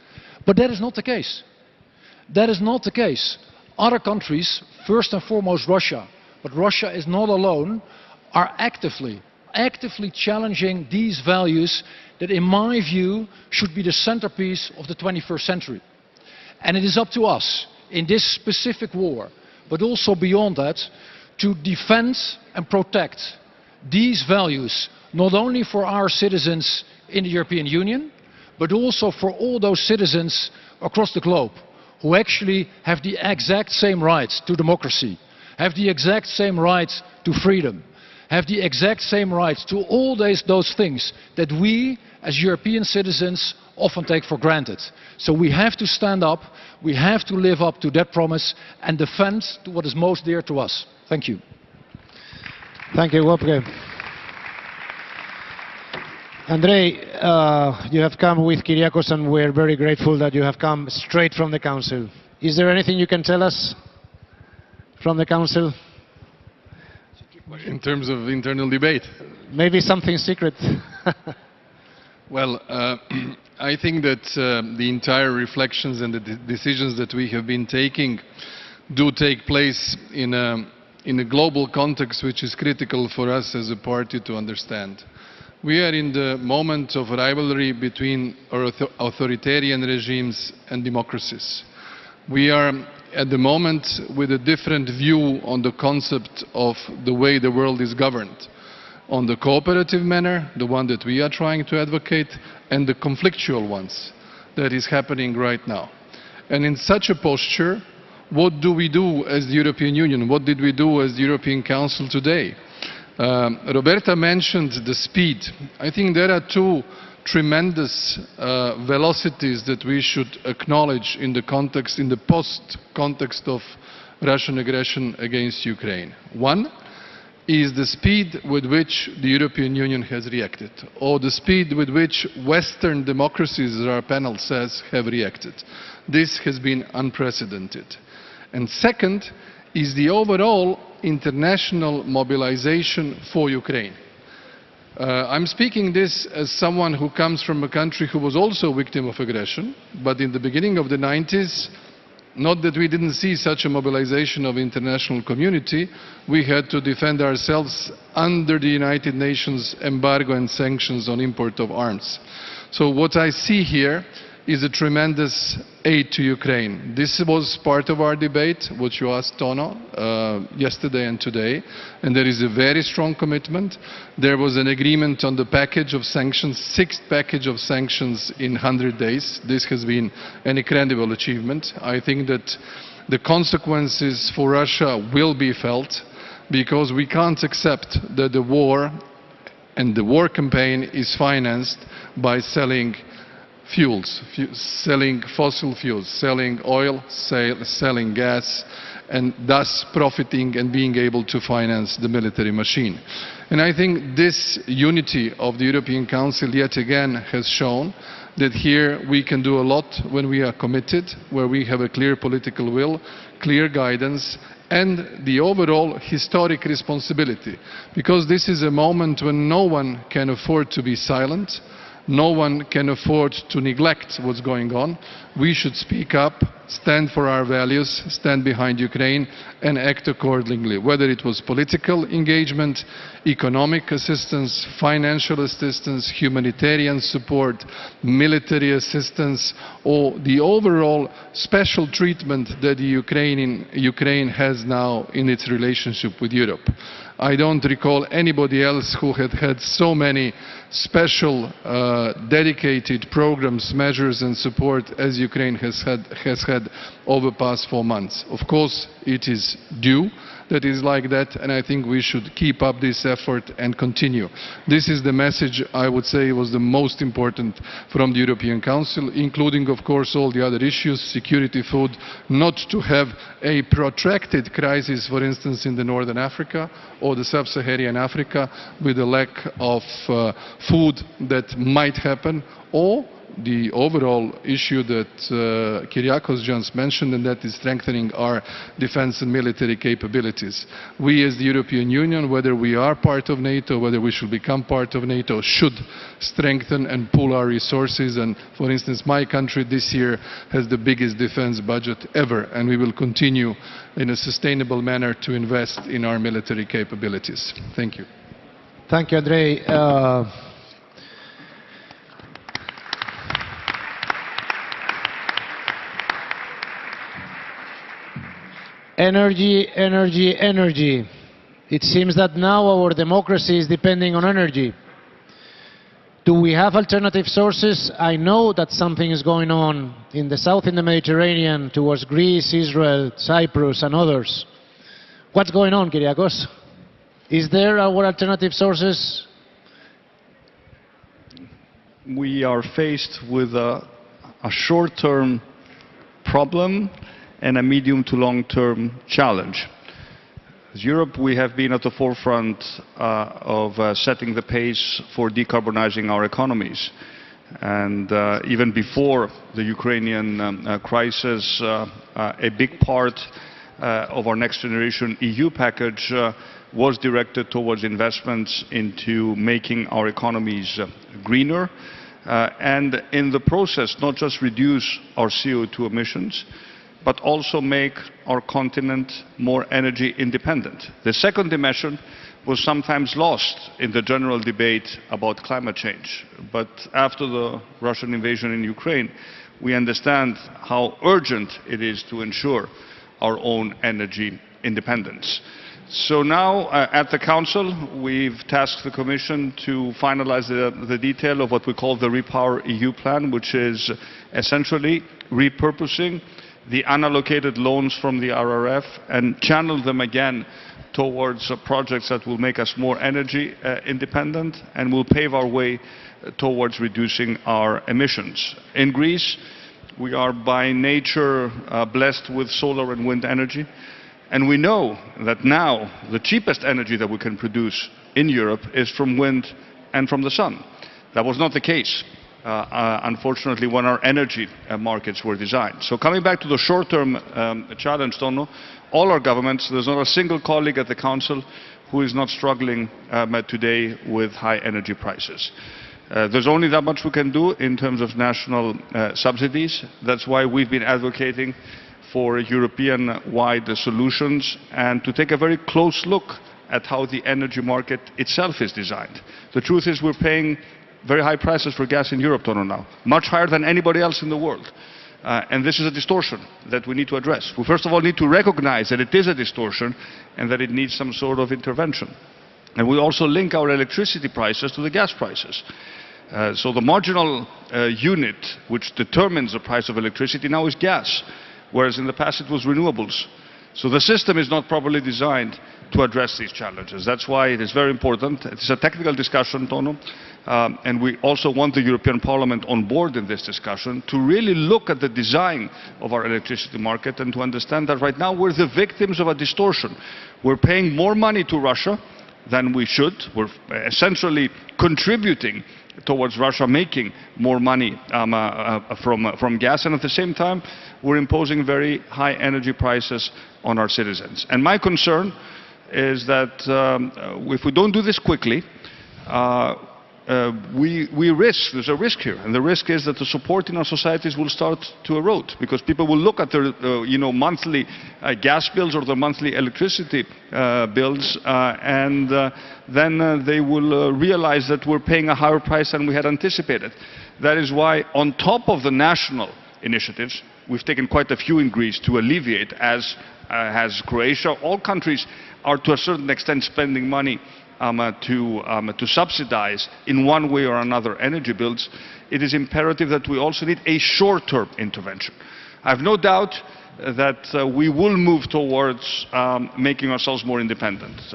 But that is not the case. That is not the case. Other countries, first and foremost Russia, but Russia is not alone, are actively challenging these values that, in my view, should be the centerpiece of the 21st century. And it is up to us, in this specific war, but also beyond that, to defend and protect these values, not only for our citizens in the European Union, but also for all those citizens across the globe who actually have the exact same rights to democracy, have the exact same rights to freedom, have the exact same rights to all those things that we as European citizens often take for granted. So we have to stand up, we have to live up to that promise and defend what is most dear to us. Thank you. Thank you, Wopke. Andrei, you have come with Kyriakos and we're very grateful that you have come straight from the Council. Is there anything you can tell us from the Council? In terms of internal debate? Maybe something secret. Well, I think that the entire reflections and the decisions that we have been taking do take place in a global context which is critical for us as a party to understand. We are in the moment of rivalry between authoritarian regimes and democracies. We are at the moment with a different view on the concept of the way the world is governed. On the cooperative manner, the one that we are trying to advocate, and the conflictual ones that is happening right now. And in such a posture, what do we do as the European Union? What did we do as the European Council today? Roberta mentioned the speed. I think there are two tremendous velocities that we should acknowledge in the post-context of Russian aggression against Ukraine. One is the speed with which the European Union has reacted, or the speed with which Western democracies, as our panel says, have reacted. This has been unprecedented. And second is the overall international mobilization for Ukraine. I'm speaking this as someone who comes from a country who was also a victim of aggression, but in the beginning of the 90s, not that we didn't see such a mobilization of the international community, we had to defend ourselves under the United Nations embargo and sanctions on import of arms. So what I see here is a tremendous aid to Ukraine. This was part of our debate, which you asked Tono yesterday and today, and there is a very strong commitment. There was an agreement on the package of sanctions, sixth package of sanctions in 100 days. This has been an incredible achievement. I think that the consequences for Russia will be felt, because we can't accept that the war and the war campaign is financed by selling fuels, selling fossil fuels, selling oil, selling gas, and thus profiting and being able to finance the military machine. And I think this unity of the European Council yet again has shown that here we can do a lot when we are committed, where we have a clear political will, clear guidance, and the overall historic responsibility. Because this is a moment when no one can afford to be silent, no one can afford to neglect what's going on. We should speak up, stand for our values, stand behind Ukraine, and act accordingly, whether it was political engagement, economic assistance, financial assistance, humanitarian support, military assistance, or the overall special treatment that Ukraine has now in its relationship with Europe. I don't recall anybody else who had so many special dedicated programs, measures and support as Ukraine has had over the past 4 months. Of course, it is due that is like that, and I think we should keep up this effort and continue. This is the message I would say was the most important from the European Council, including of course all the other issues, security, food, not to have a protracted crisis, for instance, in the Northern Africa or the Sub-Saharan Africa with a lack of food that might happen, or the overall issue that Kyriakos just mentioned, and that is strengthening our defense and military capabilities. We as the European Union, whether we are part of NATO, whether we should become part of NATO, should strengthen and pool our resources. And for instance, my country this year has the biggest defense budget ever, and we will continue in a sustainable manner to invest in our military capabilities. Thank you. Thank you, Andrei. Energy, energy, energy. It seems that now our democracy is depending on energy. Do we have alternative sources? I know that something is going on in the south in the Mediterranean towards Greece, Israel, Cyprus and others. What's going on, Kyriakos? Is there our alternative sources? We are faced with a short-term problem and a medium to long-term challenge. As Europe, we have been at the forefront of setting the pace for decarbonizing our economies. And even before the Ukrainian crisis, a big part of our next generation EU package was directed towards investments into making our economies greener, and in the process not just reduce our CO2 emissions, but also make our continent more energy independent. The second dimension was sometimes lost in the general debate about climate change. But after the Russian invasion in Ukraine, we understand how urgent it is to ensure our own energy independence. So now, at the Council, we've tasked the Commission to finalize the detail of what we call the Repower EU plan, which is essentially repurposing the unallocated loans from the RRF and channel them again towards projects that will make us more energy independent and will pave our way towards reducing our emissions. In Greece, we are by nature blessed with solar and wind energy, and we know that now the cheapest energy that we can produce in Europe is from wind and from the sun. That was not the case unfortunately, when our energy markets were designed. So coming back to the short-term challenge, Tono, all our governments, there's not a single colleague at the Council who is not struggling today with high energy prices. There's only that much we can do in terms of national subsidies. That's why we've been advocating for European-wide solutions and to take a very close look at how the energy market itself is designed. The truth is we're paying very high prices for gas in Europe, Tono, now, much higher than anybody else in the world. And this is a distortion that we need to address. We first of all need to recognize that it is a distortion and that it needs some sort of intervention. And we also link our electricity prices to the gas prices. So the marginal unit which determines the price of electricity now is gas, whereas in the past it was renewables. So the system is not properly designed to address these challenges. That's why it is very important. It is a technical discussion, Tono, and we also want the European Parliament on board in this discussion to really look at the design of our electricity market and to understand that right now we're the victims of a distortion. We're paying more money to Russia than we should. We're essentially contributing towards Russia making more money from gas, and at the same time we're imposing very high energy prices on our citizens. And my concern is that if we don't do this quickly, we risk, there's a risk here, and the risk is that the support in our societies will start to erode, because people will look at their monthly gas bills or their monthly electricity bills, and then they will realize that we're paying a higher price than we had anticipated. That is why, on top of the national initiatives, we've taken quite a few in Greece to alleviate, as has Croatia. All countries are to a certain extent spending money to subsidize in one way or another energy bills. It is imperative that we also need a short-term intervention. I have no doubt that we will move towards making ourselves more independent.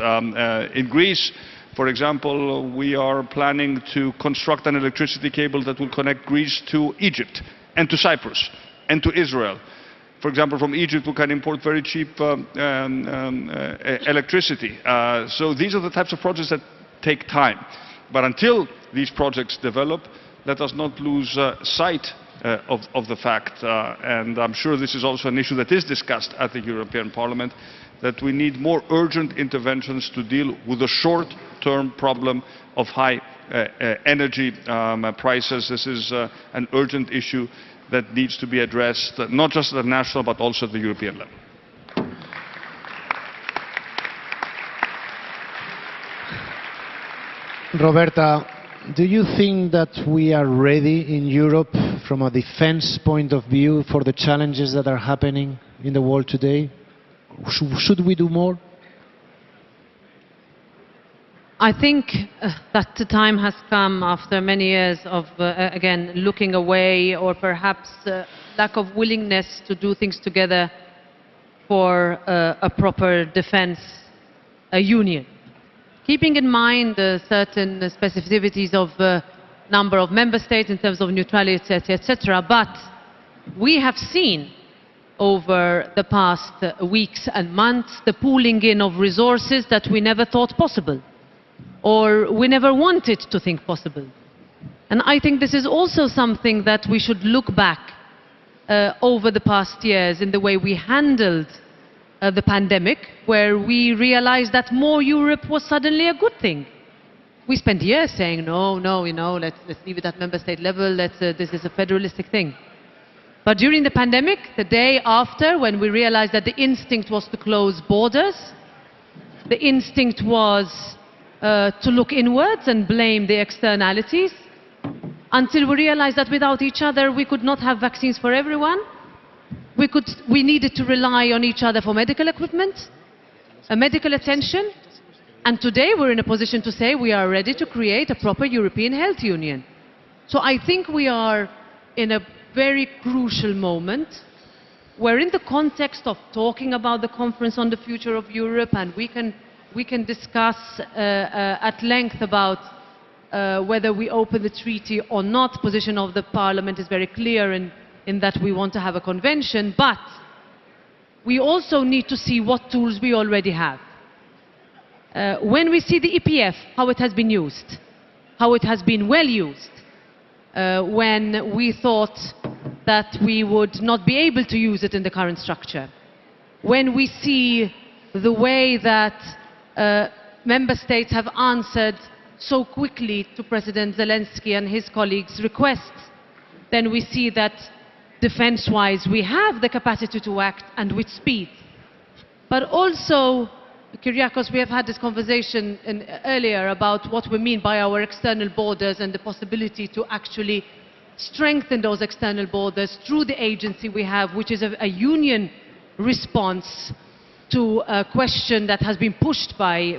In Greece, for example, we are planning to construct an electricity cable that will connect Greece to Egypt and to Cyprus and to Israel. For example, from Egypt we can import very cheap electricity. So these are the types of projects that take time. But until these projects develop, let us not lose sight of the fact, and I'm sure this is also an issue that is discussed at the European Parliament, that we need more urgent interventions to deal with the short-term problem of high energy prices. This is an urgent issue that needs to be addressed, not just at the national, but also at the European level. Roberta, do you think that we are ready in Europe from a defense point of view for the challenges that are happening in the world today? Should we do more? I think that the time has come after many years of, again, looking away, or perhaps lack of willingness to do things together for a proper defense union. Keeping in mind certain specificities of number of member states in terms of neutrality, etc. But we have seen over the past weeks and months the pooling in of resources that we never thought possible, or we never wanted to think possible. And I think this is also something that we should look back over the past years in the way we handled the pandemic, where we realized that more Europe was suddenly a good thing. We spent years saying, no, let's leave it at member state level, this is a federalistic thing. But during the pandemic, the day after, when we realized that the instinct was to close borders, the instinct was to look inwards and blame the externalities, until we realized that without each other we could not have vaccines for everyone. We needed to rely on each other for medical equipment, medical attention, and today we're in a position to say we are ready to create a proper European health union. So I think we are in a very crucial moment, where in the context of talking about the Conference on the Future of Europe, and we can discuss at length about whether we open the treaty or not. Position of the Parliament is very clear in that we want to have a convention, but we also need to see what tools we already have. When we see the EPF, how it has been used, how it has been well used, when we thought that we would not be able to use it in the current structure, when we see the way that member states have answered so quickly to President Zelensky and his colleagues' requests, then we see that defense-wise we have the capacity to act, and with speed. But also Kyriakos, we have had this conversation earlier about what we mean by our external borders and the possibility to actually strengthen those external borders through the agency we have, which is a union response to a question that has been pushed by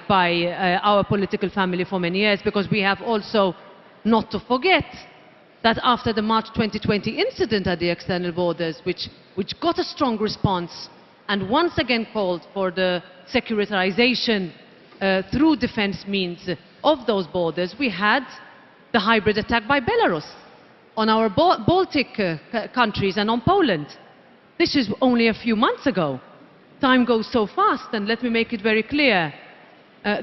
our political family for many years, because we have also not to forget that after the March 2020 incident at the external borders, which got a strong response and once again called for the securitization through defense means of those borders, we had the hybrid attack by Belarus on our Baltic countries and on Poland. This is only a few months ago. Time goes so fast, and let me make it very clear.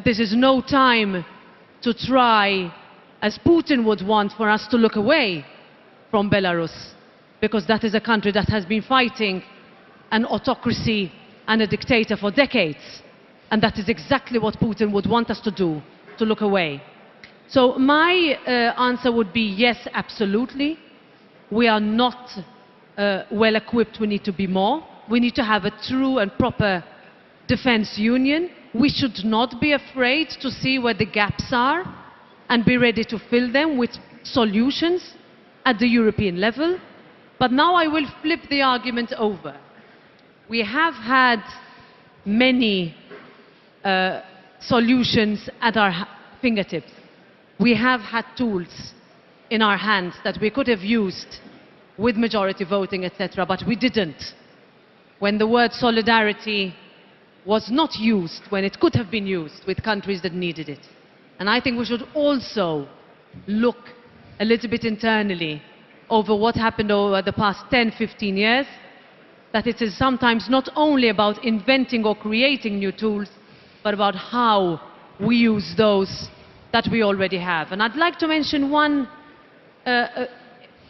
This is no time to try, as Putin would want, for us to look away from Belarus, because that is a country that has been fighting an autocracy and a dictator for decades. And that is exactly what Putin would want us to do, to look away. So my answer would be yes, absolutely. We are not well equipped. We need to be more. We need to have a true and proper defense union. We should not be afraid to see where the gaps are and be ready to fill them with solutions at the European level. But now I will flip the argument over. We have had many solutions at our fingertips. We have had tools in our hands that we could have used with majority voting, etc., but we didn't. When the word solidarity was not used, when it could have been used with countries that needed it. And I think we should also look a little bit internally over what happened over the past 10, 15 years, that it is sometimes not only about inventing or creating new tools, but about how we use those that we already have. And I'd like to mention one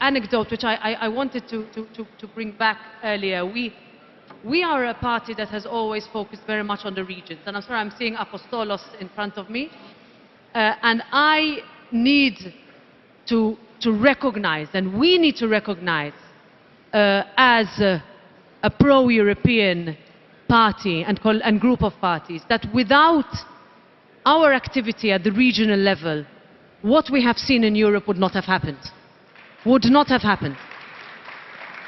anecdote which I wanted to bring back earlier. We are a party that has always focused very much on the regions. And I'm sorry, I'm seeing Apostolos in front of me. And I need to recognize, and we need to recognize, as a pro-European party and group of parties, that without our activity at the regional level, what we have seen in Europe would not have happened. Would not have happened.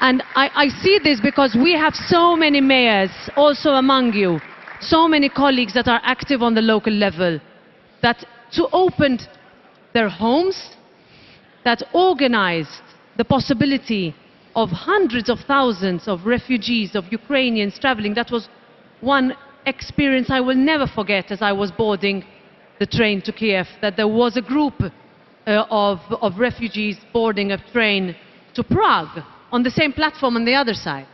And I see this because we have so many mayors, also among you, so many colleagues that are active on the local level, that opened their homes, that organized the possibility of hundreds of thousands of refugees, of Ukrainians traveling. That was one experience I will never forget as I was boarding the train to Kiev, that there was a group of refugees boarding a train to Prague on the same platform on the other side.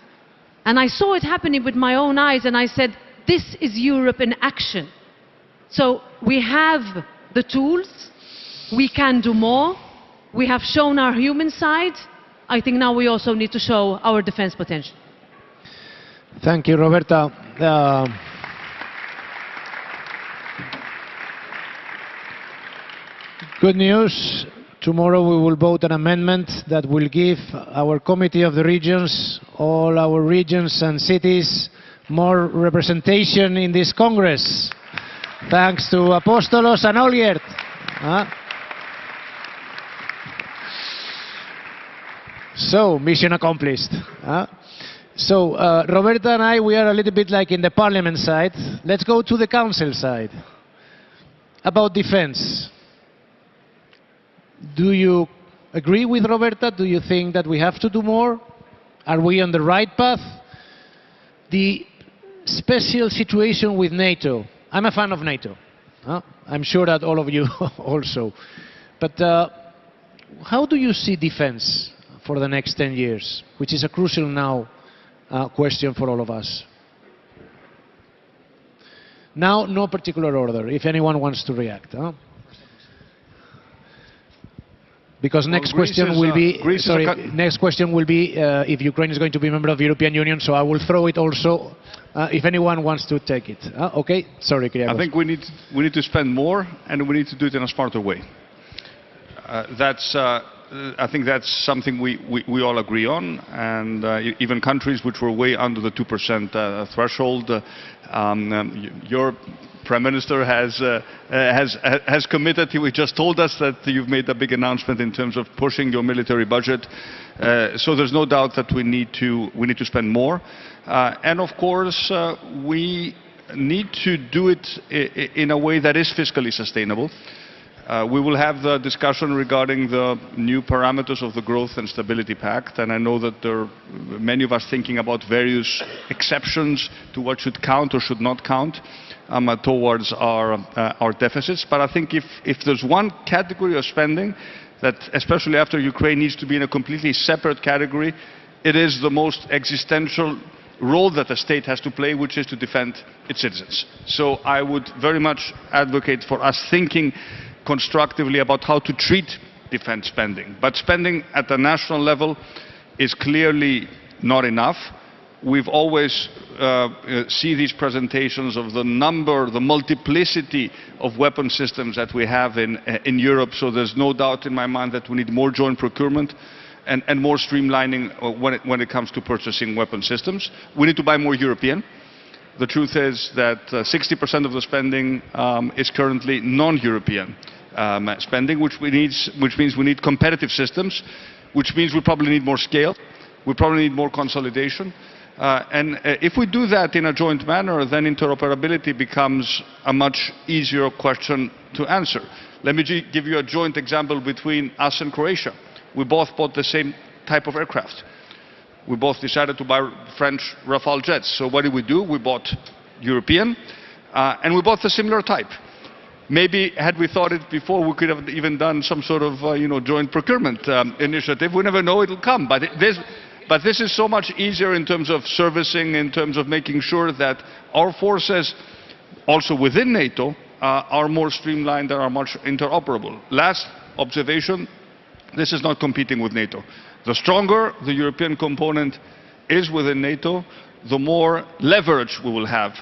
And I saw it happening with my own eyes, and I said, this is Europe in action. So we have the tools, we can do more, we have shown our human side. I think now we also need to show our defense potential. Thank you, Roberta. Good news. Tomorrow we will vote an amendment that will give our Committee of the Regions, all our regions and cities, more representation in this Congress. Thanks to Apostolos and Olgierd. So, mission accomplished. So, Roberta and I, we are a little bit like in the Parliament side. Let's go to the Council side. About defense. Do you agree with Roberta? Do you think that we have to do more? Are we on the right path? The special situation with NATO. I'm a fan of NATO. I'm sure that all of you also. But how do you see defense for the next 10 years, which is a crucial now question for all of us? Now, no particular order, if anyone wants to react. Because next question will be, next question will be if Ukraine is going to be a member of the European Union, so I will throw it also if anyone wants to take it. Okay, sorry, Kyriakos. I think we need to spend more, and we need to do it in a smarter way. That's I think that's something we all agree on, and even countries which were way under the 2% threshold, your Prime Minister has committed. He just told us that you've made a big announcement in terms of pushing your military budget. So there's no doubt that we need to spend more, and of course we need to do it in a way that is fiscally sustainable. We will have the discussion regarding the new parameters of the Growth and Stability Pact, and I know that there are many of us thinking about various exceptions to what should count or should not count towards our deficits. But I think if there's one category of spending that, especially after Ukraine, needs to be in a completely separate category, it is the most existential role that the state has to play, which is to defend its citizens. So I would very much advocate for us thinking constructively about how to treat defense spending. But spending at the national level is clearly not enough. We've always see these presentations of the number, the multiplicity of weapon systems that we have in Europe, so there's no doubt in my mind that we need more joint procurement and more streamlining when it comes to purchasing weapon systems. We need to buy more European. The truth is that 60% of the spending is currently non-European spending, which means we need competitive systems, which means we probably need more scale, we probably need more consolidation. And if we do that in a joint manner, then interoperability becomes a much easier question to answer. Let me give you a joint example between us and Croatia. We both bought the same type of aircraft. We both decided to buy French Rafale jets. So what did we do? We bought European, and we bought the similar type. Maybe had we thought it before, we could have even done some sort of joint procurement initiative. We never know, it'll come. But this is so much easier in terms of servicing, in terms of making sure that our forces, also within NATO, are more streamlined and are much interoperable. Last observation, this is not competing with NATO. The stronger the European component is within NATO, the more leverage we will have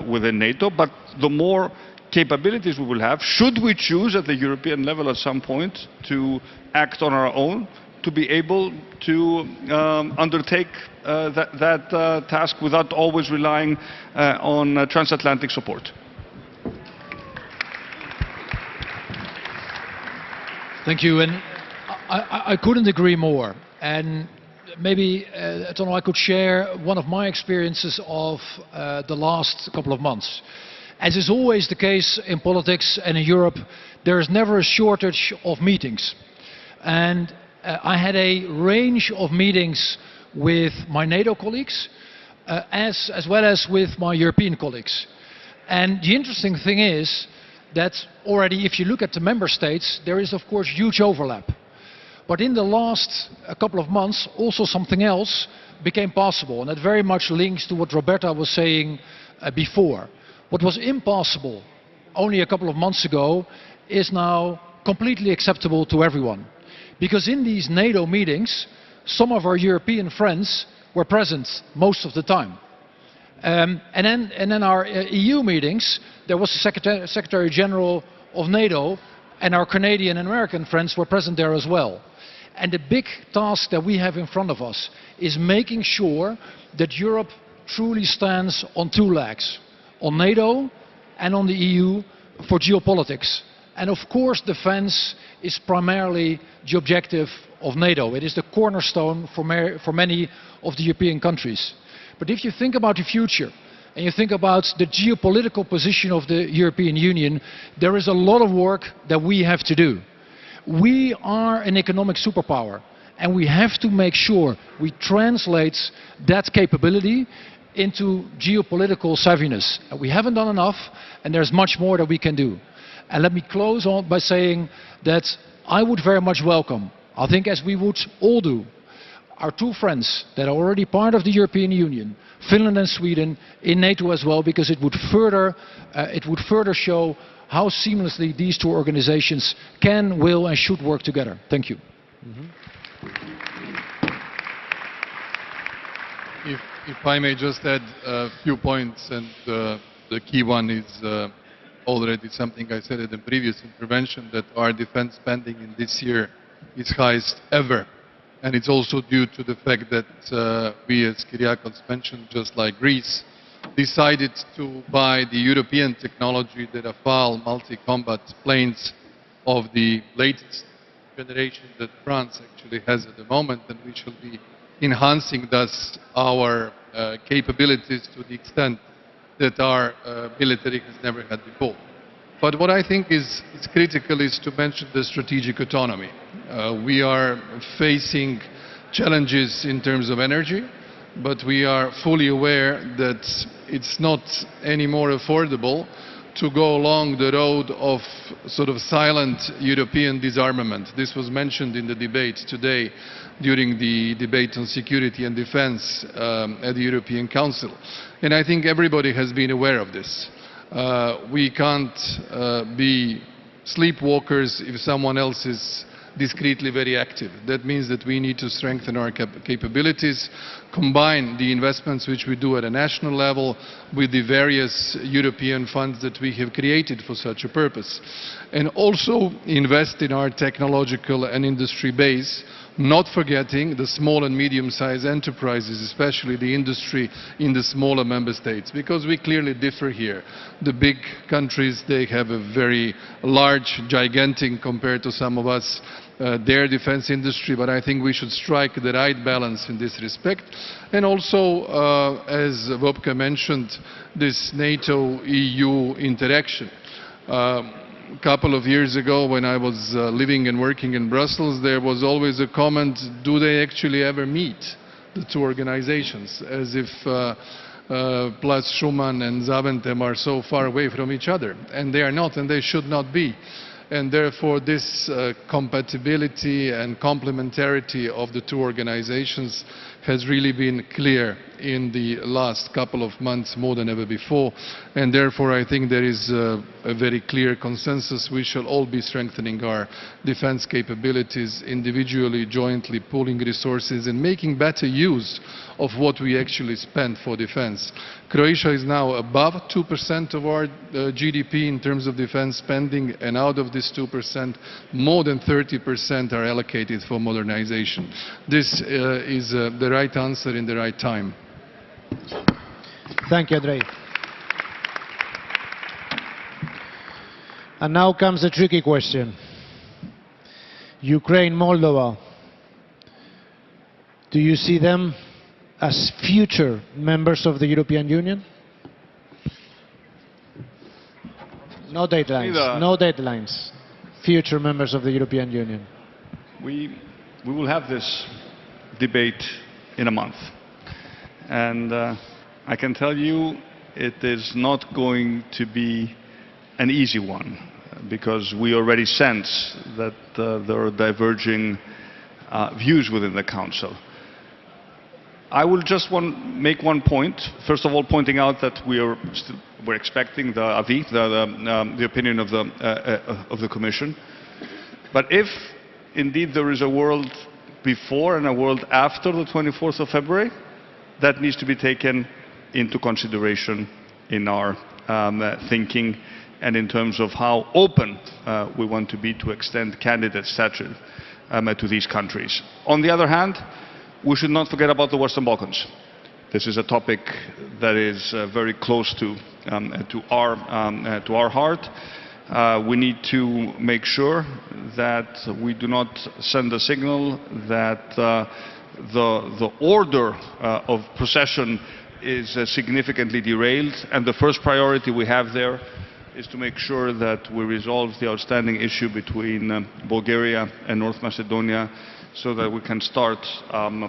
within NATO, but the more capabilities we will have, should we choose at the European level at some point to act on our own, to be able to undertake that task without always relying on transatlantic support. Thank you, and I couldn't agree more. And maybe, Tono, I could share one of my experiences of the last couple of months. As is always the case in politics and in Europe, there is never a shortage of meetings. And I had a range of meetings with my NATO colleagues, as well as with my European colleagues. And the interesting thing is that already, if you look at the member states, there is of course huge overlap. But in the last couple of months, also something else became possible, and that very much links to what Roberta was saying before. What was impossible only a couple of months ago is now completely acceptable to everyone. Because in these NATO meetings, some of our European friends were present most of the time. And then our EU meetings, there was the Secretary General of NATO, and our Canadian and American friends were present there as well. And the big task that we have in front of us is making sure that Europe truly stands on two legs, on NATO and on the EU for geopolitics. And of course defense is primarily the objective of NATO. It is the cornerstone for many of the European countries. But if you think about the future, and you think about the geopolitical position of the European Union, there is a lot of work that we have to do. We are an economic superpower, and we have to make sure we translate that capability into geopolitical savviness. We haven't done enough, and there's much more that we can do. And let me close on by saying that I would very much welcome, I think as we would all do, our two friends that are already part of the European Union, Finland and Sweden, in NATO as well, because it would further show how seamlessly these two organizations can, will and should work together. Thank you. If I may just add a few points, and the key one is already something I said in the previous intervention, that our defense spending in this year its highest ever. And it's also due to the fact that we, as Kyriakos mentioned, just like Greece, decided to buy the European technology, the Rafale multi-combat planes of the latest generation that France actually has at the moment, and we shall be enhancing thus our capabilities to the extent that our military has never had before. But what I think is critical is to mention the strategic autonomy. We are facing challenges in terms of energy, but we are fully aware that it's not any more affordable to go along the road of sort of silent European disarmament. This was mentioned in the debate today during the debate on security and defense at the European Council. And I think everybody has been aware of this. We can't be sleepwalkers if someone else is discreetly very active. That means that we need to strengthen our capabilities, combine the investments which we do at a national level with the various European funds that we have created for such a purpose, and also invest in our technological and industry base, not forgetting the small and medium-sized enterprises, especially the industry in the smaller member states, because we clearly differ here. The big countries, they have a very large, gigantic, compared to some of us, their defense industry, but I think we should strike the right balance in this respect. And also, as Wopke mentioned, this NATO-EU interaction. A couple of years ago, when I was living and working in Brussels, there was always a comment, do they actually ever meet, the two organizations, as if Platz Schumann and Zaventem are so far away from each other. And they are not, and they should not be. And therefore this compatibility and complementarity of the two organizations has really been clear in the last couple of months more than ever before, and therefore I think there is a very clear consensus. We shall all be strengthening our defense capabilities individually, jointly, pooling resources and making better use of what we actually spend for defense. Croatia is now above 2% of our GDP in terms of defense spending, and out of this 2%, more than 30% are allocated for modernization. This is the right answer in the right time. Thank you, Andrei. And now comes a tricky question. Ukraine, Moldova. Do you see them as future members of the European Union? No deadlines. No deadlines. Future members of the European Union. We will have this debate in a month. And I can tell you it is not going to be an easy one, because we already sense that there are diverging views within the Council. I will just make one point. First of all, pointing out that we're expecting the avis, the opinion of the Commission. But if indeed there is a world before and a world after the 24th of February, that needs to be taken into consideration in our thinking and in terms of how open we want to be to extend candidate stature to these countries. On the other hand, we should not forget about the Western Balkans. This is a topic that is very close to our heart. We need to make sure that we do not send a signal that the order of procession is significantly derailed, and the first priority we have there is to make sure that we resolve the outstanding issue between Bulgaria and North Macedonia, so that we can start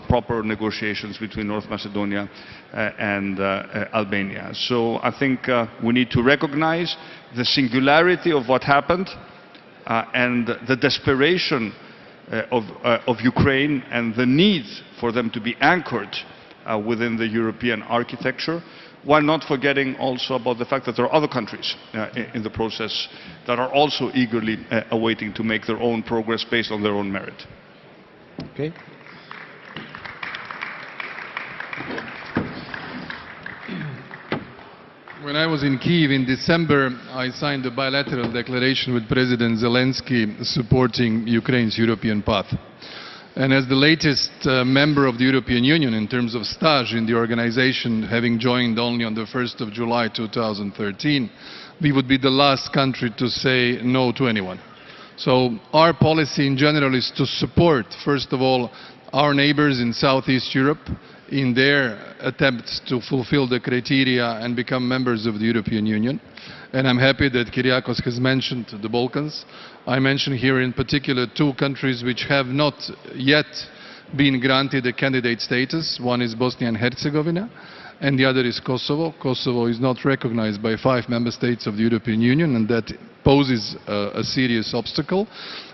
proper negotiations between North Macedonia and Albania. So I think we need to recognize the singularity of what happened and the desperation of Ukraine and the need for them to be anchored within the European architecture, while not forgetting also about the fact that there are other countries in the process that are also eagerly awaiting to make their own progress based on their own merit. Okay. When I was in Kyiv in December, I signed a bilateral declaration with President Zelensky supporting Ukraine's European path. And as the latest member of the European Union in terms of stage in the organization, having joined only on the 1st of July 2013, we would be the last country to say no to anyone. So our policy in general is to support, first of all, our neighbors in Southeast Europe in their attempts to fulfill the criteria and become members of the European Union. And I'm happy that Kyriakos has mentioned the Balkans. I mention here in particular two countries which have not yet been granted a candidate status. One is Bosnia and Herzegovina, and the other is Kosovo. Kosovo is not recognized by 5 member states of the European Union, and that poses a serious obstacle.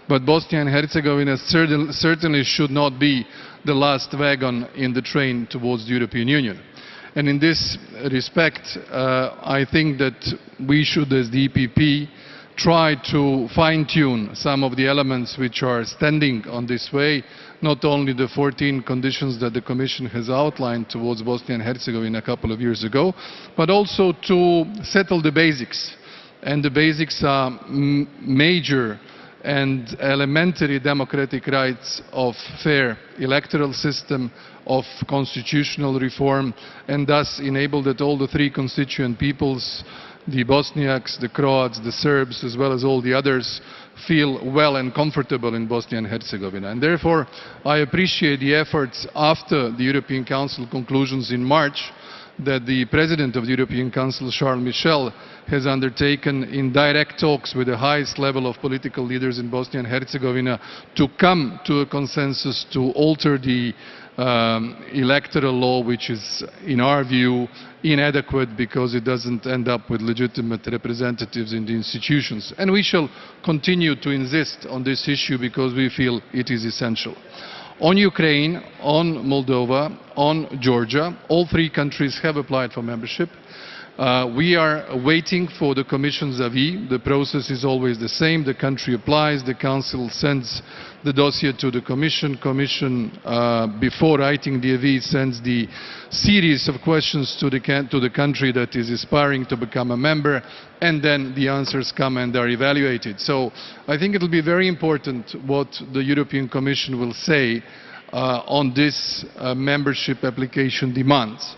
But Bosnia and Herzegovina certainly should not be the last wagon in the train towards the European Union. And in this respect, I think that we should, as the EPP, try to fine-tune some of the elements which are standing on this way, not only the 14 conditions that the Commission has outlined towards Bosnia and Herzegovina a couple of years ago, but also to settle the basics. And the basics are major and elementary democratic rights of fair electoral system, of constitutional reform, and thus enable that all the 3 constituent peoples, the Bosniaks, the Croats, the Serbs, as well as all the others, feel well and comfortable in Bosnia and Herzegovina. And therefore, I appreciate the efforts after the European Council conclusions in March that the President of the European Council, Charles Michel, has undertaken in direct talks with the highest level of political leaders in Bosnia and Herzegovina to come to a consensus to alter the electoral law, which is, in our view, inadequate because it doesn't end up with legitimate representatives in the institutions. And we shall continue to insist on this issue because we feel it is essential. On Ukraine, on Moldova, on Georgia, all 3 countries have applied for membership. We are waiting for the Commission's avis. The process is always the same. The country applies, the Council sends the dossier to the Commission. Commission, before writing the avis, sends the series of questions to the country that is aspiring to become a member, and then the answers come and are evaluated. So I think it will be very important what the European Commission will say on this membership application demands.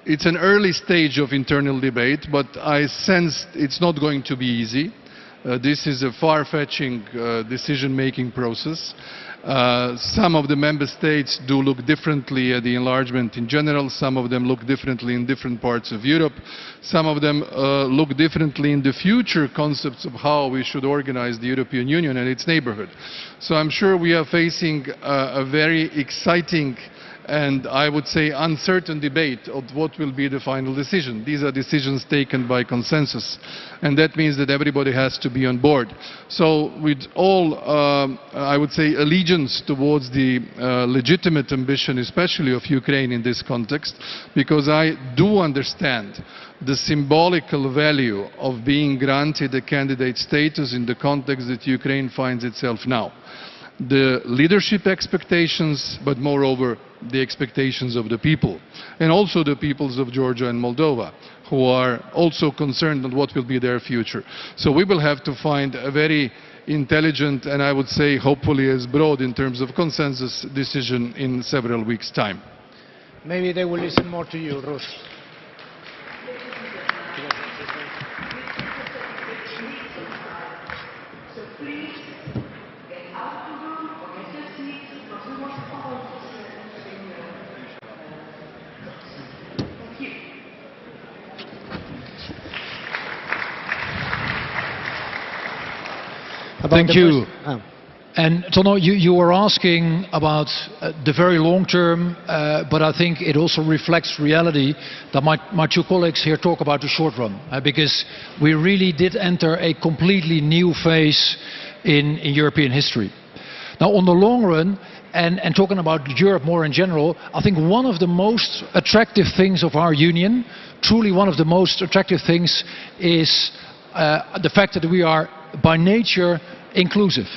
It's an early stage of internal debate, but I sense it's not going to be easy. This is a far-fetching decision-making process. Some of the member states do look differently at the enlargement in general. Some of them look differently in different parts of Europe. Some of them look differently in the future concepts of how we should organize the European Union and its neighborhood. So I'm sure we are facing a very exciting and I would say uncertain debate of what will be the final decision. These are decisions taken by consensus, and that means that everybody has to be on board. So with all, I would say, allegiance towards the legitimate ambition, especially of Ukraine in this context, because I do understand the symbolical value of being granted a candidate status in the context that Ukraine finds itself now. The leadership expectations, but moreover the expectations of the people, and also the peoples of Georgia and Moldova, who are also concerned on what will be their future. So we will have to find a very intelligent and I would say hopefully as broad in terms of consensus decision in several weeks' time. Maybe they will listen more to you, Rus. Thank you. And Tono, you were asking about the very long term, but I think it also reflects reality that my two colleagues here talk about the short run, because we really did enter a completely new phase in European history. Now, on the long run, and talking about Europe more in general, I think one of the most attractive things of our union, truly one of the most attractive things, is the fact that we are by nature inclusive.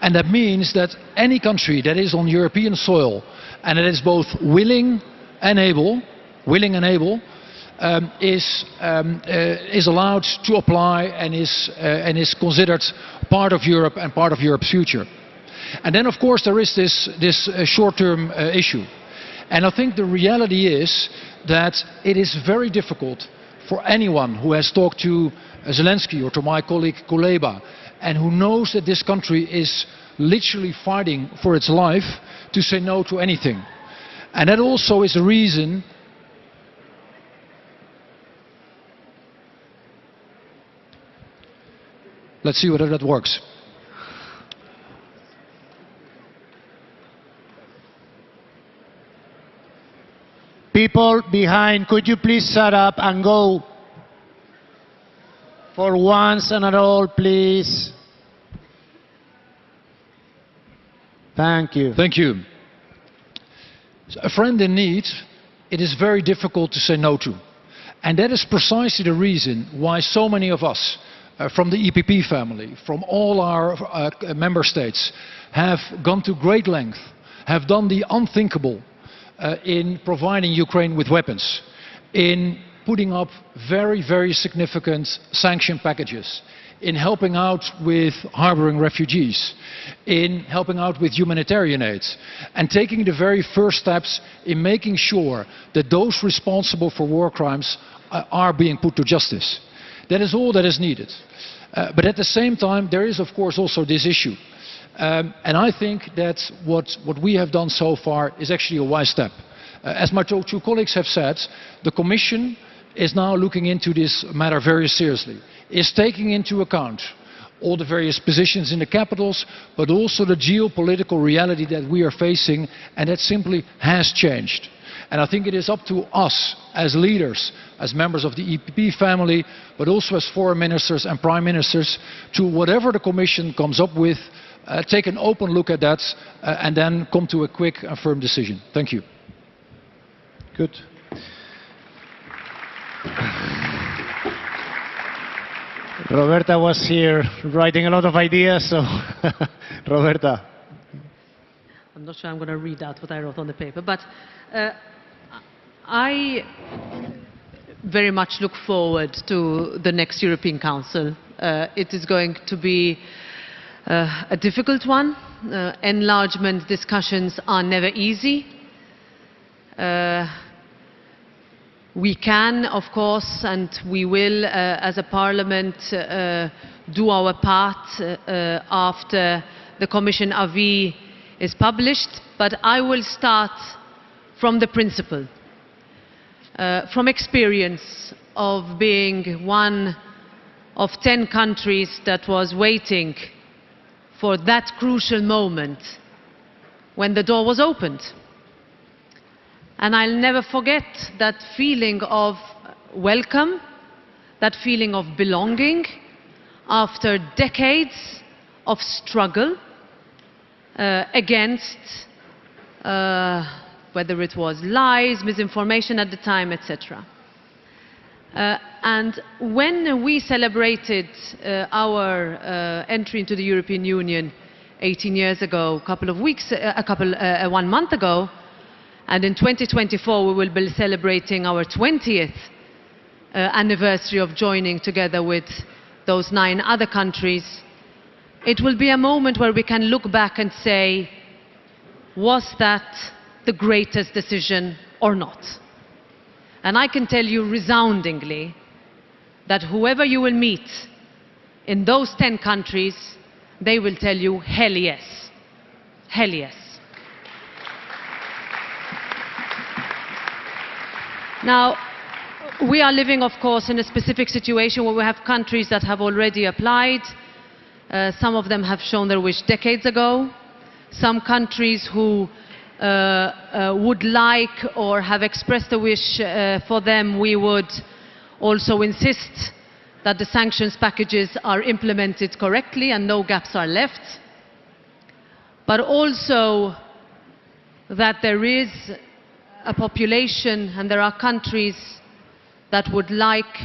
And that means that any country that is on European soil and that is both willing and able, is allowed to apply and is considered part of Europe and part of Europe's future. And then, of course, there is this short-term issue. And I think the reality is that it is very difficult for anyone who has talked to Zelensky or to my colleague Kuleba and who knows that this country is literally fighting for its life to say no to anything. And that also is a reason let's see whether that works. People behind, could you please shut up and go? For once and all, please. Thank you. Thank you. A friend in need, it is very difficult to say no to. And that is precisely the reason why so many of us from the EPP family, from all our member states, have gone to great length, have done the unthinkable in providing Ukraine with weapons, in putting up very, very significant sanction packages, in helping out with harboring refugees, in helping out with humanitarian aid, and taking the very first steps in making sure that those responsible for war crimes are being put to justice. That is all that is needed. But at the same time, there is of course also this issue. And I think that what we have done so far is actually a wise step. As my two colleagues have said, the Commission is now looking into this matter very seriously, is taking into account all the various positions in the capitals, but also the geopolitical reality that we are facing, and that simply has changed. And I think it is up to us as leaders, as members of the EPP family, but also as foreign ministers and prime ministers, to whatever the Commission comes up with, take an open look at that and then come to a quick and firm decision. Thank you. Good. Roberta was here writing a lot of ideas, so Roberta. I'm not sure I'm going to read out what I wrote on the paper, but I very much look forward to the next European Council. It is going to be a difficult one. Enlargement discussions are never easy. We can, of course, and we will, as a parliament, do our part after the Commission avis is published, but I will start from the principle. From experience of being one of 10 countries that was waiting for that crucial moment when the door was opened. And I'll never forget that feeling of welcome, that feeling of belonging after decades of struggle against whether it was lies, misinformation at the time, etc. And when we celebrated our entry into the European Union 18 years ago, one month ago, and in 2024 we will be celebrating our 20th anniversary of joining together with those 9 other countries, it will be a moment where we can look back and say, was that the greatest decision or not? And I can tell you resoundingly that whoever you will meet in those 10 countries, they will tell you, hell yes. Hell yes. Now, we are living, of course, in a specific situation where we have countries that have already applied. Some of them have shown their wish decades ago. Some countries who would like or have expressed a wish for them, we would also insist that the sanctions packages are implemented correctly and no gaps are left. But also that there is a population and there are countries that would like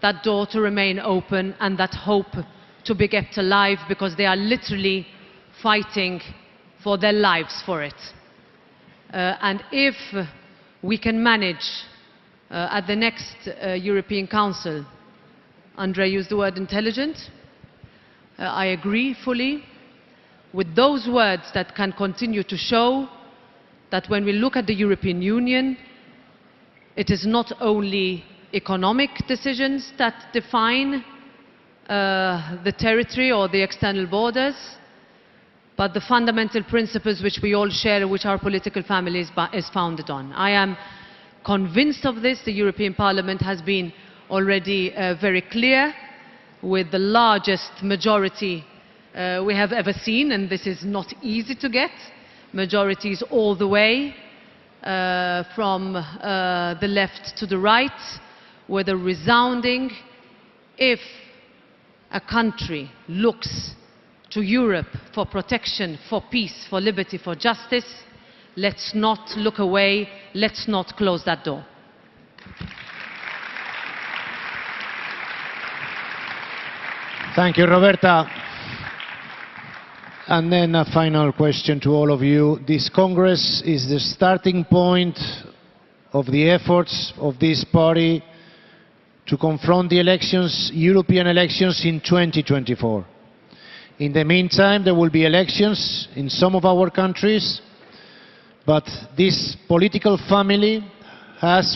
that door to remain open and that hope to be kept alive because they are literally fighting for their lives for it. And if we can manage at the next European Council. Andrei used the word intelligent. I agree fully with those words that can continue to show that when we look at the European Union, it is not only economic decisions that define the territory or the external borders, but the fundamental principles which we all share, which our political family is founded on. I am convinced of this. The European Parliament has been already very clear with the largest majority we have ever seen, and this is not easy to get. Majorities all the way from the left to the right, with a resounding, if a country looks to Europe for protection, for peace, for liberty, for justice, let's not look away, let's not close that door. Thank you, Roberta. And then a final question to all of you. This Congress is the starting point of the efforts of this party to confront the elections, European elections in 2024. In the meantime, there will be elections in some of our countries, but this political family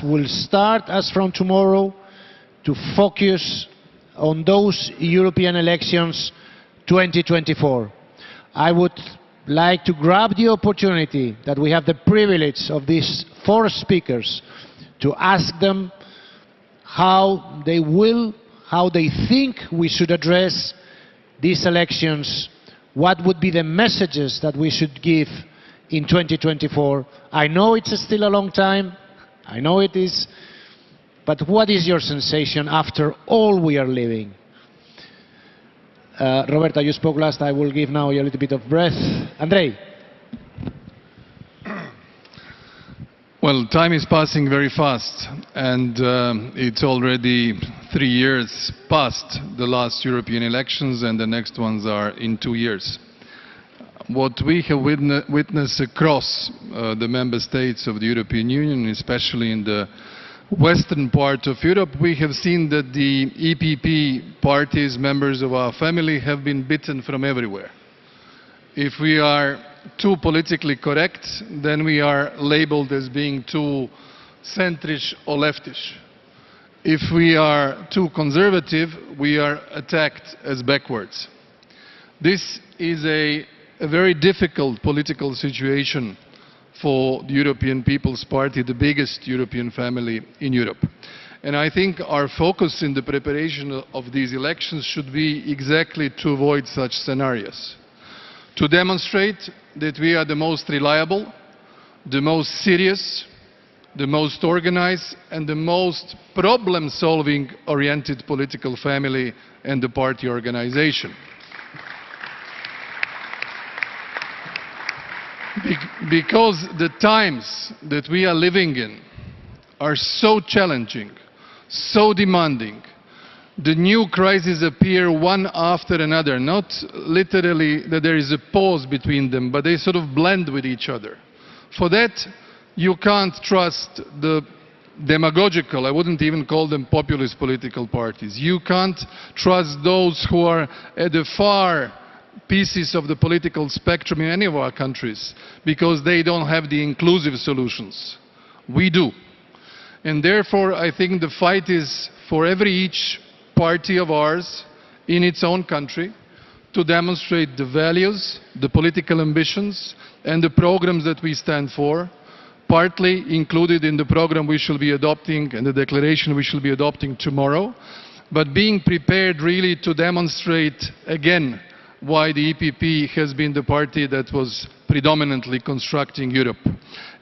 will start, as from tomorrow, to focus on those European elections 2024. I would like to grab the opportunity that we have the privilege of these 4 speakers to ask them how they think we should address these elections, what would be the messages that we should give in 2024. I know it's still a long time, I know it is, but what is your sensation after all we are living? Roberta, you spoke last. I will give now a little bit of breath. Andrei. Well, time is passing very fast, and it's already 3 years past the last European elections, and the next ones are in 2 years. What we have witnessed across the member states of the European Union, especially in the western part of Europe, we have seen that the EPP parties, members of our family, have been bitten from everywhere. If we are too politically correct, then we are labeled as being too centrish or leftish. If we are too conservative, we are attacked as backwards. This is a very difficult political situation for the European People's Party, the biggest European family in Europe. And I think our focus in the preparation of these elections should be exactly to avoid such scenarios. To demonstrate that we are the most reliable, the most serious, the most organized, and the most problem-solving oriented political family and the party organization. Because the times that we are living in are so challenging, so demanding. The new crises appear one after another, not literally that there is a pause between them, but they sort of blend with each other. For that, you can't trust the demagogical, I wouldn't even call them populist political parties. You can't trust those who are at the far pieces of the political spectrum in any of our countries, because they don't have the inclusive solutions. We do. And therefore, I think the fight is for each party of ours in its own country to demonstrate the values, the political ambitions, and the programs that we stand for, partly included in the program we shall be adopting and the declaration we shall be adopting tomorrow, but being prepared really to demonstrate again why the EPP has been the party that was predominantly constructing Europe.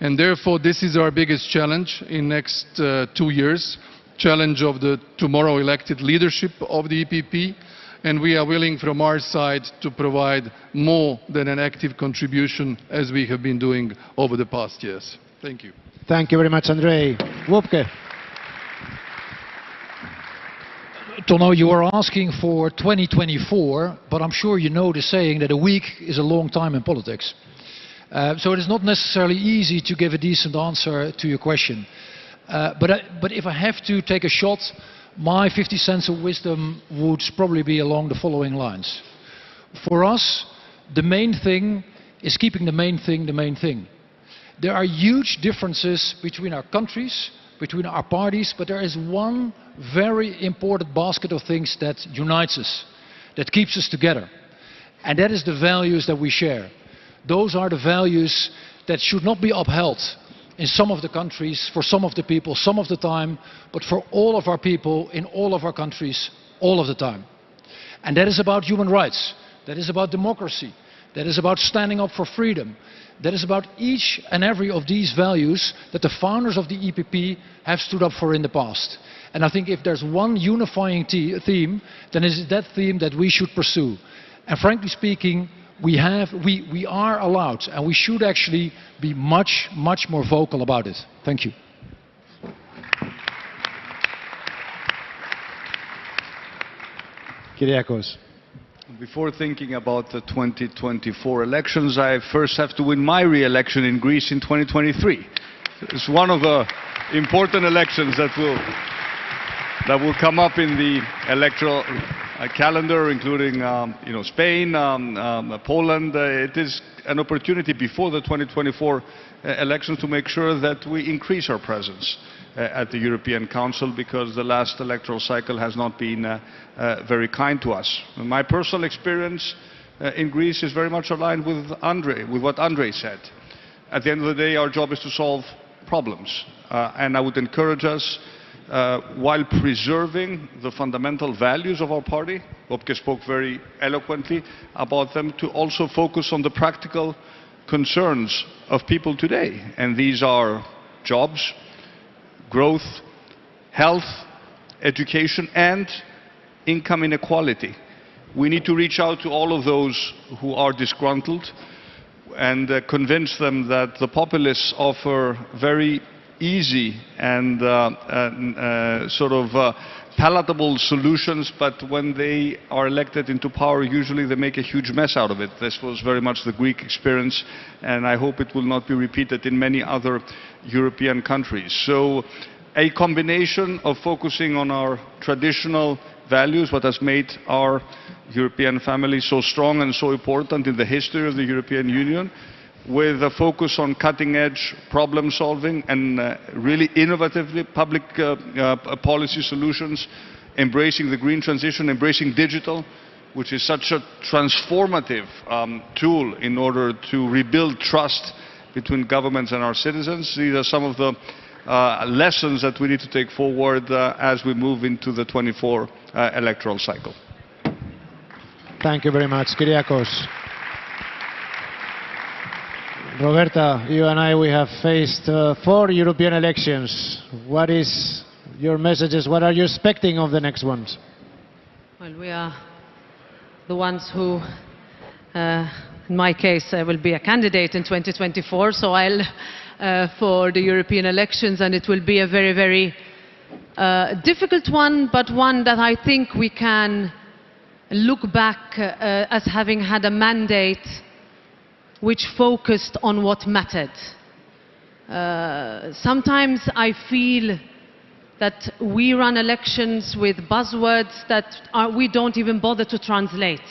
And therefore, this is our biggest challenge in the next 2 years, challenge of the tomorrow elected leadership of the EPP, and we are willing from our side to provide more than an active contribution as we have been doing over the past years. Thank you. Thank you very much, Andrei. Wopke. Tono, you are asking for 2024, but I'm sure you know the saying that a week is a long time in politics. So it is not necessarily easy to give a decent answer to your question. But if I have to take a shot, my 50 cents of wisdom would probably be along the following lines. For us, the main thing is keeping the main thing the main thing. There are huge differences between our countries, between our parties, but there is one very important basket of things that unites us, that keeps us together. And that is the values that we share. Those are the values that should not be upheld in some of the countries, for some of the people, some of the time, but for all of our people in all of our countries, all of the time. And that is about human rights. That is about democracy. That is about standing up for freedom. That is about each and every of these values that the founders of the EPP have stood up for in the past. And I think if there's one unifying theme, then it is that theme that we should pursue. And frankly speaking, we are allowed, and we should actually be much, much more vocal about it. Thank you. Kyriakos. Before thinking about the 2024 elections, I first have to win my re-election in Greece in 2023. It's one of the important elections that will come up in the electoral calendar, including Spain, Poland. It is an opportunity before the 2024 elections to make sure that we increase our presence at the European Council, because the last electoral cycle has not been very kind to us. My personal experience in Greece is very much aligned with what Andrei said. At the end of the day, our job is to solve problems, and I would encourage us, while preserving the fundamental values of our party, Bobke spoke very eloquently about them, to also focus on the practical concerns of people today. And these are jobs, growth, health, education, and income inequality. We need to reach out to all of those who are disgruntled and convince them that the populists offer very easy and palatable solutions, but when they are elected into power, usually they make a huge mess out of it. This was very much the Greek experience, and I hope it will not be repeated in many other European countries. So a combination of focusing on our traditional values, what has made our European family so strong and so important in the history of the European Union, with a focus on cutting-edge problem solving and really innovatively public policy solutions, embracing the green transition, embracing digital, which is such a transformative tool in order to rebuild trust between governments and our citizens. These are some of the lessons that we need to take forward as we move into the 24 electoral cycle. Thank you very much, Kyriakos. Roberta, you and I, we have faced 4 European elections. What is your messages? What are you expecting of the next ones? Well, we are the ones who, in my case, I will be a candidate in 2024, so I'll for the European elections, and it will be a very, very difficult one, but one that I think we can look back as having had a mandate which focused on what mattered. Sometimes I feel that we run elections with buzzwords that we don't even bother to translate.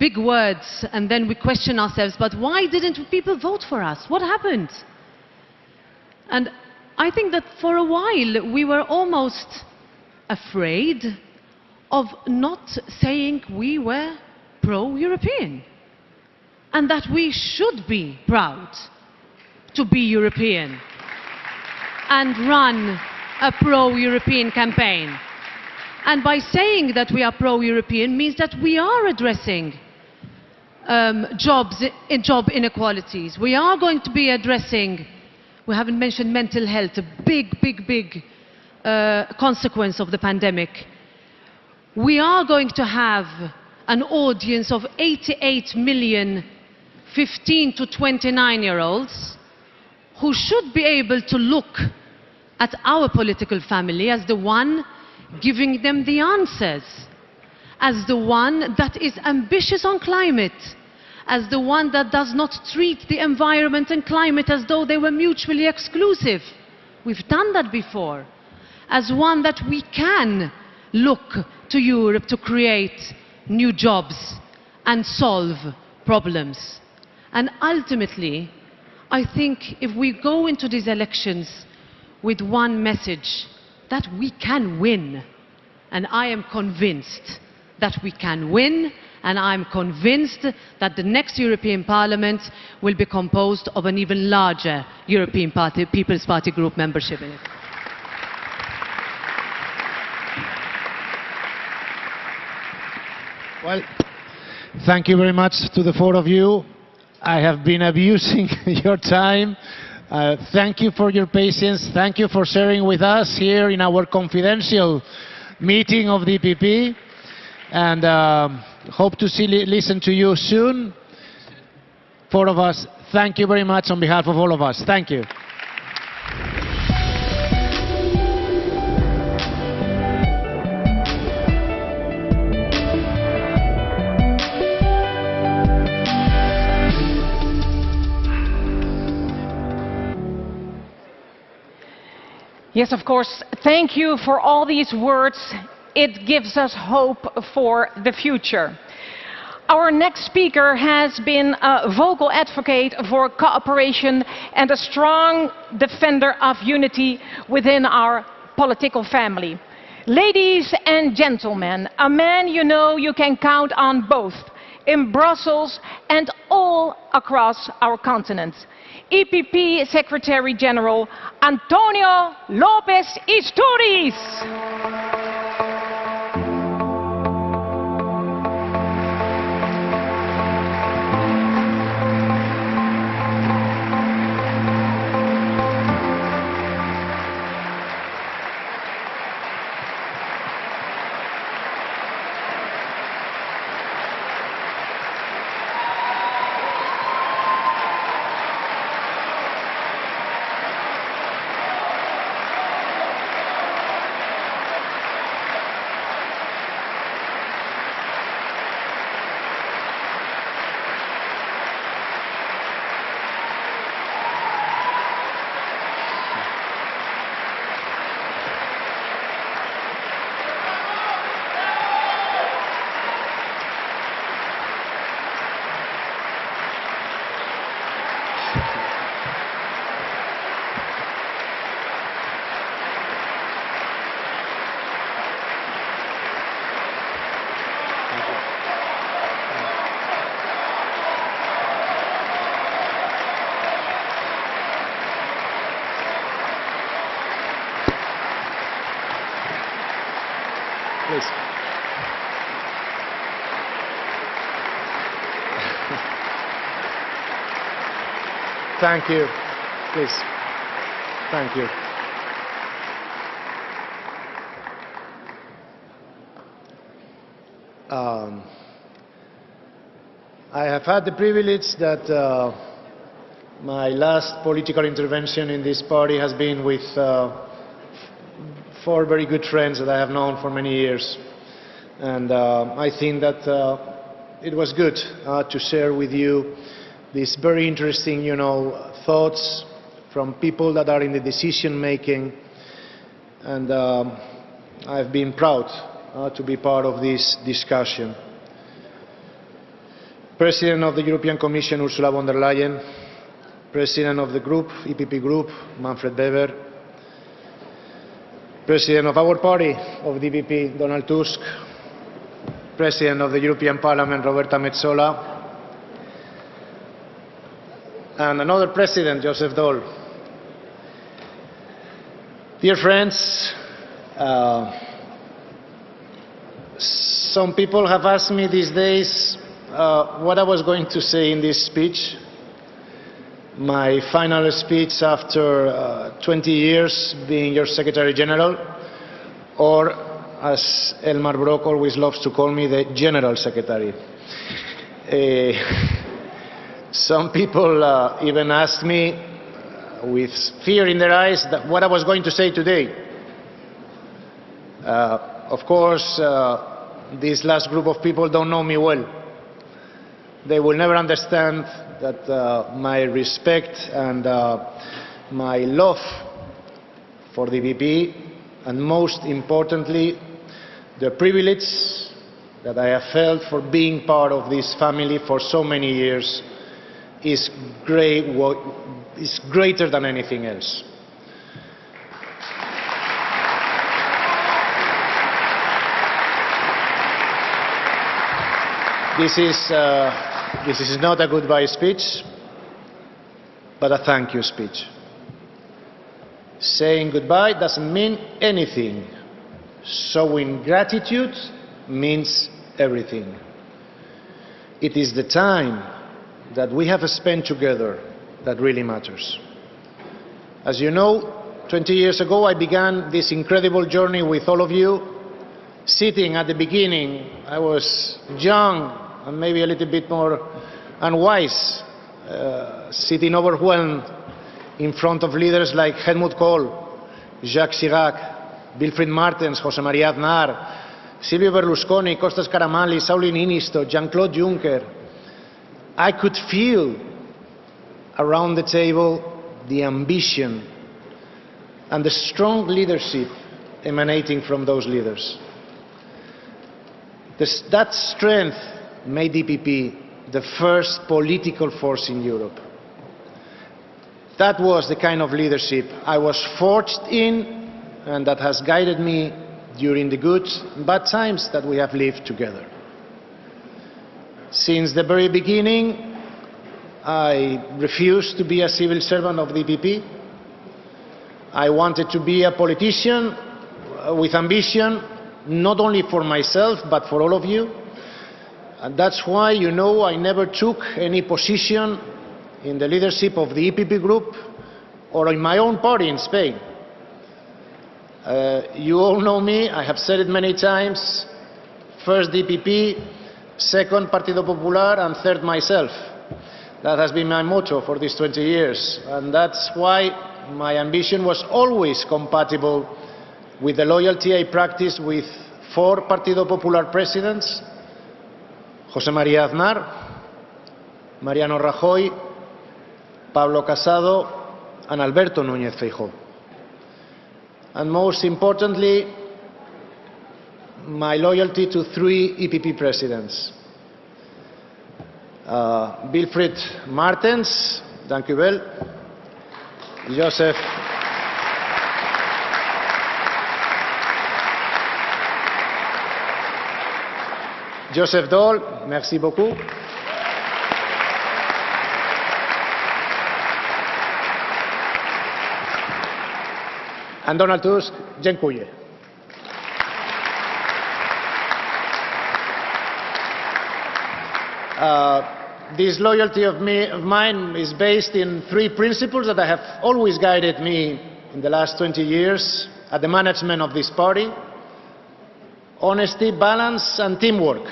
Big words, and then we question ourselves, but why didn't people vote for us? What happened? And I think that for a while we were almost afraid of not saying we were pro-European, and that we should be proud to be European and run a pro-European campaign. And by saying that we are pro-European means that we are addressing job inequalities. We are going to be addressing, we haven't mentioned mental health, a big, big, big consequence of the pandemic. We are going to have an audience of 88 million 15 to 29-year-olds who should be able to look at our political family as the one giving them the answers, as the one that is ambitious on climate, as the one that does not treat the environment and climate as though they were mutually exclusive, We've done that before, as one that we can look to Europe to create new jobs and solve problems. And ultimately, I think if we go into these elections with one message, that we can win. And I am convinced that we can win, and I'm convinced that the next European Parliament will be composed of an even larger European People's Party group membership in it. Well, thank you very much to the four of you. I have been abusing your time. Thank you for your patience. Thank you for sharing with us here in our confidential meeting of the EPP. And hope to listen to you soon. Four of us, thank you very much on behalf of all of us. Thank you. Yes, of course. Thank you for all these words. It gives us hope for the future. Our next speaker has been a vocal advocate for cooperation and a strong defender of unity within our political family. Ladies and gentlemen, a man you know you can count on both in Brussels and all across our continent. EPP Secretary General Antonio López Istúriz. Please. Thank you. Please. Thank you. I have had the privilege that my last political intervention in this party has been with four very good friends that I have known for many years. And I think that it was good to share with you these very interesting, thoughts from people that are in the decision making. And I've been proud to be part of this discussion. President of the European Commission, Ursula von der Leyen, President of the group, EPP Group, Manfred Weber, President of our party, of the EPP, Donald Tusk, President of the European Parliament, Roberta Metsola, and another President, Joseph Daul. Dear friends, some people have asked me these days what I was going to say in this speech, my final speech after 20 years being your Secretary General, or as Elmar Brok always loves to call me, the General Secretary. Some people even asked me with fear in their eyes that what I was going to say today. Of course, this last group of people don't know me well. They will never understand that my respect and my love for the EPP, and most importantly, the privilege that I have felt for being part of this family for so many years is greater than anything else. This is not a goodbye speech, but a thank you speech. Saying goodbye doesn't mean anything. Showing gratitude means everything. It is the time that we have spent together that really matters. As you know, 20 years ago I began this incredible journey with all of you. Sitting at the beginning, I was young and maybe a little bit more unwise, sitting overwhelmed in front of leaders like Helmut Kohl, Jacques Chirac, Wilfried Martens, José María Aznar, Silvio Berlusconi, Kostas Karamanlis, Sauli Niinisto, Jean-Claude Juncker. I could feel around the table the ambition and the strong leadership emanating from those leaders. That strength made EPP the first political force in Europe. That was the kind of leadership I was forged in, and that has guided me during the good and bad times that we have lived together. Since the very beginning, I refused to be a civil servant of the EPP. I wanted to be a politician with ambition, not only for myself, but for all of you. And that's why, you know, I never took any position in the leadership of the EPP group or in my own party in Spain. You all know me, I have said it many times, first the EPP, second Partido Popular, and third myself. That has been my motto for these 20 years, and that's why my ambition was always compatible with the loyalty I practiced with 4 Partido Popular presidents, José María Aznar, Mariano Rajoy, Pablo Casado, and Alberto Núñez Feijóo. And most importantly, my loyalty to 3 EPP presidents. Wilfried Martens, dank u wel. Joseph Daul, merci beaucoup. And Donald Tusk, dziękuję. This loyalty of mine is based in 3 principles that have always guided me in the last 20 years at the management of this party: honesty, balance, and teamwork.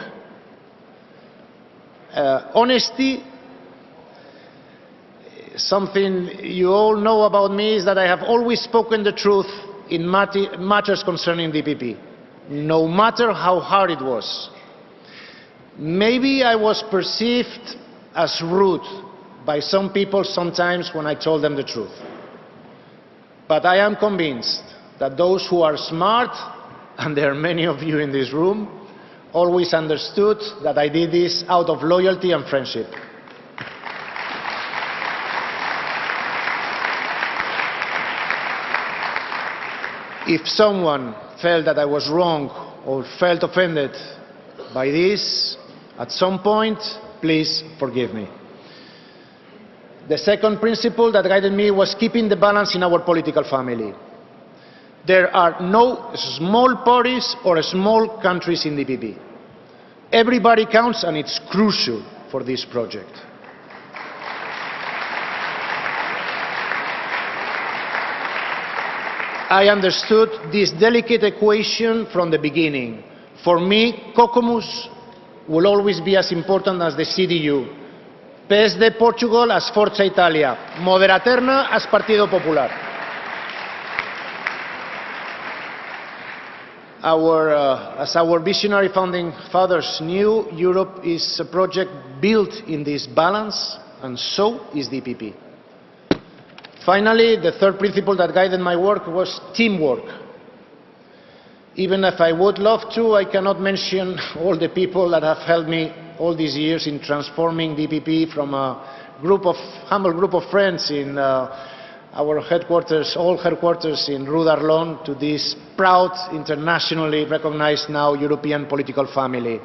Honesty, something you all know about me, is that I have always spoken the truth in matters concerning the EPP, no matter how hard it was. Maybe I was perceived as rude by some people sometimes when I told them the truth. But I am convinced that those who are smart, and there are many of you in this room, always understood that I did this out of loyalty and friendship. If someone felt that I was wrong or felt offended by this, at some point, please forgive me. The second principle that guided me was keeping the balance in our political family. There are no small parties or small countries in the EPP. Everybody counts, and it's crucial for this project. I understood this delicate equation from the beginning. For me, COCOMUS will always be as important as the CDU, PSD Portugal as Forza Italia, Moderaterna as Partido Popular. As our visionary founding fathers knew, Europe is a project built in this balance, and so is the EPP. Finally, the third principle that guided my work was teamwork. Even if I would love to, I cannot mention all the people that have helped me all these years in transforming the EPP from a humble group of friends in our headquarters, all headquarters in Rue d'Arlon, to this proud, internationally recognized now European political family.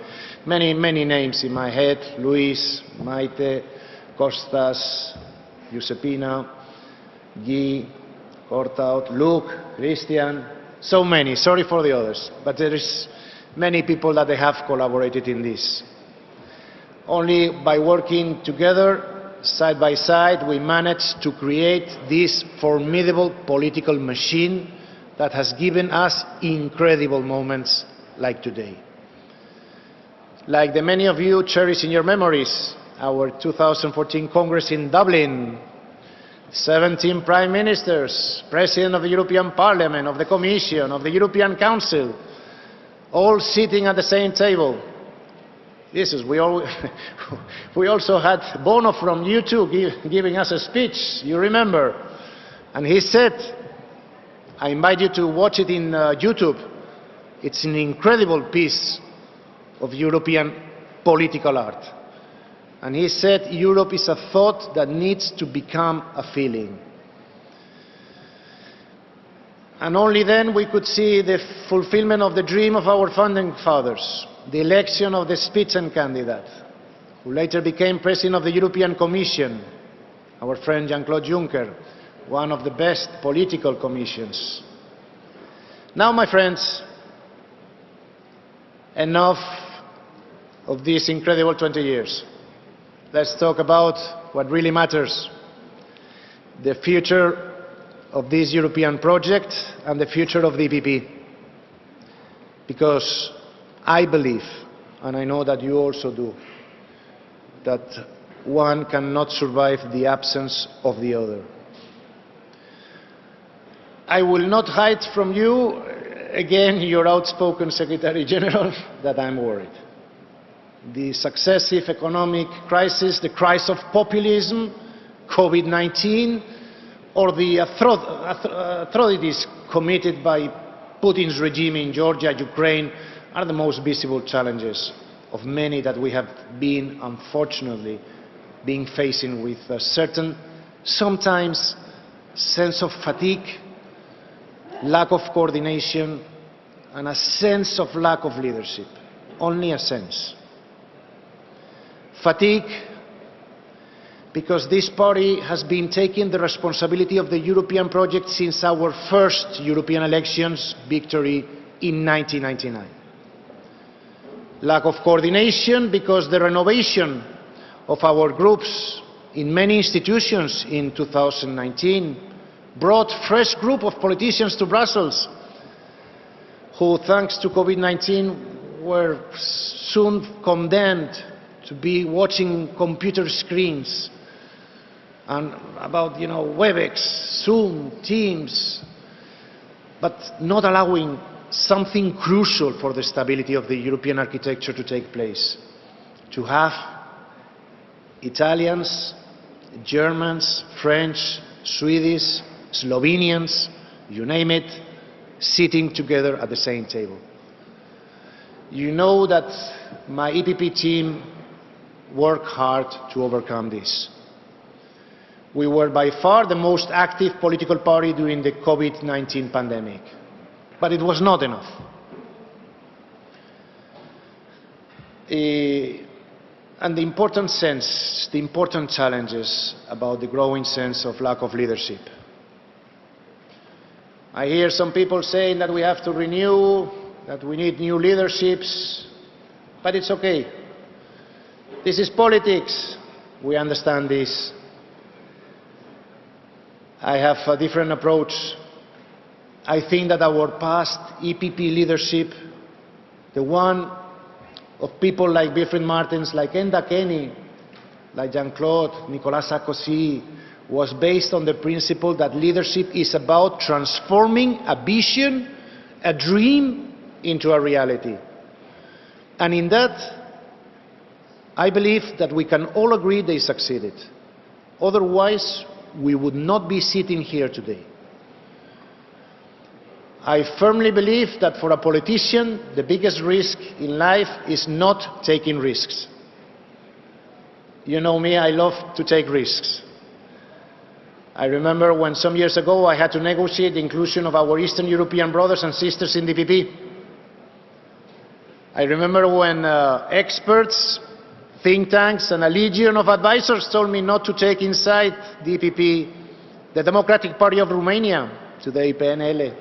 Many, many names in my head: Luis, Maite, Kostas, Giuseppina, Guy, Cortaut, Luke, Christian, so many. Sorry for the others, but there is many people that they have collaborated in this. Only by working together, side by side, we managed to create this formidable political machine that has given us incredible moments like today. Like the many of you cherish in your memories, our 2014 Congress in Dublin, 17 prime ministers, president of the European Parliament, of the Commission, of the European Council, all sitting at the same table. Jesus, we also had Bono from U2 giving us a speech, you remember. And he said, I invite you to watch it in YouTube, it's an incredible piece of European political art. And he said, Europe is a thought that needs to become a feeling. And only then we could see the fulfillment of the dream of our founding fathers, the election of the Spitzenkandidat, who later became President of the European Commission, our friend Jean-Claude Juncker, one of the best political commissions. Now, my friends, enough of these incredible 20 years. Let's talk about what really matters, the future of this European project and the future of the EPP. Because I believe, and I know that you also do, that one cannot survive the absence of the other. I will not hide from you, again, your outspoken Secretary General, that I'm worried. The successive economic crisis, the crisis of populism, COVID-19, or the atrocities committed by Putin's regime in Georgia, Ukraine, are the most visible challenges of many that we have been, unfortunately, facing with a certain, sometimes, sense of fatigue, lack of coordination, and a sense of lack of leadership. Only a sense. Fatigue, because this party has been taking the responsibility of the European project since our first European elections victory in 1999. Lack of coordination, because the renovation of our groups in many institutions in 2019 brought a fresh group of politicians to Brussels who, thanks to COVID-19, were soon condemned to be watching computer screens and about, WebEx, Zoom, Teams, but not allowing something crucial for the stability of the European architecture to take place. To have Italians, Germans, French, Swedish, Slovenians, you name it, sitting together at the same table. You know that my EPP team worked hard to overcome this. We were by far the most active political party during the COVID-19 pandemic, but it was not enough. And the important challenges about the growing sense of lack of leadership. I hear some people saying that we have to renew, that we need new leaderships, but it's okay. This is politics. We understand this. I have a different approach. I think that our past EPP leadership, the one of people like Wilfried Martens, like Enda Kenny, like Jean-Claude, Nicolas Sarkozy, was based on the principle that leadership is about transforming a vision, a dream, into a reality. And in that, I believe that we can all agree they succeeded. Otherwise, we would not be sitting here today. I firmly believe that for a politician, the biggest risk in life is not taking risks. You know me, I love to take risks. I remember when some years ago I had to negotiate the inclusion of our Eastern European brothers and sisters in the EPP. I remember when experts, think tanks and a legion of advisors told me not to take inside the EPP the Democratic Party of Romania, today PNL,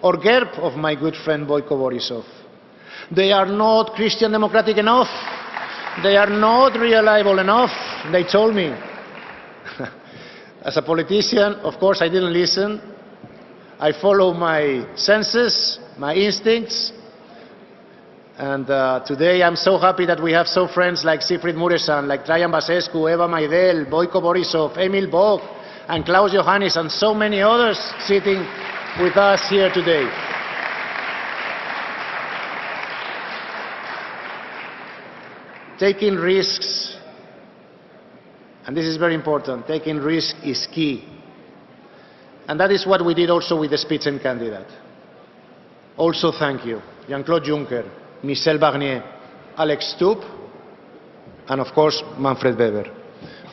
or GERB of my good friend Boyko Borisov. They are not Christian democratic enough. They are not reliable enough, they told me. As a politician, of course, I didn't listen. I follow my senses, my instincts. And today I'm so happy that we have so friends like Siegfried Muresan, like Traian Basescu, Eva Maidel, Boyko Borisov, Emil Boc, and Klaus Johannis, and so many others sitting with us here today. Taking risks, and this is very important, taking risks is key. And that is what we did also with the Spitzenkandidat. Also thank you, Jean-Claude Juncker, Michel Barnier, Alex Stubb, and of course Manfred Weber,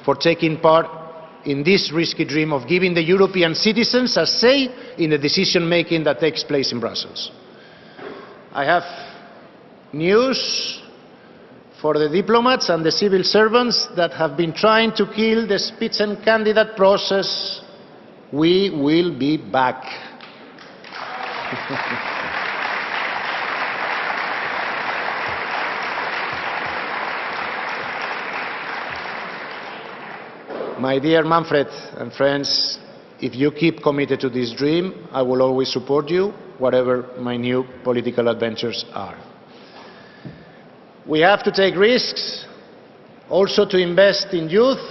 for taking part in this risky dream of giving the European citizens a say in the decision-making that takes place in Brussels. I have news for the diplomats and the civil servants that have been trying to kill the Spitzenkandidat process. We will be back. My dear Manfred and friends, if you keep committed to this dream, I will always support you, whatever my new political adventures are. We have to take risks, also to invest in youth,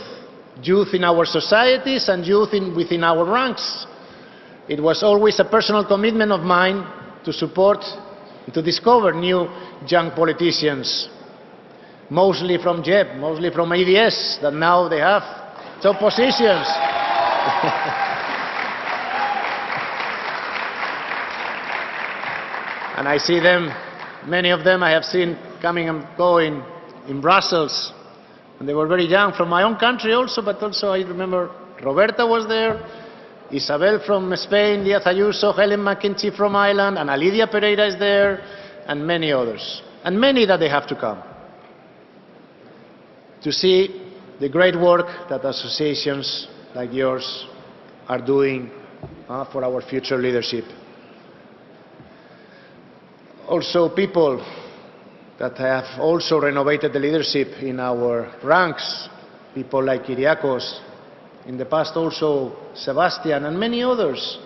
youth in our societies and youth within our ranks. It was always a personal commitment of mine to support, to discover new young politicians, mostly from JEP, mostly from ADS, that now they have top positions. And I see them, many of them I have seen coming and going in Brussels. And they were very young, from my own country also, but also I remember Roberta was there, Isabel from Spain, Díaz Ayuso, Helen McKenzie from Ireland, and Alidia Pereira is there, and many others. And many that they have to come to see the great work that associations like yours are doing for our future leadership. Also people that have also renovated the leadership in our ranks, people like Kyriakos, in the past also Sebastian and many others,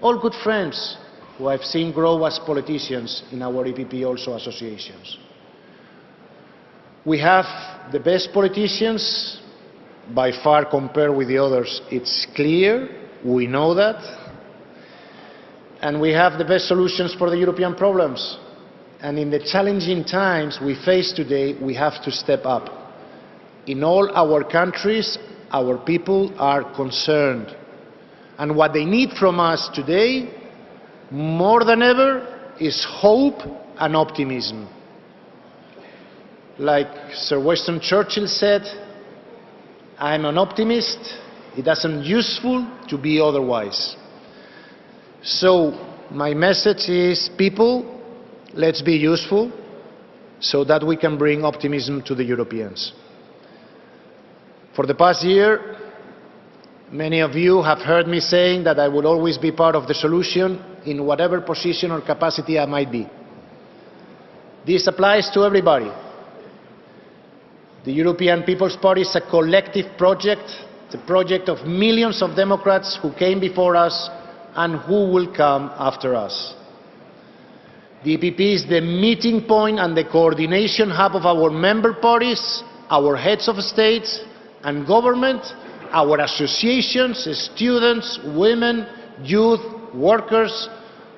all good friends who I've seen grow as politicians in our EPP also associations. We have the best politicians, by far compared with the others, it's clear, we know that. And we have the best solutions for the European problems. And in the challenging times we face today, we have to step up. In all our countries, our people are concerned. And what they need from us today, more than ever, is hope and optimism. Like Sir Winston Churchill said, I'm an optimist, it isn't useful to be otherwise. So my message is, people, let's be useful so that we can bring optimism to the Europeans. For the past year, many of you have heard me saying that I would always be part of the solution in whatever position or capacity I might be. This applies to everybody. The European People's Party is a collective project. It's a project of millions of Democrats who came before us and who will come after us. The EPP is the meeting point and the coordination hub of our member parties, our heads of state and government, our associations, students, women, youth, workers,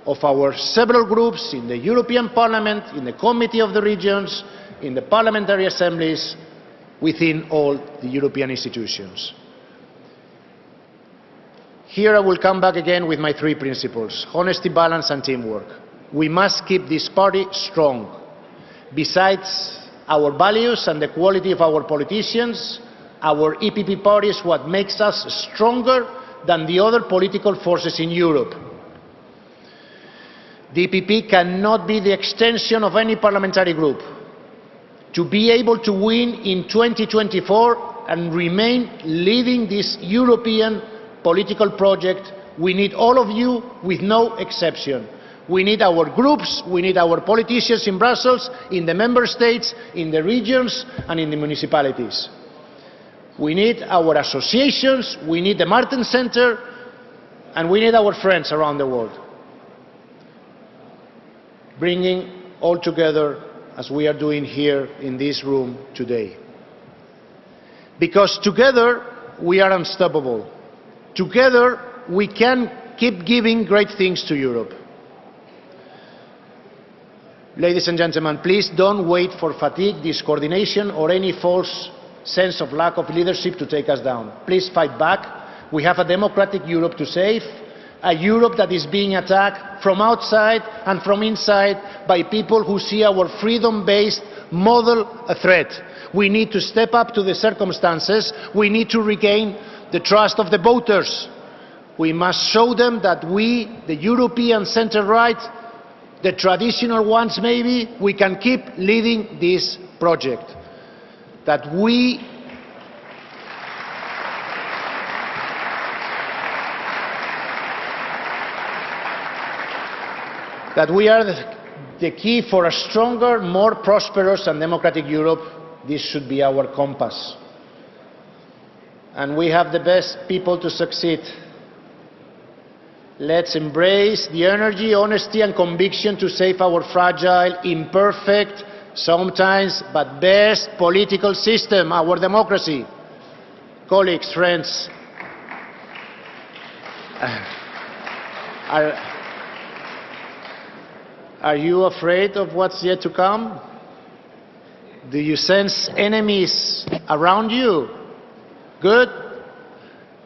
of our several groups in the European Parliament, in the Committee of the Regions, in the parliamentary assemblies, within all the European institutions. Here I will come back again with my three principles: honesty, balance, and teamwork. We must keep this party strong. Besides our values and the quality of our politicians, our EPP party is what makes us stronger than the other political forces in Europe. The EPP cannot be the extension of any parliamentary group. To be able to win in 2024 and remain leading this European political project, we need all of you with no exception. We need our groups, we need our politicians in Brussels, in the member states, in the regions and in the municipalities. We need our associations, we need the Martin Center, and we need our friends around the world. Bringing all together as we are doing here in this room today. Because together we are unstoppable. Together we can keep giving great things to Europe. Ladies and gentlemen, please don't wait for fatigue, discoordination or any false sense of lack of leadership to take us down. Please fight back. We have a democratic Europe to save, a Europe that is being attacked from outside and from inside by people who see our freedom-based model a threat. We need to step up to the circumstances. We need to regain the trust of the voters. We must show them that we, the European center-right, the traditional ones maybe, we can keep leading this project. That we are the key for a stronger, more prosperous and democratic Europe. This should be our compass. And we have the best people to succeed. Let's embrace the energy, honesty and conviction to save our fragile, imperfect, sometimes but best political system, our democracy. Colleagues, friends, are you afraid of what's yet to come? Do you sense enemies around you? Good.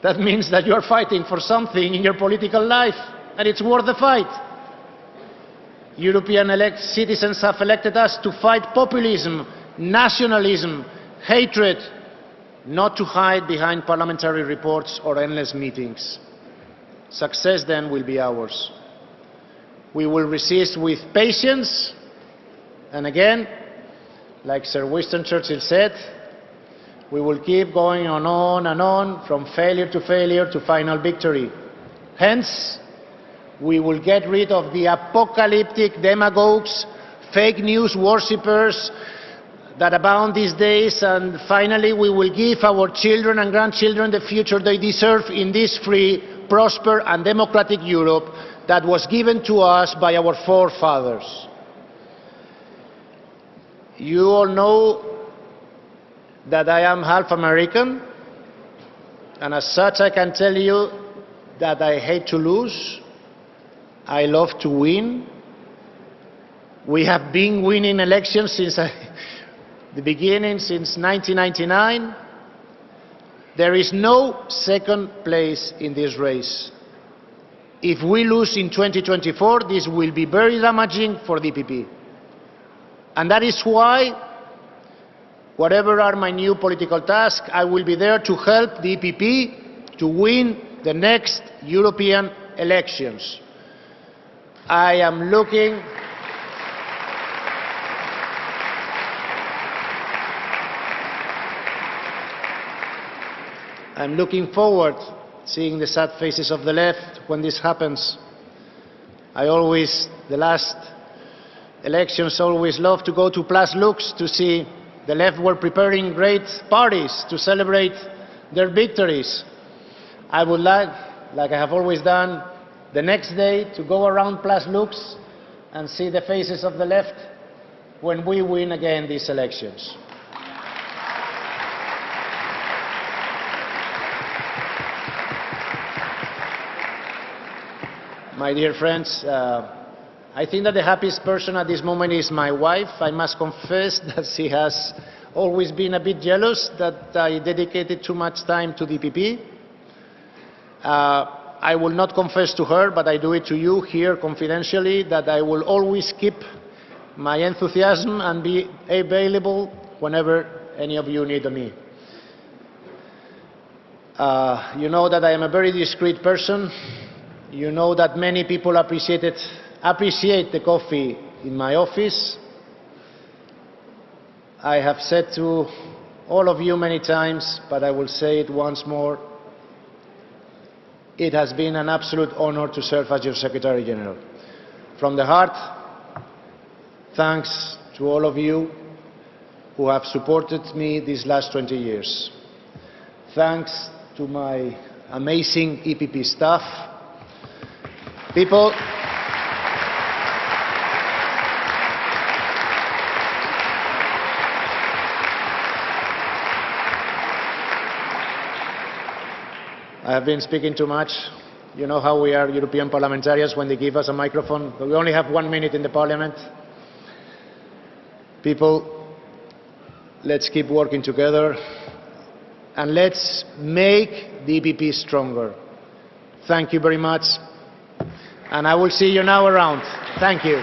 That means that you are fighting for something in your political life, and it's worth the fight. European citizens have elected us to fight populism, nationalism, hatred, not to hide behind parliamentary reports or endless meetings. Success then will be ours. We will resist with patience, and again, like Sir Winston Churchill said, we will keep going on and on, from failure to final victory. Hence, we will get rid of the apocalyptic demagogues, fake news worshippers that abound these days, and finally we will give our children and grandchildren the future they deserve in this free, prosperous and democratic Europe that was given to us by our forefathers. You all know that I am half American, and as such I can tell you that I hate to lose. I love to win. We have been winning elections since the beginning, since 1999. There is no second place in this race. If we lose in 2024, this will be very damaging for the EPP. And that is why, whatever are my new political tasks, I will be there to help the EPP to win the next European elections. I'm looking forward to seeing the sad faces of the left when this happens. The last elections, always love to go to Place Lux to see the left were preparing great parties to celebrate their victories. I would like I have always done, the next day to go around Place Lux and see the faces of the left when we win again these elections. My dear friends, I think that the happiest person at this moment is my wife. I must confess that she has always been a bit jealous that I dedicated too much time to the EPP. I will not confess to her, but I do it to you here confidentially, that I will always keep my enthusiasm and be available whenever any of you need me. You know that I am a very discreet person. You know that many people appreciate the coffee in my office. I have said to all of you many times, but I will say it once more, it has been an absolute honor to serve as your Secretary General. From the heart, thanks to all of you who have supported me these last 20 years. Thanks to my amazing EPP staff, people I have been speaking too much. You know how we are European parliamentarians when they give us a microphone. We only have 1 minute in the parliament. People, let's keep working together and let's make the EPP stronger. Thank you very much. And I will see you now around. Thank you.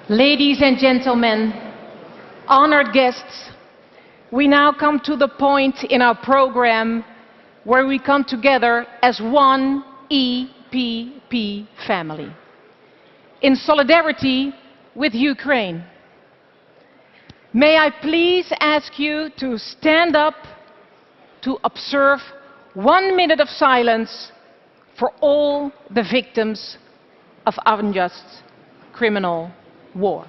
Ladies and gentlemen, honored guests, we now come to the point in our program where we come together as one EPP family, in solidarity with Ukraine. May I please ask you to stand up to observe 1 minute of silence for all the victims of unjust criminal war.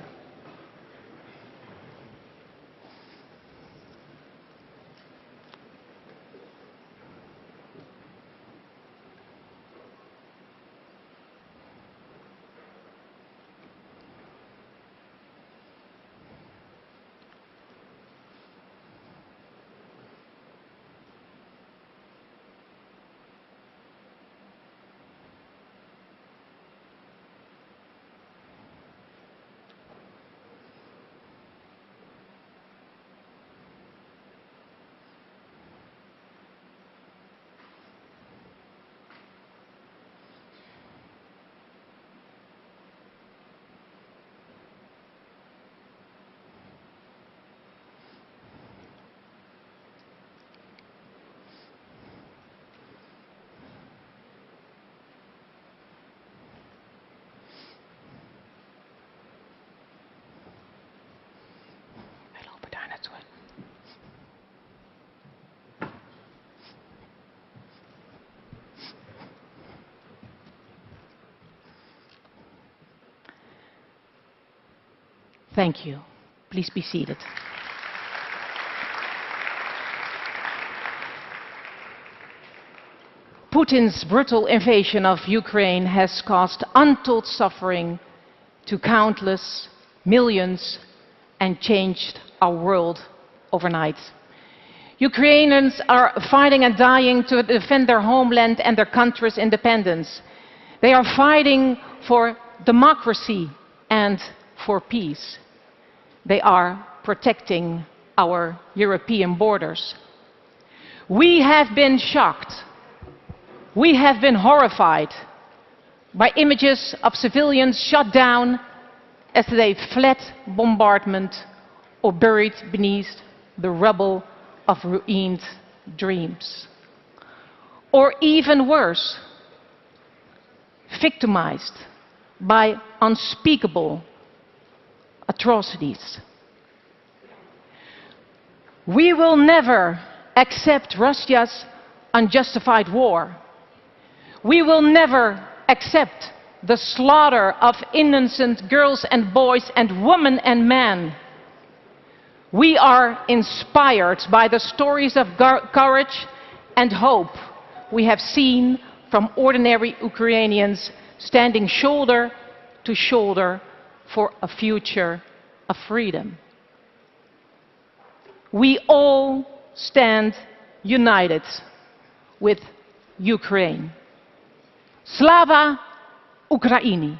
Thank you. Please be seated. Putin's brutal invasion of Ukraine has caused untold suffering to countless millions and changed our world overnight. Ukrainians are fighting and dying to defend their homeland and their country's independence. They are fighting for democracy and for peace. They are protecting our European borders. We have been shocked. We have been horrified by images of civilians shot down as they fled bombardment or buried beneath the rubble of ruined dreams. Or even worse, victimized by unspeakable atrocities. We will never accept Russia's unjustified war. We will never accept the slaughter of innocent girls and boys and women and men. We are inspired by the stories of courage and hope we have seen from ordinary Ukrainians standing shoulder to shoulder for a future of freedom. We all stand united with Ukraine. Slava Ukraini!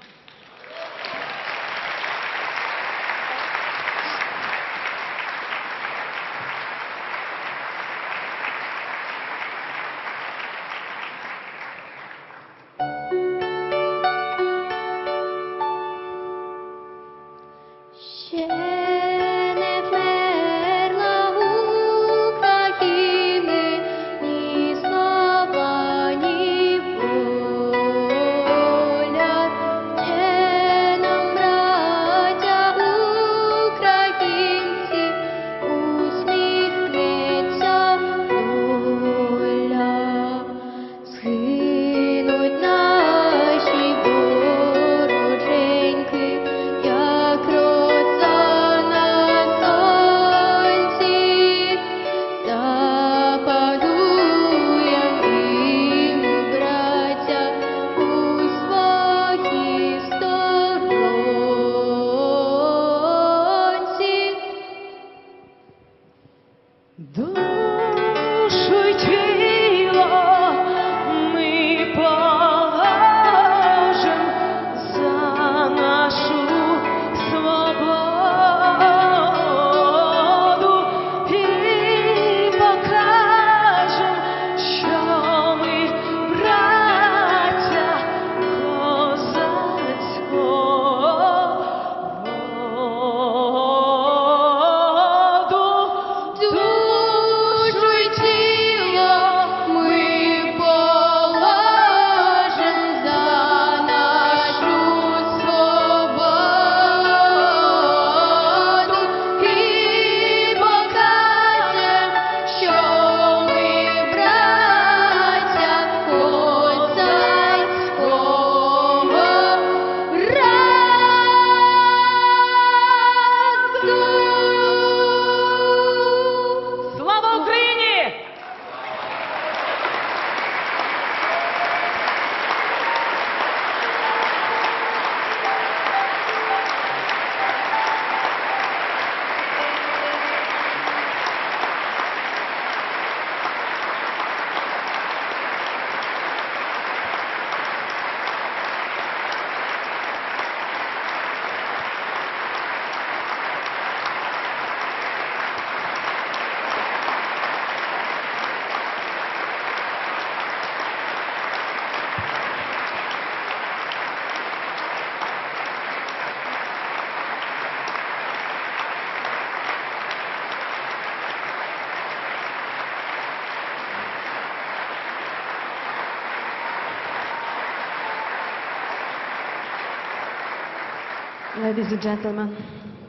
Ladies and gentlemen,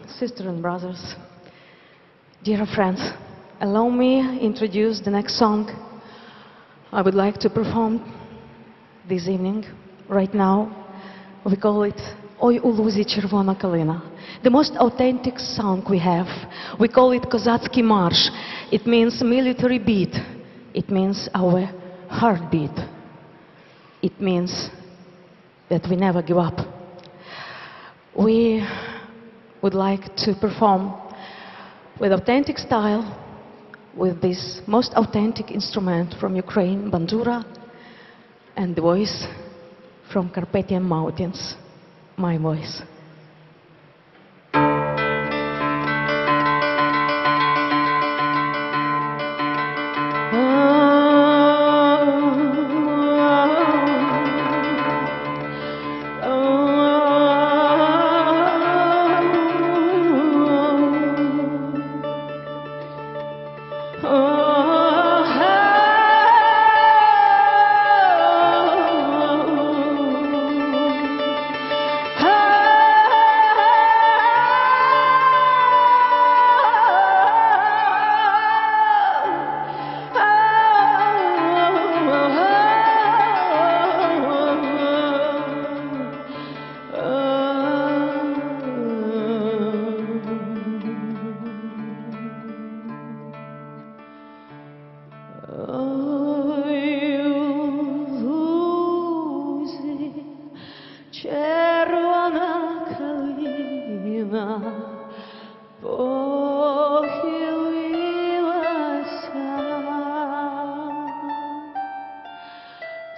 sisters and brothers, dear friends, allow me introduce the next song I would like to perform this evening, right now. We call it Ой у лузі червона калина. The most authentic song we have. We call it Козацький march. It means military beat. It means our heartbeat. It means that we never give up. We would like to perform with authentic style, with this most authentic instrument from Ukraine, bandura, and the voice from Carpathian Mountains, my voice.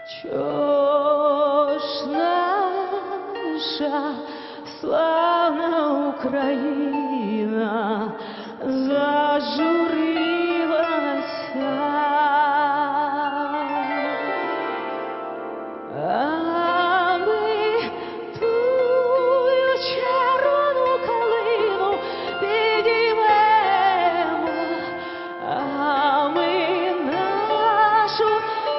Що ж наша славна Україна зажурилася, а ми тую червону калину підіймемо, а ми нашу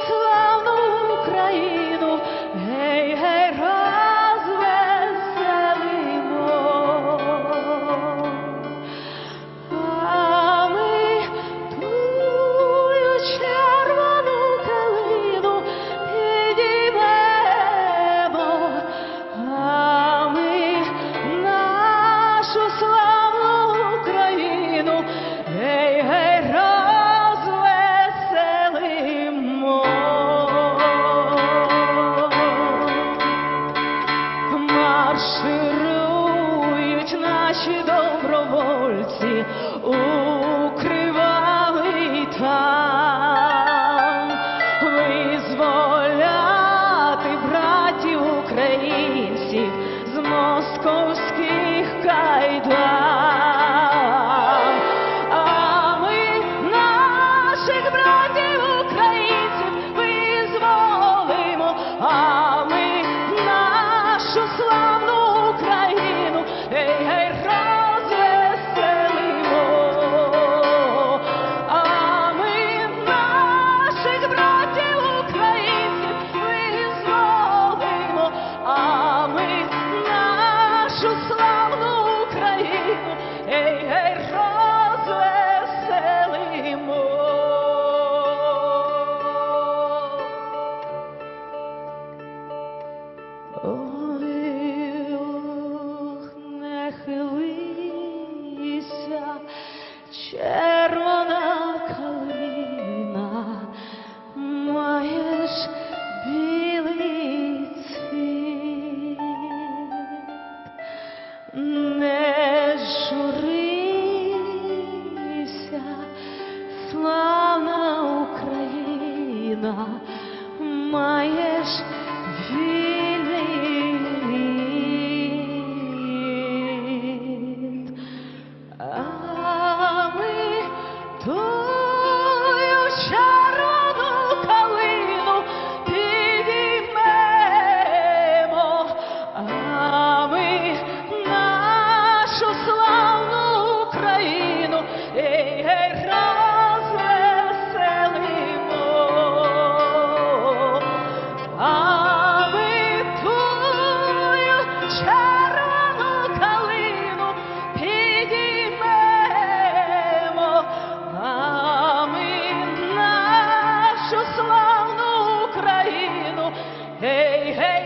славну Україну, гей, гей, розвеселимо. А ми тую червону калину підіймемо, а ми нашу славну Україну, гей, гей, розвеселимо. Марширують наші добровольці у кривавий там, визволяти братів українців з московських кайдан. А ми наших братів українців визволимо, а ми нашу славну Україну, гей, гей, розвеселимо. А ми наших братів українців визволимо, а ми нашу славну Україну, гей, гей, розвеселимо. Ой, ох, не хилися, червона калина, маєш білий цвіт. Не журися, славна Україна, маєш вільний рід. А ми тую червону калину підіймемо, а ми нашу славну Україну, гей, гей, розвеселимо. А ми тую червону калину підіймемо, а ми нашу славну Україну, гей, гей,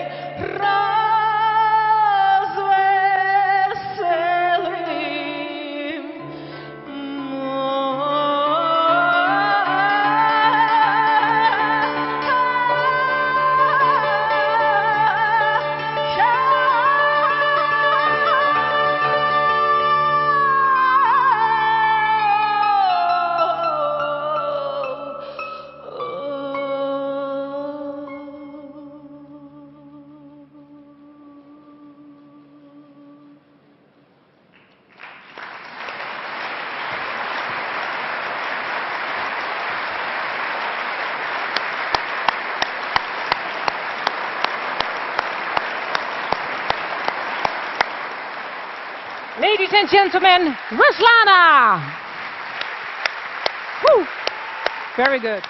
Ladies and gentlemen, Ruslana! Woo! Very good.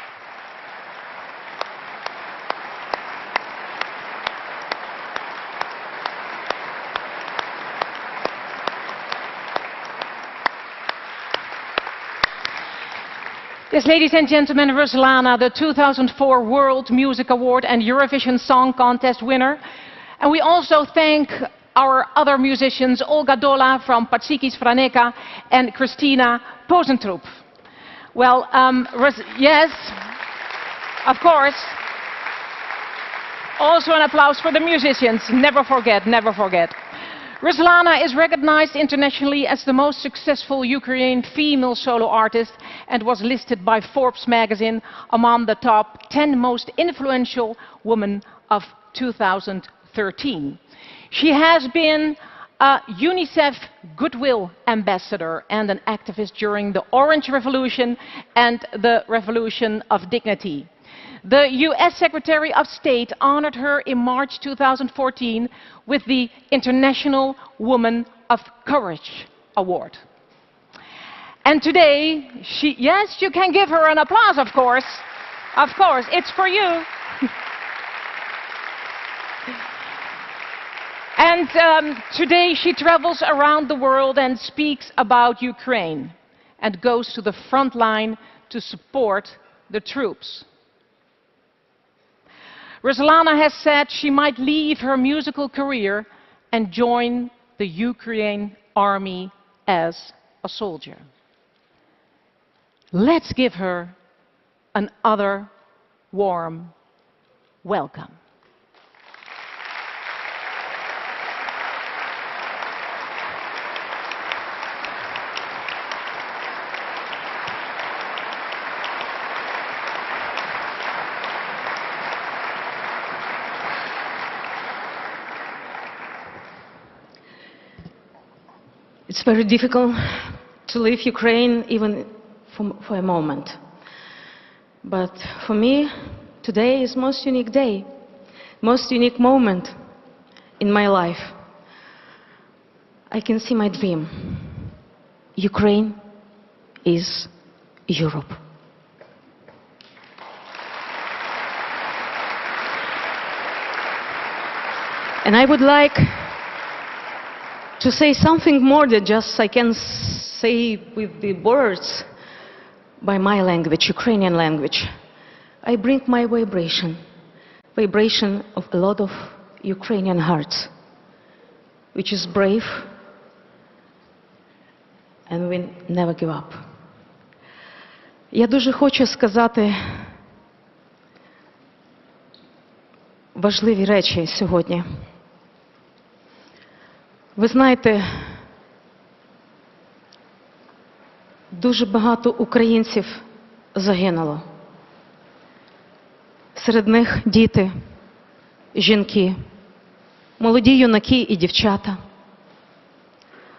Yes, ladies and gentlemen, Ruslana, the 2004 World Music Award and Eurovision Song Contest winner. And we also thank our other musicians, Olga Dola from Patsikis Franeka and Christina Posentrup. Well, yes, of course. Also an applause for the musicians. Never forget, never forget. Ruslana is recognized internationally as the most successful Ukrainian female solo artist and was listed by Forbes magazine among the top 10 most influential women of 2013. She has been a UNICEF Goodwill Ambassador and an activist during the Orange Revolution and the Revolution of Dignity. The US Secretary of State honored her in March 2014 with the International Woman of Courage Award. And today, yes, you can give her an applause, of course. Of course, it's for you. And today she travels around the world and speaks about Ukraine and goes to the front line to support the troops. Ruslana has said she might leave her musical career and join the Ukraine army as a soldier. Let's give her another warm welcome. It's very difficult to leave Ukraine even for a moment. But for me, today is most unique day, most unique moment in my life. I can see my dream. Ukraine is Europe. And I would like to say something more than just I can say with the words by my language, Ukrainian language. I bring my vibration of a lot of Ukrainian hearts, which is brave and we never give up. Я дуже хочу сказати важливі речі сьогодні. Ви знаєте, дуже багато українців загинуло. Серед них діти, жінки, молоді юнаки і дівчата.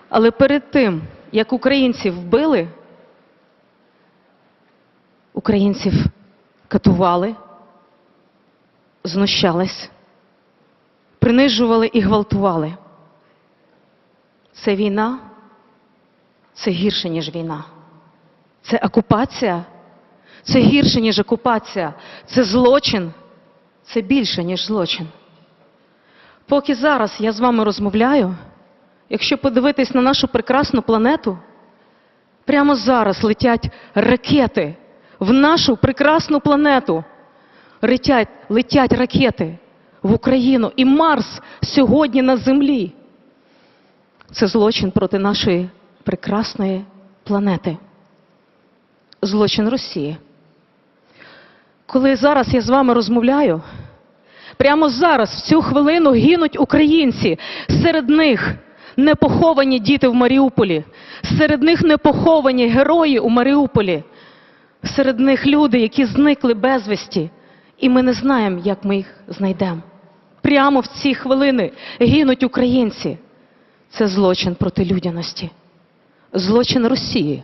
Але перед тим, як українців вбили, українців катували, знущались, принижували і гвалтували. Це війна, це гірше, ніж війна. Це окупація, це гірше, ніж окупація. Це злочин, це більше, ніж злочин. Поки зараз я з вами розмовляю, якщо подивитись на нашу прекрасну планету, прямо зараз летять ракети в нашу прекрасну планету. Летять ракети в Україну. І Марс сьогодні на Землі. Це злочин проти нашої прекрасної планети. Злочин Росії. Коли зараз я з вами розмовляю, прямо зараз, в цю хвилину, гинуть українці. Серед них непоховані діти в Маріуполі. Серед них непоховані герої у Маріуполі. Серед них люди, які зникли безвісті. І ми не знаємо, як ми їх знайдемо. Прямо в ці хвилини гинуть українці. Це злочин проти людяності. Злочин Росії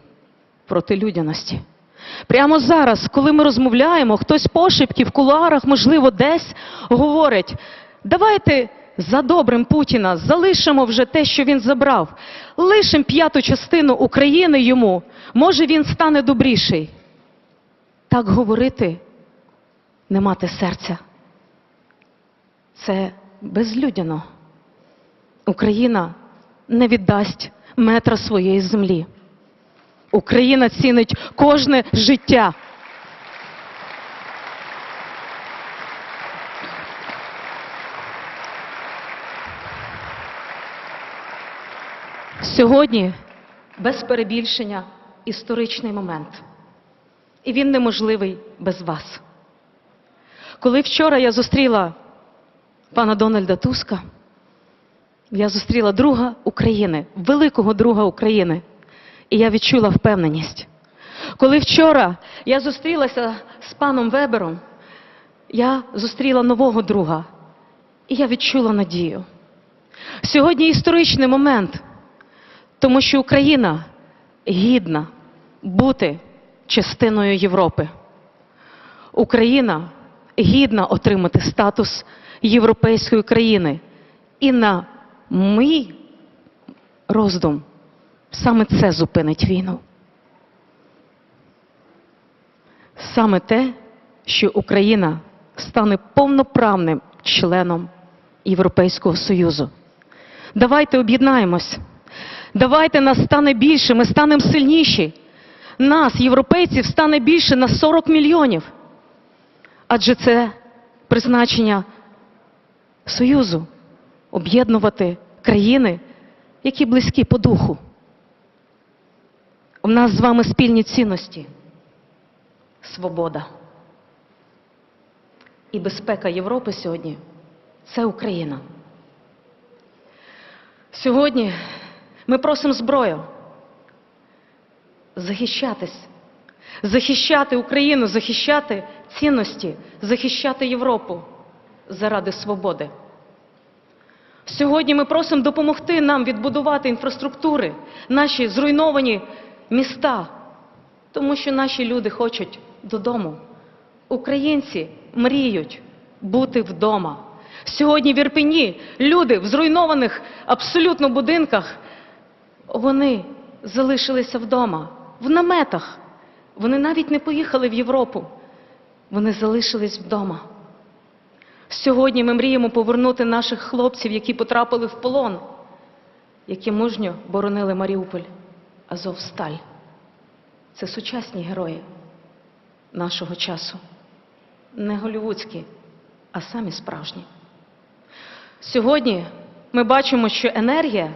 проти людяності. Прямо зараз, коли ми розмовляємо, хтось пошепки в кулуарах, можливо, десь говорить: давайте за добрим Путіна залишимо вже те, що він забрав. Лишимо 5-ту частину України йому, може він стане добріший. Так говорити – не мати серця. Це безлюдяно. Україна не віддасть метра своєї землі. Україна цінить кожне життя. Сьогодні, без перебільшення, історичний момент. І він неможливий без вас. Коли вчора я зустріла пана Дональда Туска, я зустріла друга України, великого друга України, і я відчула впевненість. Коли вчора я зустрілася з паном Вебером, я зустріла нового друга, і я відчула надію. Сьогодні історичний момент, тому що Україна гідна бути частиною Європи. Україна гідна отримати статус європейської країни. І на мій роздум саме це зупинить війну. Саме те, що Україна стане повноправним членом Європейського Союзу. Давайте об'єднаємось. Давайте нас стане більше, ми станемо сильніші. Нас, європейців, стане більше на 40 мільйонів. Адже це призначення Союзу – об'єднувати країни, які близькі по духу. У нас з вами спільні цінності – свобода. І безпека Європи сьогодні – це Україна. Сьогодні ми просимо зброю захищатись, захищати Україну, захищати цінності, захищати Європу заради свободи. Сьогодні ми просимо допомогти нам відбудувати інфраструктури, наші зруйновані міста, тому що наші люди хочуть додому. Українці мріють бути вдома. Сьогодні в Ірпені люди в зруйнованих абсолютно будинках, вони залишилися вдома, в наметах. Вони навіть не поїхали в Європу, вони залишились вдома. Сьогодні ми мріємо повернути наших хлопців, які потрапили в полон, які мужньо боронили Маріуполь, Азовсталь. Це сучасні герої нашого часу. Не голлівудські, а самі справжні. Сьогодні ми бачимо, що енергія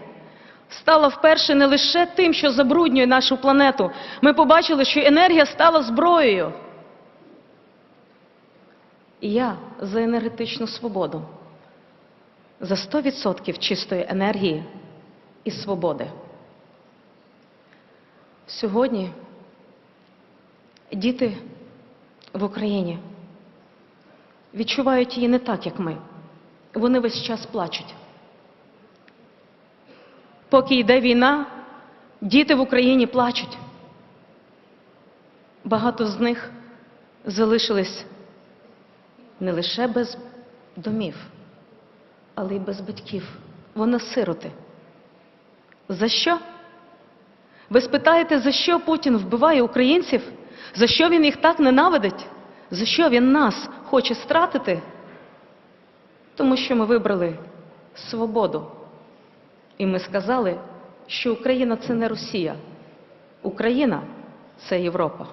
стала вперше не лише тим, що забруднює нашу планету. Ми побачили, що енергія стала зброєю. І я за енергетичну свободу, за 100% чистої енергії і свободи. Сьогодні діти в Україні відчувають її не так, як ми. Вони весь час плачуть. Поки йде війна, діти в Україні плачуть. Багато з них залишились не лише без домів, але й без батьків. Вони сироти. За що? Ви спитаєте, за що Путін вбиває українців? За що він їх так ненавидить? За що він нас хоче стратити? Тому що ми вибрали свободу. І ми сказали, що Україна – це не Росія. Україна – це Європа.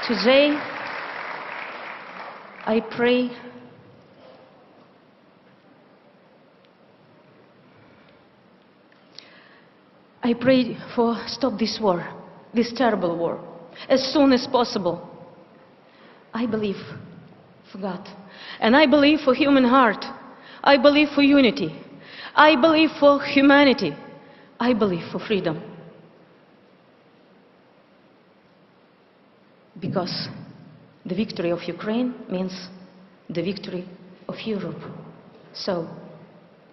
Today, I pray for stop this war, this terrible war, as soon as possible. I believe for God, and I believe for human heart. I believe for unity. I believe for humanity. I believe for freedom. Because the victory of Ukraine means the victory of Europe. So,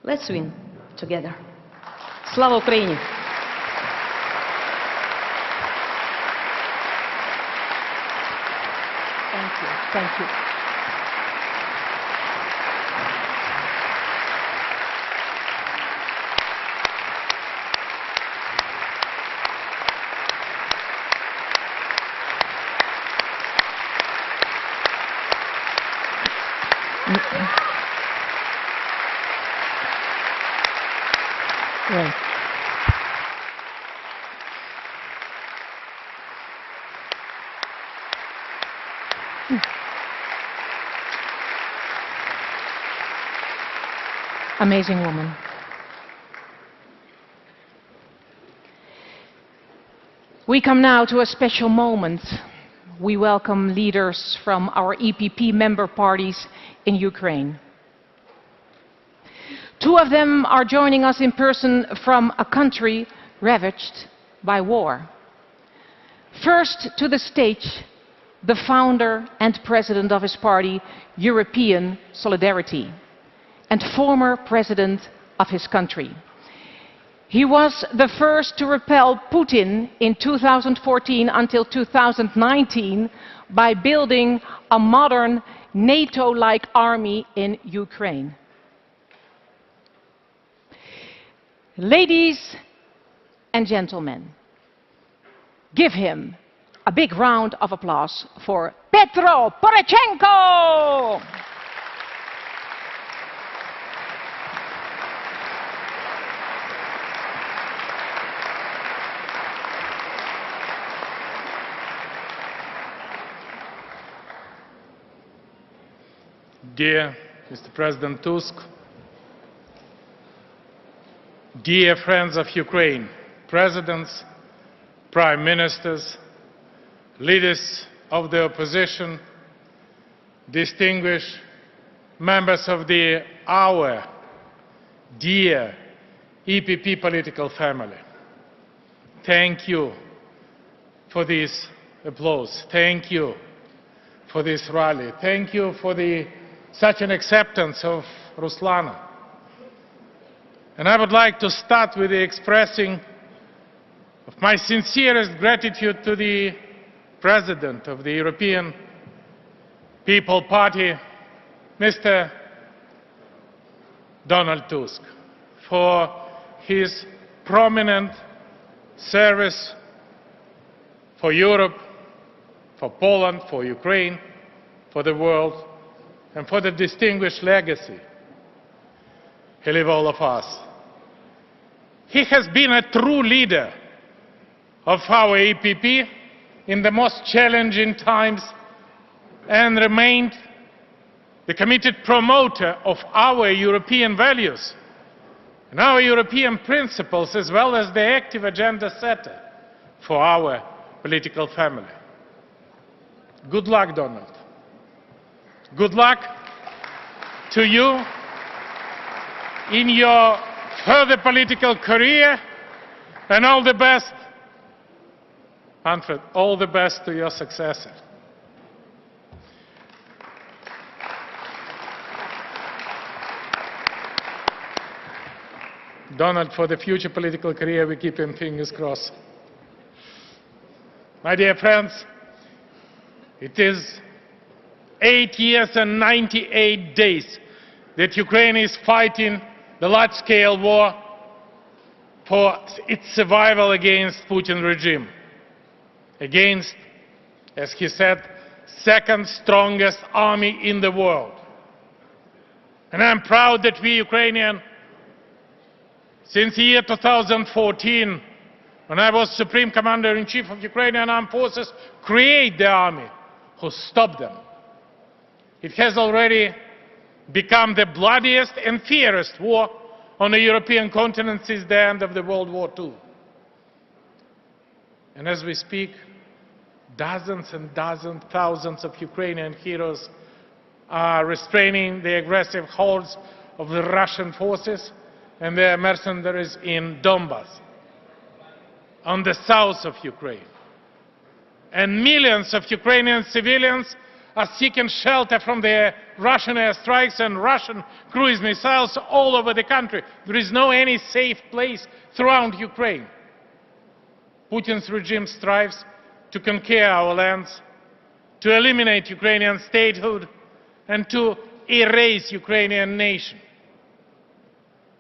let's win together. Слава Україні! Thank you. Thank you. Right. Amazing woman. We come now to a special moment. We welcome leaders from our EPP member parties in Ukraine. Two of them are joining us in person from a country ravaged by war. First to the stage, the founder and president of his party, European Solidarity, and former president of his country. He was the first to repel Putin in 2014 until 2019 by building a modern NATO-like army in Ukraine. Ladies and gentlemen, give him a big round of applause for Petro Poroshenko! Dear Mr. President Tusk, dear friends of Ukraine, presidents, prime ministers, leaders of the opposition, distinguished members of our dear EPP political family, thank you for this applause. Thank you for this rally. Thank you for such an acceptance of Ruslana. And I would like to start with expressing of my sincerest gratitude to the President of the European People Party, Mr. Donald Tusk, for his prominent service for Europe, for Poland, for Ukraine, for the world, and for the distinguished legacy he left all of us. He has been a true leader of our EPP in the most challenging times and remained the committed promoter of our European values and our European principles, as well as the active agenda setter for our political family. Good luck, Donald. Good luck to you in your further political career, and all the best, Manfred, all the best to your successor. Donald, for the future political career, we keep him fingers crossed. My dear friends, it is 8 years and 98 days that Ukraine is fighting the large-scale war for its survival against Putin regime, against, as he said, second strongest army in the world. And I'm proud that we Ukrainians, since the year 2014, when I was Supreme Commander-in-Chief of Ukrainian Armed Forces, create the army who stopped them. It has already become the bloodiest and fiercest war on the European continent since the end of the World War II. And as we speak, dozens and dozens, thousands of Ukrainian heroes are restraining the aggressive hordes of the Russian forces and their mercenaries in Donbas, on the south of Ukraine. And millions of Ukrainian civilians are seeking shelter from the Russian airstrikes and Russian cruise missiles all over the country. There is no any safe place throughout Ukraine. Putin's regime strives to conquer our lands, to eliminate Ukrainian statehood, and to erase Ukrainian nation.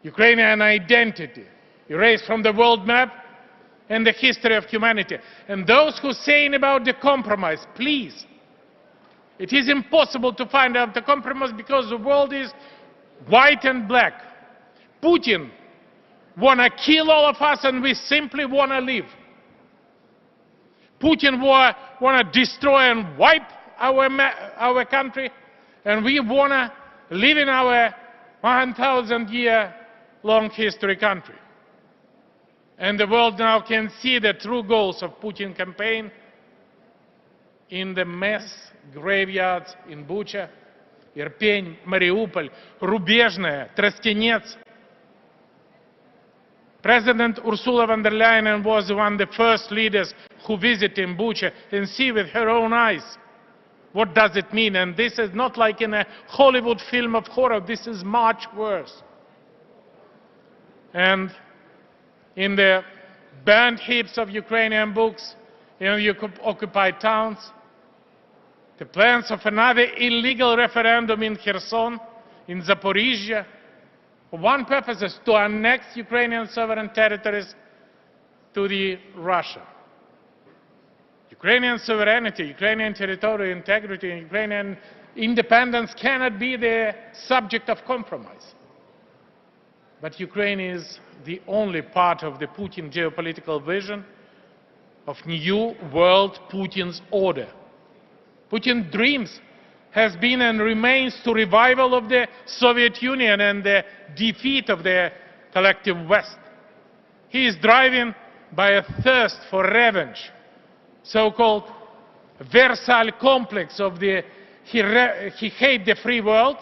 Ukrainian identity erased from the world map and the history of humanity. And those who say about the compromise, please, it is impossible to find out the compromise because the world is white and black. Putin want to kill all of us and we simply want to live. Putin want to destroy and wipe our country, and we want to live in our 1,000-year-long history country. And the world now can see the true goals of Putin campaign in the mass graveyards in Bucha, Irpень, Mariupol, Rubezhaya, Trostyanets. President Ursula von der Leyen was one of the first leaders who visited Bucha and see with her own eyes what does it mean. And this is not like in a Hollywood film of horror, this is much worse. And in the burned heaps of Ukrainian books in occupied towns, the plans of another illegal referendum in Kherson, in Zaporizhia, for one purpose is to annex Ukrainian sovereign territories to Russia. Ukrainian sovereignty, Ukrainian territorial integrity, and Ukrainian independence cannot be the subject of compromise. But Ukraine is the only part of the Putin geopolitical vision of new world Putin's order. Putin dreams has been and remains to revival of the Soviet Union and the defeat of the collective West. He is driven by a thirst for revenge, so-called Versailles complex of he hates the free world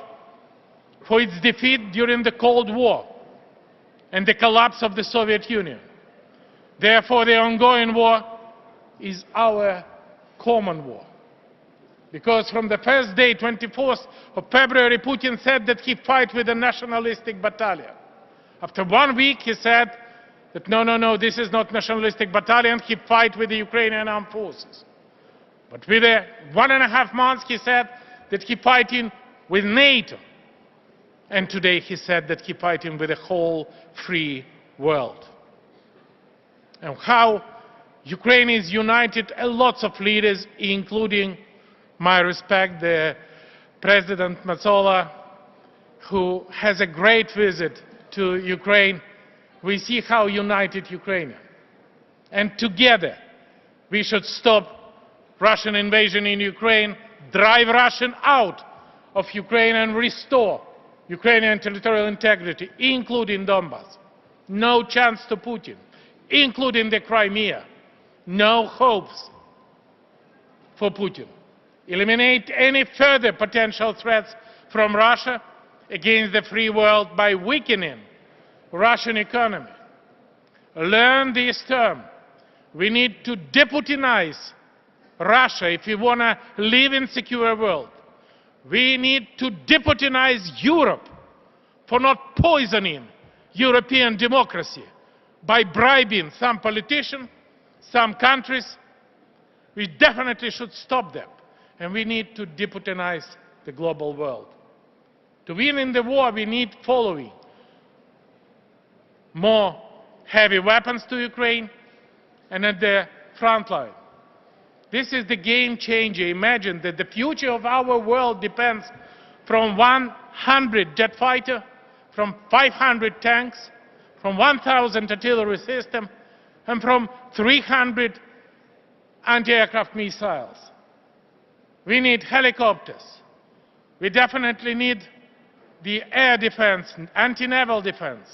for its defeat during the Cold War and the collapse of the Soviet Union. Therefore, the ongoing war is our common war. Because from the first day, 24th of February, Putin said that he fight with a nationalistic battalion. After 1 week, he said that no, this is not nationalistic battalion, he fight with the Ukrainian armed forces. But with 1.5 months, he said that he fighting with NATO. And today he said that he fighting with the whole free world. And how Ukraine is united, lots of leaders, including my respect, the President Metsola, who has a great visit to Ukraine. We see how united Ukraine. And together, we should stop Russian invasion in Ukraine, drive Russian out of Ukraine and restore Ukrainian territorial integrity, including Donbass. No chance to Putin, including the Crimea. No hopes for Putin. Eliminate any further potential threats from Russia against the free world by weakening Russian economy. Learn this term. We need to deputinize Russia if we want to live in a secure world. We need to deputinize Europe for not poisoning European democracy by bribing some politicians, some countries. We definitely should stop them. And we need to deputinize the global world. To win in the war, we need following: more heavy weapons to Ukraine and at the front line. This is the game changer. Imagine that the future of our world depends from 100 jet fighters, from 500 tanks, from 1,000 artillery systems, and from 300 anti-aircraft missiles. We need helicopters. We definitely need the air defense, anti-naval defense.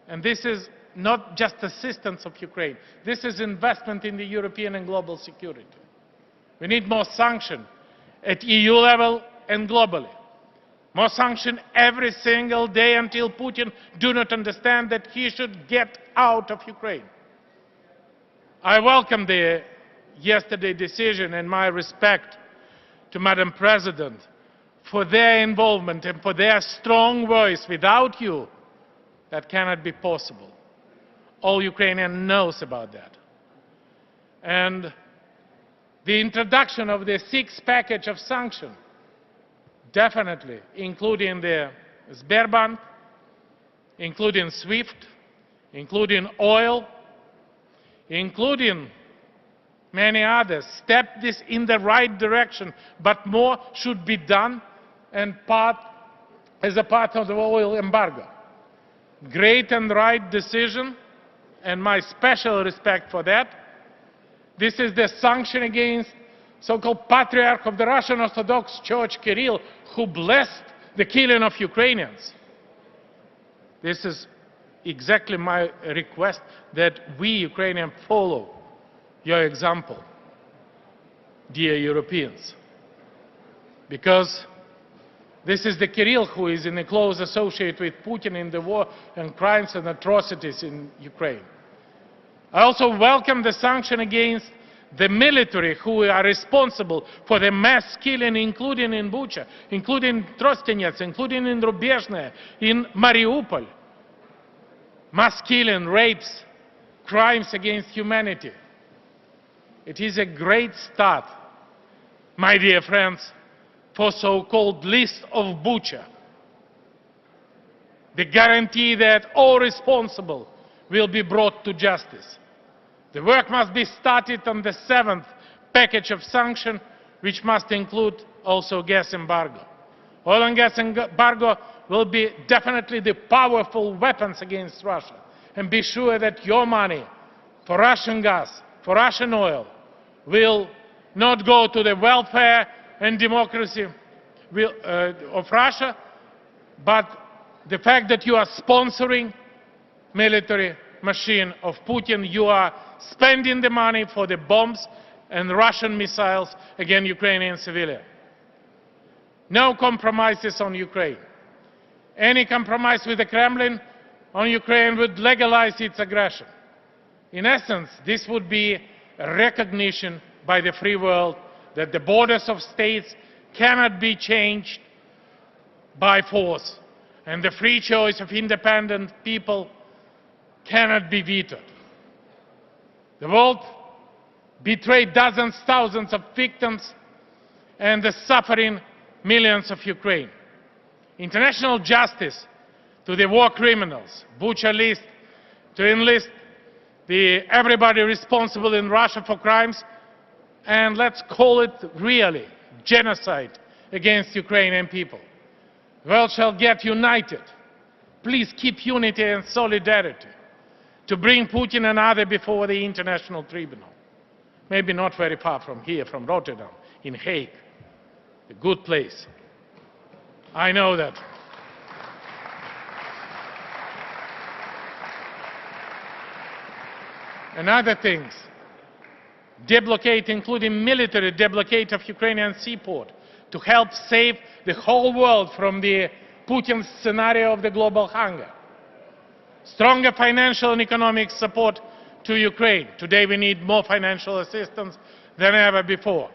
And this is not just assistance of Ukraine. This is investment in the European and global security. We need more sanction at EU level and globally. More sanction every single day until Putin does not understand that he should get out of Ukraine. I welcome the yesterday's decision and my respect to Madam President for their involvement and for their strong voice. Without you, that cannot be possible. All Ukrainians knows about that. And the introduction of the sixth package of sanctions, definitely, including the Sberbank, including SWIFT, including oil, including many others, step this in the right direction, but more should be done and as a part of the oil embargo. Great and right decision, and my special respect for that. This is the sanction against so-called Patriarch of the Russian Orthodox Church, Kirill, who blessed the killing of Ukrainians. This is exactly my request that we Ukrainians follow your example, dear Europeans. Because this is the Kirill who is in a close associate with Putin in the war and crimes and atrocities in Ukraine. I also welcome the sanction against the military who are responsible for the mass killing, including in Bucha, including in Trostenets, including in Rubezhne, in Mariupol. Mass killing, rapes, crimes against humanity. It is a great start, my dear friends, for so-called list of Bucha. The guarantee that all responsible will be brought to justice. The work must be started on the 7th package of sanctions, which must include also gas embargo. Oil and gas embargo will be definitely the powerful weapons against Russia. And be sure that your money for Russian gas, for Russian oil, will not go to the welfare and democracy of Russia, but the fact that you are sponsoring military machine of Putin, you are spending the money for the bombs and Russian missiles against Ukrainian civilians. No compromises on Ukraine. Any compromise with the Kremlin on Ukraine would legalize its aggression. In essence, this would be a recognition by the free world that the borders of states cannot be changed by force, and the free choice of independent people cannot be vetoed. The world betrayed dozens, thousands of victims and the suffering millions of Ukraine. International justice to the war criminals, Bucha list, to enlist everybody responsible in Russia for crimes, and let's call it really genocide against Ukrainian people. The world shall get united. Please keep unity and solidarity to bring Putin and others before the International Tribunal. Maybe not very far from here, from Rotterdam, in Hague, a good place. I know that. And other things, deblocate, including military deblocate of Ukrainian seaport, to help save the whole world from the Putin scenario of the global hunger. Stronger financial and economic support to Ukraine. Today we need more financial assistance than ever before.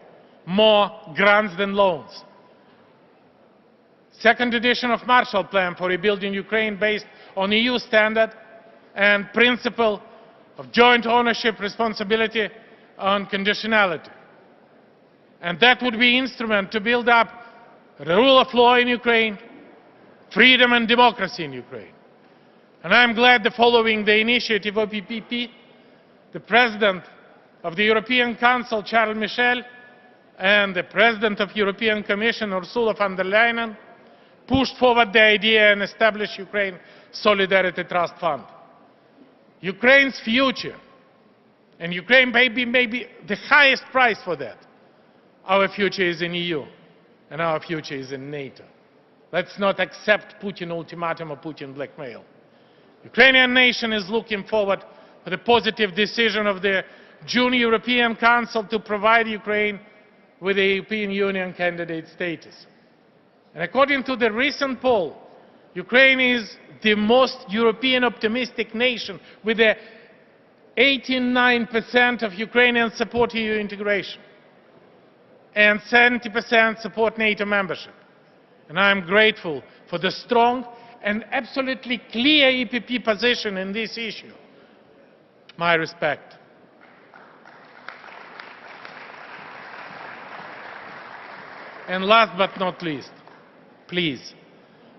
More grants than loans. Second edition of Marshall Plan for rebuilding Ukraine based on EU standard and principle of joint ownership, responsibility and conditionality. And that would be instrument to build up the rule of law in Ukraine, freedom and democracy in Ukraine. And I'm glad that following the initiative of EPP, the President of the European Council, Charles Michel, and the President of the European Commission, Ursula von der Leyen, pushed forward the idea and established Ukraine Solidarity Trust Fund. Ukraine's future, and Ukraine may be the highest price for that. Our future is in EU, and our future is in NATO. Let's not accept Putin ultimatum or Putin blackmail. Ukrainian nation is looking forward to the positive decision of the June European Council to provide Ukraine with the European Union candidate status. And according to the recent poll, Ukraine is the most European optimistic nation with 89% of Ukrainians support EU integration and 70% support NATO membership. And I am grateful for the strong and absolutely clear EPP position in this issue. My respect. And last but not least, please,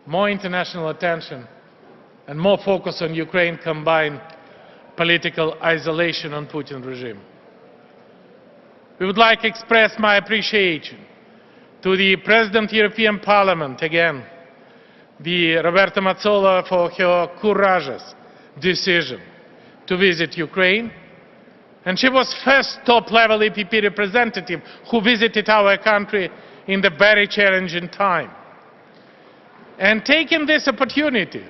more international attention and more focus on Ukraine combined political isolation on Putin regime. We would like to express my appreciation to the President of the European Parliament, again, Roberta Metsola, for her courageous decision to visit Ukraine. And she was first top-level EPP representative who visited our country in the very challenging time. And taking this opportunity,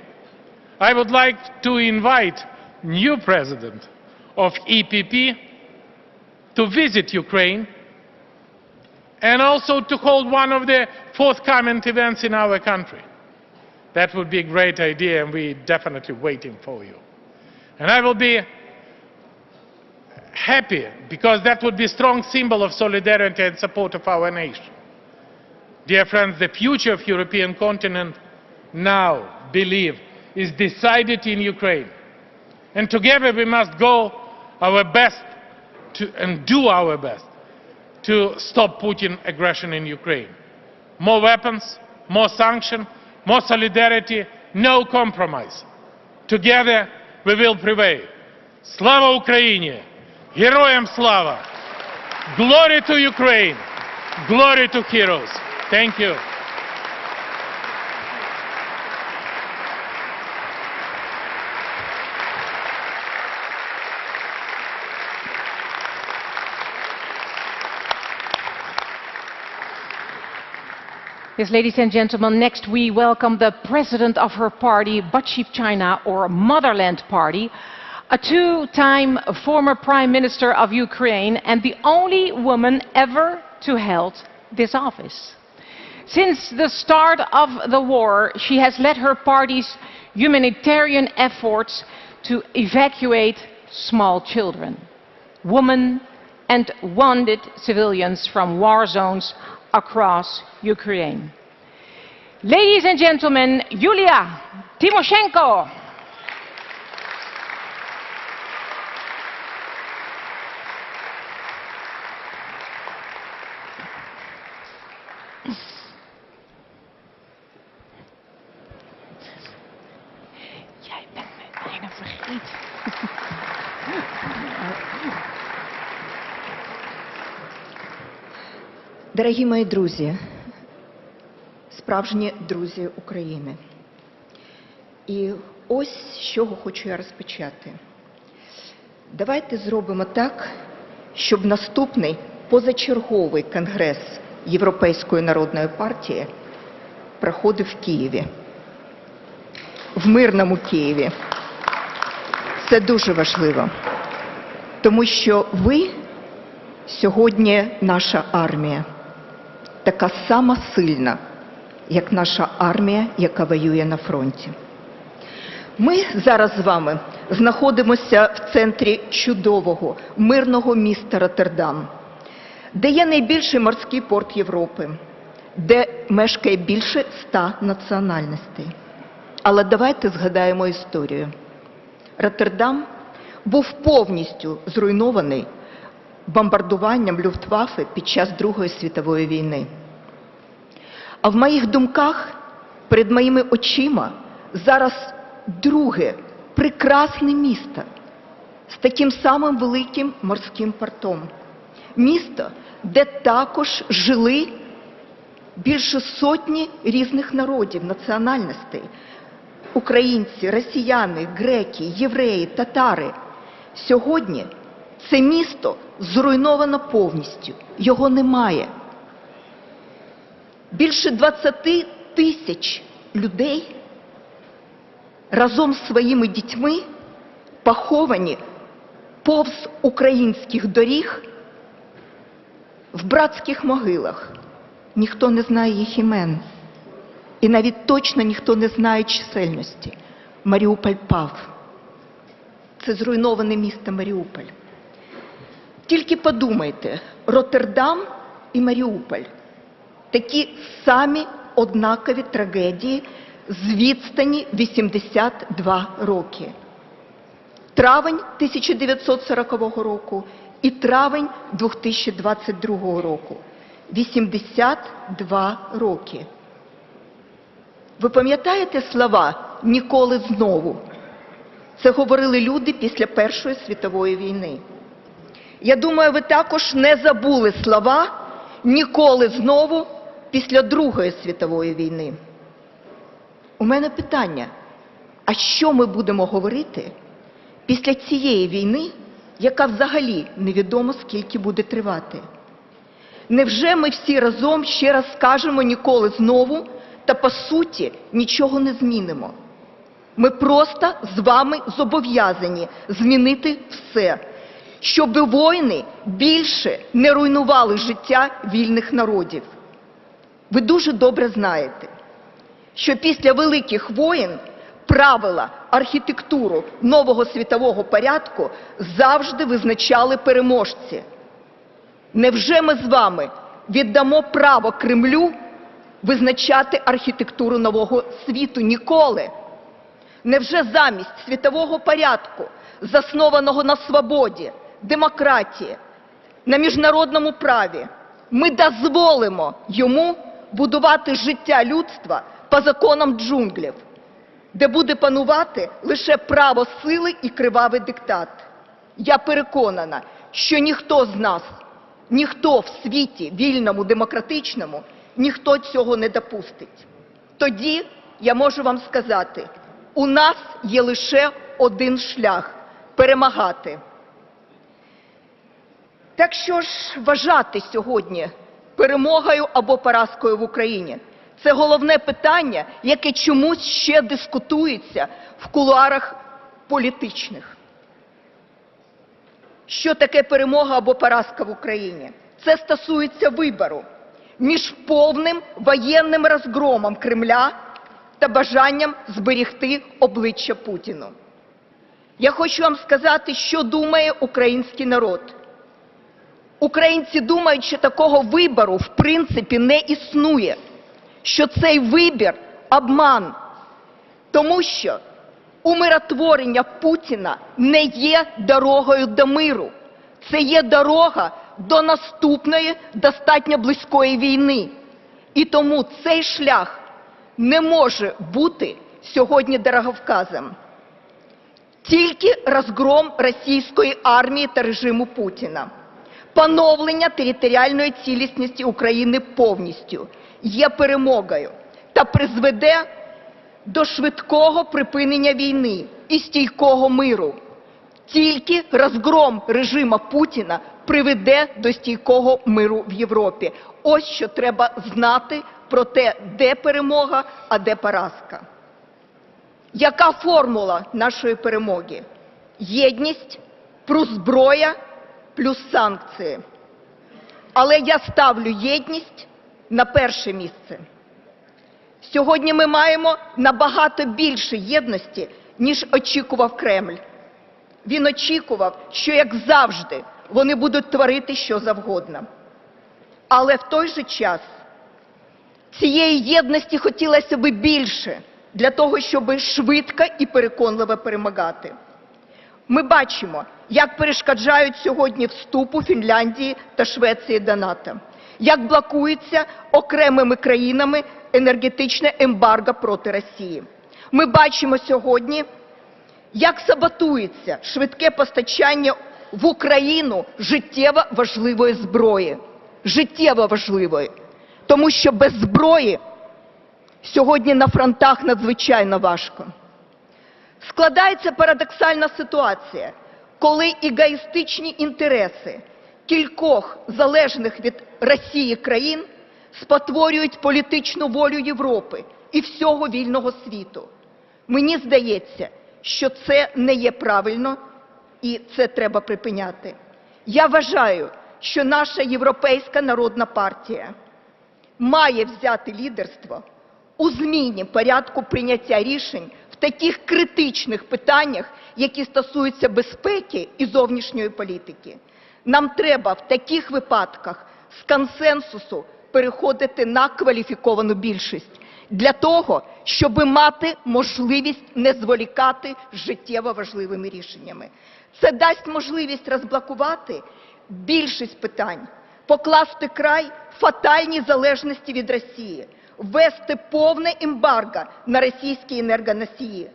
I would like to invite new president of EPP to visit Ukraine and also to hold one of the forthcoming events in our country. That would be a great idea, and we're definitely waiting for you. And I will be happy, because that would be a strong symbol of solidarity and support of our nation. Dear friends, the future of the European continent now, believe, is decided in Ukraine. And together we must go our best and do our best to stop Putin's aggression in Ukraine. More weapons, more sanctions, more solidarity, no compromise. Together we will prevail. Slava Ukraini! Героям слава! Glory to Ukraine! Glory to heroes! Thank you. Yes, ladies and gentlemen, next we welcome the president of her party, Batshevchina, or Motherland Party, a two-time former prime minister of Ukraine and the only woman ever to hold this office. Since the start of the war, she has led her party's humanitarian efforts to evacuate small children, women and wounded civilians from war zones across Ukraine. Ladies and gentlemen, Yulia Tymoshenko. Jij bent me bijna vergeten. Дорогі мої друзі, справжні друзі України. І ось з чого хочу я розпочати. Давайте зробимо так, щоб наступний позачерговий конгрес Європейської народної партії проходив в Києві. В мирному Києві. Це дуже важливо. Тому що ви сьогодні наша армія. Така сама сильна, як наша армія, яка воює на фронті. Ми зараз з вами знаходимося в центрі чудового, мирного міста Роттердам, де є найбільший морський порт Європи, де мешкає більше 100 національностей. Але давайте згадаємо історію. Роттердам був повністю зруйнований бомбардуванням Люфтваффе під час Другої світової війни. А в моїх думках, перед моїми очима, зараз друге прекрасне місто з таким самим великим морським портом. Місто, де також жили більше сотні різних народів, національностей. Українці, росіяни, греки, євреї, татари. Сьогодні це місто зруйновано повністю, його немає. Більше 20 тисяч людей разом з своїми дітьми поховані повз українських доріг в братських могилах. Ніхто не знає їх імен. І навіть точно ніхто не знає чисельності. Маріуполь пав. Це зруйноване місто Маріуполь. Тільки подумайте, Роттердам і Маріуполь – такі самі однакові трагедії з відстані 82 роки. Травень 1940 року і травень 2022 року. 82 роки. Ви пам'ятаєте слова «ніколи знову»? Це говорили люди після Першої світової війни. Я думаю, ви також не забули слова «ніколи знову» після Другої світової війни. У мене питання, а що ми будемо говорити після цієї війни, яка взагалі невідомо скільки буде тривати? Невже ми всі разом ще раз скажемо «ніколи знову» та по суті нічого не змінимо? Ми просто з вами зобов'язані змінити все, щоб воїни більше не руйнували життя вільних народів. Ви дуже добре знаєте, що після великих воєн правила, архітектуру нового світового порядку завжди визначали переможці. Невже ми з вами віддамо право Кремлю визначати архітектуру нового світу? Ніколи. Невже замість світового порядку, заснованого на свободі, демократії, на міжнародному праві, ми дозволимо йому будувати життя людства по законам джунглів, де буде панувати лише право сили і кривавий диктат? Я переконана, що ніхто з нас, ніхто в світі вільному, демократичному, ніхто цього не допустить. Тоді я можу вам сказати, у нас є лише один шлях – перемагати. Так що ж вважати сьогодні перемогою або поразкою в Україні? Це головне питання, яке чомусь ще дискутується в кулуарах політичних. Що таке перемога або поразка в Україні? Це стосується вибору між повним воєнним розгромом Кремля та бажанням зберегти обличчя Путіну. Я хочу вам сказати, що думає український народ. Українці думають, що такого вибору в принципі не існує, що цей вибір – обман, тому що умиротворення Путіна не є дорогою до миру. Це є дорога до наступної, достатньо близької війни. І тому цей шлях не може бути сьогодні дороговказом. Тільки розгром російської армії та режиму Путіна, поновлення територіальної цілісності України повністю є перемогою та призведе до швидкого припинення війни і стійкого миру. Тільки розгром режиму Путіна приведе до стійкого миру в Європі. Ось що треба знати про те, де перемога, а де поразка. Яка формула нашої перемоги? Єдність плюс зброя плюс санкції. Але я ставлю єдність на перше місце. Сьогодні ми маємо набагато більше єдності, ніж очікував Кремль. Він очікував, що, як завжди, вони будуть творити що завгодно. Але в той же час цієї єдності хотілося б більше для того, щоб швидко і переконливо перемагати. Ми бачимо, як перешкоджають сьогодні вступу Фінляндії та Швеції до НАТО, як блокується окремими країнами енергетичне ембарго проти Росії. Ми бачимо сьогодні, як саботується швидке постачання в Україну життєво важливої зброї. Життєво важливої. Тому що без зброї сьогодні на фронтах надзвичайно важко. Складається парадоксальна ситуація, коли егоїстичні інтереси кількох залежних від Росії країн спотворюють політичну волю Європи і всього вільного світу. Мені здається, що це не є правильно і це треба припиняти. Я вважаю, що наша Європейська народна партія має взяти лідерство у зміні порядку прийняття рішень в таких критичних питаннях, які стосуються безпеки і зовнішньої політики. Нам треба в таких випадках з консенсусу переходити на кваліфіковану більшість для того, щоб мати можливість не зволікати з життєво важливими рішеннями. Це дасть можливість розблокувати більшість питань, покласти край фатальній залежності від Росії, ввести повне ембарго на російські енергоносії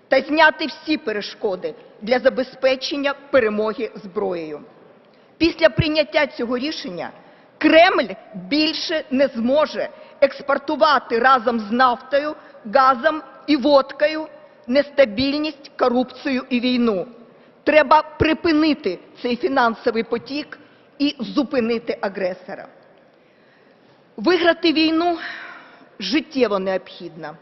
та зняти всі перешкоди для забезпечення перемоги зброєю. Після прийняття цього рішення Кремль більше не зможе експортувати разом з нафтою, газом і водкою нестабільність, корупцію і війну. Треба припинити цей фінансовий потік і зупинити агресора. Виграти війну життєво необхідно,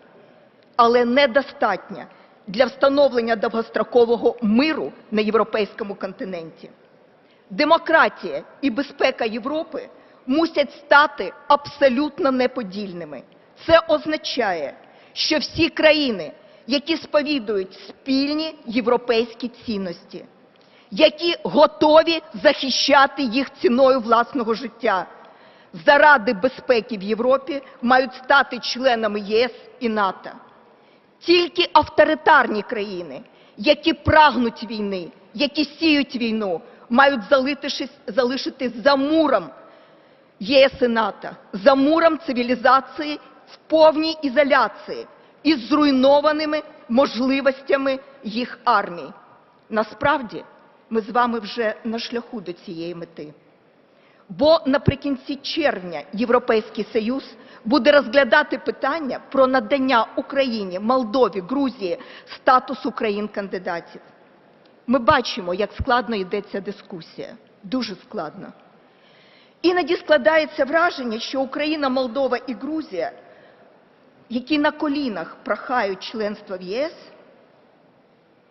але недостатньо для встановлення довгострокового миру на європейському континенті. Демократія і безпека Європи мусять стати абсолютно неподільними. Це означає, що всі країни, які сповідують спільні європейські цінності, які готові захищати їх ціною власного життя, заради безпеки в Європі мають стати членами ЄС і НАТО. Тільки авторитарні країни, які прагнуть війни, які сіють війну, мають залишитись за муром ЄС і НАТО, за муром цивілізації в повній ізоляції із зруйнованими можливостями їх армій. Насправді, ми з вами вже на шляху до цієї мети. Бо наприкінці червня Європейський Союз буде розглядати питання про надання Україні, Молдові, Грузії статусу країн-кандидатів. Ми бачимо, як складно йде ця дискусія. Дуже складно. Іноді складається враження, що Україна, Молдова і Грузія, які на колінах прохають членства в ЄС,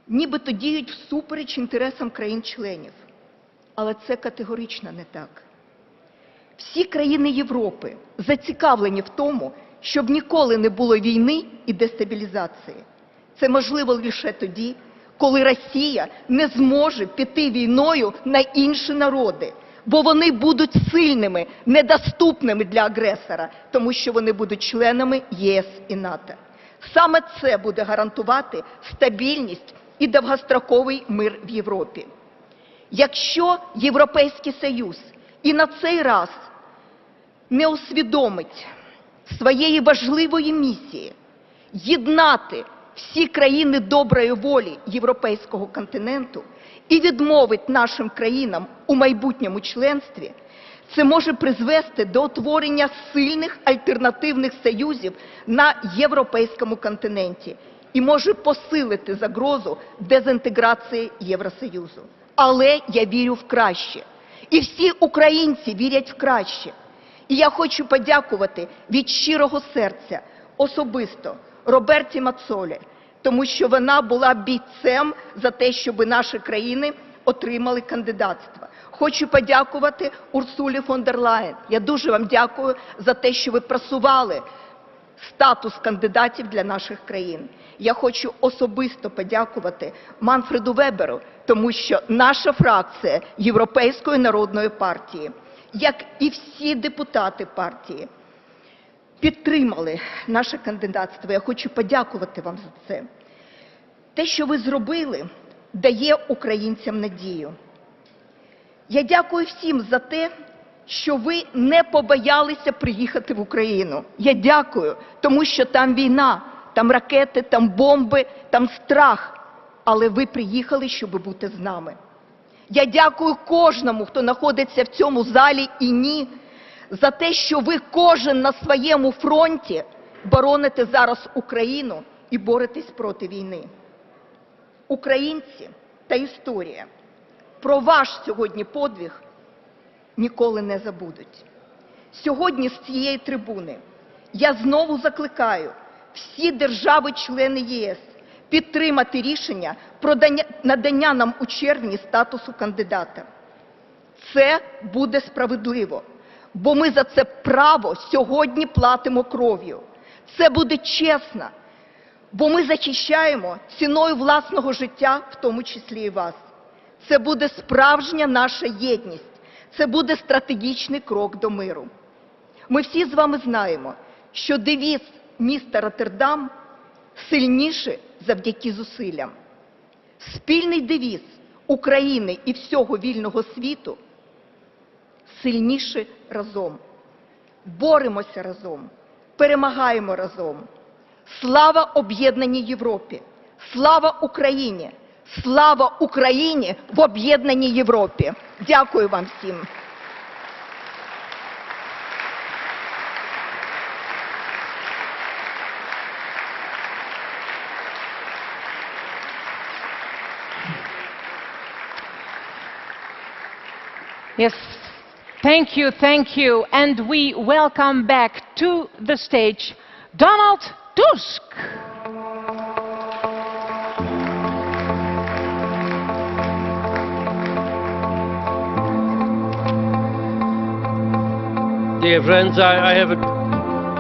нібито діють всупереч інтересам країн-членів. Але це категорично не так. Всі країни Європи зацікавлені в тому, щоб ніколи не було війни і дестабілізації. Це можливо лише тоді, коли Росія не зможе піти війною на інші народи, бо вони будуть сильними, недоступними для агресора, тому що вони будуть членами ЄС і НАТО. Саме це буде гарантувати стабільність і довгостроковий мир в Європі. Якщо Європейський Союз і на цей раз не усвідомить своєї важливої місії єднати всі країни доброї волі європейського континенту і відмовить нашим країнам у майбутньому членстві, це може призвести до утворення сильних альтернативних союзів на європейському континенті і може посилити загрозу дезінтеграції Євросоюзу. Але я вірю в краще. І всі українці вірять в краще. І я хочу подякувати від щирого серця особисто Роберті Мацолі, тому що вона була бійцем за те, щоб наші країни отримали кандидатство. Хочу подякувати Урсулі фон дер Лаєн. Я дуже вам дякую за те, що ви просували статус кандидатів для наших країн. Я хочу особисто подякувати Манфреду Веберу, тому що наша фракція Європейської народної партії, як і всі депутати партії, підтримали наше кандидатство. Я хочу подякувати вам за це. Те, що ви зробили, дає українцям надію. Я дякую всім за те, що ви не побоялися приїхати в Україну. Я дякую, тому що там війна, там ракети, там бомби, там страх. Але ви приїхали, щоб бути з нами. Я дякую кожному, хто знаходиться в цьому залі і ні, за те, що ви кожен на своєму фронті бороните зараз Україну і боретесь проти війни. Українці та історія про ваш сьогодні подвиг ніколи не забудуть. Сьогодні з цієї трибуни я знову закликаю всі держави-члени ЄС підтримати рішення про надання нам у червні статусу кандидата. Це буде справедливо, бо ми за це право сьогодні платимо кров'ю. Це буде чесно, бо ми захищаємо ціною власного життя, в тому числі і вас. Це буде справжня наша єдність. Це буде стратегічний крок до миру. Ми всі з вами знаємо, що девіз міста Роттердам сильніше завдяки зусиллям. Спільний девіз України і всього вільного світу сильніше разом. Боремося разом, перемагаємо разом. Слава об'єднаній Європі! Слава Україні! Слава Україні в об'єднаній Європі! Дякую вам всім! Yes, thank you. And we welcome back to the stage Donald Tusk. Dear friends, I have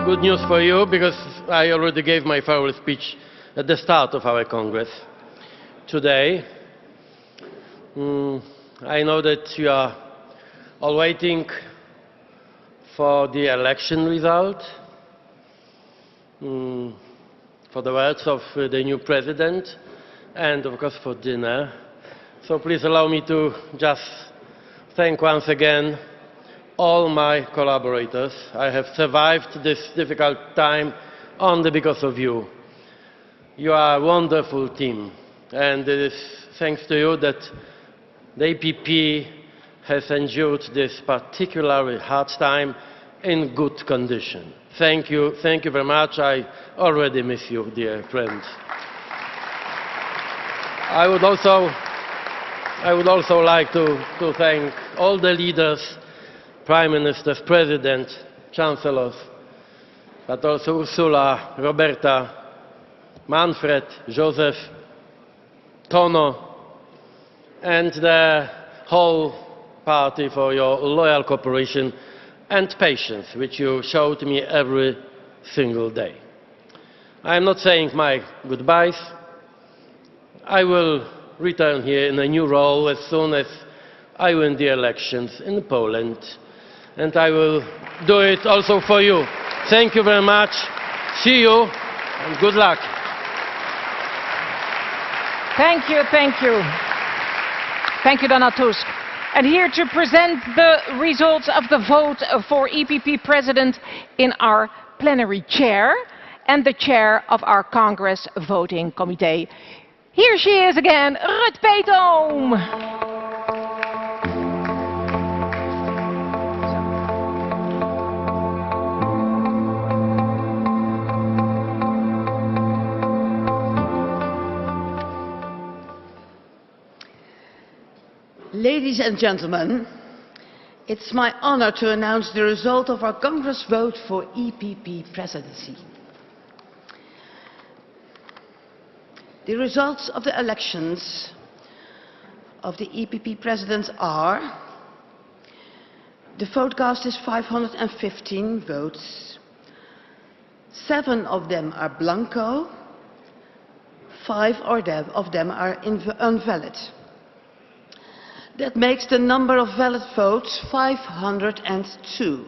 good news for you because I already gave my farewell speech at the start of our Congress today. I know that you are all waiting for the election result, for the words of the new president, and of course for dinner. So please allow me to just thank once again all my collaborators. I have survived this difficult time only because of you. You are a wonderful team, and it is thanks to you that the EPP has endured this particularly hard time in good condition. Thank you very much. I already miss you, dear friends. I would also like to thank all the leaders, Prime Ministers, President, Chancellors, but also Ursula, Roberta, Manfred, Joseph, Tono, and the whole party for your loyal cooperation and patience, which you showed me every single day. I am not saying my goodbyes. I will return here in a new role as soon as I win the elections in Poland, and I will do it also for you. Thank you very much. See you, and good luck. Thank you, thank you. Thank you, Donald Tusk. And here to present the results of the vote for EPP President in our plenary chair and the chair of our Congress voting committee. Here she is again, Ruud Peetoom. Ladies and gentlemen, it's my honor to announce the result of our Congress vote for EPP presidency. The results of the elections of the EPP presidents are: the vote cast is 515 votes. 7 of them are blanco, 5 of them are invalid. That makes the number of valid votes 502.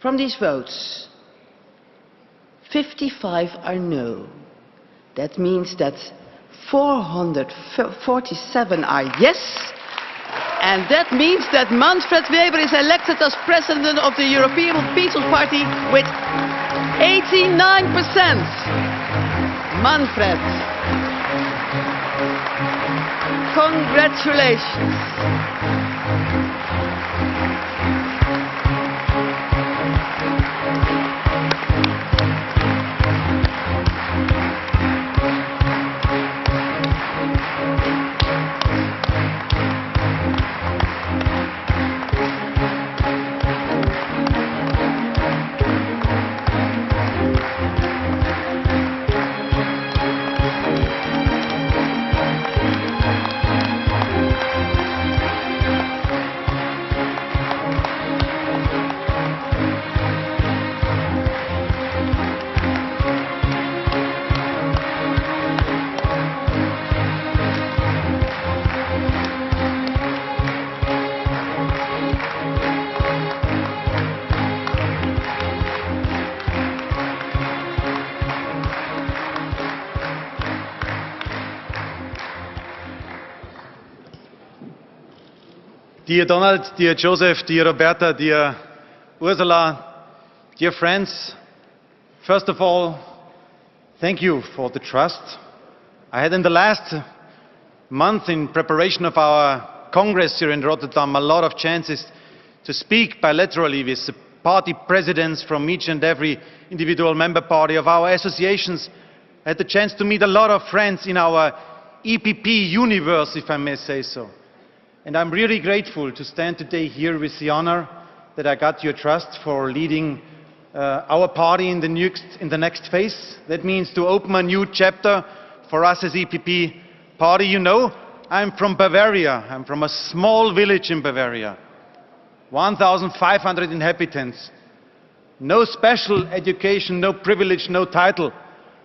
From these votes, 55 are no. That means that 447 are yes. And that means that Manfred Weber is elected as president of the European People's Party with 89%. Manfred. Congratulations. Dear Donald, dear Joseph, dear Roberta, dear Ursula, dear friends, first of all, thank you for the trust. I had in the last month in preparation of our Congress here in Rotterdam a lot of chances to speak bilaterally with the party presidents from each and every individual member party of our associations. I had the chance to meet a lot of friends in our EPP universe, if I may say so. And I'm really grateful to stand today here with the honor that I got your trust for leading our party in the next phase. That means to open a new chapter for us as EPP party. You know, I'm from Bavaria. I'm from a small village in Bavaria. 1,500 inhabitants. No special education, no privilege, no title.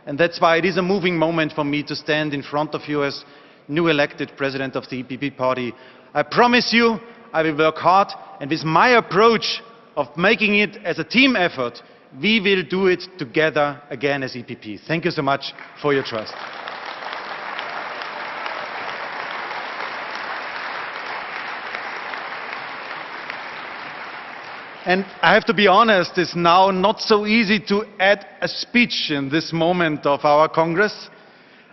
And that's why it is a moving moment for me to stand in front of you as new elected president of the EPP party. I promise you, I will work hard, and with my approach of making it as a team effort, we will do it together again as EPP. Thank you so much for your trust. And I have to be honest, it's now not so easy to add a speech in this moment of our Congress.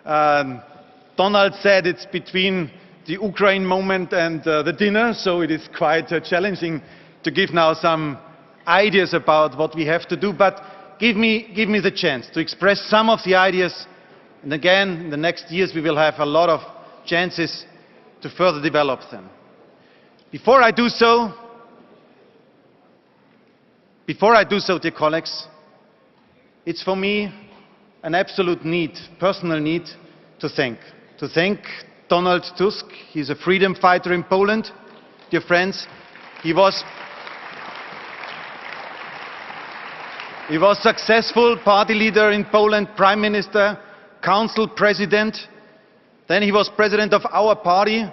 Donald said it's between the Ukraine moment and the dinner, so it is quite challenging to give now some ideas about what we have to do, but give me the chance to express some of the ideas, and again, in the next years we will have a lot of chances to further develop them. Before I do so, dear colleagues, it's for me an absolute need, personal need, to thank Donald Tusk. He's a freedom fighter in Poland. Dear friends, he was successful party leader in Poland, prime minister, council president. Then he was president of our party.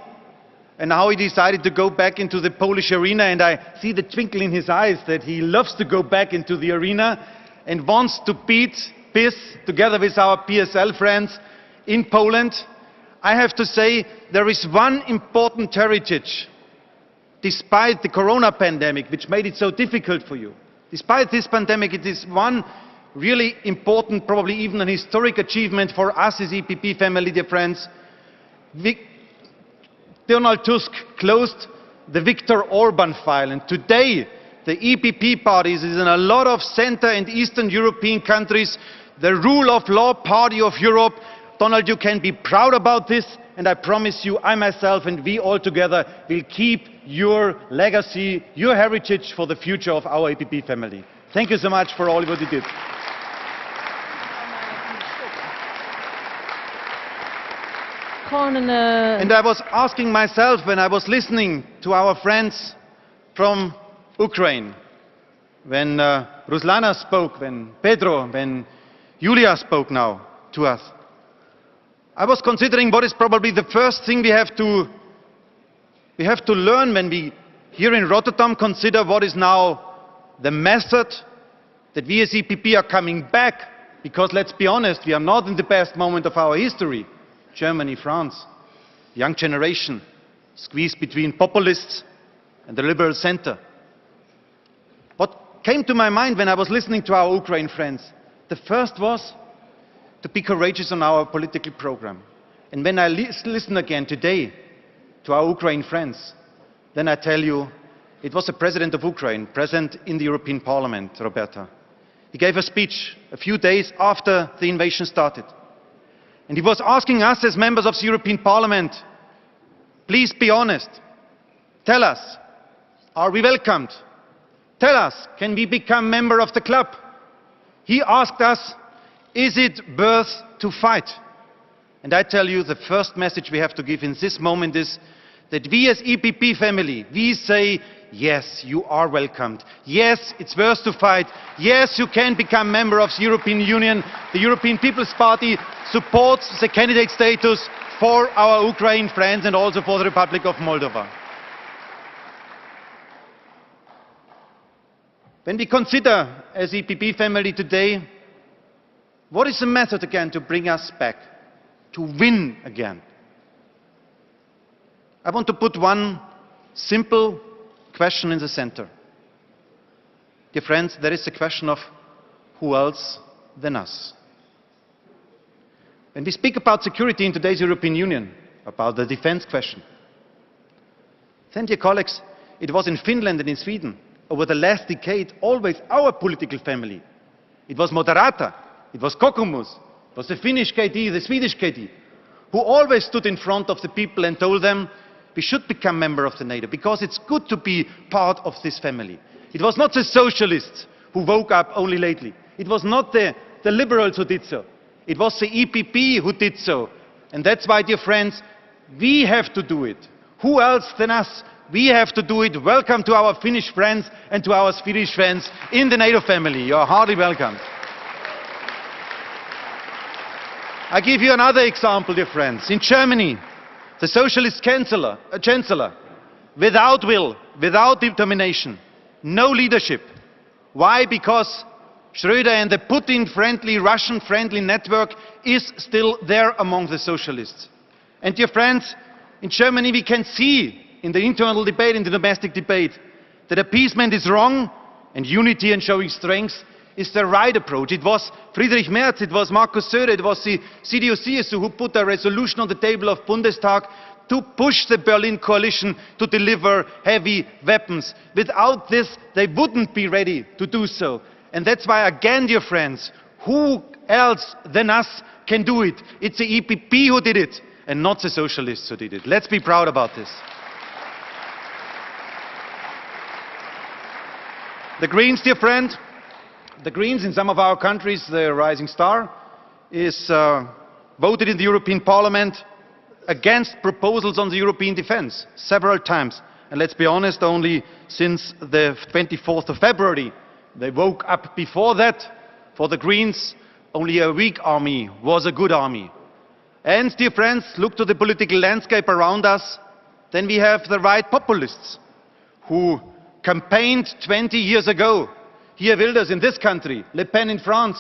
And now he decided to go back into the Polish arena, and I see the twinkle in his eyes that he loves to go back into the arena and wants to beat PiS together with our PSL friends in Poland. I have to say there is one important heritage, despite the corona pandemic, which made it so difficult for you. Despite this pandemic, it is one really important, probably even an historic achievement for us as EPP family, dear friends. Donald Tusk closed the Viktor Orban file, and today the EPP party is in a lot of Centre and Eastern European countries the rule of law party of Europe. Donald, you can be proud about this, and I promise you, I myself and we all together will keep your legacy, your heritage for the future of our EPP family. Thank you so much for all what you did. And I was asking myself when I was listening to our friends from Ukraine, when Ruslana spoke, when Pedro, when Julia spoke now to us, I was considering what is probably the first thing we have to learn when we here in Rotterdam consider what is now the method that we as EPP are coming back, because let's be honest, we are not in the best moment of our history. Germany, France, young generation, squeezed between populists and the liberal center. What came to my mind when I was listening to our Ukraine friends, the first was to be courageous on our political program. And when I listen again today to our Ukraine friends, then I tell you, it was the president of Ukraine, present in the European Parliament, Roberta. He gave a speech a few days after the invasion started. And he was asking us as members of the European Parliament, please be honest. Tell us, are we welcomed? Tell us, can we become member of the club? He asked us, is it worth to fight? And I tell you, the first message we have to give in this moment is that we as EPP family, we say, yes, you are welcomed. Yes, it's worth to fight. Yes, you can become member of the European Union. The European People's Party supports the candidate status for our Ukraine friends and also for the Republic of Moldova. When we consider as EPP family today, what is the method again to bring us back, to win again? I want to put one simple question in the center. Dear friends, there is the question of who else than us. When we speak about security in today's European Union, about the defense question, then, dear colleagues, it was in Finland and in Sweden, over the last decade, always our political family. It was Moderata, it was Kokoomus, it was the Finnish KD, the Swedish KD, who always stood in front of the people and told them, we should become member of the NATO, because it's good to be part of this family. It was not the socialists who woke up only lately. It was not the liberals who did so. It was the EPP who did so. And that's why, dear friends, we have to do it. Who else than us We have to do it. Welcome to our Finnish friends and to our Swedish friends in the NATO family. You are heartily welcome. I give you another example, dear friends. In Germany, the socialist chancellor, without will, without determination, no leadership. Why? Because Schröder and the Putin-friendly, Russian-friendly network is still there among the socialists. And dear friends, in Germany we can see in the internal debate, in the domestic debate, that appeasement is wrong and unity and showing strength is the right approach. It was Friedrich Merz, it was Markus Söder, it was the CDU-CSU who put a resolution on the table of Bundestag to push the Berlin coalition to deliver heavy weapons. Without this, they wouldn't be ready to do so. And that's why, again, dear friends, who else than us can do it? It's the EPP who did it, and not the socialists who did it. Let's be proud about this. The Greens, dear friend, the Greens in some of our countries, the rising star, is voted in the European Parliament against proposals on the European defence several times. And let's be honest, only since the 24th of February. They woke up before that. For the Greens, only a weak army was a good army. And, dear friends, look to the political landscape around us. Then we have the right populists who campaigned 20 years ago. Geert Wilders in this country, Le Pen in France,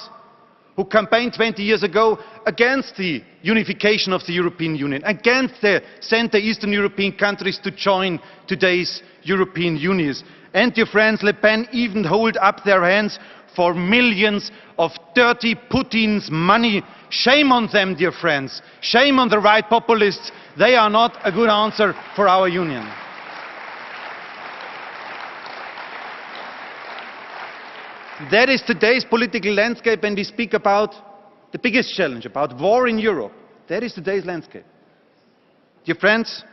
who campaigned 20 years ago against the unification of the European Union, against the Centre-Eastern European countries to join today's European Union. And, dear friends, Le Pen even hold up their hands for millions of dirty Putin's money. Shame on them, dear friends. Shame on the right populists. They are not a good answer for our Union. That is today's political landscape when we speak about the biggest challenge, about war in Europe. That is today's landscape. Dear friends,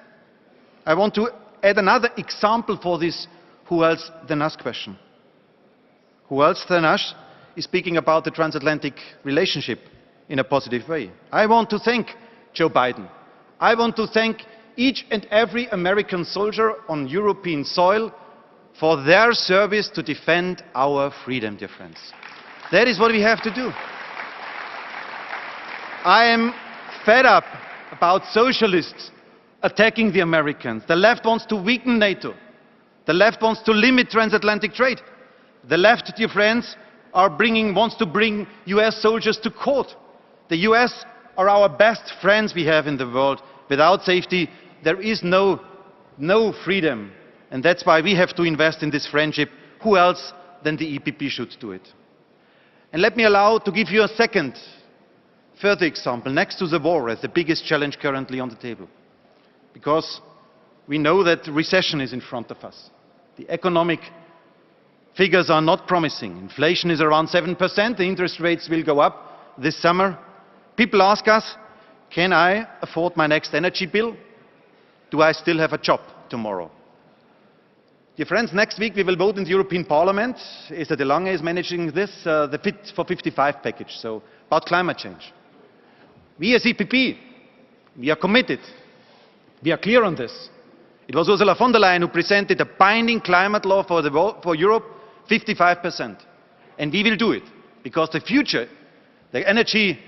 I want to add another example for this who else than us question. Who else than us is speaking about the transatlantic relationship in a positive way. I want to thank Joe Biden. I want to thank each and every American soldier on European soil for their service to defend our freedom, dear friends. That is what we have to do. I am fed up about socialists attacking the Americans. The left wants to weaken NATO. The left wants to limit transatlantic trade. The left, dear friends, wants to bring US soldiers to court. The US are our best friends we have in the world. Without safety, there is no freedom. And that's why we have to invest in this friendship. Who else than the EPP should do it? And let me allow to give you a second, further example, next to the war as the biggest challenge currently on the table. Because we know that recession is in front of us. The economic figures are not promising. Inflation is around 7%. The interest rates will go up this summer. People ask us, can I afford my next energy bill? Do I still have a job tomorrow? Dear friends, next week we will vote in the European Parliament. Esther de Lange is managing this, the Fit for 55 package, so about climate change. We as EPP, we are committed. We are clear on this. It was Ursula von der Leyen who presented a binding climate law for Europe, 55%. And we will do it, because the future, the energy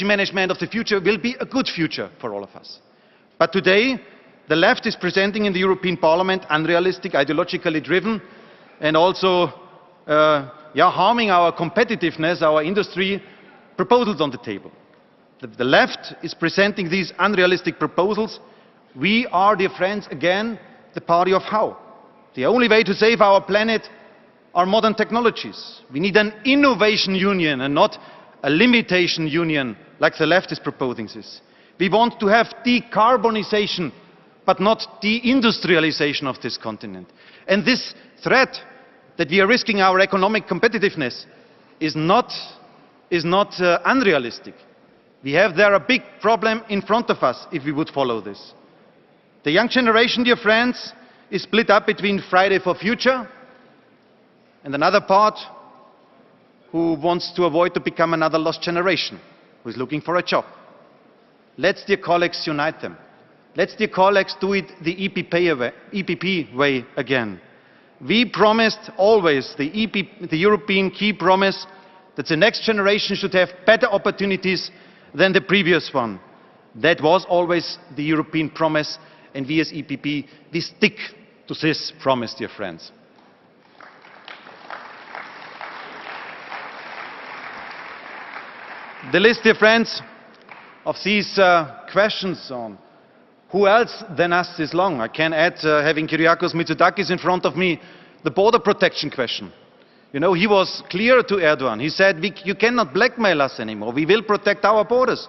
management of the future will be a good future for all of us. But today, the left is presenting in the European Parliament unrealistic, ideologically driven, and also harming our competitiveness, our industry, proposals on the table. The left is presenting these unrealistic proposals. We are, dear friends, again, the party of how. The only way to save our planet are modern technologies. We need an innovation union and not a limitation union like the left is proposing this. We want to have decarbonization but not deindustrialization of this continent. And this threat that we are risking our economic competitiveness is not unrealistic. We have there a big problem in front of us if we would follow this. The young generation, dear friends, is split up between Friday for Future and another part who wants to avoid to become another lost generation, who is looking for a job. Let's, dear colleagues, unite them. let's, dear colleagues, do it the EPP way again. We promised always, the European key promise, that the next generation should have better opportunities than the previous one. That was always the European promise, and we as EPP, we stick to this promise, dear friends. The list, dear friends, of these questions on who else than us is long. I can add, having Kyriakos Mitsotakis in front of me, the border protection question. You know, he was clear to Erdogan. He said, you cannot blackmail us anymore. We will protect our borders.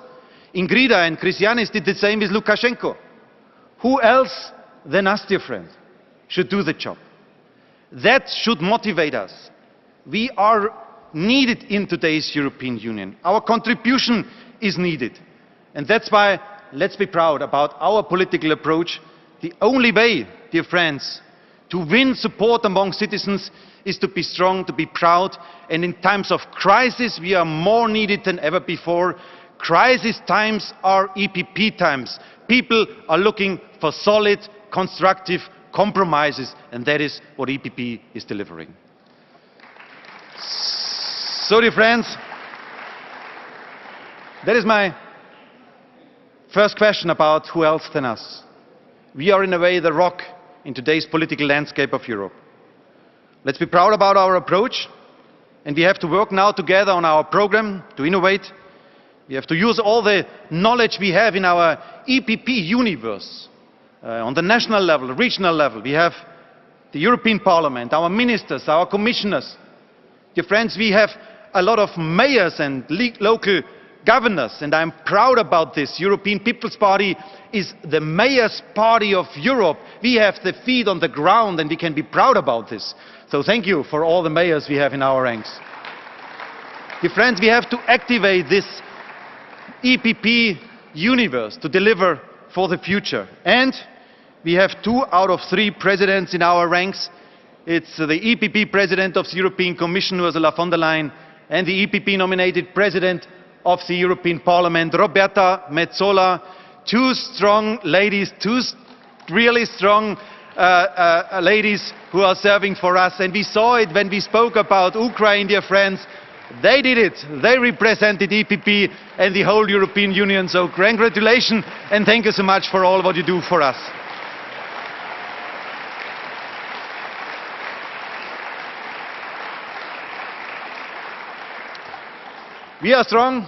Ingrida and Christianis did the same with Lukashenko. Who else than us, dear friends, should do the job? That should motivate us. We are needed in today's European Union. Our contribution is needed. And that's why let's be proud about our political approach. The only way, dear friends, to win support among citizens is to be strong, to be proud, and in times of crisis we are more needed than ever before. Crisis times are EPP times. People are looking for solid, constructive compromises, and that is what EPP is delivering. So, dear friends, that is my first question about who else than us. We are in a way the rock in today's political landscape of Europe. Let's be proud about our approach, and we have to work now together on our program to innovate. We have to use all the knowledge we have in our EPP universe. On the national level, regional level, we have the European Parliament, our ministers, our commissioners. Dear friends, we have a lot of mayors and local governors, and I'm proud about this. European People's Party is the mayor's party of Europe. We have the feet on the ground, and we can be proud about this. So thank you for all the mayors we have in our ranks. Dear friends, we have to activate this EPP universe to deliver for the future. And we have 2 out of 3 presidents in our ranks. It's the EPP president of the European Commission, Ursula von der Leyen, and the EPP nominated president of the European Parliament, Roberta Metsola. 2 strong ladies, 2 really strong ladies who are serving for us. And we saw it when we spoke about Ukraine, dear friends. They did it. They represented EPP and the whole European Union. So congratulations and thank you so much for all what you do for us. We are strong.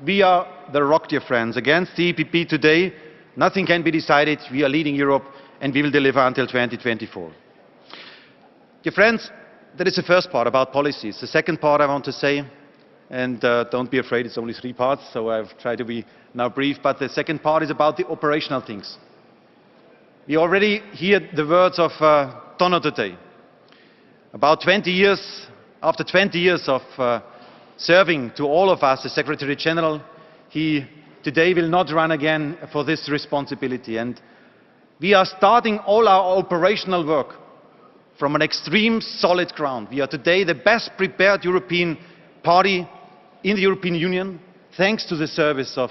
We are the rock, dear friends. Against the EPP today, nothing can be decided. We are leading Europe and we will deliver until 2024. Dear friends, that is the first part about policies. The second part I want to say, and don't be afraid, it's only 3 parts, so I've tried to be now brief, but the second part is about the operational things. We already heard the words of Tono today. About 20 years, after 20 years of serving to all of us as Secretary General, he today will not run again for this responsibility. And we are starting all our operational work from an extreme solid ground. We are today the best prepared European party in the European Union, thanks to the service of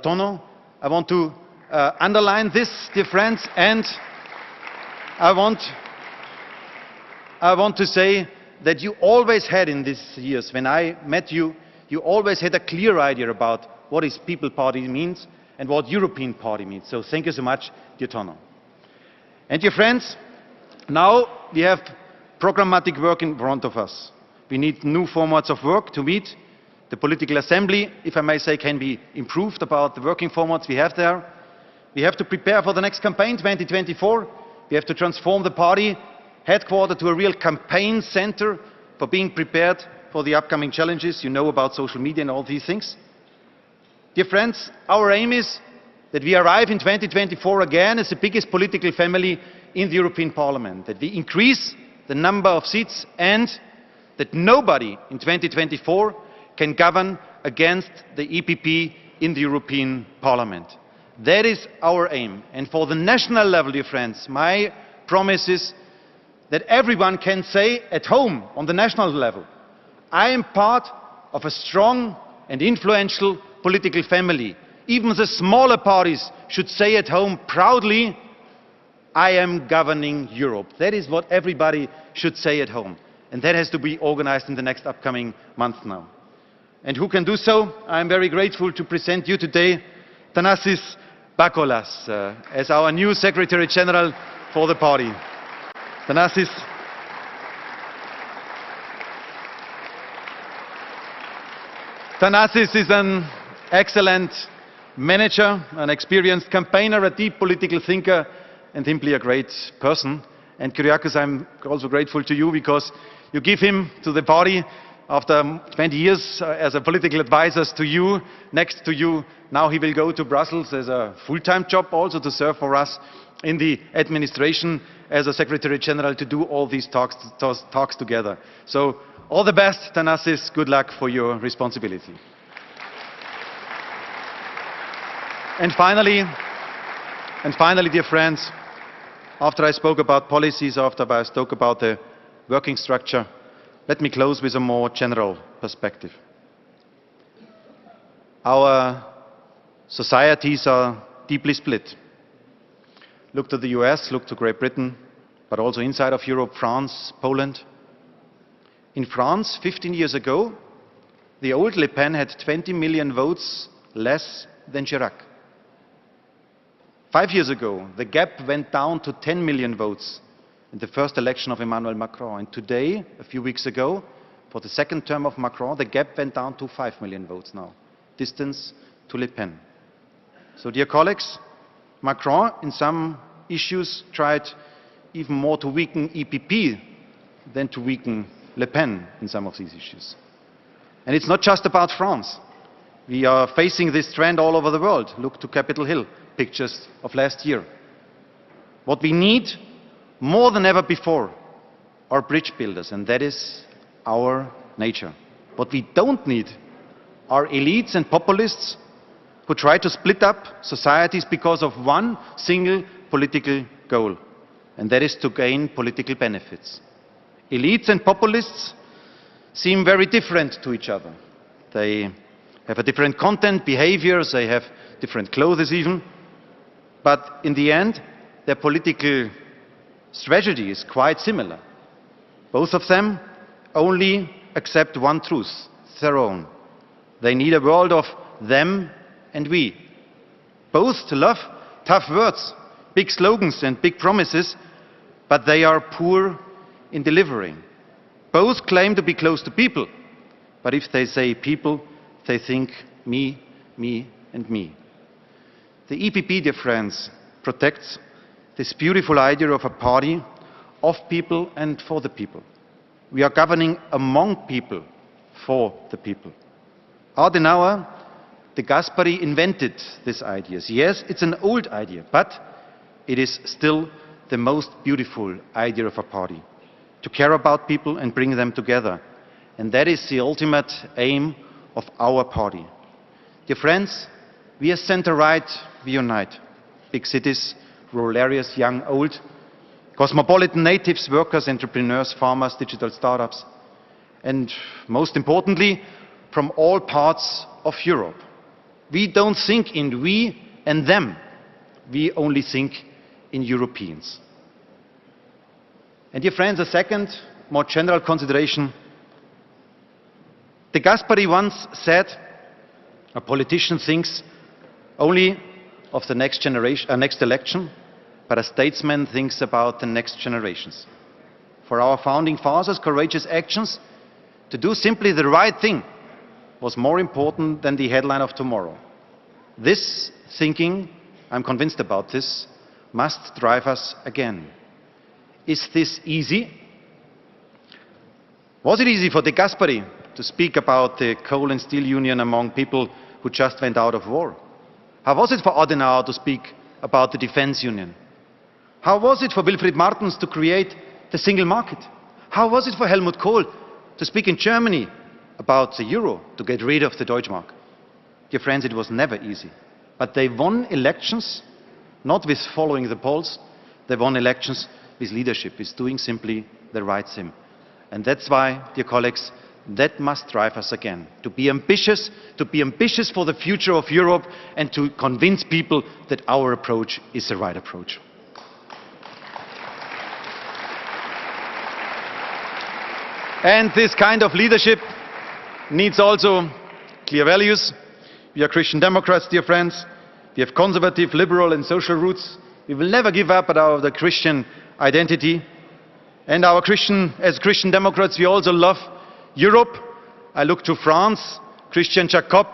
Tono. I want to underline this, dear friends, and I want to say that you always had in these years, when I met you, you always had a clear idea about what is People Party means and what European Party means. So thank you so much, dear Tono. And dear friends, now we have programmatic work in front of us. We need new formats of work to meet. The political assembly, if I may say, can be improved about the working formats we have there. We have to prepare for the next campaign, 2024. We have to transform the party headquarter to a real campaign center for being prepared for the upcoming challenges. You know about social media and all these things. Dear friends, our aim is that we arrive in 2024 again as the biggest political family in the European Parliament, that we increase the number of seats and that nobody in 2024 can govern against the EPP in the European Parliament. That is our aim. And for the national level, dear friends, my promise is that everyone can say at home on the national level, I am part of a strong and influential political family. even the smaller parties should say at home proudly, I am governing Europe. That is what everybody should say at home. And that has to be organized in the next upcoming months now. And who can do so? I am very grateful to present you today Thanasis Bakolas as our new Secretary General for the party. Thanasis. Thanasis is an excellent manager, an experienced campaigner, a deep political thinker, and simply a great person. And Kyriakos, I'm also grateful to you because you give him to the party after 20 years as a political advisor to you, next to you. Now he will go to Brussels as a full-time job also to serve for us in the administration as a Secretary General to do all these talks together. So all the best, Thanasis. Good luck for your responsibility. And finally, dear friends, after I spoke about policies, after I spoke about the working structure, let me close with a more general perspective. Our societies are deeply split. Look to the US, look to Great Britain, but also inside of Europe, France, Poland. In France, 15 years ago, the old Le Pen had 20 million votes less than Chirac. 5 years ago, the gap went down to 10 million votes in the first election of Emmanuel Macron. And today, a few weeks ago, for the second term of Macron, the gap went down to 5 million votes now. Distance to Le Pen. So, dear colleagues, Macron, in some issues, tried even more to weaken EPP than to weaken Le Pen in some of these issues. And it's not just about France. We are facing this trend all over the world. Look to Capitol Hill, pictures of last year. What we need more than ever before are bridge builders, and that is our nature. What we don't need are elites and populists who try to split up societies because of one single political goal, and that is to gain political benefits. Elites and populists seem very different to each other. They have a different content, behaviors, they have different clothes even, but in the end, their political strategy is quite similar. Both of them only accept one truth, their own. They need a world of them and we. Both love tough words, big slogans and big promises, but they are poor in delivering. Both claim to be close to people, but if they say people, they think me, me and me. The EPP, dear friends, protects this beautiful idea of a party of people and for the people. We are governing among people, for the people. Adenauer, de Gasperi invented these ideas. Yes, it's an old idea, but it is still the most beautiful idea of a party. To care about people and bring them together. And that is the ultimate aim of our party. Dear friends, we as center-right, we unite. Big cities, rural areas, young, old, cosmopolitan natives, workers, entrepreneurs, farmers, digital startups, and most importantly, from all parts of Europe. We don't think in we and them. We only think in Europeans. And dear friends, a second, more general consideration. De Gasperi once said, a politician thinks only of the next generation, next election, but a statesman thinks about the next generations. For our founding fathers, courageous actions to do simply the right thing was more important than the headline of tomorrow. This thinking, I'm convinced about this, must drive us again. Is this easy? Was it easy for De Gasperi to speak about the coal and steel union among people who just went out of war? How was it for Adenauer to speak about the defense union? How was it for Wilfried Martens to create the single market? How was it for Helmut Kohl to speak in Germany about the euro, to get rid of the Deutschmark? Dear friends, it was never easy. But they won elections not with following the polls, they won elections with leadership, with doing simply the right thing. And that's why, dear colleagues, That must drive us again, to be ambitious for the future of Europe and to convince people that our approach is the right approach. And this kind of leadership needs also clear values. We are Christian Democrats, dear friends. We have conservative, liberal and social roots. We will never give up the Christian identity. And as Christian Democrats, we also love Europe. I look to France, Christian Jacob.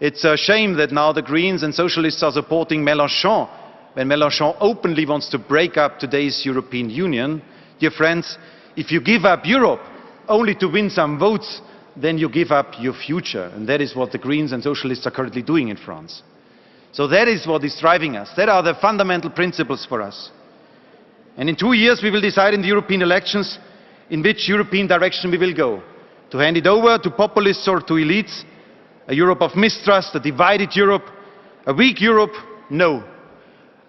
It's a shame that now the Greens and Socialists are supporting Mélenchon, when Mélenchon openly wants to break up today's European Union. Dear friends, if you give up Europe only to win some votes, then you give up your future. And that is what the Greens and Socialists are currently doing in France. So that is what is driving us. That are the fundamental principles for us. And in 2 years we will decide in the European elections in which European direction we will go. To hand it over to populists or to elites, a Europe of mistrust, a divided Europe, a weak Europe? No.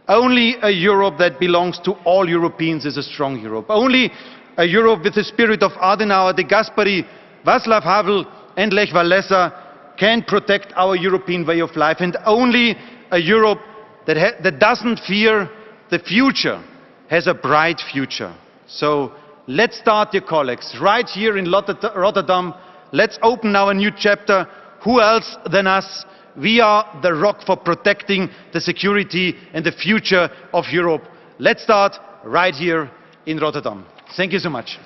Only a Europe that belongs to all Europeans is a strong Europe. Only a Europe with the spirit of Adenauer, De Gasperi, Václav Havel and Lech Walesa can protect our European way of life, and only a Europe that doesn't fear the future has a bright future. So let's start, dear colleagues, right here in Rotterdam. Let's open now a new chapter. Who else than us? We are the rock for protecting the security and the future of Europe. Let's start right here in Rotterdam. Thank you so much.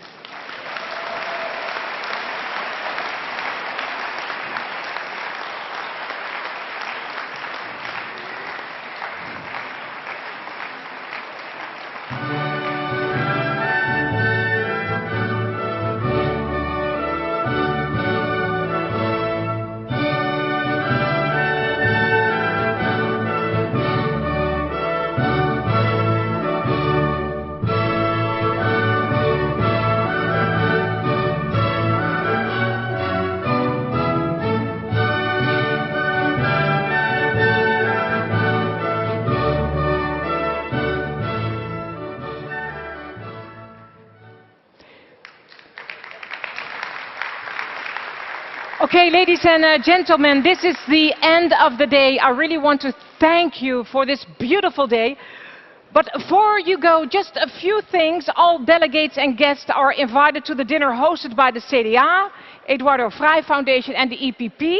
Okay, ladies and gentlemen, this is the end of the day. I really want to thank you for this beautiful day. But before you go, just a few things. All delegates and guests are invited to the dinner hosted by the CDA, Eduardo Frei Foundation and the EPP.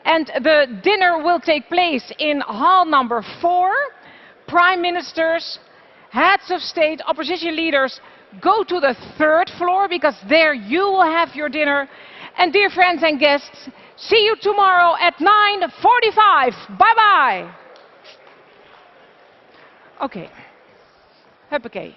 And the dinner will take place in hall number 4. Prime ministers, heads of state, opposition leaders, go to the 3rd floor because there you will have your dinner. And dear friends and guests, see you tomorrow at 9:45. Bye-bye. Okay. Huppakee.